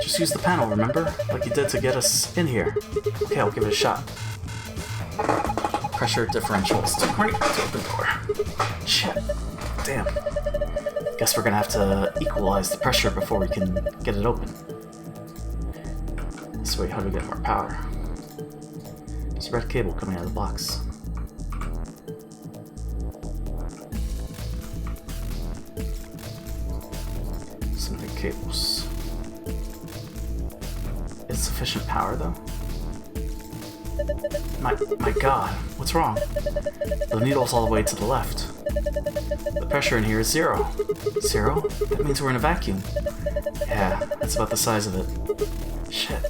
Just use the panel, remember? Like you did to get us in here. Okay, I'll give it a shot. Pressure differential is too great to open door. Shit. Damn. Guess we're gonna have to equalize the pressure before we can get it open. So wait, how do we get more power? There's a red cable coming out of the box. Some big cables. Insufficient power though? My god, what's wrong? The needle's all the way to the left. The pressure in here is 0. 0? That means we're in a vacuum. Yeah, that's about the size of it. Shit.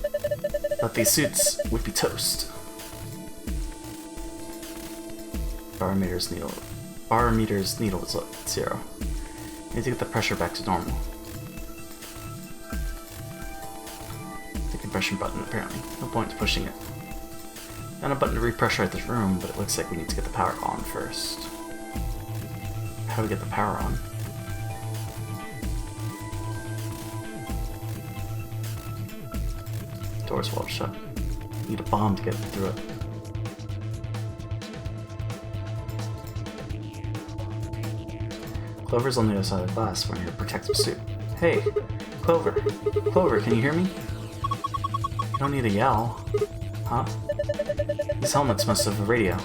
But these suits would be toast. Barometer's needle is at 0. Need to get the pressure back to normal. The compression button, apparently. No point to pushing it. Got a button to repressurize this room, but it looks like we need to get the power on first. How do we get the power on? Door's well shut. Need a bomb to get through it. Clover's on the other side of the glass wearing her protective suit. Hey, Clover. Clover, can you hear me? You don't need to yell. Huh? These helmets must have a radio.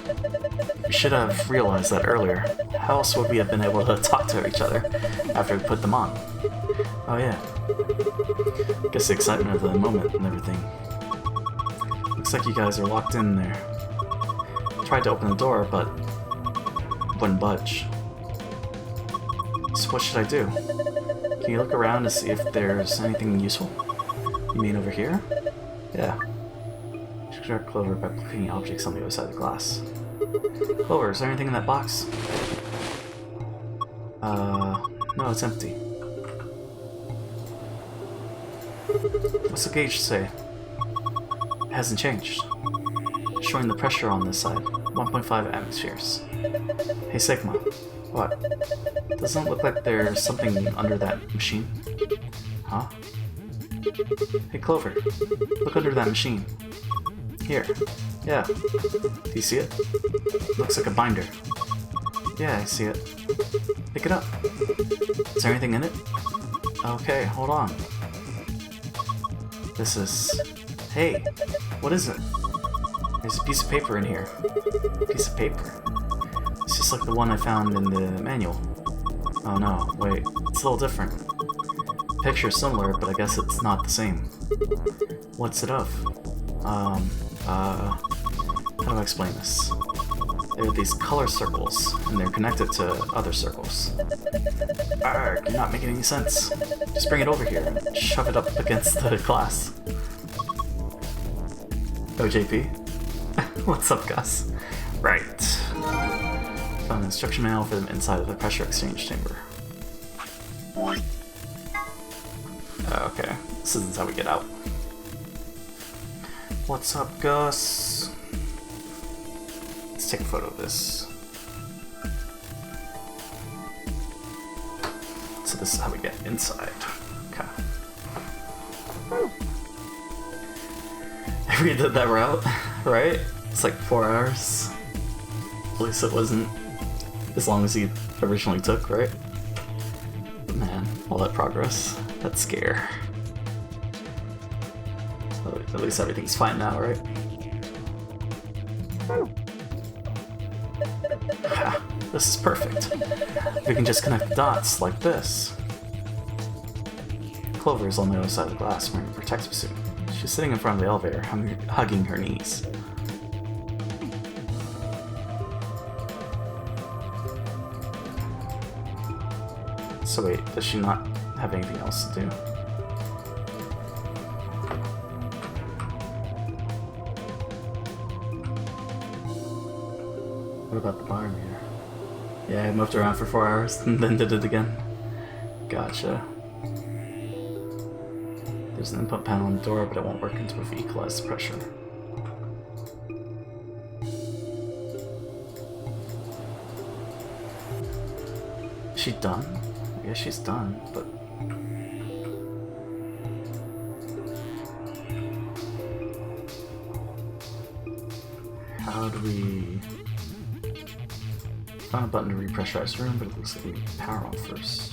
We should have realized that earlier. How else would we have been able to talk to each other after we put them on? Oh yeah. Guess the excitement of the moment and everything. Looks like you guys are locked in there. Tried to open the door, but wouldn't budge. So what should I do? Can you look around to see if there's anything useful? You mean over here? Yeah. Distract Clover by clicking objects on the other side of the glass. Clover, is there anything in that box? No, it's empty. What's the gauge say? It hasn't changed. Showing the pressure on this side, 1.5 atmospheres. Hey Sigma, what? Doesn't it look like there's something under that machine? Huh? Hey Clover, look under that machine. Here. Yeah. Do you see it? Looks like a binder. Yeah, I see it. Pick it up. Is there anything in it? Okay, hold on. This is... Hey, what is it? There's a piece of paper in here. Piece of paper. It's just like the one I found in the manual. Oh no, wait, it's a little different. The picture's similar, but I guess it's not the same. What's it of? How do I explain this? There are these color circles, and they're connected to other circles. Arrgh, you're not making any sense. Just bring it over here and shove it up against the glass. Oh, JP? What's up, Gus? Right. Found an instruction manual for them inside of the pressure exchange chamber. Okay, this isn't how we get out. What's up, Gus? Let's take a photo of this. So this is how we get inside. Okay. We did that route, right? It's like 4 hours. At least it wasn't as long as he originally took, right? But man, all that progress. That scare. At least everything's fine now, right? Ah, this is perfect. We can just connect the dots like this. Clover's on the other side of the glass wearing a protective suit. She's sitting in front of the elevator, hugging her knees. So wait, does she not have anything else to do? What about the bar meter? Yeah, I moved around for 4 hours and then did it again. Gotcha. There's an input panel on the door, but it won't work until we've equalized the pressure. Is she done? I guess she's done, but... How do we... Found a button to repressurize the room, but it looks like we need power on first.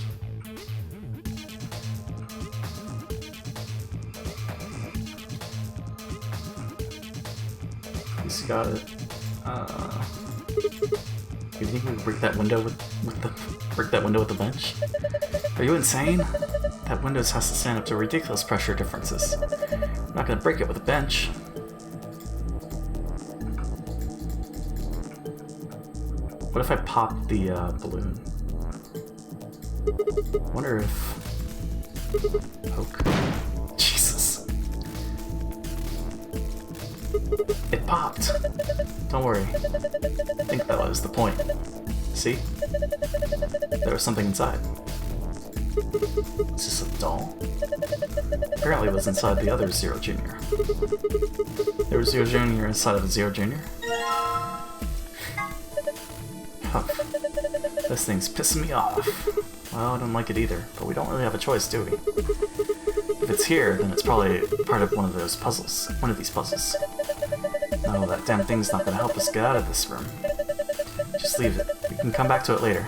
He's got it. You think we can break that window with the bench? Are you insane? That window has to stand up to ridiculous pressure differences. I'm not gonna break it with a bench. What if I pop the balloon? Wonder if... Poke. Jesus. It popped. Don't worry. I think that was the point. See? There was something inside. Is this a doll? Apparently it was inside the other Zero Jr. There was Zero Jr. inside of a Zero Jr.? This thing's pissing me off. Well, I don't like it either, but we don't really have a choice, do we? If it's here, then it's probably part of one of these puzzles. Oh, that damn thing's not gonna help us get out of this room. Just leave it. We can come back to it later.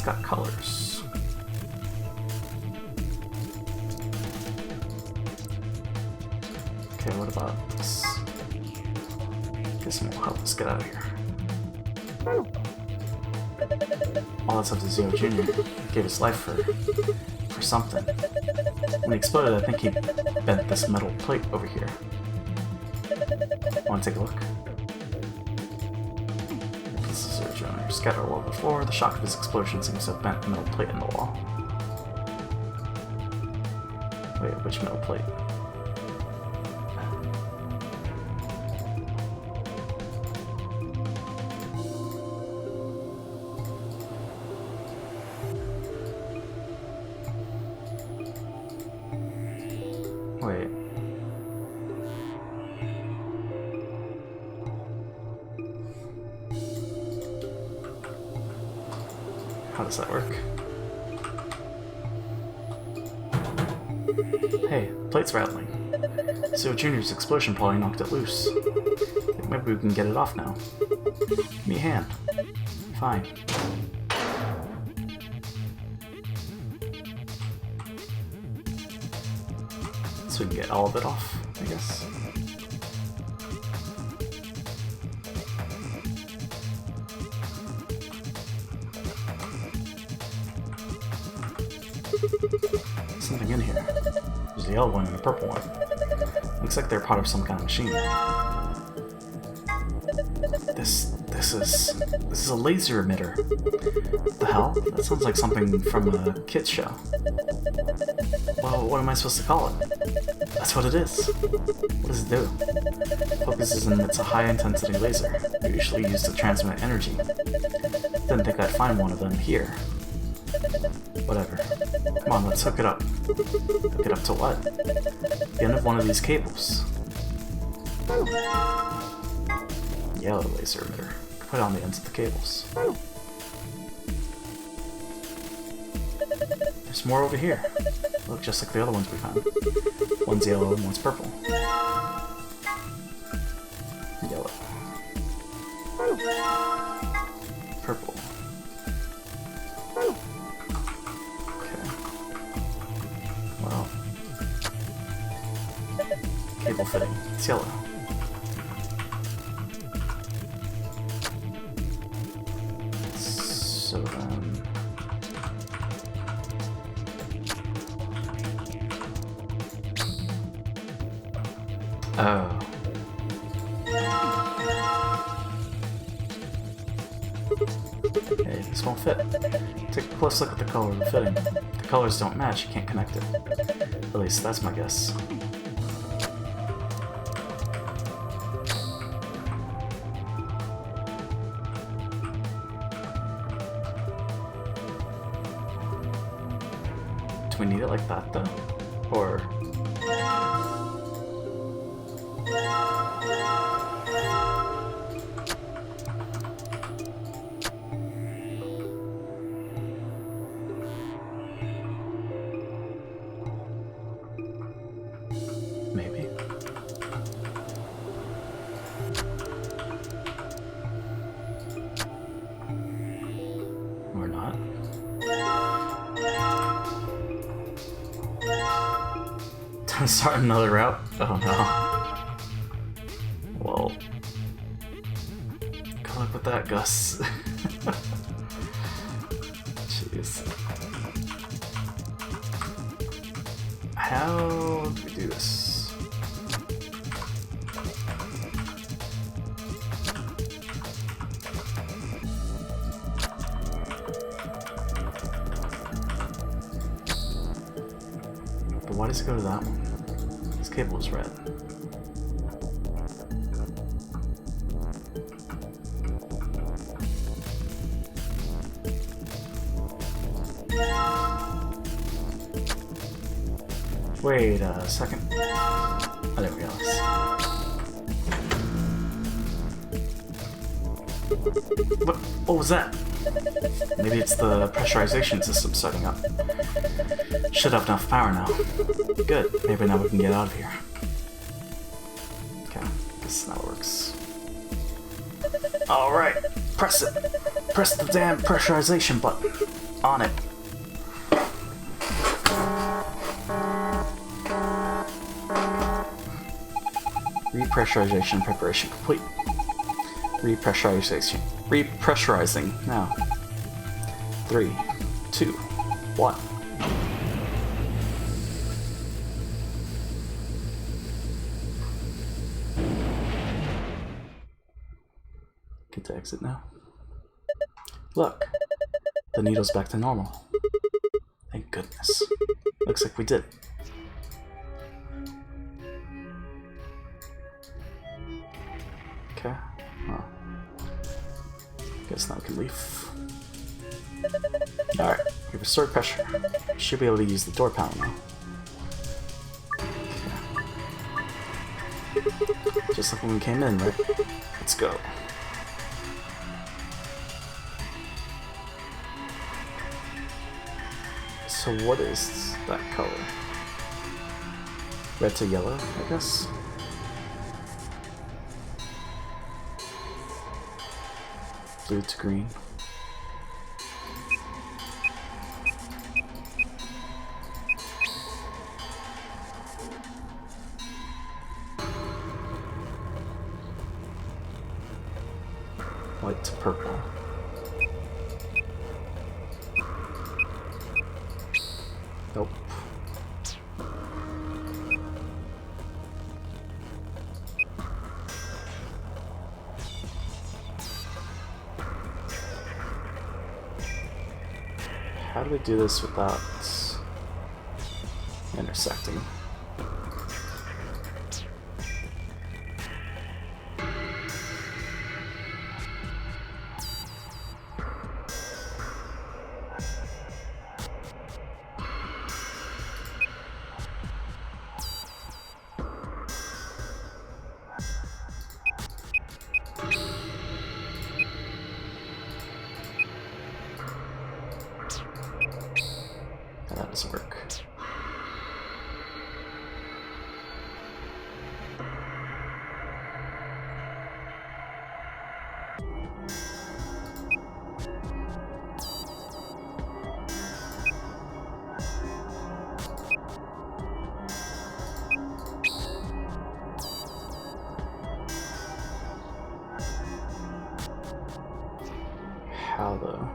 It's got colors. Okay, what about this? Guess will help us get out of here. All that's up to Zero Jr. Gave his life for something. When he exploded, I think he bent this metal plate over here. Want to take a look? This is Zero Jr. Scattered all over the floor. The shock of his explosion seems to have bent the metal plate in the wall. Wait, which metal plate? Wait. How does that work? Hey, plate's rattling. So Junior's explosion probably knocked it loose. Think maybe we can get it off now. Give me a hand. Fine. So we can get all of it off, I guess. Something in here. There's a yellow one and a purple one. Looks like they're part of some kind of machine. This is a laser emitter. What the hell? That sounds like something from a kids show. Well, what am I supposed to call it? That's what it is. What does it do? Focuses in it's a high-intensity laser. They're usually used to transmit energy. Didn't think I'd find one of them here. Whatever. Come on, let's hook it up. Hook it up to what? The end of one of these cables. Yellow laser emitter. Put it on the ends of the cables. There's more over here. Look just like the other ones we found. One's yellow and one's purple. Yellow. Purple. Okay. Well. Cable fitting. It's yellow. So then... Oh. Okay, this won't fit. Take a close look at the color of the fitting. If the colors don't match, you can't connect it. At least that's my guess. Do we need it like that though? Or... maybe. Or not. Time to start another route? Oh no. Well. Good luck with that, Gus. Jeez. How do we do this? But why does it go to that one? This cable is red. Wait a second. Oh, there we go. What was that? Maybe it's the pressurization system starting up. Should have enough power now. Good. Maybe now we can get out of here. Okay, this is how it works. Alright, press it. Press the damn pressurization button. On it. Repressurization preparation complete. Repressurization. Repressurizing now. 3, 2, 1. Get to exit now. Look, the needle's back to normal. Thank goodness. Looks like we did. Okay. Well, guess now we can leave. Alright, we restored pressure. Should be able to use the door panel now. Okay. Just like when we came in, right? Let's go. So what is that color? Red to yellow, I guess? Blue to green. White to purple. Nope. How do we do this without intersecting? That doesn't work. How though?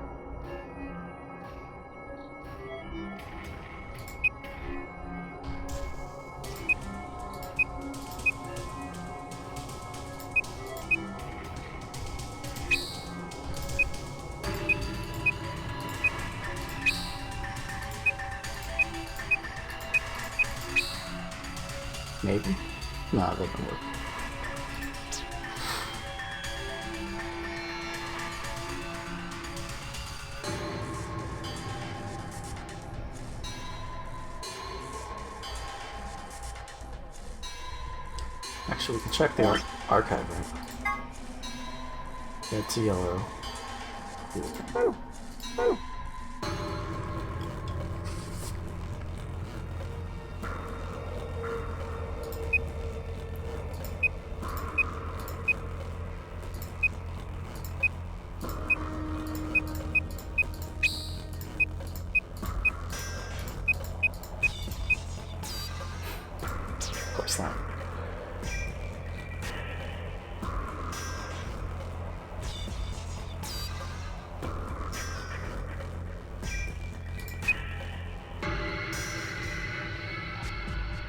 Maybe? No, that doesn't work. Actually, we can check the archive, right? Red to yellow. Of course not.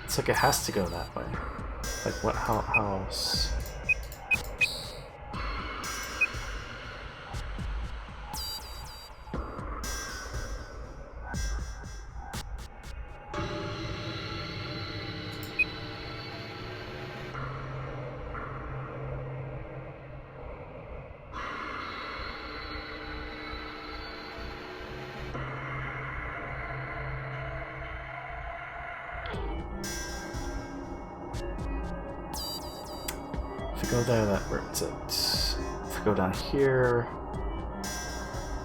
It's like it has to go that way. Like what? How else? If we go there, that hurts it. If we go down here,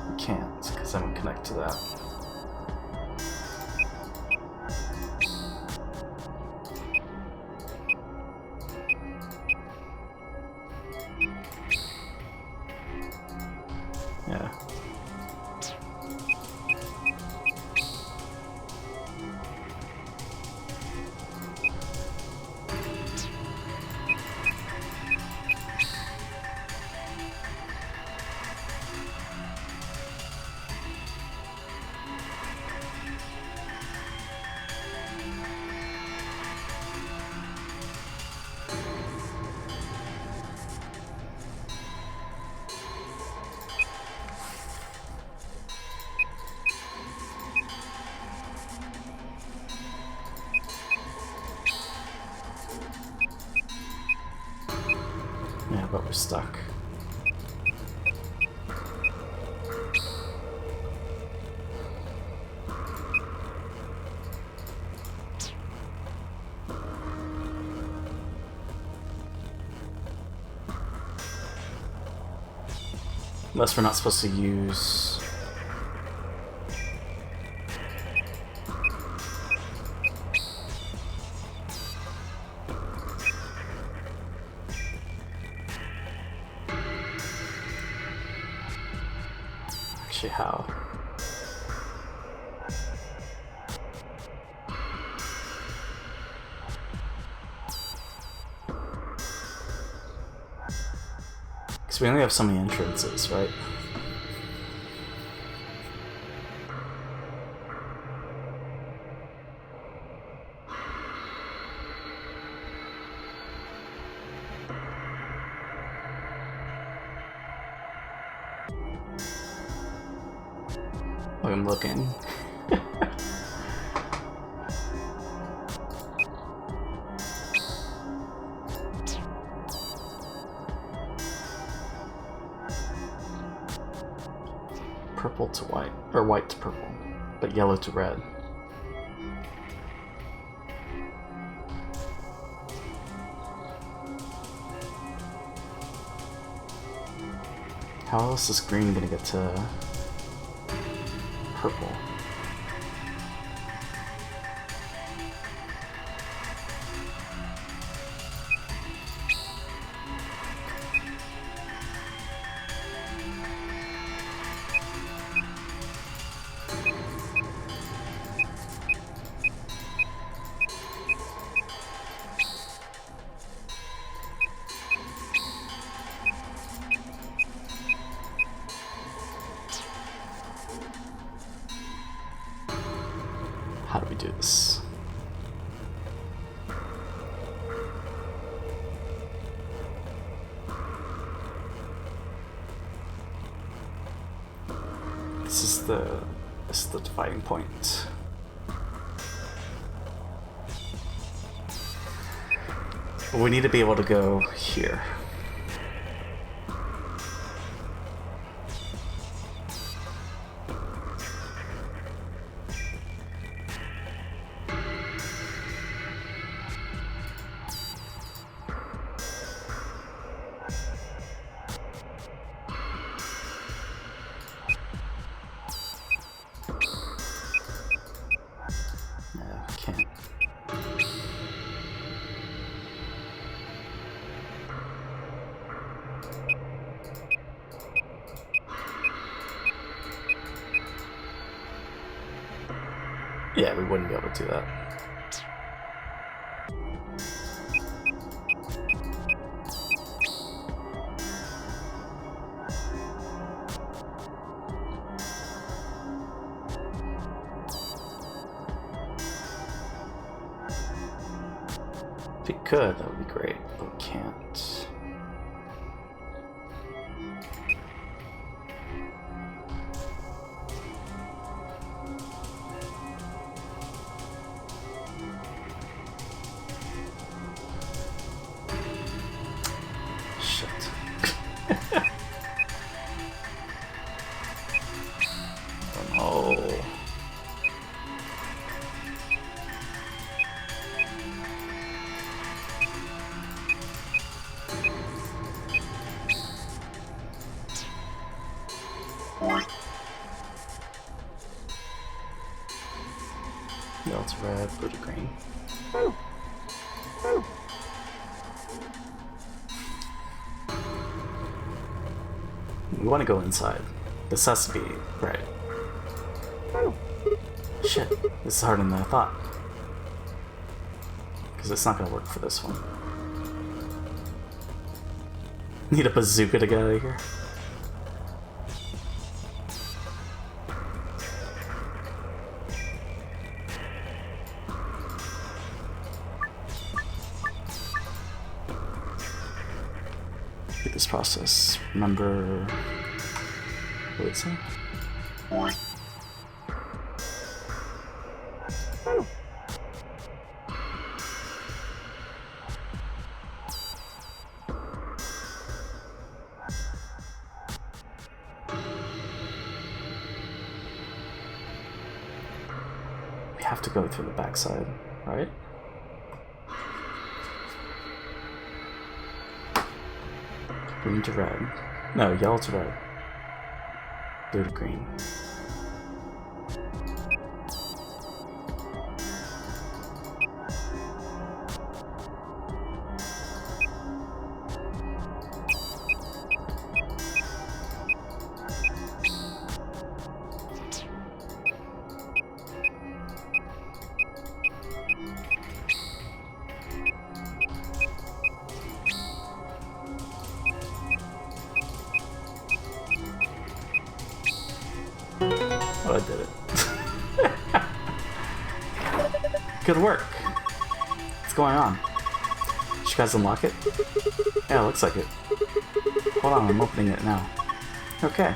we can't, because I won't connect to that. Yeah. We're stuck. Unless we're not supposed to use... Actually, how? Because we only have so many entrances, right? I'm looking. Purple to white, or white to purple, but yellow to red. How else is green gonna get to purple? How do we do this? This is the dividing point. We need to be able to go here. Yeah, we wouldn't be able to do that. If we could, that would be great, but we can't. No, it's red, blue to green. We want to go inside. This has to be right. Shit, this is harder than I thought. Because it's not going to work for this one. Need a bazooka to get out of here. This process. Remember what did it say? have to go through the backside, right? Green to red. No, yellow to red. Blue to green. Oh, I did it. Good work. What's going on? Did you guys unlock it? Yeah, it looks like it. Hold on, I'm opening it now. Okay.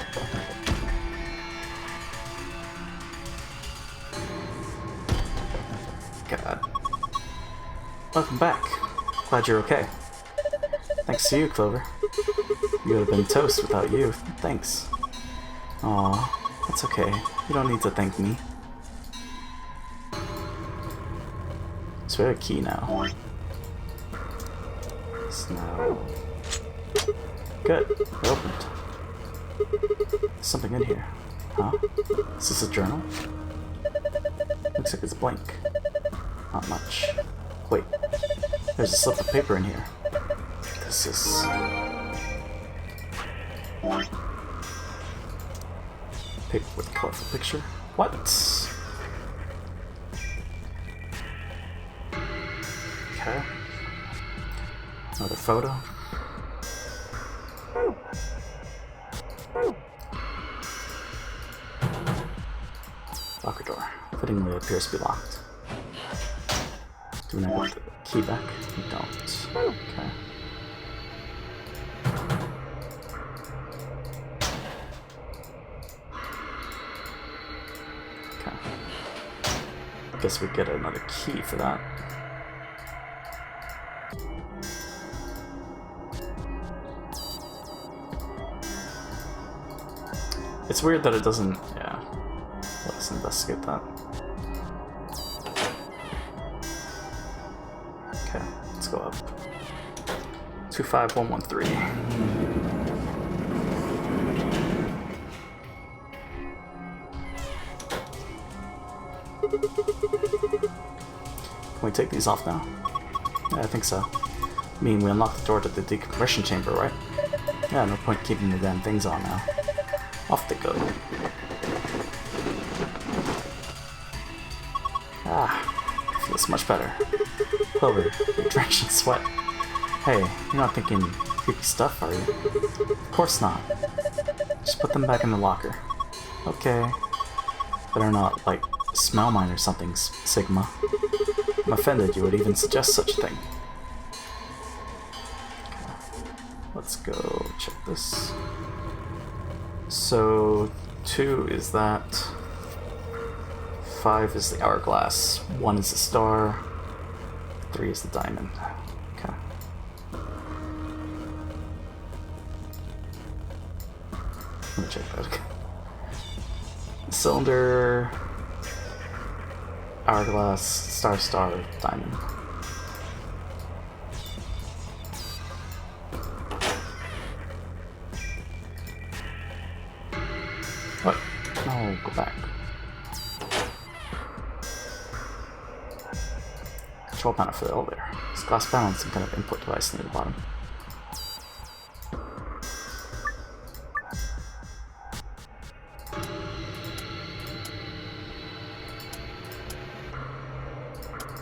God. Welcome back. Glad you're okay. Thanks to you, Clover. You would have been toast without you. Thanks. Aw. That's okay. You don't need to thank me. So we have a key now. So now... Good. We're opened. There's something in here. Huh? Is this a journal? Looks like it's blank. Not much. Wait. There's a slip of paper in here. This is... Paper with a colorful picture. What? Okay. Another photo. Locker door. Fittingly appears to be locked. Do we not get the key back? We don't. Okay. Guess we get another key for that. It's weird that it doesn't, yeah. Let's investigate that. Okay, let's go up. 25113. Can we take these off now? Yeah, I think so. I mean, we unlocked the door to the decompression chamber, right? Yeah, no point keeping the damn things on now. Off they go. Ah, feels much better. Clover, you're drenched in sweat. Hey, you're not thinking creepy stuff, are you? Of course not. Just put them back in the locker. Okay. Better not, like, smell mine or something, Sigma. I'm offended you would even suggest such a thing. Okay. Let's go check this. So, 2 is that. 5 is the hourglass. 1 is the star. 3 is the diamond. Okay. Let me check that again. Cylinder. Hourglass, star, diamond. What? No, go back. Control panel for the elevator. This glass panel and some kind of input device near the bottom.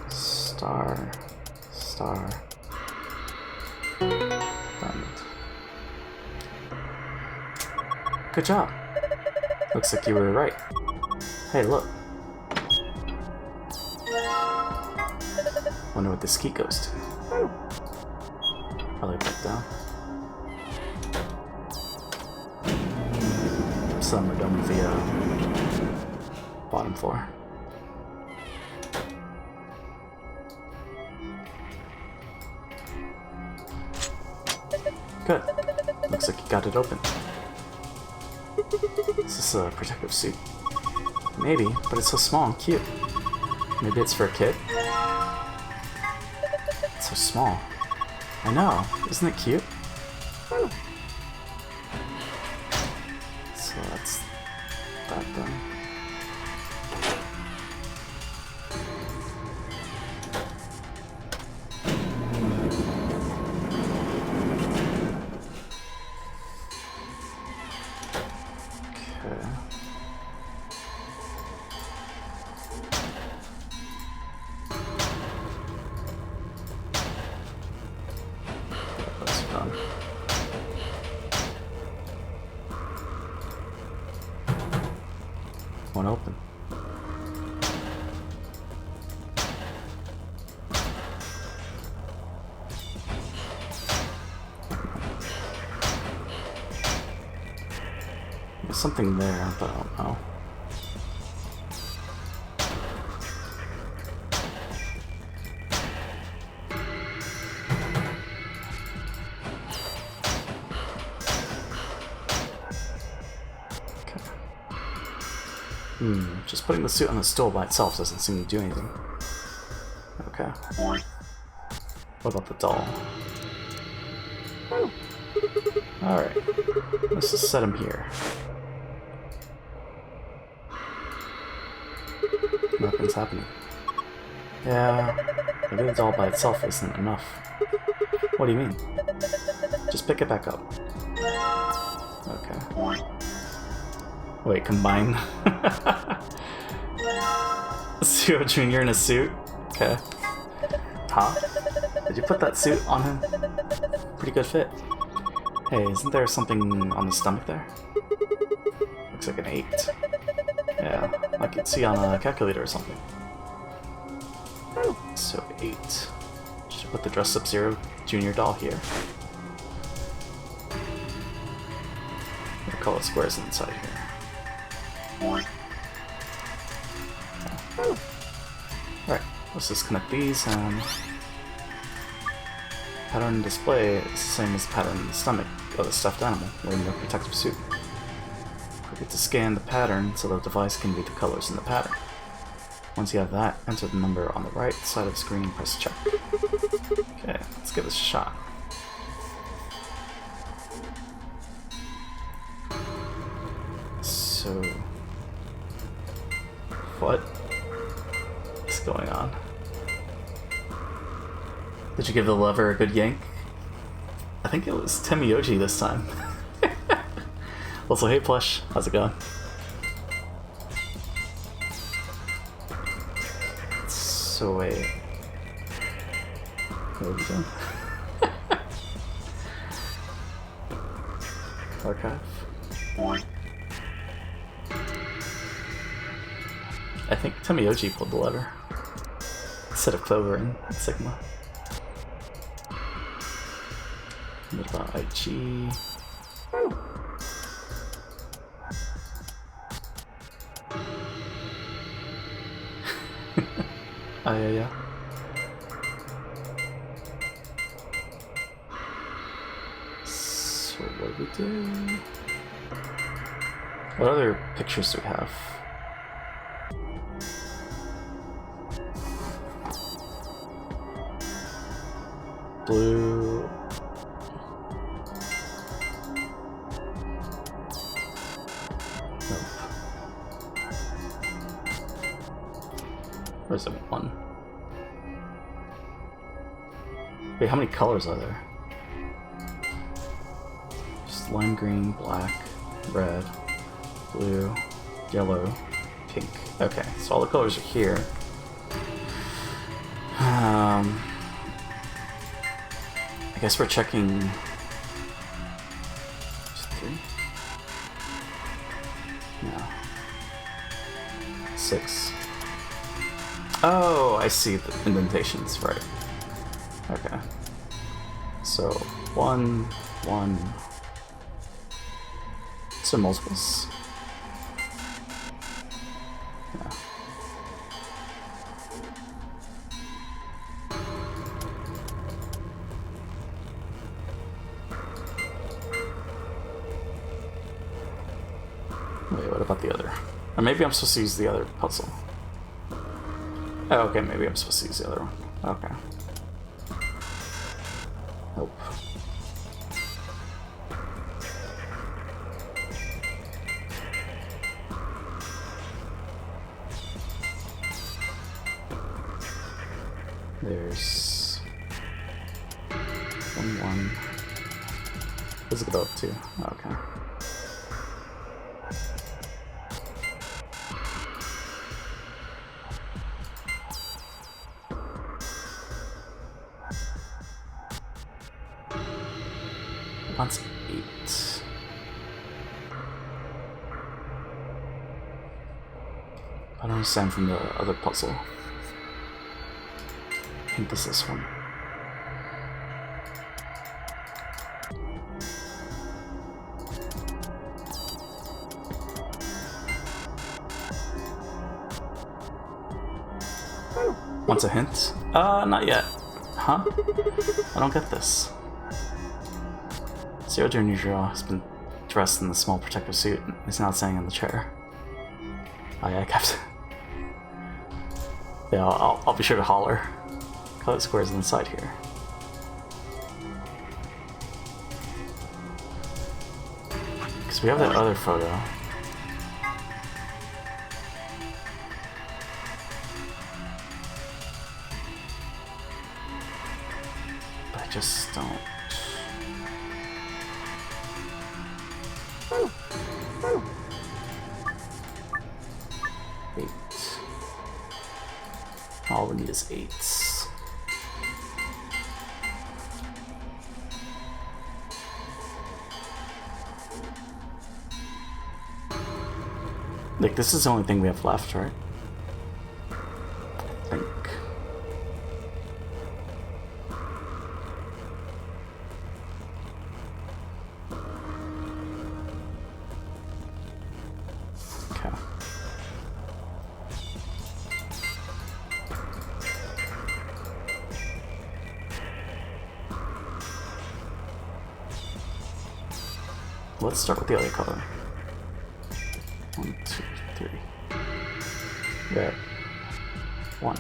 Star, diamond. Good job. Looks like you were right. Hey, look. Wonder what this key goes to. Probably back down. Some are done with the bottom floor. Good. Looks like you got it open. Is this a protective suit? Maybe, but it's so small and cute. Maybe it's for a kid? It's so small. I know. Isn't it cute? So that's that then. One open. There's something there, but I don't know. Just putting the suit on the stool by itself doesn't seem to do anything. Okay. What about the doll? Alright. Let's just set him here. Nothing's happening. Yeah, maybe the doll by itself isn't enough. What do you mean? Just pick it back up. Okay. Wait, combine? Zero Jr. in a suit? Okay. Huh? Did you put that suit on him? Pretty good fit. Hey, isn't there something on the stomach there? Looks like an 8. Yeah, I could see on a calculator or something. So 8. Should put the dressed up Zero Jr. doll here. We'll call it squares inside here. Alright, let's just connect these and pattern display is the same as the pattern in the stomach of the stuffed animal wearing your protective suit. Click to scan the pattern so the device can read the colors in the pattern. Once you have that, enter the number on the right side of the screen and press check. Okay, let's give this a shot. So... what is going on? Did you give the lever a good yank? I think it was Temioji this time. Also, hey Plush, how's it going? So wait, what are we doing? Archive. I think Temioji pulled the lever instead of Clover and Sigma. What about IG? Yeah. So what do we do? What other pictures do we have? Blue. Nope. Where's the one? Wait, how many colors are there? Just lime green, black, red, blue, yellow, pink. Okay, so all the colors are here. I guess we're checking... just 3? No. 6. Oh, I see the indentations, right. Okay. So, 1, 1... So multiples. Yeah. Wait, what about the other? Or maybe I'm supposed to use the other puzzle. Oh, okay, maybe I'm supposed to use the other one. Okay. Nope. There's 1. Does it go up to? Okay. That's 8. I don't understand from the other puzzle. I think this is this one. Wants a hint? Not yet. Huh? I don't get this. 0 Junior Zero has been dressed in the small protective suit and is now sitting in the chair. Oh yeah, I kept. Yeah, I'll be sure to holler. Color squares inside here. Because we have that other photo. But I just don't. All we need is 8s. Like, this is the only thing we have left, right? I think. Okay. Let's start with the other color. 1, 2, 3. Red. 1.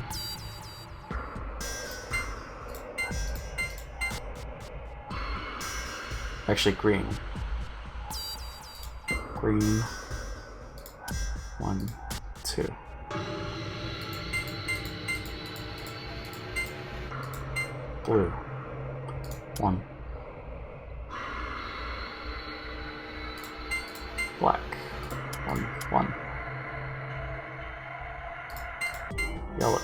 Actually, green. Green. 1, 2. Blue. 1. Black. 1. Yellow.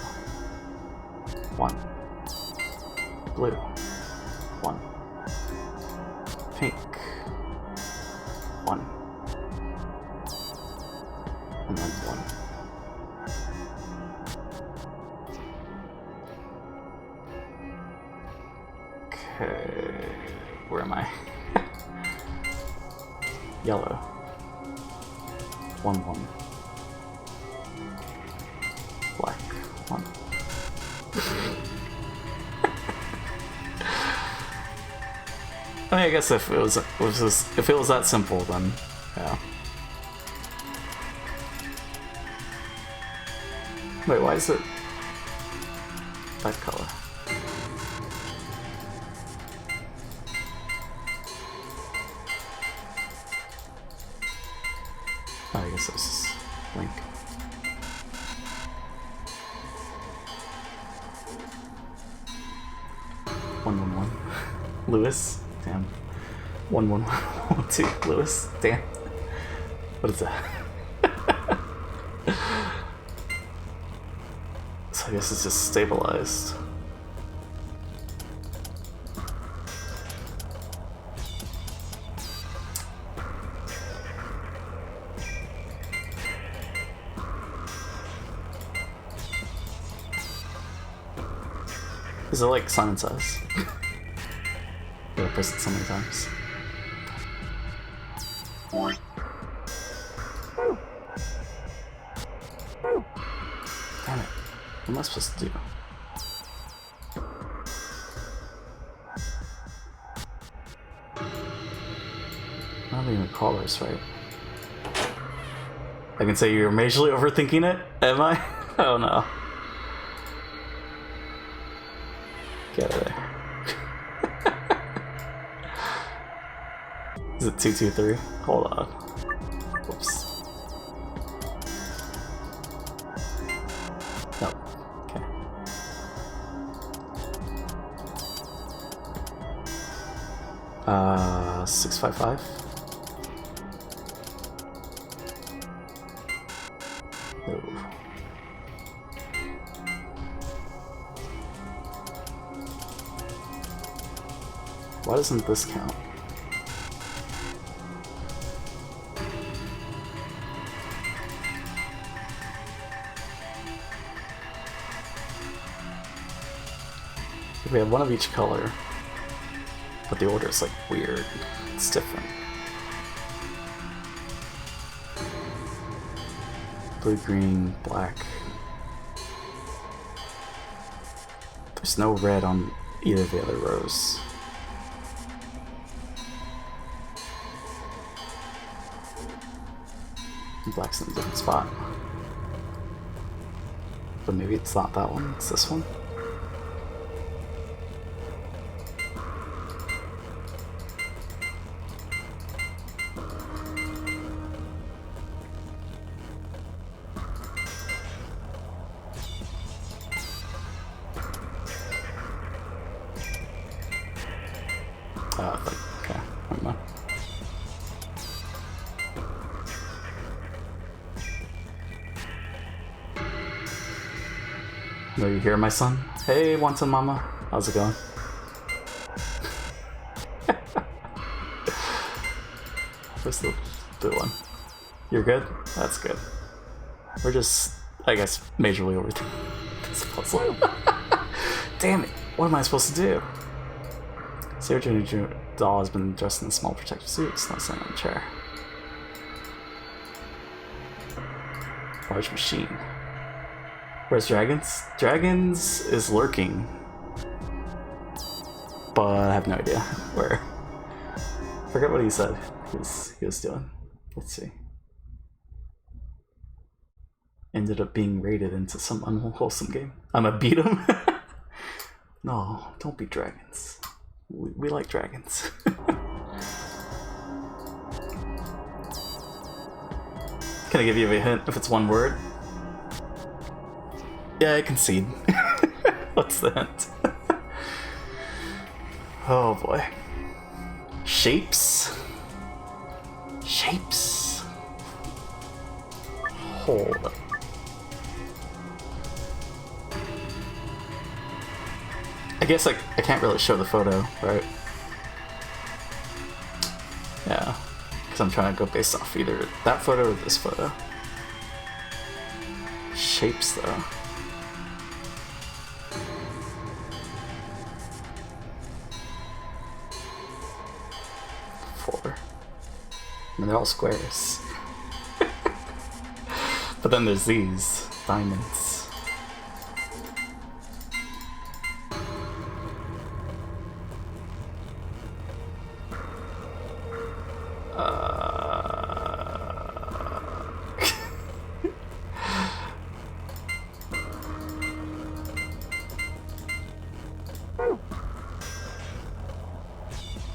1. Blue. 1. Pink. 1. And then 1. Okay. Where am I? Yellow. 1, 1. Black. 1. I mean, I guess if it was that simple, then yeah. Wait, why is it that color? Oh, I guess this is Link. (111) Lewis. Damn. 11112 Lewis. Damn. What is that? So I guess it's just stabilized. Is it like Simon Says? Yeah, I pressed it so many times. Damn it. What am I supposed to do? I don't even recall this, right? I can say you're majorly overthinking it? Am I? Oh no. Get out of there. Is it 223? Hold on. Whoops. No. Okay. Uh, 655. No. Why doesn't this count? We have one of each color, but the order is like weird. It's different. Blue, green, black. There's no red on either of the other rows. Black's in a different spot. But maybe it's not that one, it's this one. Okay, never mind. Are you here, my son? Hey, Wanton Mama. How's it going? Where's the blue one? You're good? That's good. We're just, I guess, majorly over this puzzle. Damn it! What am I supposed to do? Sarah Jr. doll has been dressed in a small protective suit. It's not sitting on a chair. Large machine. Where's Dragons? Dragons is lurking. But I have no idea where. Forget what he said he was doing. Let's see. Ended up being raided into some unwholesome game. I'ma beat him? No, don't beat dragons. We like dragons. Can I give you a hint if it's one word? Yeah, I concede. What's the hint? Oh boy. Shapes? Shapes? Hold up. I guess I can't really show the photo, right? Yeah, because I'm trying to go based off either that photo or this photo. Shapes, though. Four. I mean, they're all squares. But then there's these diamonds.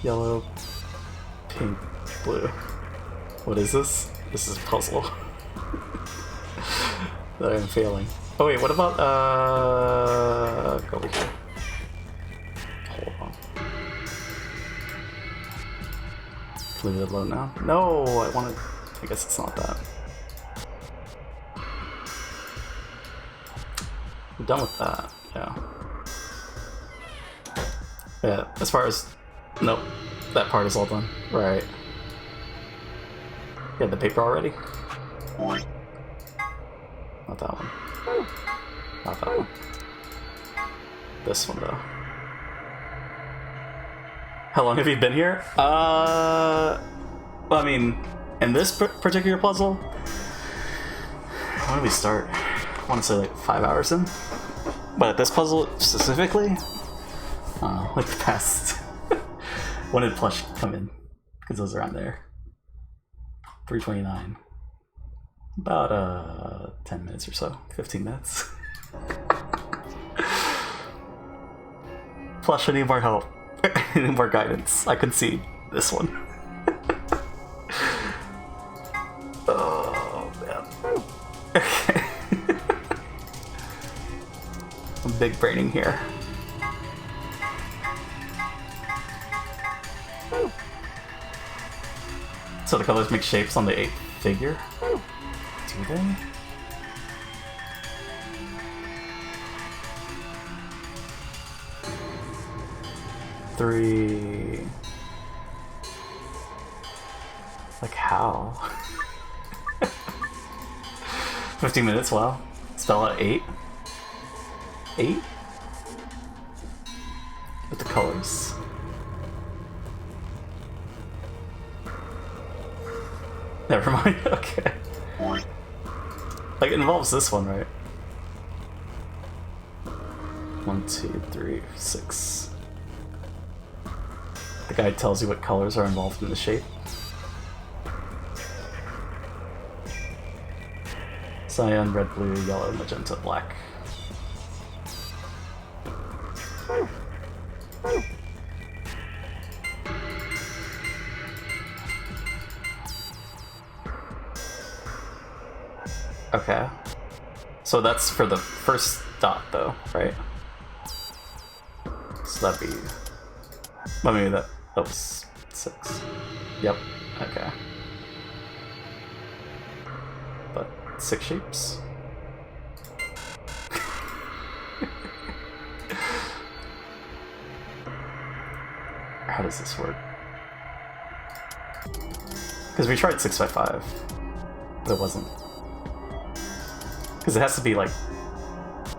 Yellow, pink, blue. What is this? This is a puzzle that I'm failing. Oh wait, what about go over here. Hold on. Leave it alone now. No, I want to. I guess it's not that. I'm done with that. Yeah. Yeah. As far as nope, that part is all done. Right. You had the paper already? Not that one. Not that one. This one though. How long have you been here? Well, I mean, in this particular puzzle, when did we start? I want to say like 5 hours in. But at this puzzle specifically, like the past. When did Plush come in? Because it was around there. 3:29. About 10 minutes or so. 15 minutes. Plush, I need more help. I need more guidance. I concede this one. Oh, man. Okay. I'm big braining here. So the colors make shapes on the 8th figure? Do they? Three... Like how? 15 minutes, wow. Spell at 8? 8? With the colors. Never mind, okay. Like, it involves this one, right? 1, 2, 3, 6. The guide tells you what colors are involved in the shape. Cyan, red, blue, yellow, magenta, black. Okay. So that's for the first dot though, right? So that'd be... Well, maybe that was 6. Yep, okay. But 6 shapes? How does this work? Because we tried 6 by 5, but it wasn't. Because it has to be like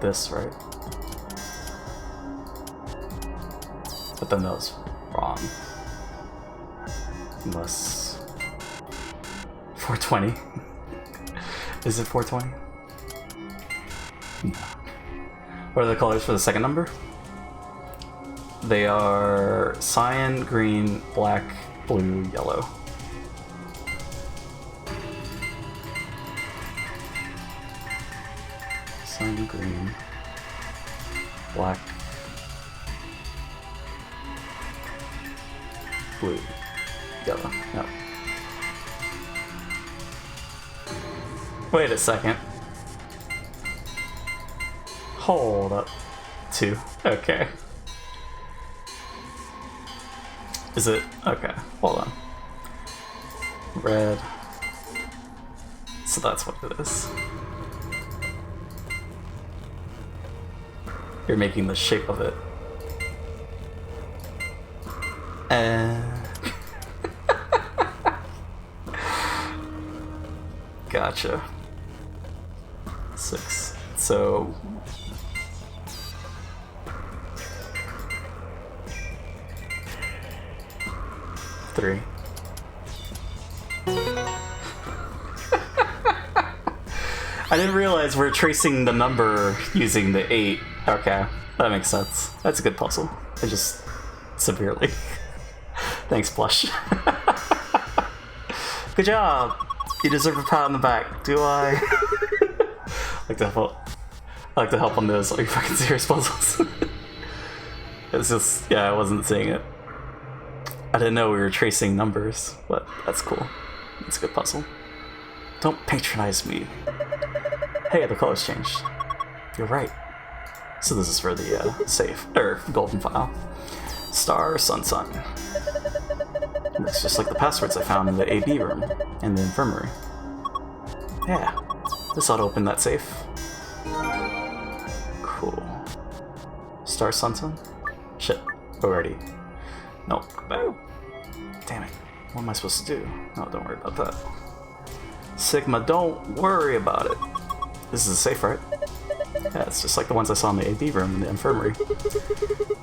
this, right? But then that was wrong. Unless... 420? Is it 420? No. What are the colors for the second number? They are cyan, green, black, blue, yellow. Cyan, green, black, blue, yellow. No. Wait a second. Hold up. 2. Okay. Is it? Okay, hold on. Red. So that's what it is. You're making the shape of it. Gotcha. 6. So... 3. I didn't realize we're tracing the number using the 8. Okay, that makes sense. That's a good puzzle. I just severely. Thanks, Plush. Good job. You deserve a pat on the back. Do I? I like to help on those like fucking serious puzzles. It's just, yeah, I wasn't seeing it. I didn't know we were tracing numbers, but that's cool. It's a good puzzle. Don't patronize me. Hey, the colors changed. You're right. So this is for the safe, or golden file. Star, sun, sun. Looks just like the passwords I found in the AB room and the infirmary. Yeah, this ought to open that safe. Cool. Star, sun, sun? Shit, already. Nope, go back. Damn it, what am I supposed to do? No, don't worry about that. Sigma, don't worry about it. This is a safe, right? Yeah, it's just like the ones I saw in the AB room in the infirmary.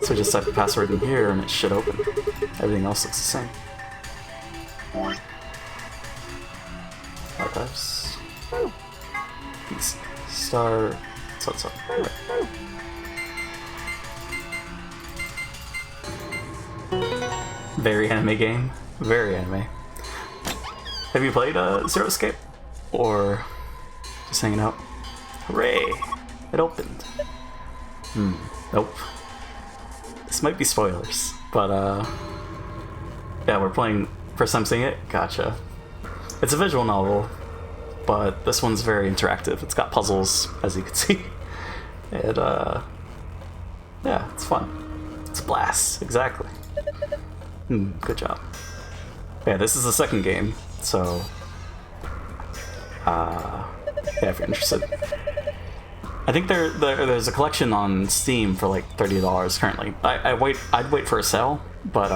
So just type the password in here and it should open. Everything else looks the same. Archives. Peace. Star. So. Right. Very anime game. Very anime. Have you played Zero Escape? Or just hanging out? Hooray! It opened. Nope. This might be spoilers, but yeah, we're playing. First time seeing it? Gotcha. It's a visual novel, but this one's very interactive. It's got puzzles, as you can see. And yeah, it's fun. It's a blast, exactly. Good job. Yeah, this is the second game, so yeah, if you're interested. I think there's a collection on Steam for like $30 currently. I'd wait for a sale, but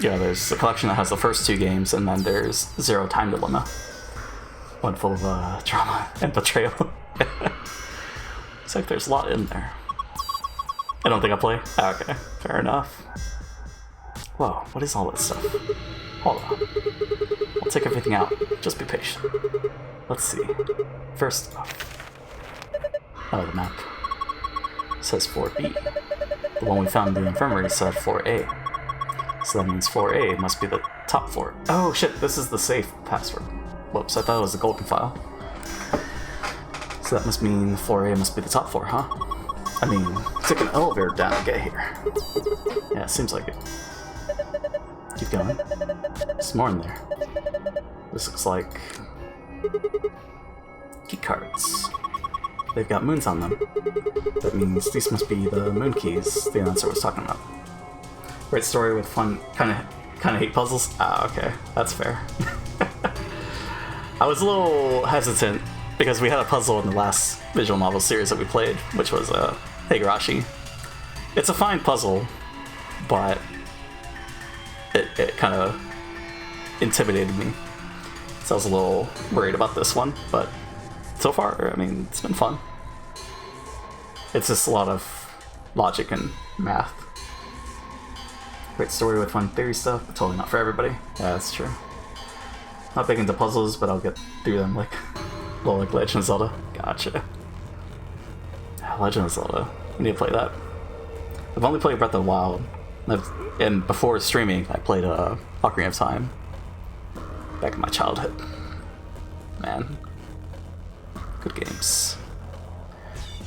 yeah, there's a collection that has the first 2 games, and then there's Zero Time Dilemma, one full of drama and betrayal. It's like there's a lot in there. I don't think I play. Okay, fair enough. Whoa, what is all this stuff? Hold on. I'll take everything out. Just be patient. Let's see. First off. Oh, the map. It says 4B. The one we found in the infirmary said 4A. So that means 4A must be the top floor. Oh shit, this is the safe password. Whoops, I thought it was the golden file. So that must mean 4A must be the top floor, huh? I mean, take an elevator down to get here. Yeah, seems like it. Keep going. There's more in there. This looks like key cards. They've got moons on them. That means these must be the moon keys the announcer was talking about. Great story with fun, kind of hate puzzles. Ah, okay, that's fair. I was a little hesitant because we had a puzzle in the last visual novel series that we played, which was Higurashi. It's a fine puzzle, but it kind of intimidated me. So I was a little worried about this one, but so far, I mean, it's been fun. It's just a lot of logic and math. Great story with fun theory stuff, but totally not for everybody. Yeah, that's true. Not big into puzzles, but I'll get through them like, well, like Legend of Zelda. Gotcha. Legend of Zelda. I need to play that. I've only played Breath of the Wild, and before streaming, I played Ocarina of Time. Back in my childhood. Man. Good games.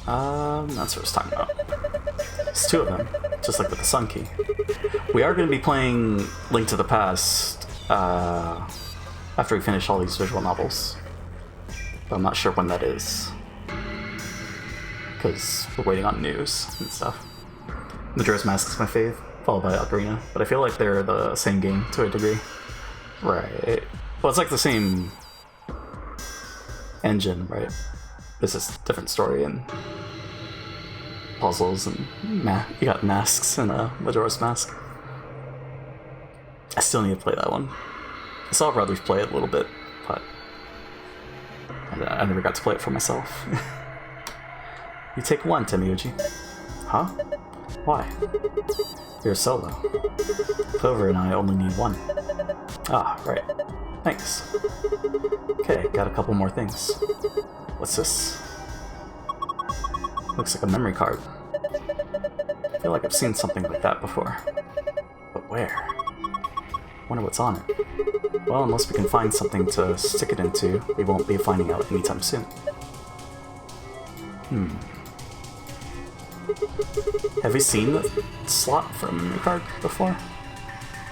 That's what I was talking about. There's 2 of them, just like with the Sun Key. We are going to be playing Link to the Past after we finish all these visual novels. But I'm not sure when that is. Because we're waiting on news and stuff. Majora's Mask is my fave, followed by Ocarina. But I feel like they're the same game to a degree. Right. Well, it's like the same engine, right? It's just a different story and puzzles and you got masks and Majora's Mask. I still need to play that one. I saw brothers play it a little bit, but I never got to play it for myself. You take 1, Temiuji. Huh? Why? You're solo. Clover and I only need 1. Ah, right. Thanks. Okay, got a couple more things. What's this? Looks like a memory card. I feel like I've seen something like that before. But where? Wonder what's on it. Well, unless we can find something to stick it into, we won't be finding out anytime soon. Have you seen the slot for a memory card before?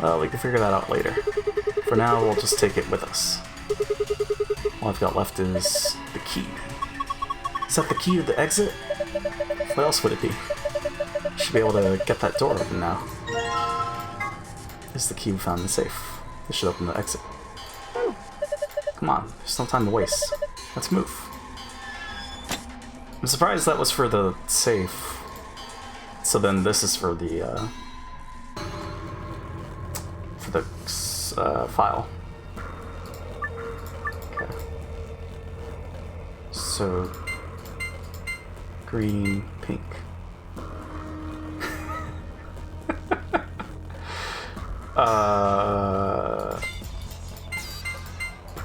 Well, we can figure that out later. For now, we'll just take it with us. All I've got left is the key. Is that the key to the exit? What else would it be? Should be able to get that door open now. This is the key we found in the safe. This should open the exit. Come on, there's no time to waste. Let's move. I'm surprised that was for the safe. So then this is for the file. Okay. So green, pink. I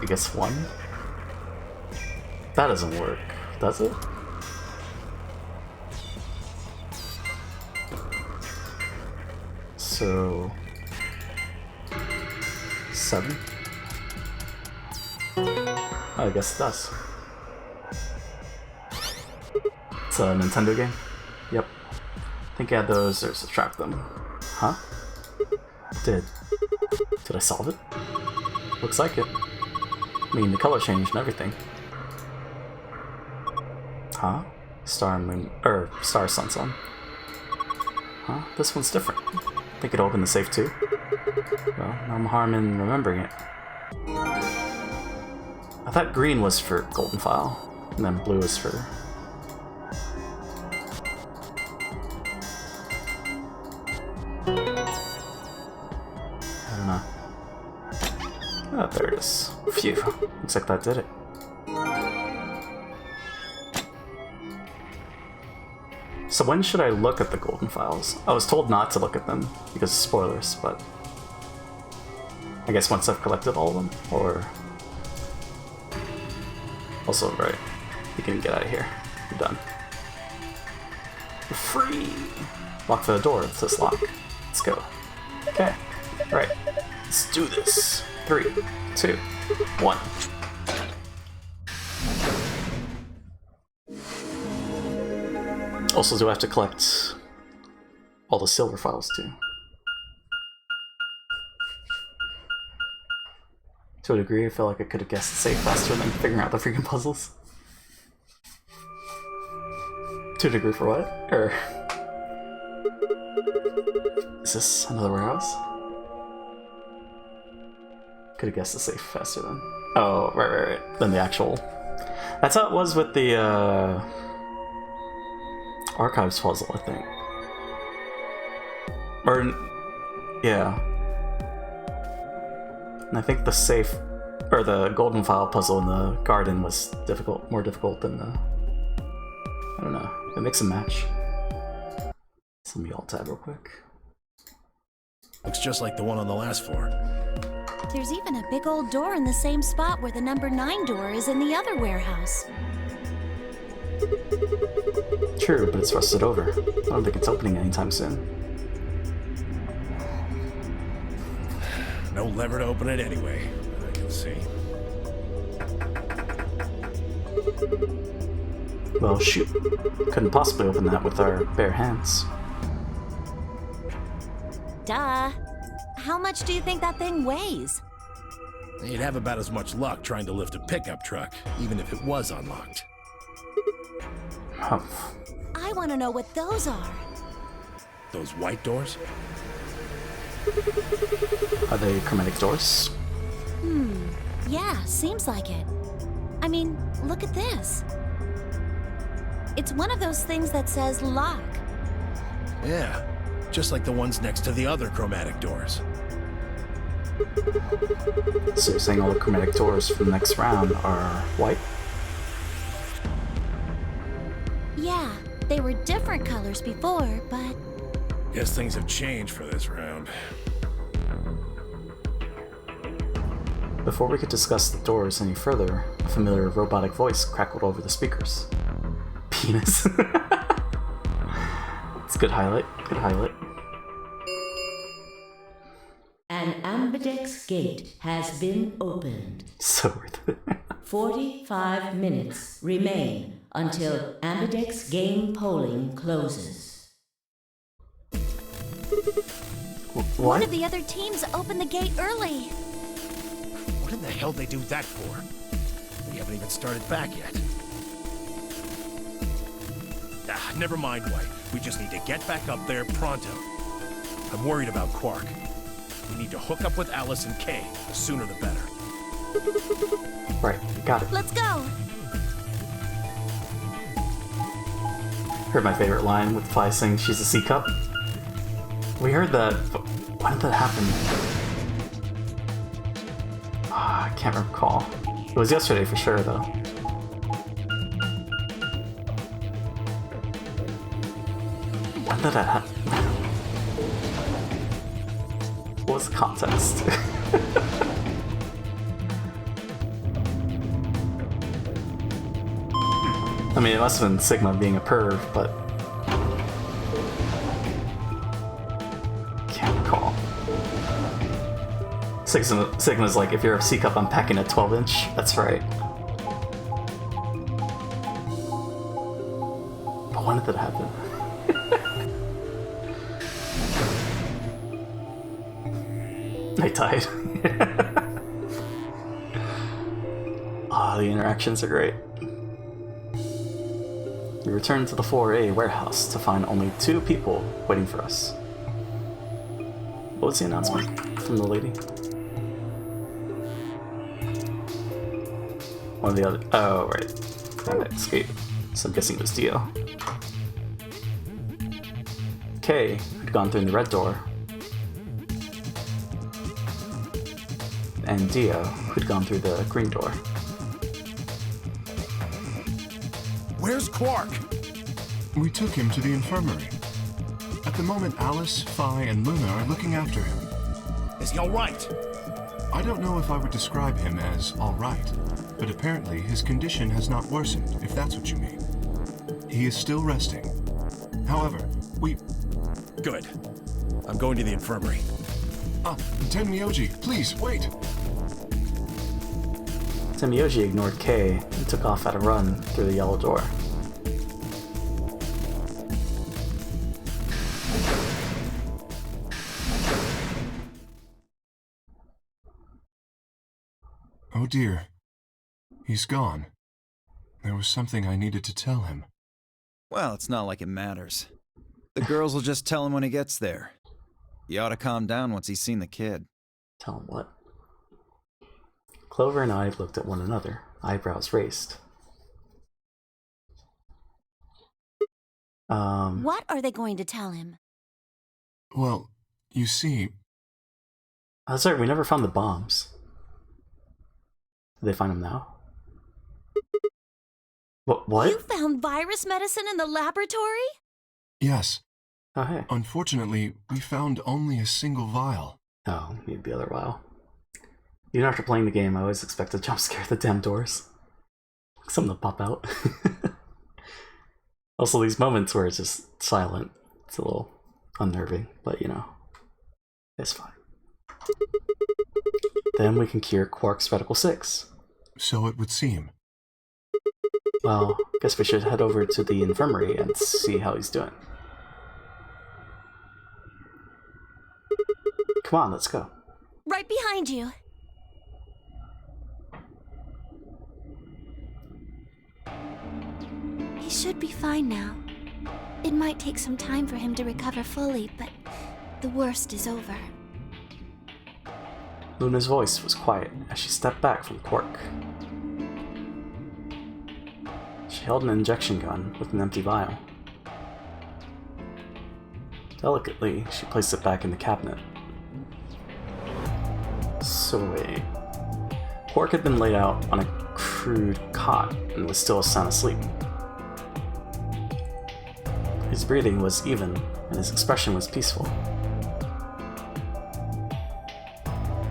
guess 1? That doesn't work, does it? So 7? I guess it does. It's a Nintendo game? Yep. think add those or subtract them. Huh? Did I solve it? Looks like it. I mean, the color changed and everything. Huh? Star moon, or star sun sun. Huh? This one's different. Think it opened the safe too? Well, no harm in remembering it. I thought green was for golden file, and then blue is for... I don't know. Oh, there it is. Phew. Looks like that did it. So when should I look at the golden files? I was told not to look at them because of spoilers, but... I guess once I've collected all of them, or... Also, right, you can get out of here. I'm done. We're free! Lock for the door, it says lock. Let's go. Okay, right. Let's do this. 3, 2, 1. Also, do I have to collect all the silver files too? To a degree, I feel like I could have guessed the safe faster than figuring out the freaking puzzles. To a degree for what? Or... Is this another warehouse? Could have guessed the safe faster than... Oh, right. Than the actual... That's how it was with the, Archives puzzle, I think. Or... Yeah. And I think the safe, or the golden file puzzle in the garden was more difficult than the... I don't know. It mix and match. So let me alt tab real quick. Looks just like the one on the last floor. There's even a big old door in the same spot where the number 9 door is in the other warehouse. True, but it's rusted over. I don't think it's opening anytime soon. No lever to open it anyway, I can see. Well, shoot. Couldn't possibly open that with our bare hands. Duh. How much do you think that thing weighs? You'd have about as much luck trying to lift a pickup truck, even if it was unlocked. Humph. I want to know what those are. Those white doors? Are they chromatic doors? Yeah, seems like it. I mean, look at this. It's one of those things that says lock. Yeah, just like the ones next to the other chromatic doors. So you're saying all the chromatic doors for the next round are white? Yeah, they were different colors before, but... Guess things have changed for this round. Before we could discuss the doors any further, a familiar robotic voice crackled over the speakers. Penis. It's a good highlight. Good highlight. An ambidex gate has been opened. So worth it. 45 minutes remain until ambidex game polling closes. What? One of the other teams opened the gate early. What in the hell they do that for? We haven't even started back yet. Never mind, White. We just need to get back up there pronto. I'm worried about Quark. We need to hook up with Alice and Kay. The sooner the better. Right, got it. Let's go. Heard my favorite line with Phi saying she's a C cup. We heard that, but when did that happen? I can't recall. It was yesterday for sure, though. When did that happen? What was the context? I mean, it must have been Sigma being a perv, but... Can't recall. Sigma's like, if you're a C-cup, I'm packing a 12-inch. That's right. But when did that happen? I died. Ah, the interactions are great. We returned to the 4A warehouse to find only 2 people waiting for us. What was the announcement from the lady? One of the other. Oh, right. That escape. So I'm guessing it was Dio. Kay had gone through the red door. And Dio, who'd gone through the green door. Where's Quark? We took him to the infirmary. At the moment, Alice, Phi, and Luna are looking after him. Is he alright? I don't know if I would describe him as alright, but apparently his condition has not worsened, if that's what you mean. He is still resting. However, we... Good. I'm going to the infirmary. Tenmyoji, please, wait! Tenmyoji ignored Kay and took off at a run through the yellow door. Oh dear. He's gone. There was something I needed to tell him. Well, it's not like it matters. The girls will just tell him when he gets there. He ought to calm down once he's seen the kid. Tell him what? Clover and I looked at one another, eyebrows raised. What are they going to tell him? Well, you see... Oh, sorry, we never found the bombs. Did they find them now? What? You found virus medicine in the laboratory? Yes. Oh, hey. Unfortunately, we found only a single vial. Oh, maybe the other vial. Even after playing the game, I always expect to jump scare the damn doors. Something to pop out. Also, these moments where it's just silent, it's a little unnerving, but you know, it's fine. Then we can cure Quark's Reticle 6. So it would seem. Well, guess we should head over to the infirmary and see how he's doing. Come on, let's go. Right behind you. He should be fine now. It might take some time for him to recover fully, but the worst is over. Luna's voice was quiet as she stepped back from Quark. She held an injection gun with an empty vial. Delicately, she placed it back in the cabinet. So wait. Quark had been laid out on a crude cot and was still sound asleep. His breathing was even, and his expression was peaceful.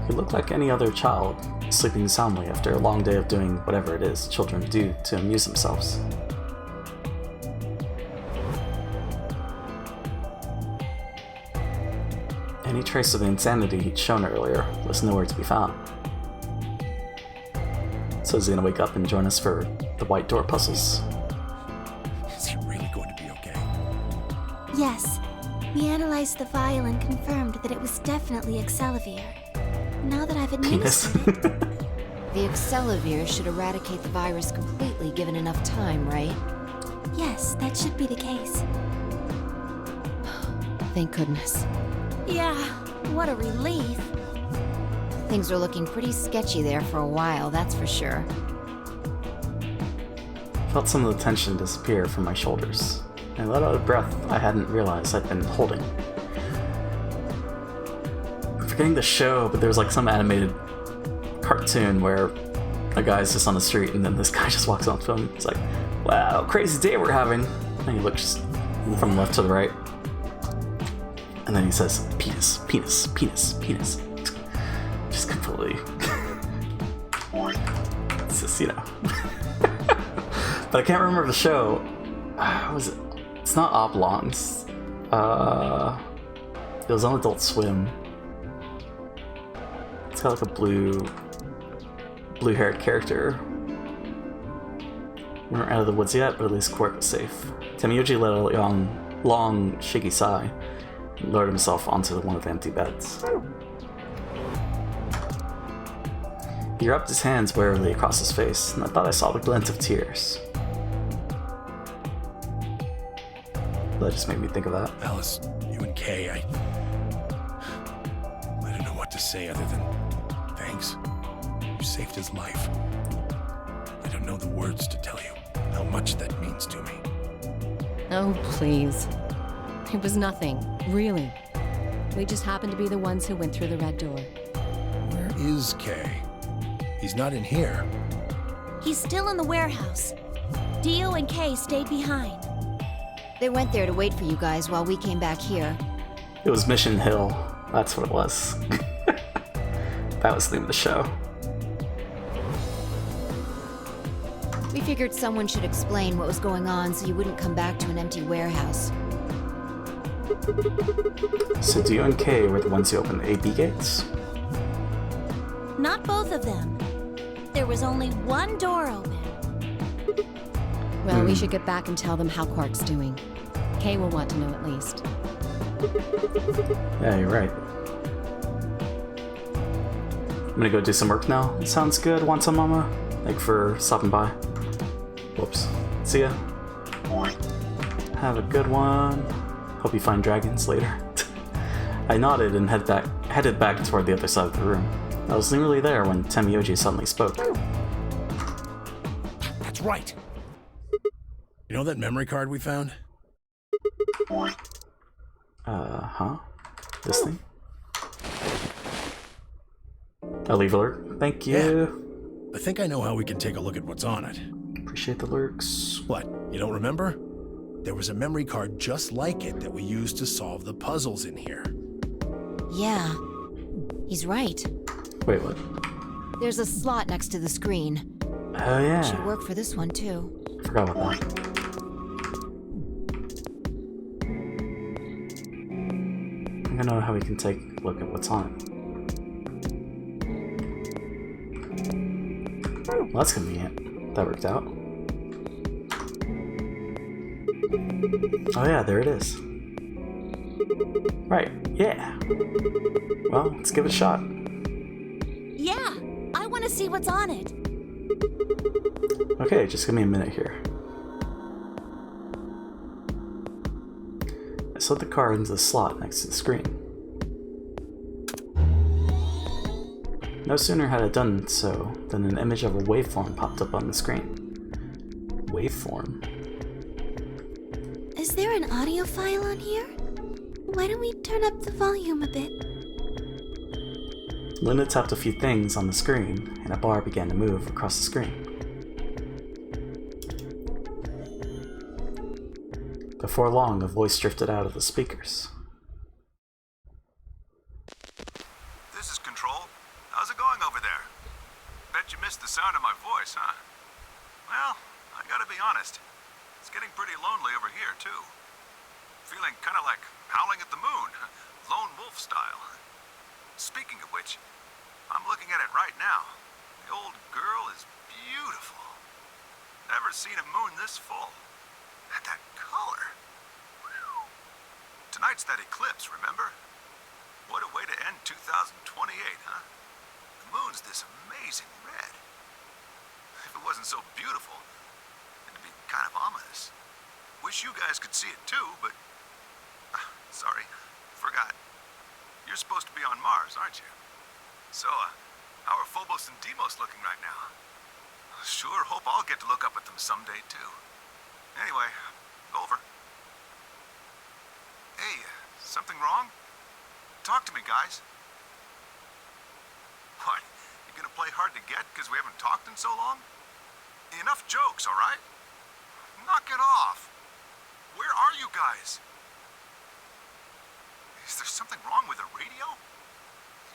He looked like any other child, sleeping soundly after a long day of doing whatever it is children do to amuse themselves. Any trace of the insanity he'd shown earlier was nowhere to be found. So is he gonna wake up and join us for the white door puzzles? Is he really going to be okay? Yes. We analyzed the vial and confirmed that it was definitely Excelivir. Now that I've administered it... The Excelivir should eradicate the virus completely given enough time, right? Yes, that should be the case. Thank goodness. Yeah, what a relief. Things are looking pretty sketchy there for a while, that's for sure. Felt some of the tension disappear from my shoulders, and let out a breath I hadn't realized I'd been holding. I'm forgetting the show, but there was like some animated cartoon where a guy's just on the street and then this guy just walks up to him. It's like, wow, crazy day we're having. And he looks from left to the right. And then he says, penis, penis, penis, penis. Just completely... it's just, you know. But I can't remember the show. What was it? It's not Oblongs. It was on Adult Swim. It's got like a blue-haired character. We weren't out of the woods yet, but at least Quark was safe. Tenmyoji let out a long, shaky sigh and lowered himself onto one of the empty beds. He rubbed his hands warily across his face, and I thought I saw the glint of tears. That just made me think of that. Alice, you and Kay, I don't know what to say other than thanks. You saved his life. I don't know the words to tell you how much that means to me. Oh, please. It was nothing, really. We just happened to be the ones who went through the red door. Where is Kay? He's not in here. He's still in the warehouse. Dio and Kay stayed behind. They went there to wait for you guys while we came back here. It was Mission Hill. That's what it was. That was the name of the show. We figured someone should explain what was going on so you wouldn't come back to an empty warehouse. So Dio and Kay were the ones who opened the AB gates? Not both of them. There was only one door open. Well, we should get back and tell them how Quark's doing. Kay will want to know at least. Yeah, you're right. I'm gonna go do some work now. Sounds good, want some, Mama? Thanks for stopping by. Whoops. See ya. Have a good one. Hope you find dragons later. I nodded and headed back toward the other side of the room. I was nearly there when Temioji suddenly spoke. That's right. You know that memory card we found? Huh? This thing? A leave alert. Thank you. Yeah. I think I know how we can take a look at what's on it. Appreciate the lurks. What? You don't remember? There was a memory card just like it that we used to solve the puzzles in here. Yeah. He's right. Wait, what? There's a slot next to the screen. Oh, yeah. Should work for this one, too. Forgot about that. I don't know how we can take a look at what's on it. Well, that's convenient. That worked out. Oh yeah, there it is. Right, yeah. Well, let's give it a shot. Yeah, I want to see what's on it. Okay, just give me a minute here. I slid the card into the slot next to the screen. No sooner had I done so than an image of a waveform popped up on the screen. Waveform? Is there an audio file on here? Why don't we turn up the volume a bit? Luna tapped a few things on the screen, and a bar began to move across the screen. Before long, a voice drifted out of the speakers. This is Control. How's it going over there? Bet you missed the sound of my voice, huh? Well, I gotta be honest. It's getting pretty lonely over here, too. Feeling kind of like howling at the moon, lone wolf style. Speaking of which, I'm looking at it right now. The old girl is beautiful. Never seen a moon this full. And that color. Tonight's that eclipse, remember? What a way to end 2028, huh? The moon's this amazing red. If it wasn't so beautiful, it'd be kind of ominous. Wish you guys could see it too, but... sorry, forgot. You're supposed to be on Mars, aren't you? So, how are Phobos and Deimos looking right now? Sure hope I'll get to look up at them someday, too. Anyway, over. Hey, something wrong? Talk to me, guys. What, you gonna play hard to get because we haven't talked in so long? Enough jokes, all right? Knock it off. Where are you guys? Is there something wrong with the radio?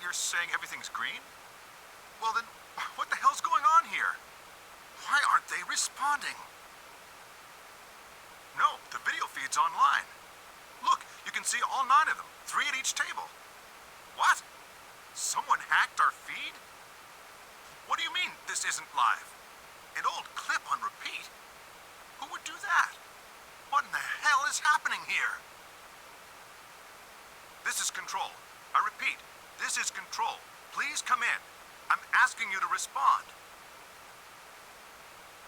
You're saying everything's green? Well then, what the hell's going on here? Why aren't they responding? No, the video feed's online. Look, you can see all 9 of them, 3 at each table. What? Someone hacked our feed? What do you mean this isn't live? An old clip on repeat? Who would do that? What in the hell is happening here? This is Control. I repeat, this is Control. Please come in. I'm asking you to respond.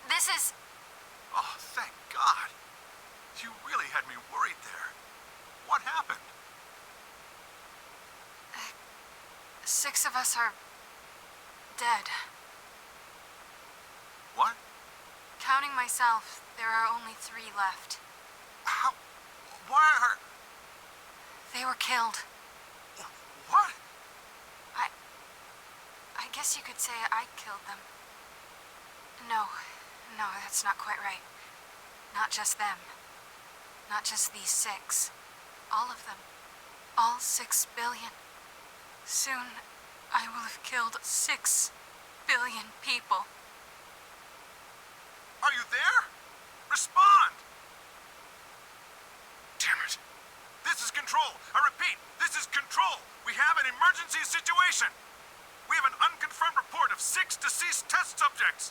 This is... Oh, thank God. You really had me worried there. What happened? 6 of us are... dead. What? Counting myself, there are only 3 left. How? Why are... They were killed. What? I guess you could say I killed them. No, that's not quite right. Not just them. Not just these 6. All of them. All 6 billion. Soon, I will have killed 6 billion people. Are you there? Respond! Damn it. This is Control. I repeat, this is Control. We have an emergency situation. We have an unconfirmed report of 6 deceased test subjects.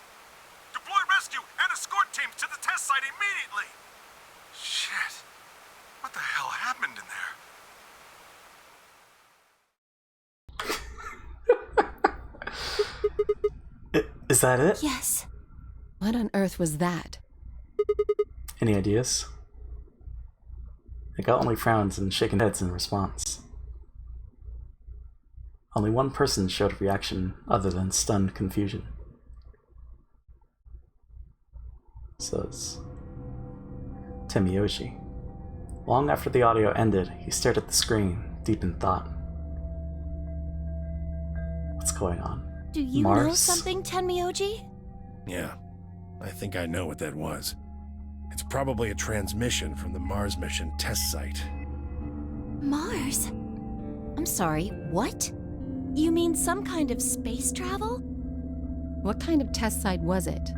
Deploy rescue and escort teams to the test site immediately. Shit. What the hell happened in there? Is that it? Yes. What on earth was that? Any ideas? I got only frowns and shaking heads in response. Only one person showed a reaction other than stunned confusion. Says Temiyoshi. Long after the audio ended, he stared at the screen, deep in thought. What's going on? Do you Mars? know something, Tenmyoji? Yeah, I think I know what that was. It's probably a transmission from the Mars mission test site. Mars? I'm sorry, what? You mean some kind of space travel? What kind of test site was it?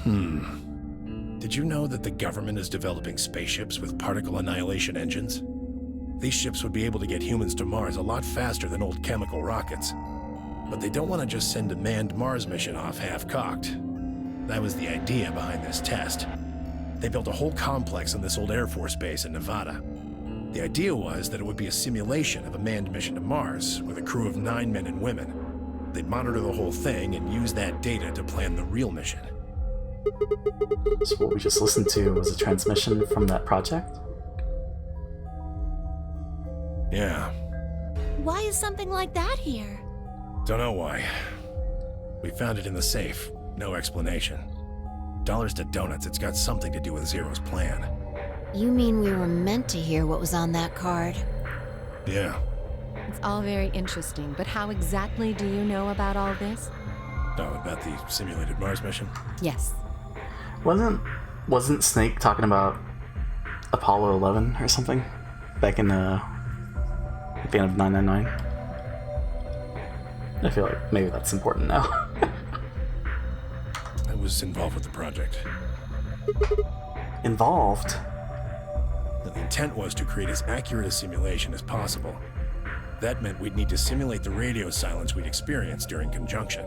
Did you know that the government is developing spaceships with particle annihilation engines? These ships would be able to get humans to Mars a lot faster than old chemical rockets. But they don't want to just send a manned Mars mission off half-cocked. That was the idea behind this test. They built a whole complex on this old Air Force base in Nevada. The idea was that it would be a simulation of a manned mission to Mars with a crew of 9 men and women. They'd monitor the whole thing and use that data to plan the real mission. So what we just listened to was a transmission from that project? Yeah. Why is something like that here? Don't know why. We found it in the safe. No explanation. Dollars to donuts, it's got something to do with Zero's plan. You mean we were meant to hear what was on that card? Yeah. It's all very interesting, but how exactly do you know about all this? Oh, about the simulated Mars mission? Yes. Wasn't Snake talking about Apollo 11 or something? Back in at the end of 999? I feel like maybe that's important now. I was involved with the project. Involved? The intent was to create as accurate a simulation as possible. That meant we'd need to simulate the radio silence we'd experienced during conjunction.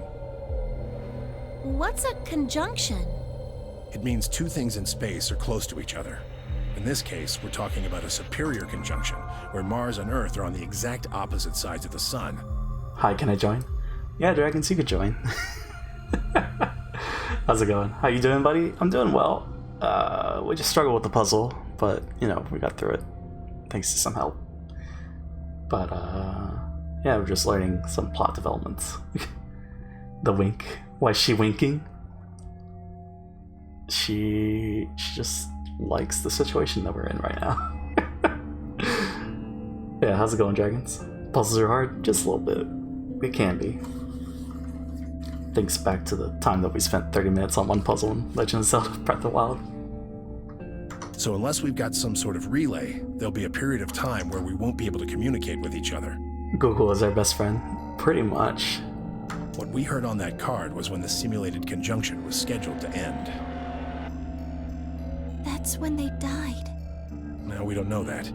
What's a conjunction? It means 2 things in space are close to each other. In this case, we're talking about a superior conjunction, where Mars and Earth are on the exact opposite sides of the sun. Hi, can I join? Yeah, Dragons, you could join. How's it going? How you doing, buddy? I'm doing well. We just struggled with the puzzle, but, you know, we got through it. Thanks to some help. But, yeah, we're just learning some plot developments. The wink. Why is she winking? She just likes the situation that we're in right now. Yeah, how's it going, Dragons? Puzzles are hard? Just a little bit. It can be. Thinks back to the time that we spent 30 minutes on one puzzle in Legend of Zelda Breath of the Wild. So unless we've got some sort of relay, there'll be a period of time where we won't be able to communicate with each other. Google is our best friend. Pretty much. What we heard on that card was when the simulated conjunction was scheduled to end. That's when they died. Now, we don't know that.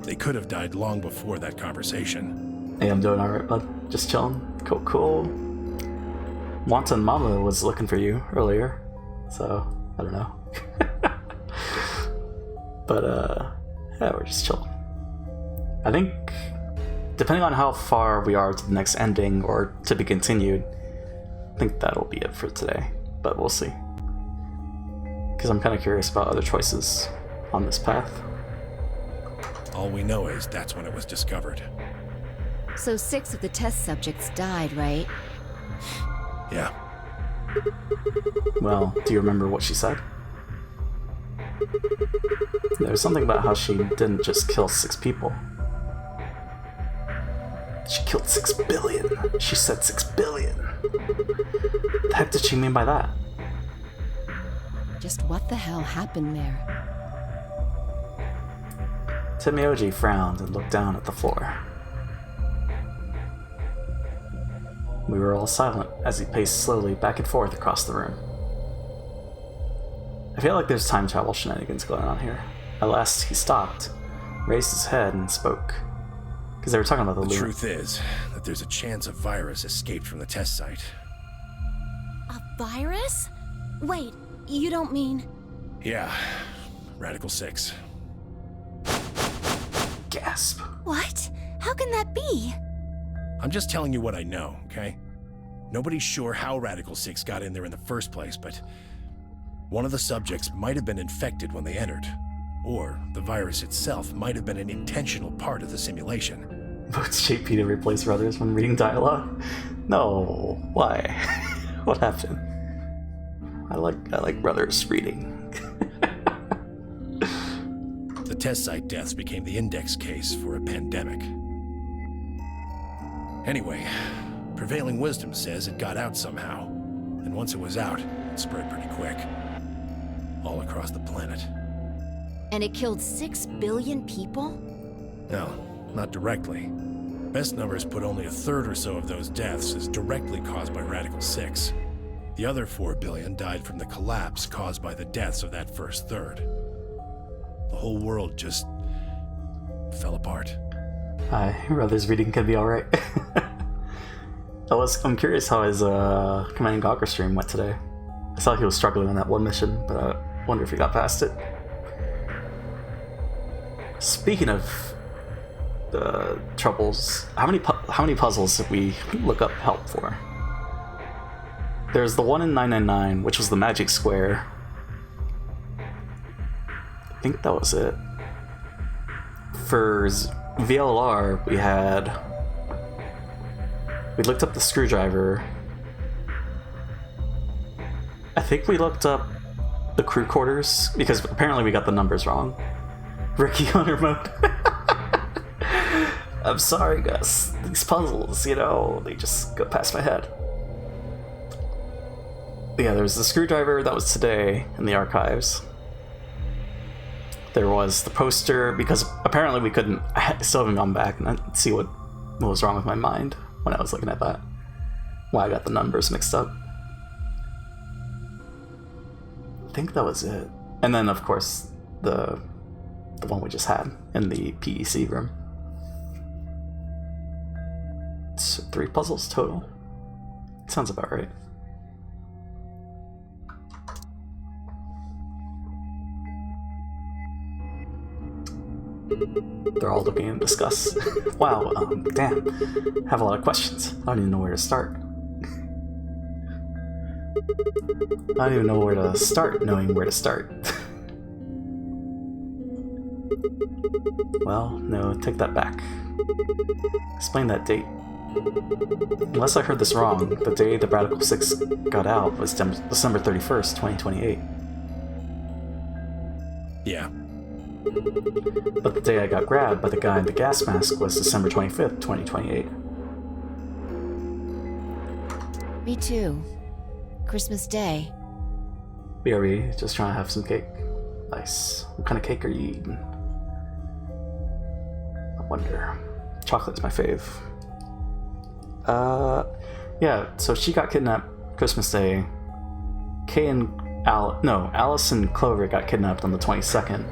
They could have died long before that conversation. Hey, I'm doing alright, bud. Just chilling. Cool. Wanton Mama was looking for you earlier, so I don't know. But yeah, we're just chilling. I think, depending on how far we are to the next ending or to be continued, think that'll be it for today, but we'll see. Because I'm kind of curious about other choices on this path. All we know is that's when it was discovered. So 6 of the test subjects died, right? Yeah. Well, do you remember what she said? There was something about how she didn't just kill 6 people. She killed 6 billion. She said 6 billion. The heck did she mean by that? Just what the hell happened there? Timioji frowned and looked down at the floor. We were all silent as he paced slowly back and forth across the room. I feel like there's time travel shenanigans going on here. At last, he stopped, raised his head, and spoke. Because they were talking about the truth is that there's a chance a virus escaped from the test site. A virus? Wait, you don't mean... Yeah, Radical 6. Gasp. What? How can that be? I'm just telling you what I know, okay? Nobody's sure how Radical 6 got in there in the first place, but one of the subjects might have been infected when they entered. Or the virus itself might have been an intentional part of the simulation. Votes JP to replace Ruthers when reading dialogue? No, why? What happened? I like Ruthers reading. The test site deaths became the index case for a pandemic. Anyway, prevailing wisdom says it got out somehow. And once it was out, it spread pretty quick. All across the planet. And it killed 6 billion people? No, not directly. Best numbers put only 1/3 or so of those deaths as directly caused by Radical 6. The other 4 billion died from the collapse caused by the deaths of that first third. The whole world just fell apart. Hi, Ruthers reading can be alright. I'm curious how his Command and Conquer stream went today. I saw he was struggling on that one mission, but I wonder if he got past it. Speaking of troubles, how many puzzles did we look up help for? There's the one in 999, which was the magic square. I think that was it. For VLR, we looked up the screwdriver. I think we looked up the crew quarters, because apparently we got the numbers wrong. Ricky Hunter mode. I'm sorry, Gus. These puzzles, they just go past my head. But yeah, there was the screwdriver, that was today in the archives. There was the poster, because apparently we couldn't... I still haven't gone back and see what was wrong with my mind when I was looking at that. Why I got the numbers mixed up. I think that was it. And then, of course, the one we just had in the PEC room. It's 3 puzzles total. Sounds about right. They're all looking in disgust. Wow, damn. Have a lot of questions. I don't even know where to start. I don't even know where to start knowing where to start. Well, no, take that back. Explain that date. Unless I heard this wrong, the day the Radical 6 got out was December 31st, 2028. Yeah. But the day I got grabbed by the guy in the gas mask was December 25th, 2028. Me too. Christmas Day. BRB, just trying to have some cake. Nice. What kind of cake are you eating? I wonder. Chocolate's my fave. Yeah, so she got kidnapped Christmas Day. Alice and Clover got kidnapped on the 22nd.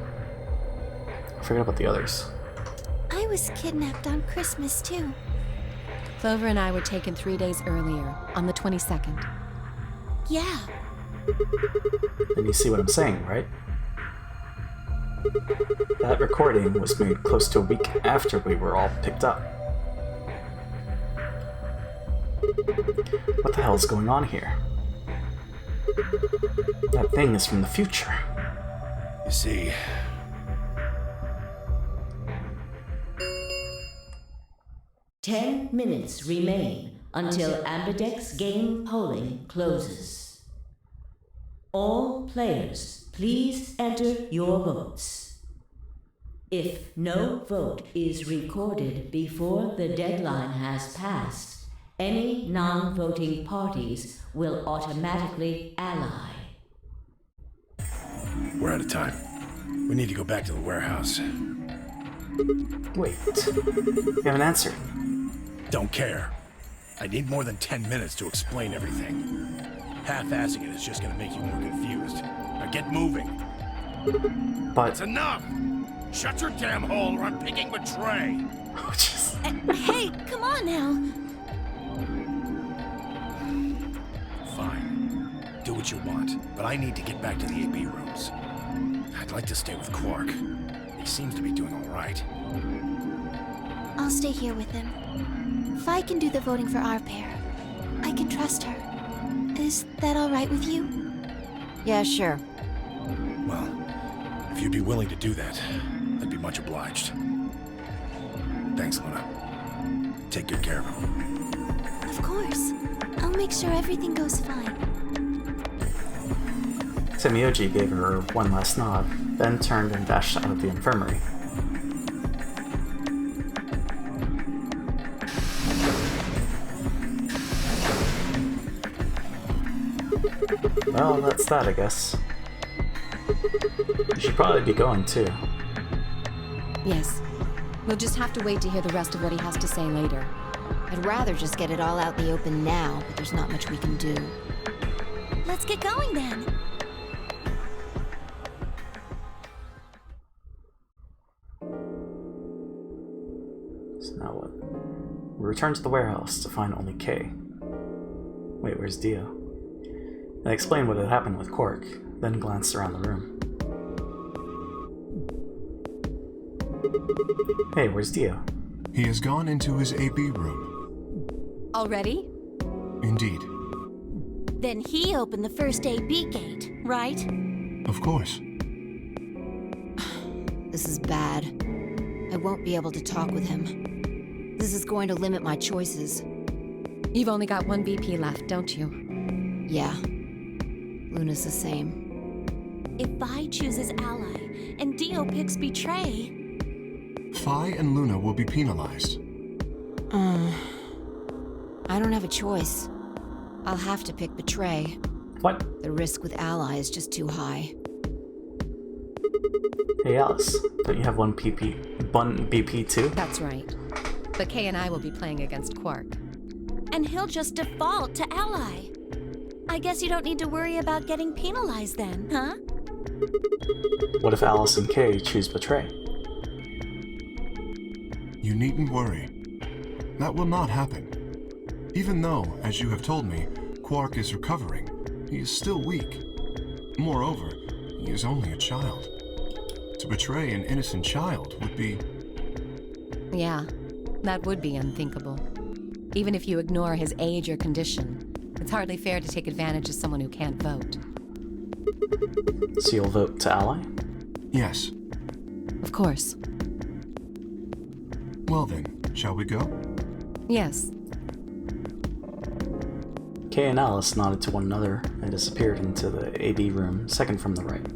I forget about the others. I was kidnapped on Christmas, too. Clover and I were taken 3 days earlier, on the 22nd. Yeah. And you see what I'm saying, right? That recording was made close to a week after we were all picked up. What the hell is going on here? That thing is from the future. You see... 10 minutes remain until Ambidex game polling closes. All players, please enter your votes. If no vote is recorded before the deadline has passed, any non-voting parties will automatically ally. We're out of time. We need to go back to the warehouse. Wait, you haven't answered. Don't care. I need more than 10 minutes to explain everything. Half-assing it is just gonna make you more confused. Now get moving. But... It's enough! Shut your damn hole or I'm picking Betray! Oh, jeez. Hey, come on now. Fine. Do what you want, but I need to get back to the AP rooms. I'd like to stay with Quark. He seems to be doing all right. I'll stay here with him. Fi can do the voting for our pair. I can trust her. Is that all right with you? Yeah, sure. Well, if you'd be willing to do that, I'd be much obliged. Thanks, Luna. Take good care of him. Of course. I'll make sure everything goes fine. Semioji gave her one last nod, then turned and dashed out of the infirmary. Well, that's that, I guess. You should probably be going, too. Yes. We'll just have to wait to hear the rest of what he has to say later. I'd rather just get it all out in the open now, but there's not much we can do. Let's get going then. So now what? We return to the warehouse to find only Kay. Wait, where's Dio? I explained what had happened with Quark, then glanced around the room. Hey, where's Dio? He has gone into his AB room. Already? Indeed. Then he opened the first AB gate, right? Of course. This is bad. I won't be able to talk with him. This is going to limit my choices. You've only got one BP left, don't you? Yeah. Luna's the same. If Vi chooses Ally and Dio picks Betray... Fi and Luna will be penalized. I don't have a choice. I'll have to pick Betray. What? The risk with Ally is just too high. Hey Alice, don't you have one BP too? That's right. But Kay and I will be playing against Quark. And he'll just default to Ally. I guess you don't need to worry about getting penalized then, huh? What if Alice and Kay choose Betray? You needn't worry. That will not happen. Even though, as you have told me, Quark is recovering, he is still weak. Moreover, he is only a child. To betray an innocent child would be... Yeah, that would be unthinkable. Even if you ignore his age or condition, it's hardly fair to take advantage of someone who can't vote. So you'll vote to Ally? Yes. Of course. Well then, shall we go? Yes. Kay and Alice nodded to one another and disappeared into the AB room, second from the right.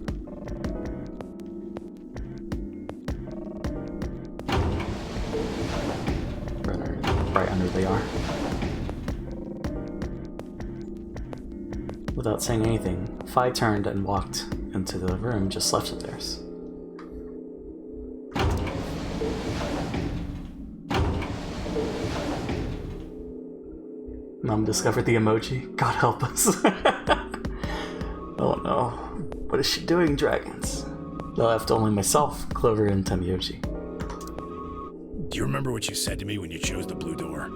Right under they are. Without saying anything, Fi turned and walked into the room just left of theirs. Mom discovered the emoji. God help us. Oh no. What is she doing, dragons? They left only myself, Clover, and Temioji. Do you remember what you said to me when you chose the blue door?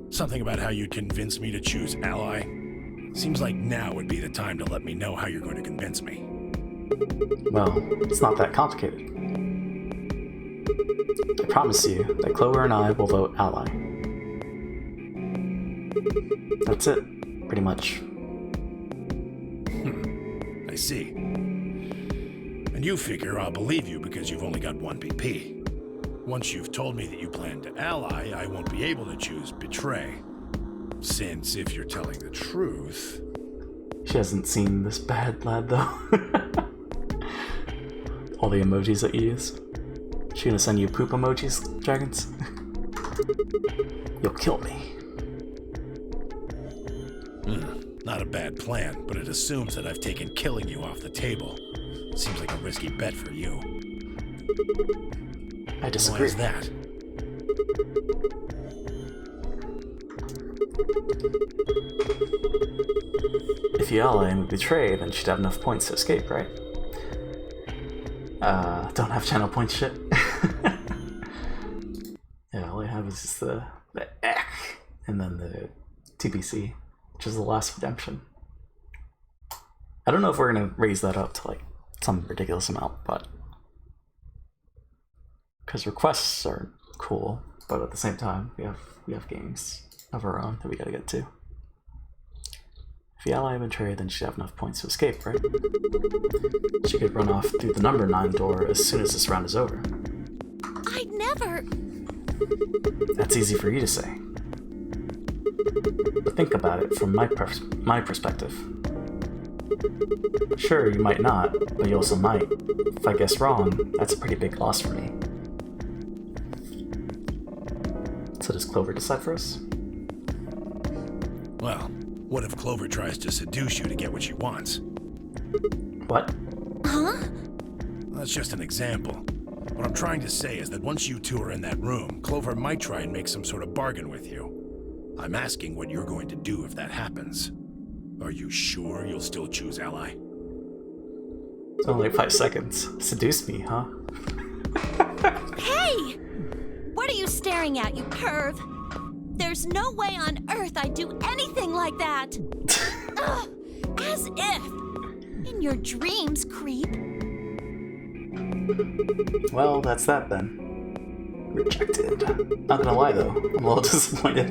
Something about how you'd convince me to choose Ally? Seems like now would be the time to let me know how you're going to convince me. Well, it's not that complicated. I promise you that Clover and I will vote Ally. That's it, pretty much. I see. And you figure I'll believe you because you've only got one BP. Once you've told me that you plan to ally, I won't be able to choose betray. Since if you're telling the truth... She hasn't seen this bad lad, though. All the emojis that you use. She gonna send you poop emojis, dragons? You'll kill me. Not a bad plan, but it assumes that I've taken killing you off the table. Seems like a risky bet for you. I disagree. Why is that? If you ally and betray, then she'd have enough points to escape, right? Don't have channel points shit. Yeah, all I have is just the Ek, and then the TPC, which is the last redemption. I don't know if we're gonna raise that up to like some ridiculous amount, but because requests are cool, but at the same time we have games of our own that we gotta get to. If you ally and betray, then she'd have enough points to escape, right? She could run off through the number 9 door as soon as this round is over. I'd never... That's easy for you to say. But think about it from my perspective. Sure, you might not, but you also might. If I guess wrong, that's a pretty big loss for me. So does Clover decide for us? Well, what if Clover tries to seduce you to get what she wants? What? Huh? That's just an example. What I'm trying to say is that once you two are in that room, Clover might try and make some sort of bargain with you. I'm asking what you're going to do if that happens. Are you sure you'll still choose ally? It's only 5 seconds. Seduce me, huh? Hey! What are you staring at, you perv? There's no way on earth I'd do anything like that! Ugh, as if! In your dreams, creep. Well, that's that then. Rejected. Not gonna lie though, I'm a little disappointed.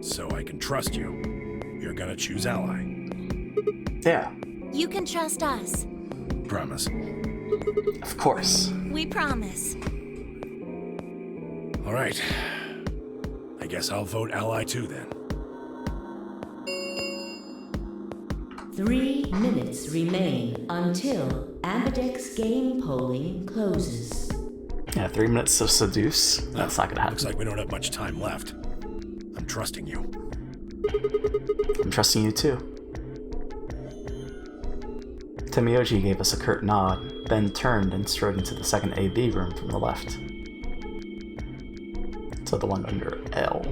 So I can trust you. You're gonna choose ally. Yeah. You can trust us. Promise. Of course. We promise. All right. I guess I'll vote ally too then. 3 minutes remain until Ambidex game polling closes. Yeah, 3 minutes to seduce. That's not gonna happen. Looks like we don't have much time left. I'm trusting you. I'm trusting you too. Temioji gave us a curt nod, then turned and strode into the second AV room from the left. So the one under L.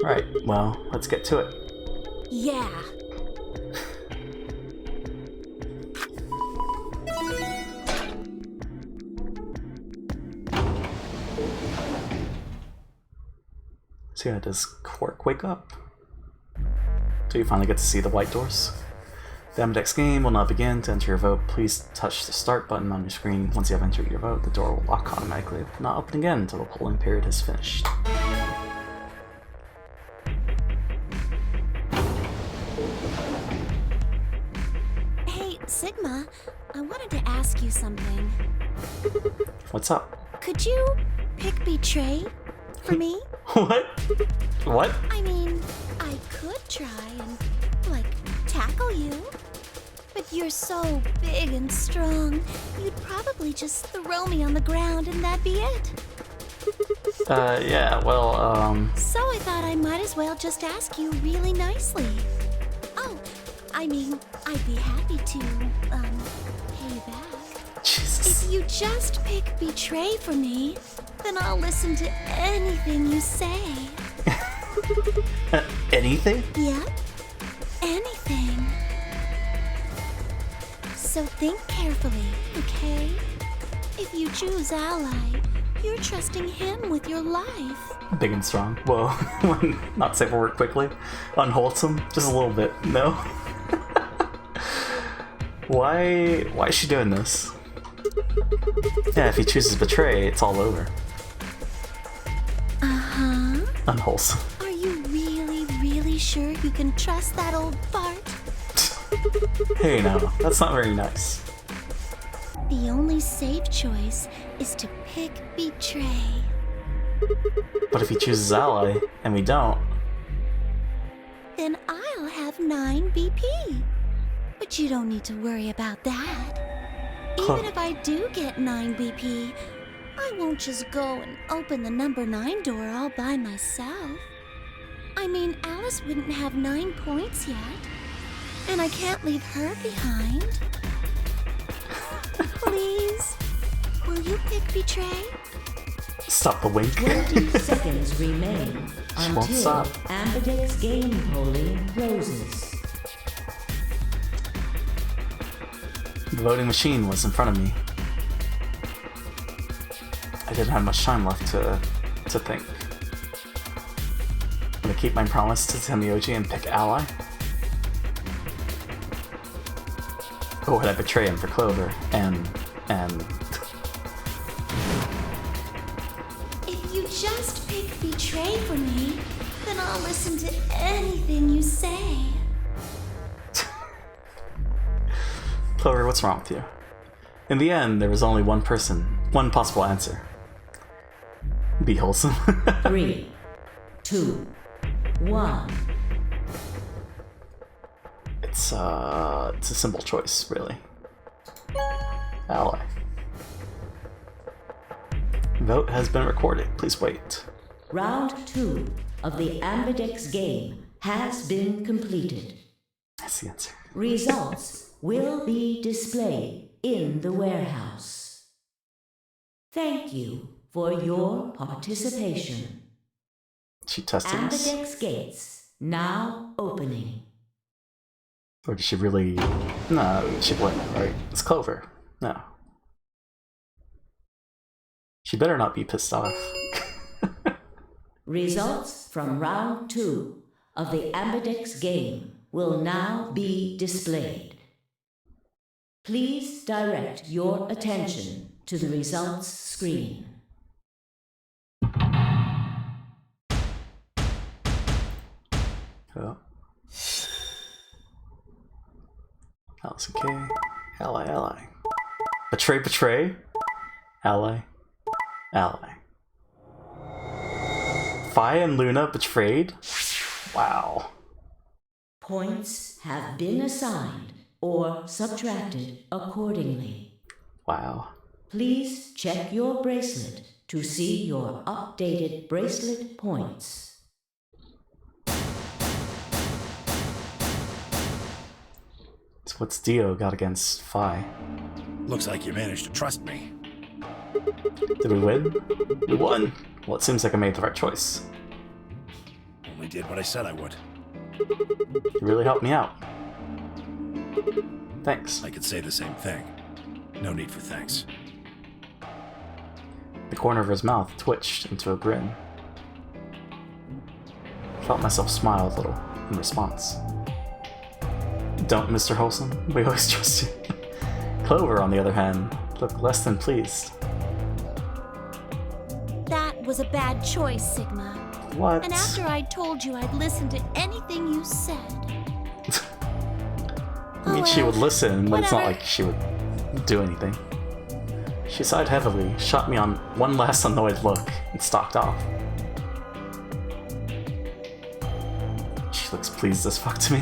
Right, well, let's get to it. Yeah. So yeah, does Quark wake up? Do you finally get to see the white doors? The Ambidex game will now begin. To enter your vote, please touch the start button on your screen. Once you have entered your vote, the door will lock automatically. It will not open again until the polling period is finished. Hey, Sigma, I wanted to ask you something. What's up? Could you pick betray for me? What? What? I mean, I could try and, like, tackle you. But you're so big and strong, you'd probably just throw me on the ground and that'd be it. Yeah, well, So I thought I might as well just ask you really nicely. Oh, I mean, I'd be happy to, pay you back. Jesus. If you just pick betray for me, then I'll listen to anything you say. Anything? Yep, anything. So think carefully, okay? If you choose ally, you're trusting him with your life. Big and strong. Whoa. Not safe for work quickly. Unwholesome. Just a little bit. No? Why is she doing this? Yeah, if he chooses betray, it's all over. Uh-huh. Unwholesome. Are you really sure you can trust that old fart? Hey now, that's not very nice. The only safe choice is to pick betray. But if he chooses ally, and we don't... Then I'll have 9 BP. But you don't need to worry about that. Even if I do get 9 BP, I won't just go and open the number 9 door all by myself. I mean, Alice wouldn't have 9 points yet. And I can't leave her behind. Please, will you pick betray? Stop the wink. 20 seconds remain She won't until stop. Ambidex game polling closes. The voting machine was in front of me. I didn't have much time left to think. I'm gonna keep my promise to Temioji and pick ally. Or would I betray him for Clover and If you just pick betray for me, then I'll listen to anything you say. Clover, what's wrong with you? In the end, there was only one possible answer. Be wholesome. 3, 2, 1. It's a simple choice, really. Ally. Vote has been recorded. Please wait. Round 2 of the Ambidex game has been completed. That's the answer. Results will be displayed in the warehouse. Thank you for your participation. She tested us? Ambidex gates now opening. Or did she really... No, she blame it, right? It's Clover. No. She better not be pissed off. Results from round 2 of the Ambidex game will now be displayed. Please direct your attention to the results screen. Oh. Alice and K. Ally. Betray. Ally. Fi and Luna betrayed? Wow. Points have been assigned or subtracted accordingly. Wow. Please check your bracelet to see your updated bracelet points. So what's Dio got against Fi? Looks like you managed to trust me. Did we win? We won. Well, it seems like I made the right choice. Only did what I said I would. You really helped me out. Thanks. I could say the same thing. No need for thanks. The corner of his mouth twitched into a grin. I felt myself smile a little in response. Don't, Mr. Wholesome. We always trust you. Clover, on the other hand, looked less than pleased. That was a bad choice, Sigma. What? And after I told you I'd listen to anything you said. I mean, she would listen, but it's not like she would do anything. She sighed heavily, shot me on one last annoyed look, and stalked off. She looks pleased as fuck to me.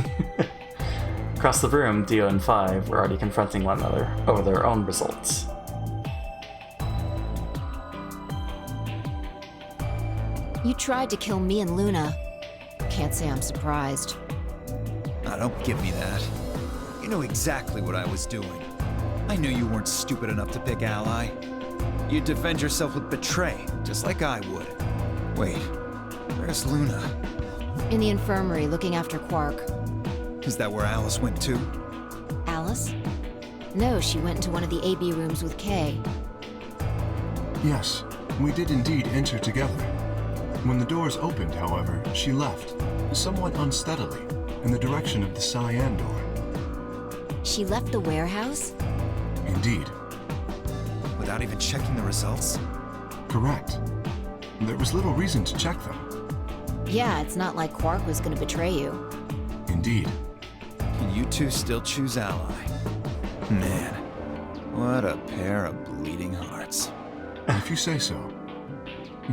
Across the room, Dio and Five were already confronting one another over their own results. You tried to kill me and Luna. Can't say I'm surprised. Ah, don't give me that. You know exactly what I was doing. I knew you weren't stupid enough to pick ally. You'd defend yourself with betray, just like I would. Wait, where's Luna? In the infirmary, looking after Quark. Is that where Alice went to? Alice? No, she went into one of the AB rooms with Kay. Yes, we did indeed enter together. When the doors opened, however, she left, somewhat unsteadily, in the direction of the cyan door. She left the warehouse? Indeed. Without even checking the results? Correct. There was little reason to check them. Yeah, it's not like Quark was gonna betray you. Indeed. And you two still choose ally. Man, what a pair of bleeding hearts. If you say so.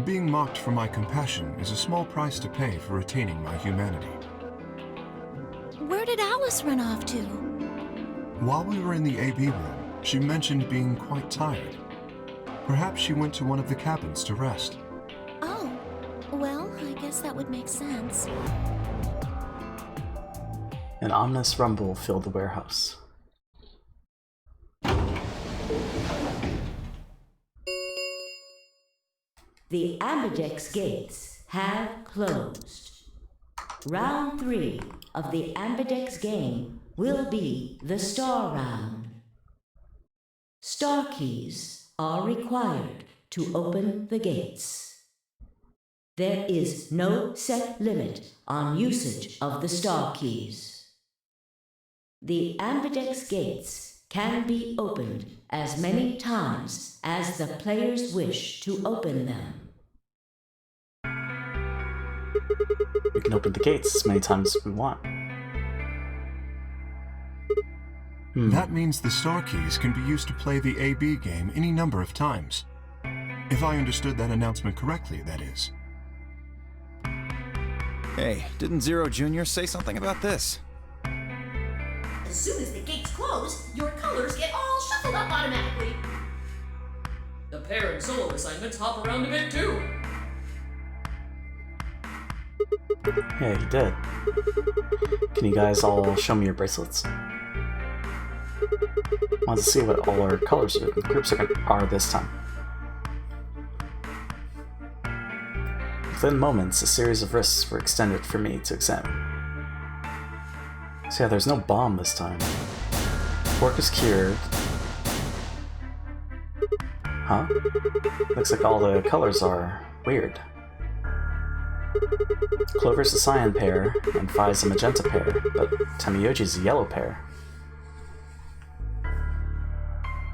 Being mocked for my compassion is a small price to pay for retaining my humanity. Where did Alice run off to? While we were in the AB room, she mentioned being quite tired. Perhaps she went to one of the cabins to rest. Oh, well, I guess that would make sense. An ominous rumble filled the warehouse. The Ambidex gates have closed. Round 3 of the Ambidex game will be the Star Round. Star keys are required to open the gates. There is no set limit on usage of the Star keys. The Ambidex gates can be opened as many times as the players wish to open them. We can open the gates as many times as we want. That means the Star keys can be used to play the AB game any number of times. If I understood that announcement correctly, that is. Hey, didn't Zero Jr. say something about this? As soon as the gates close, your colors get all shuffled up automatically. The pair and solo assignments hop around a bit too. Yeah, he did. Can you guys all show me your bracelets? I want to see what all our colors or groups are this time. Within moments, a series of wrists were extended for me to examine. So yeah, there's no bomb this time. Quark is cured. Huh? Looks like all the colors are weird. Clover's a cyan pair, and Phi's a magenta pair, but Tamiyoji's a yellow pair.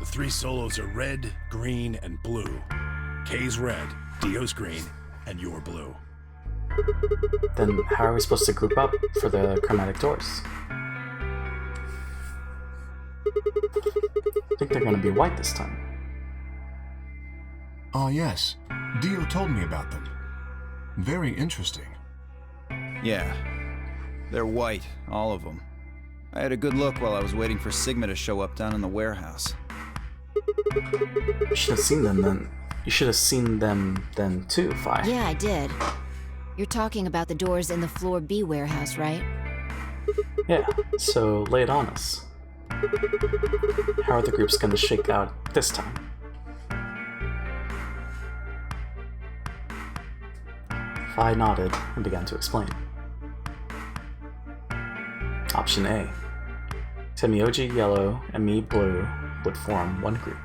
The 3 solos are red, green, and blue. K's red, Dio's green, and you're blue. Then how are we supposed to group up for the chromatic doors? I think they're going to be white this time. Ah, yes. Dio told me about them. Very interesting. Yeah. They're white, all of them. I had a good look while I was waiting for Sigma to show up down in the warehouse. You should have seen them then. You should have seen them then too, Phi. Yeah, I did. You're talking about the doors in the Floor B warehouse, right? Yeah, so lay it on us. How are the groups going to shake out this time? Phi nodded and began to explain. Option A. Tamiyoji yellow and me blue would form one group.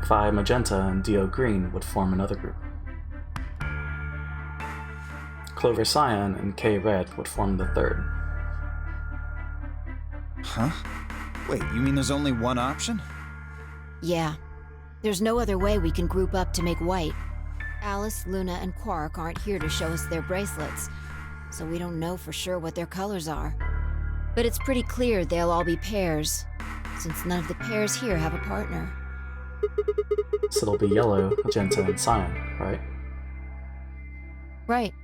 Phi magenta and Dio green would form another group. Clover cyan and K red would form the third. Huh? Wait, you mean there's only one option? Yeah. There's no other way we can group up to make white. Alice, Luna, and Quark aren't here to show us their bracelets, so we don't know for sure what their colors are. But it's pretty clear they'll all be pairs, since none of the pairs here have a partner. So it'll be yellow, magenta, and cyan, right? Right.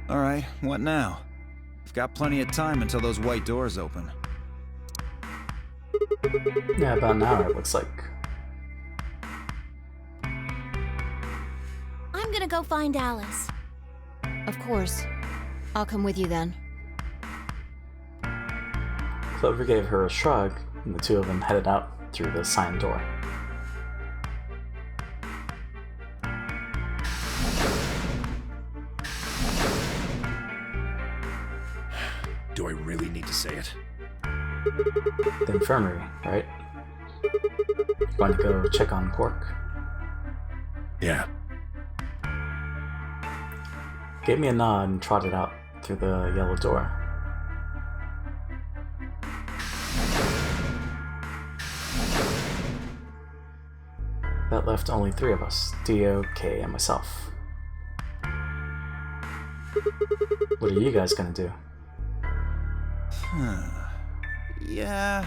Alright, what now? We've got plenty of time until those white doors open. Yeah, about an hour, it looks like. I'm gonna go find Alice. Of course. I'll come with you then. Clover gave her a shrug, and the two of them headed out through the cyan door. Do I really need to say it? The infirmary, right? Going to go check on Quark? Yeah. gave me a nod and trotted out through the yellow door. That left only 3 of us, Dio, Kay, and myself. What are you guys gonna do? Yeah,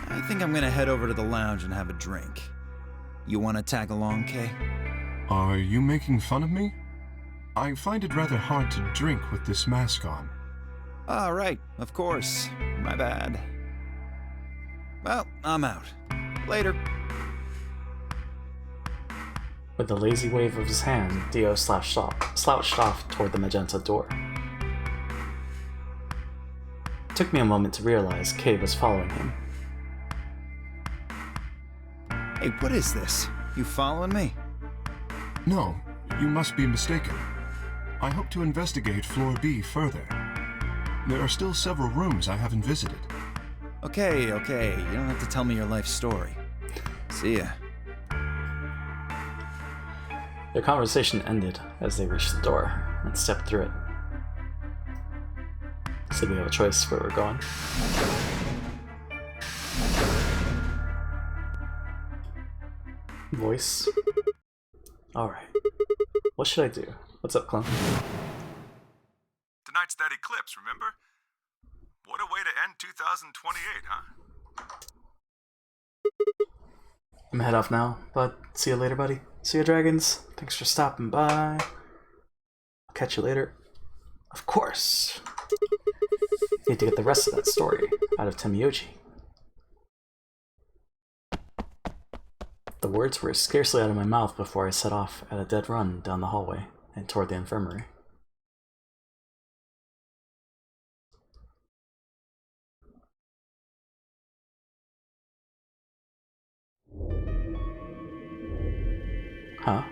I think I'm gonna head over to the lounge and have a drink. You wanna tag along, Kay? Are you making fun of me? I find it rather hard to drink with this mask on. Ah, right, of course. My bad. Well, I'm out. Later. With a lazy wave of his hand, Dio slouched off toward the magenta door. It took me a moment to realize Kay was following him. Hey, what is this? You following me? No, you must be mistaken. I hope to investigate Floor B further. There are still several rooms I haven't visited. Okay, you don't have to tell me your life story. See ya. Their conversation ended as they reached the door and stepped through it. So we have a choice where we're going. Voice. Alright. What should I do? What's up, Clone? Tonight's that eclipse, remember? What a way to end 2028, huh? I'm head off now, but see you later, buddy. See you, dragons. Thanks for stopping by. I'll catch you later. Of course. Need to get the rest of that story out of Temiyoji. The words were scarcely out of my mouth before I set off at a dead run down the hallway and toward the infirmary. Huh?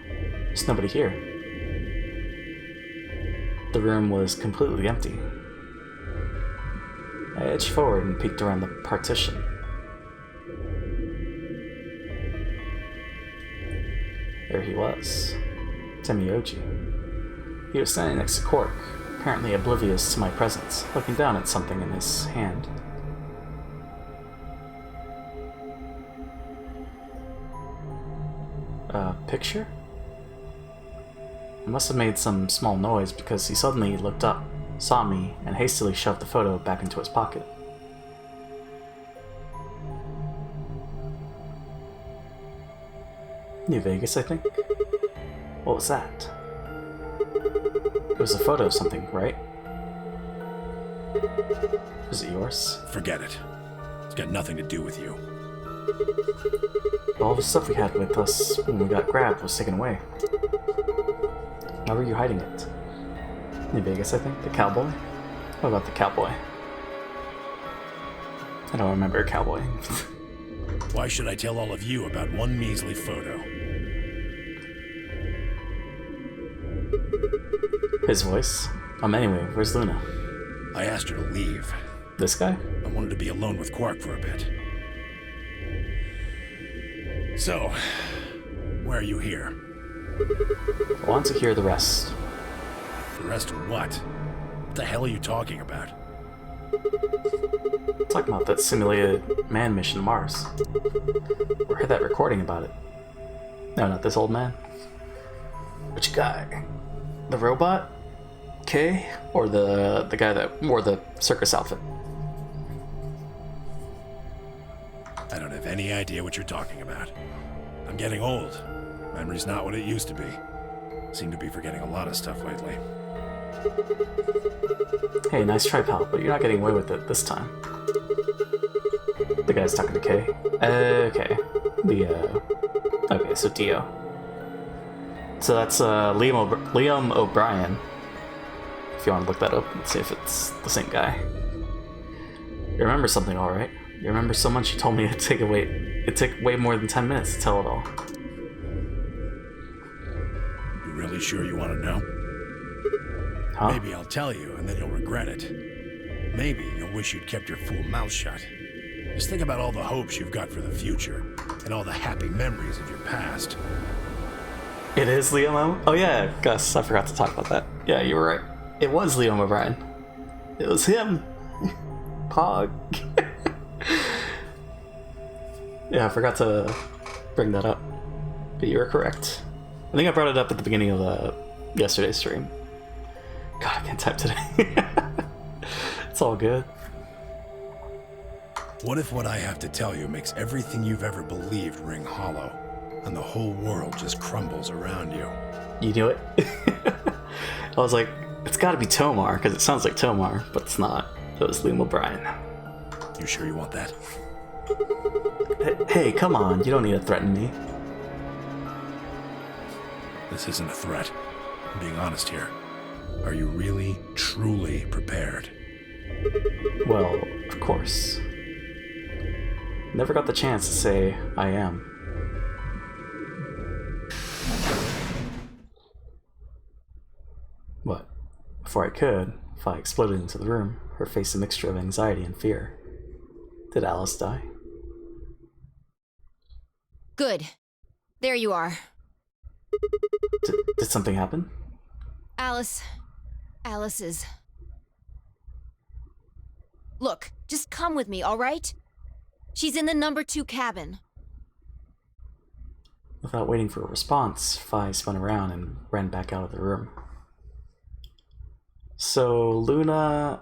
There's nobody here. The room was completely empty. I edged forward and peeked around the partition. There he was, Temiyoji. He was standing next to Quark, apparently oblivious to my presence, looking down at something in his hand. A picture? I must have made some small noise because he suddenly looked up, saw me, and hastily shoved the photo back into his pocket. New Vegas, I think? What was that? It was a photo of something, right? Was it yours? Forget it. It's got nothing to do with you. All the stuff we had with us when we got grabbed was taken away. Why were you hiding it? New Vegas, I think? The cowboy? What about the cowboy? I don't remember a cowboy. Why should I tell all of you about one measly photo? His voice? Anyway, where's Luna? I asked her to leave. This guy? I wanted to be alone with Quark for a bit. So, why are you here? I want to hear the rest. The rest of what? What the hell are you talking about? Talking about that simulated man mission to Mars. Or heard that recording about it. No, not this old man. Which guy? The robot? Kay? Or the guy that wore the circus outfit? I don't have any idea what you're talking about. I'm getting old. Memory's not what it used to be. Seem to be forgetting a lot of stuff lately. Hey, nice try, pal, but you're not getting away with it this time. The guy's talking to Kay. Okay. Okay, so Dio. So that's Liam O'Brien. If you want to look that up and see if it's the same guy. You remember something, alright? You remember so much you told me it'd take way more than 10 minutes to tell it all. You really sure you want to know? Huh? Maybe I'll tell you, and then you'll regret it. Maybe you'll wish you'd kept your fool mouth shut. Just think about all the hopes you've got for the future, and all the happy memories of your past. It is Liam O'Brien? Oh yeah, Gus, I forgot to talk about that. Yeah, you were right. It was Liam O'Brien. It was him. Pog. Yeah, I forgot to bring that up. But you were correct. I think I brought it up at the beginning of yesterday's stream. God, I can't type today. It's all good. What if what I have to tell you makes everything you've ever believed ring hollow, and the whole world just crumbles around you? You knew it? I was like, it's gotta be Tomar, because it sounds like Tomar, but it's not. It was Liam O'Brien. You sure you want that? Hey, come on, you don't need to threaten me. This isn't a threat. I'm being honest here. Are you really, truly prepared? Well, of course. Never got the chance to say I am. What? Before I could, Fi exploded into the room, her face a mixture of anxiety and fear. Did Alice die? Good. There you are. Did something happen? Alice is... Look, just come with me, all right? She's in the number 2 cabin. Without waiting for a response, Fi spun around and ran back out of the room. So Luna,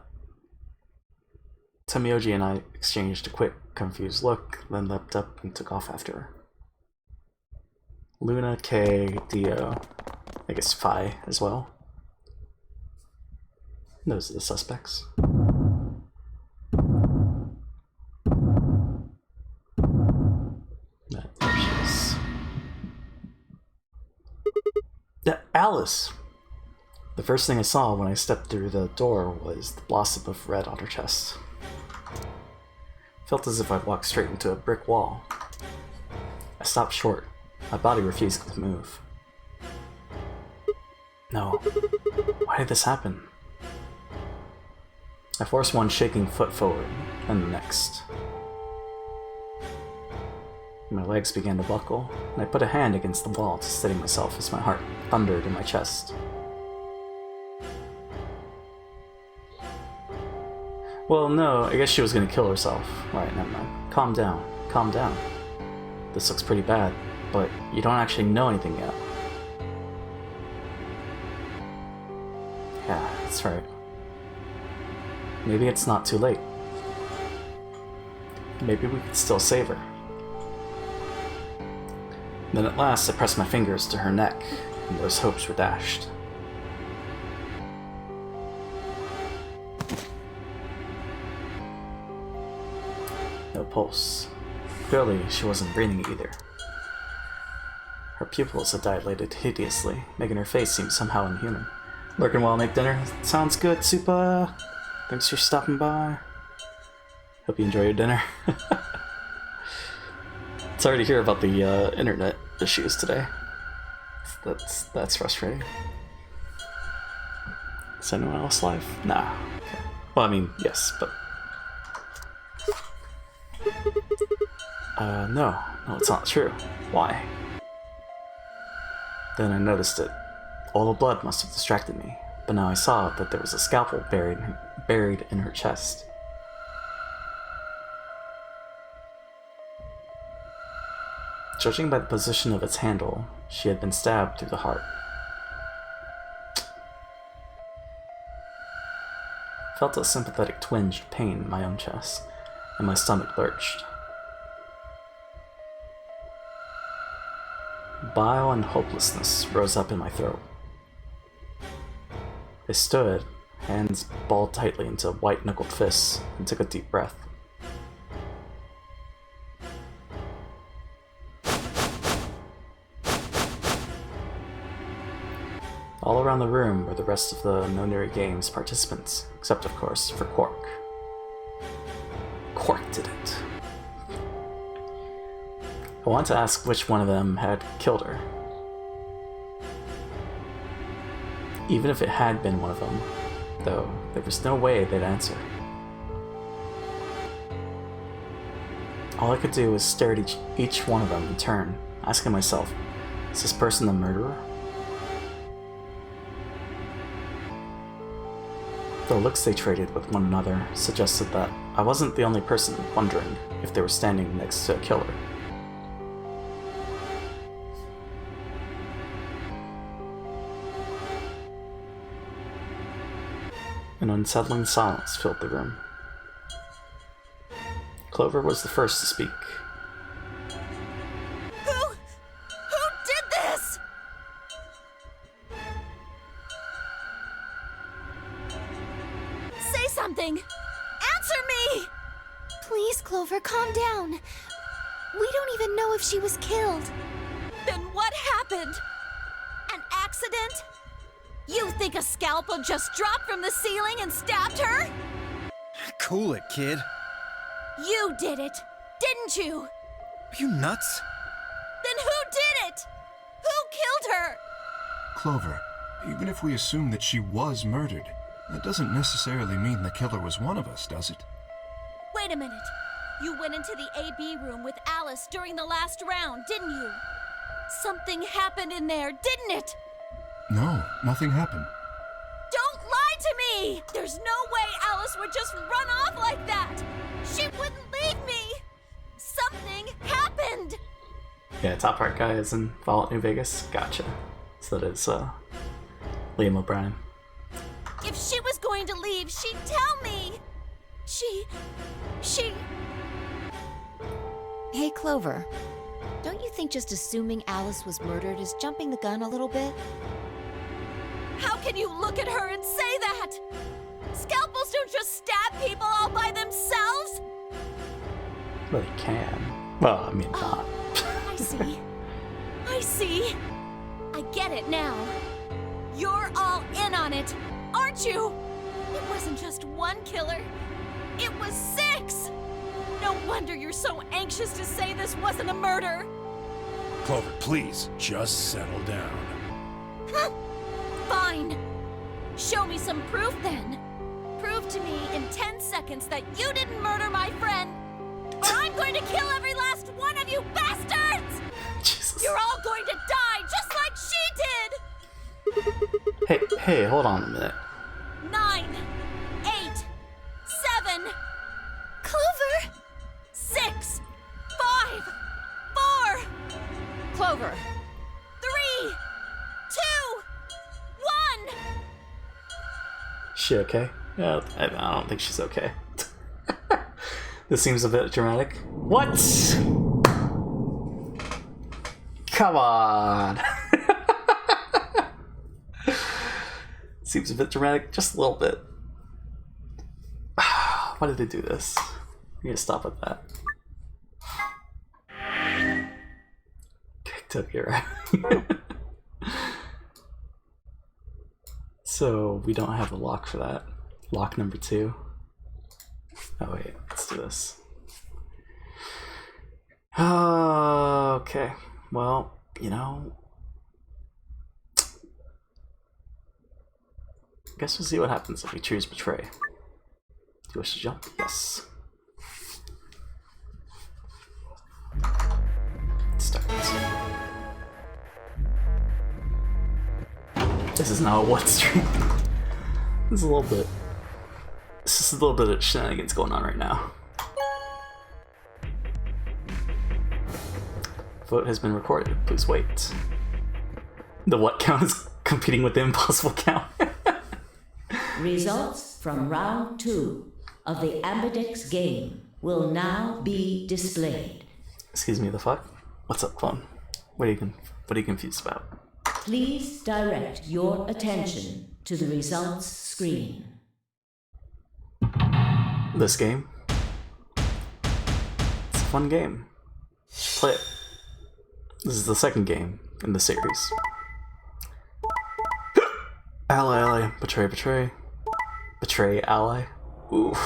Tamioji, and I exchanged a quick, confused look, then leapt up and took off after her. Luna, Kay, Dio, I guess Fi as well. Those are the suspects. There she is. Alice! The first thing I saw when I stepped through the door was the blossom of red on her chest. Felt as if I'd walked straight into a brick wall. I stopped short. My body refused to move. No. Why did this happen? I forced one shaking foot forward, and the next. My legs began to buckle, and I put a hand against the wall to steady myself as my heart thundered in my chest. Well, no, I guess she was gonna kill herself. Right, never mind. Calm down. Calm down. This looks pretty bad, but you don't actually know anything yet. Yeah, that's right. Maybe it's not too late. Maybe we could still save her. Then at last I pressed my fingers to her neck, and those hopes were dashed. No pulse. Clearly, she wasn't breathing either. Her pupils had dilated hideously, making her face seem somehow inhuman. Lurking while I make dinner. Sounds good, Supa. Thanks for stopping by. Hope you enjoy your dinner. Sorry to hear about the internet issues today. That's frustrating. Is anyone else live? Nah. Okay. Well, I mean, yes, but... no, it's not true. Why? Then I noticed it. All the blood must have distracted me, but now I saw that there was a scalpel buried in her chest. Judging by the position of its handle, she had been stabbed through the heart. Felt a sympathetic twinge of pain in my own chest, and my stomach lurched. Bile and hopelessness rose up in my throat. I stood, hands balled tightly into white-knuckled fists, and took a deep breath. All around the room were the rest of the Nonary Games participants, except of course for Quark. Quark did it. I want to ask which one of them had killed her. Even if it had been one of them, though, there was no way they'd answer. All I could do was stare at each one of them in turn, asking myself, Is this person the murderer? The looks they traded with one another suggested that I wasn't the only person wondering if they were standing next to a killer. An unsettling silence filled the room. Clover was the first to speak. Who did this? Say something! Answer me! Please, Clover, calm down. We don't even know if she was killed. Then what happened? An accident? You think a scalpel just dropped from the ceiling and stabbed her? Cool it, kid. You did it, didn't you? Are you nuts? Then who did it? Who killed her? Clover, even if we assume that she was murdered, that doesn't necessarily mean the killer was one of us, does it? Wait a minute. You went into the AB room with Alice during the last round, didn't you? Something happened in there, didn't it? No, nothing happened. Don't lie to me! There's no way Alice would just run off like that! She wouldn't leave me! Something happened! Yeah, top part guy is in Fallout New Vegas. Gotcha. So that is Liam O'Brien. If she was going to leave, she'd tell me! She... Hey, Clover. Don't you think just assuming Alice was murdered is jumping the gun a little bit? How can you look at her and say that? Scalpels don't just stab people all by themselves! Well, he can. Well, I mean, not. I see. I see. I get it now. You're all in on it, aren't you? It wasn't just one killer. It was 6! No wonder you're so anxious to say this wasn't a murder. Clover, please, just settle down. Fine. Show me some proof then. Prove to me in 10 seconds that you didn't murder my friend, or I'm going to kill every last one of you bastards! Jesus. You're all going to die just like she did! Hey, hold on a minute. 9, 8, 7, Clover! 6, 5, 4, Clover! 3, 2, 1! She okay? Yeah, I don't think she's okay. This seems a bit dramatic. What? Come on. Seems a bit dramatic, just a little bit. Why did they do this? I'm gonna stop at that. Picked up here. So we don't have a lock for that. Lock number 2. Oh wait, let's do this. Okay, well, you know, I guess we'll see what happens if we choose Betray. Do you wish to jump? Yes. Start. This is now a what stream. This is a little bit. This is a little bit of shenanigans going on right now. Vote has been recorded. Please wait. The what count is competing with the impossible count. Results from round 2 of the Ambidex game will now be displayed. Excuse me, the fuck? What's up, clone? What are you confused about? Please direct your attention to the results screen. This game? It's a fun game. Play it. This is the second game in the series. Ally, betray. Betray ally. Oof.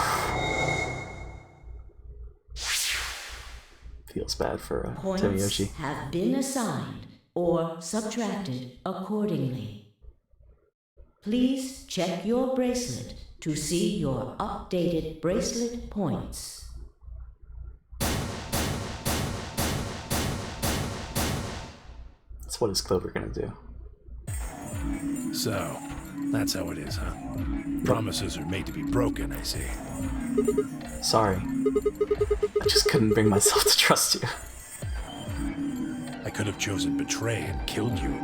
Feels bad for Points Tomoyoshi. have been assigned or subtracted accordingly. Please check your bracelet to see your updated bracelet points. So what is Clover gonna do? So, that's how it is, huh? Promises are made to be broken, I see. Sorry. I just couldn't bring myself to trust you. I could have chosen betray and killed you.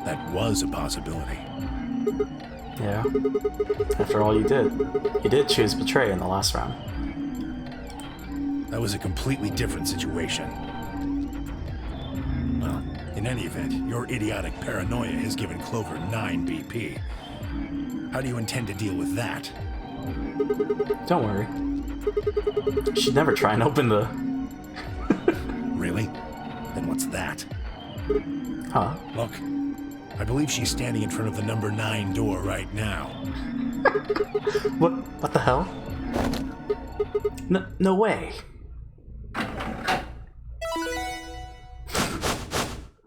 That was a possibility. Yeah. After all, you did. You did choose betray in the last round. That was a completely different situation. Well, in any event, your idiotic paranoia has given Clover 9 BP. How do you intend to deal with that? Don't worry. You should never try and open the... Really? Then what's that? Huh? Look, I believe she's standing in front of the number 9 door right now. What the hell? No way.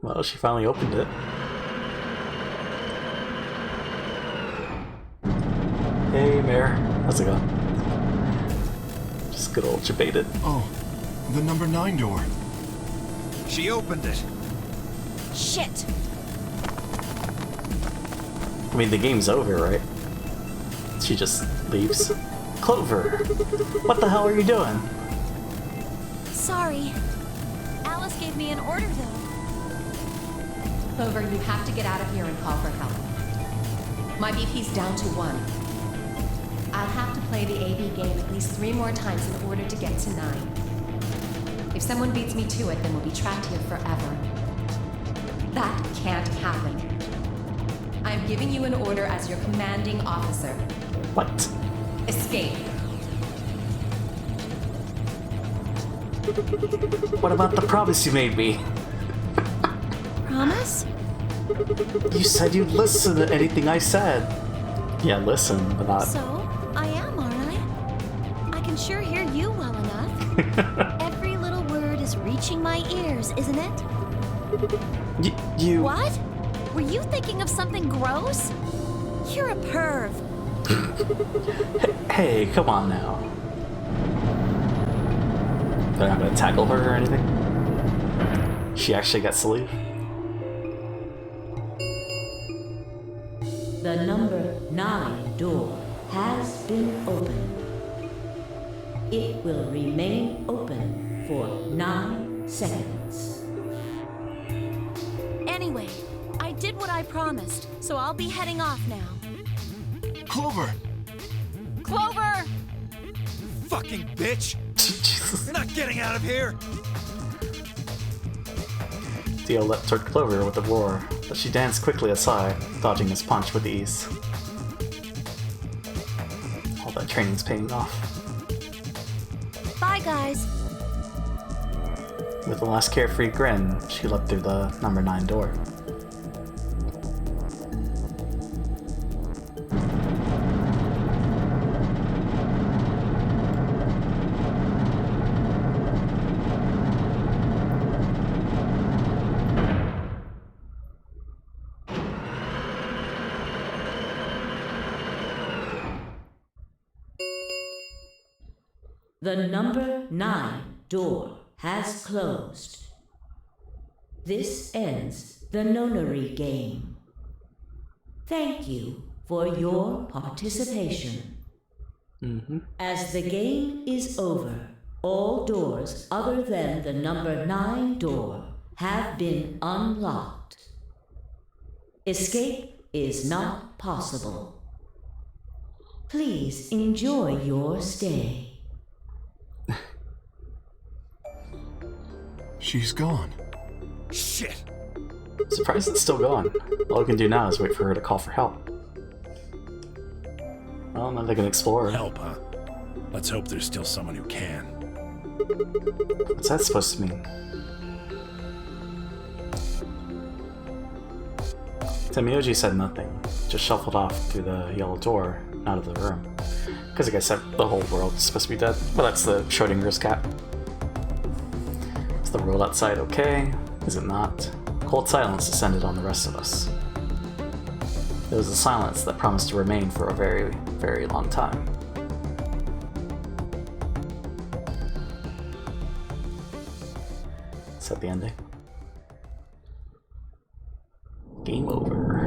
Well, she finally opened it. Hey, Mayor. How's it going? Just good old debated. Oh, the number 9 door. She opened it. Shit! I mean, the game's over, right? She just leaves. Clover! What the hell are you doing? Sorry. Alice gave me an order, though. Clover, you have to get out of here and call for help. My BP's down to 1. I'll have to play the AB game at least 3 more times in order to get to 9. If someone beats me to it, then we'll be trapped here forever. That can't happen. I'm giving you an order as your commanding officer. What? Escape. What about the promise you made me? Promise? You said you'd listen to anything I said. Yeah, listen, but not... So, I am, aren't I? I can sure hear you well enough. Every little word is reaching my ears, isn't it? You... What? Were you thinking of something gross? You're a perv. Hey, come on now. They're not gonna tackle her or anything? She actually gets to leave? The number 9 door has been opened. It will remain open for 9 seconds. Anyway, I did what I promised, so I'll be heading off now. Clover! Clover! Fucking bitch! You're not getting out of here! Dio leapt toward Clover with a roar, but she danced quickly aside, dodging his punch with ease. All that training's paying off. Bye, guys. With a last carefree grin, she leapt through the number 9 door. The number 9 door has closed. This ends the nonary game. Thank you for your participation. As the game is over, all doors other than the number 9 door have been unlocked. Escape is not possible. Please enjoy your stay. She's gone. Shit! Surprised it's still gone. All we can do now is wait for her to call for help. Well, now they can explore. Help, huh? Let's hope there's still someone who can. What's that supposed to mean? Temioji said nothing, just shuffled off through the yellow door, out of the room. Because like I said, the whole world is supposed to be dead. But that's the Schrodinger's cat. Is the world outside okay? Is it not? Cold silence descended on the rest of us. It was a silence that promised to remain for a very, very long time. Is that the ending? Game over. ...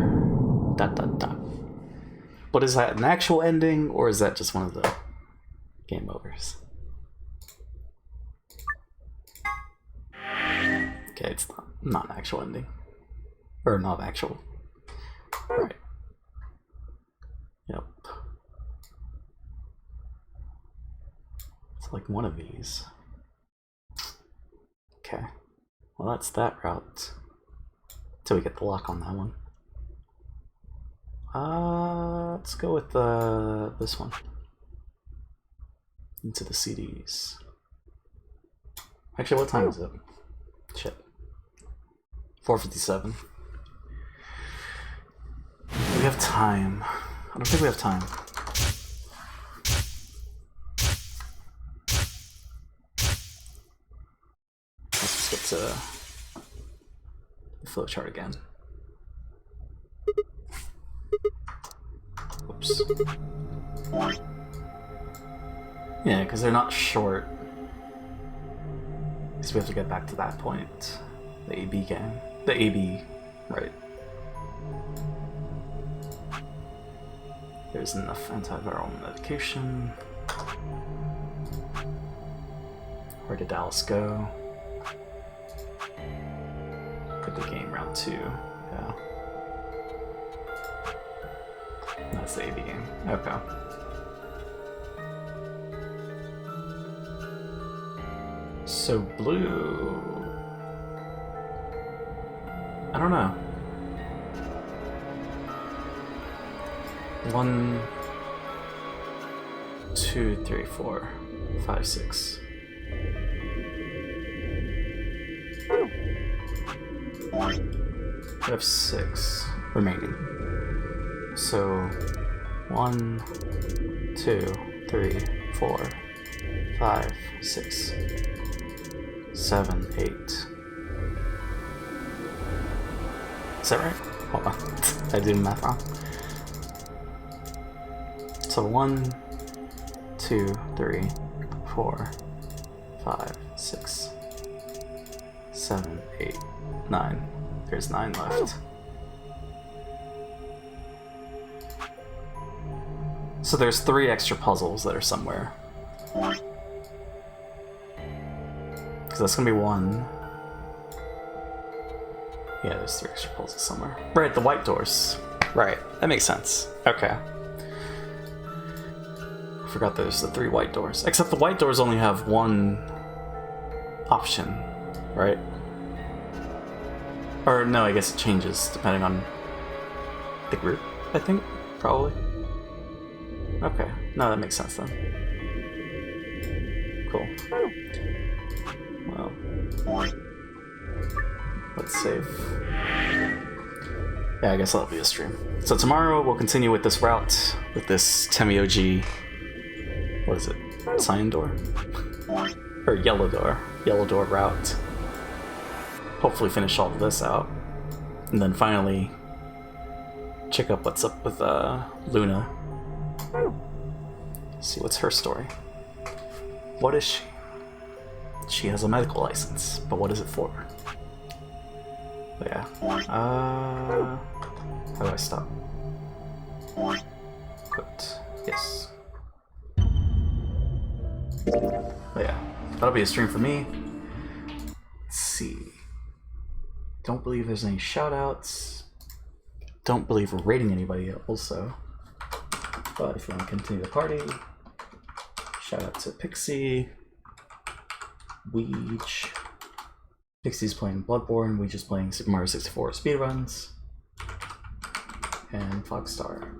But is that an actual ending, or is that just one of the game overs? Okay, it's not an actual ending. Or not actual. Right. Yep. It's like one of these. Okay. Well, that's that route. Till we get the lock on that one. Let's go with this one. Into the CDs. Actually, what time is it? Shit. 4:57. We have time. I don't think we have time. Let's just get to the flowchart again. Oops. Yeah, because they're not short. Because we have to get back to that point. The AB game. The AB, right. There's enough antiviral medication. Where did Dallas go? Put the game round 2. Yeah. That's the AB game. Okay. So blue. I don't know. 1, 2, 3, 4, 5, 6. We have 6 remaining. So 1, 2, 3, 4, 5, 6, 7, 8. Is that right? Hold on. I did math wrong. So 1, 2, 3, 4, 5, 6, 7, 8, 9. There's 9 left. So there's 3 extra puzzles that are somewhere. Because that's gonna be 1. Yeah, there's 3 extra puzzles somewhere. Right, the white doors. Right, that makes sense. Okay. I forgot there's the 3 white doors. Except the white doors only have 1 option, right? Or no, I guess it changes depending on the group, I think, probably. Okay, no, that makes sense then. Cool. Well, let's save. Yeah, I guess that'll be a stream. So tomorrow we'll continue with this route, with this Temioji. What is it? Cyan door? Or yellow door. Yellow door route. Hopefully finish all of this out. And then finally check up what's up with Luna. See what's her story. What is she? She has a medical license, but what is it for? But yeah. How do I stop? Good. Yes. But yeah, that'll be a stream for me. Let's see. Don't believe there's any shoutouts. Don't believe we're rating anybody also. But if you want to continue the party, shout out to Pixie, Weech. Pixie's playing Bloodborne, Weech is playing Super Mario 64 speedruns, and Fogstar,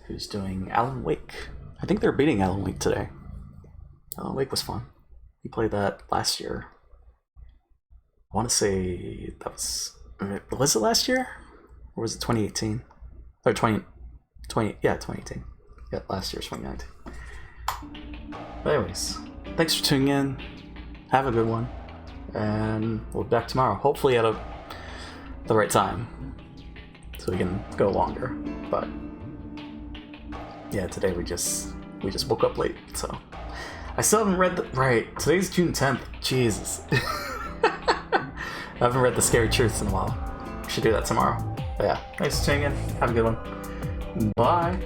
who's doing Alan Wake. I think they're beating Alan Wake today. Alan Wake was fun. He played that last year. I want to say that was it last year? Or was it 2018? Or 2018. Yeah, last year's 2019. But anyways, thanks for tuning in. Have a good one. And we'll be back tomorrow. Hopefully at the right time. So we can go longer. But yeah, today we just woke up late, so I still haven't read right. Today's June 10th. Jesus. I haven't read The Scary Truths in a while. should do that tomorrow. But yeah, thanks for tuning in. Have a good one. Bye.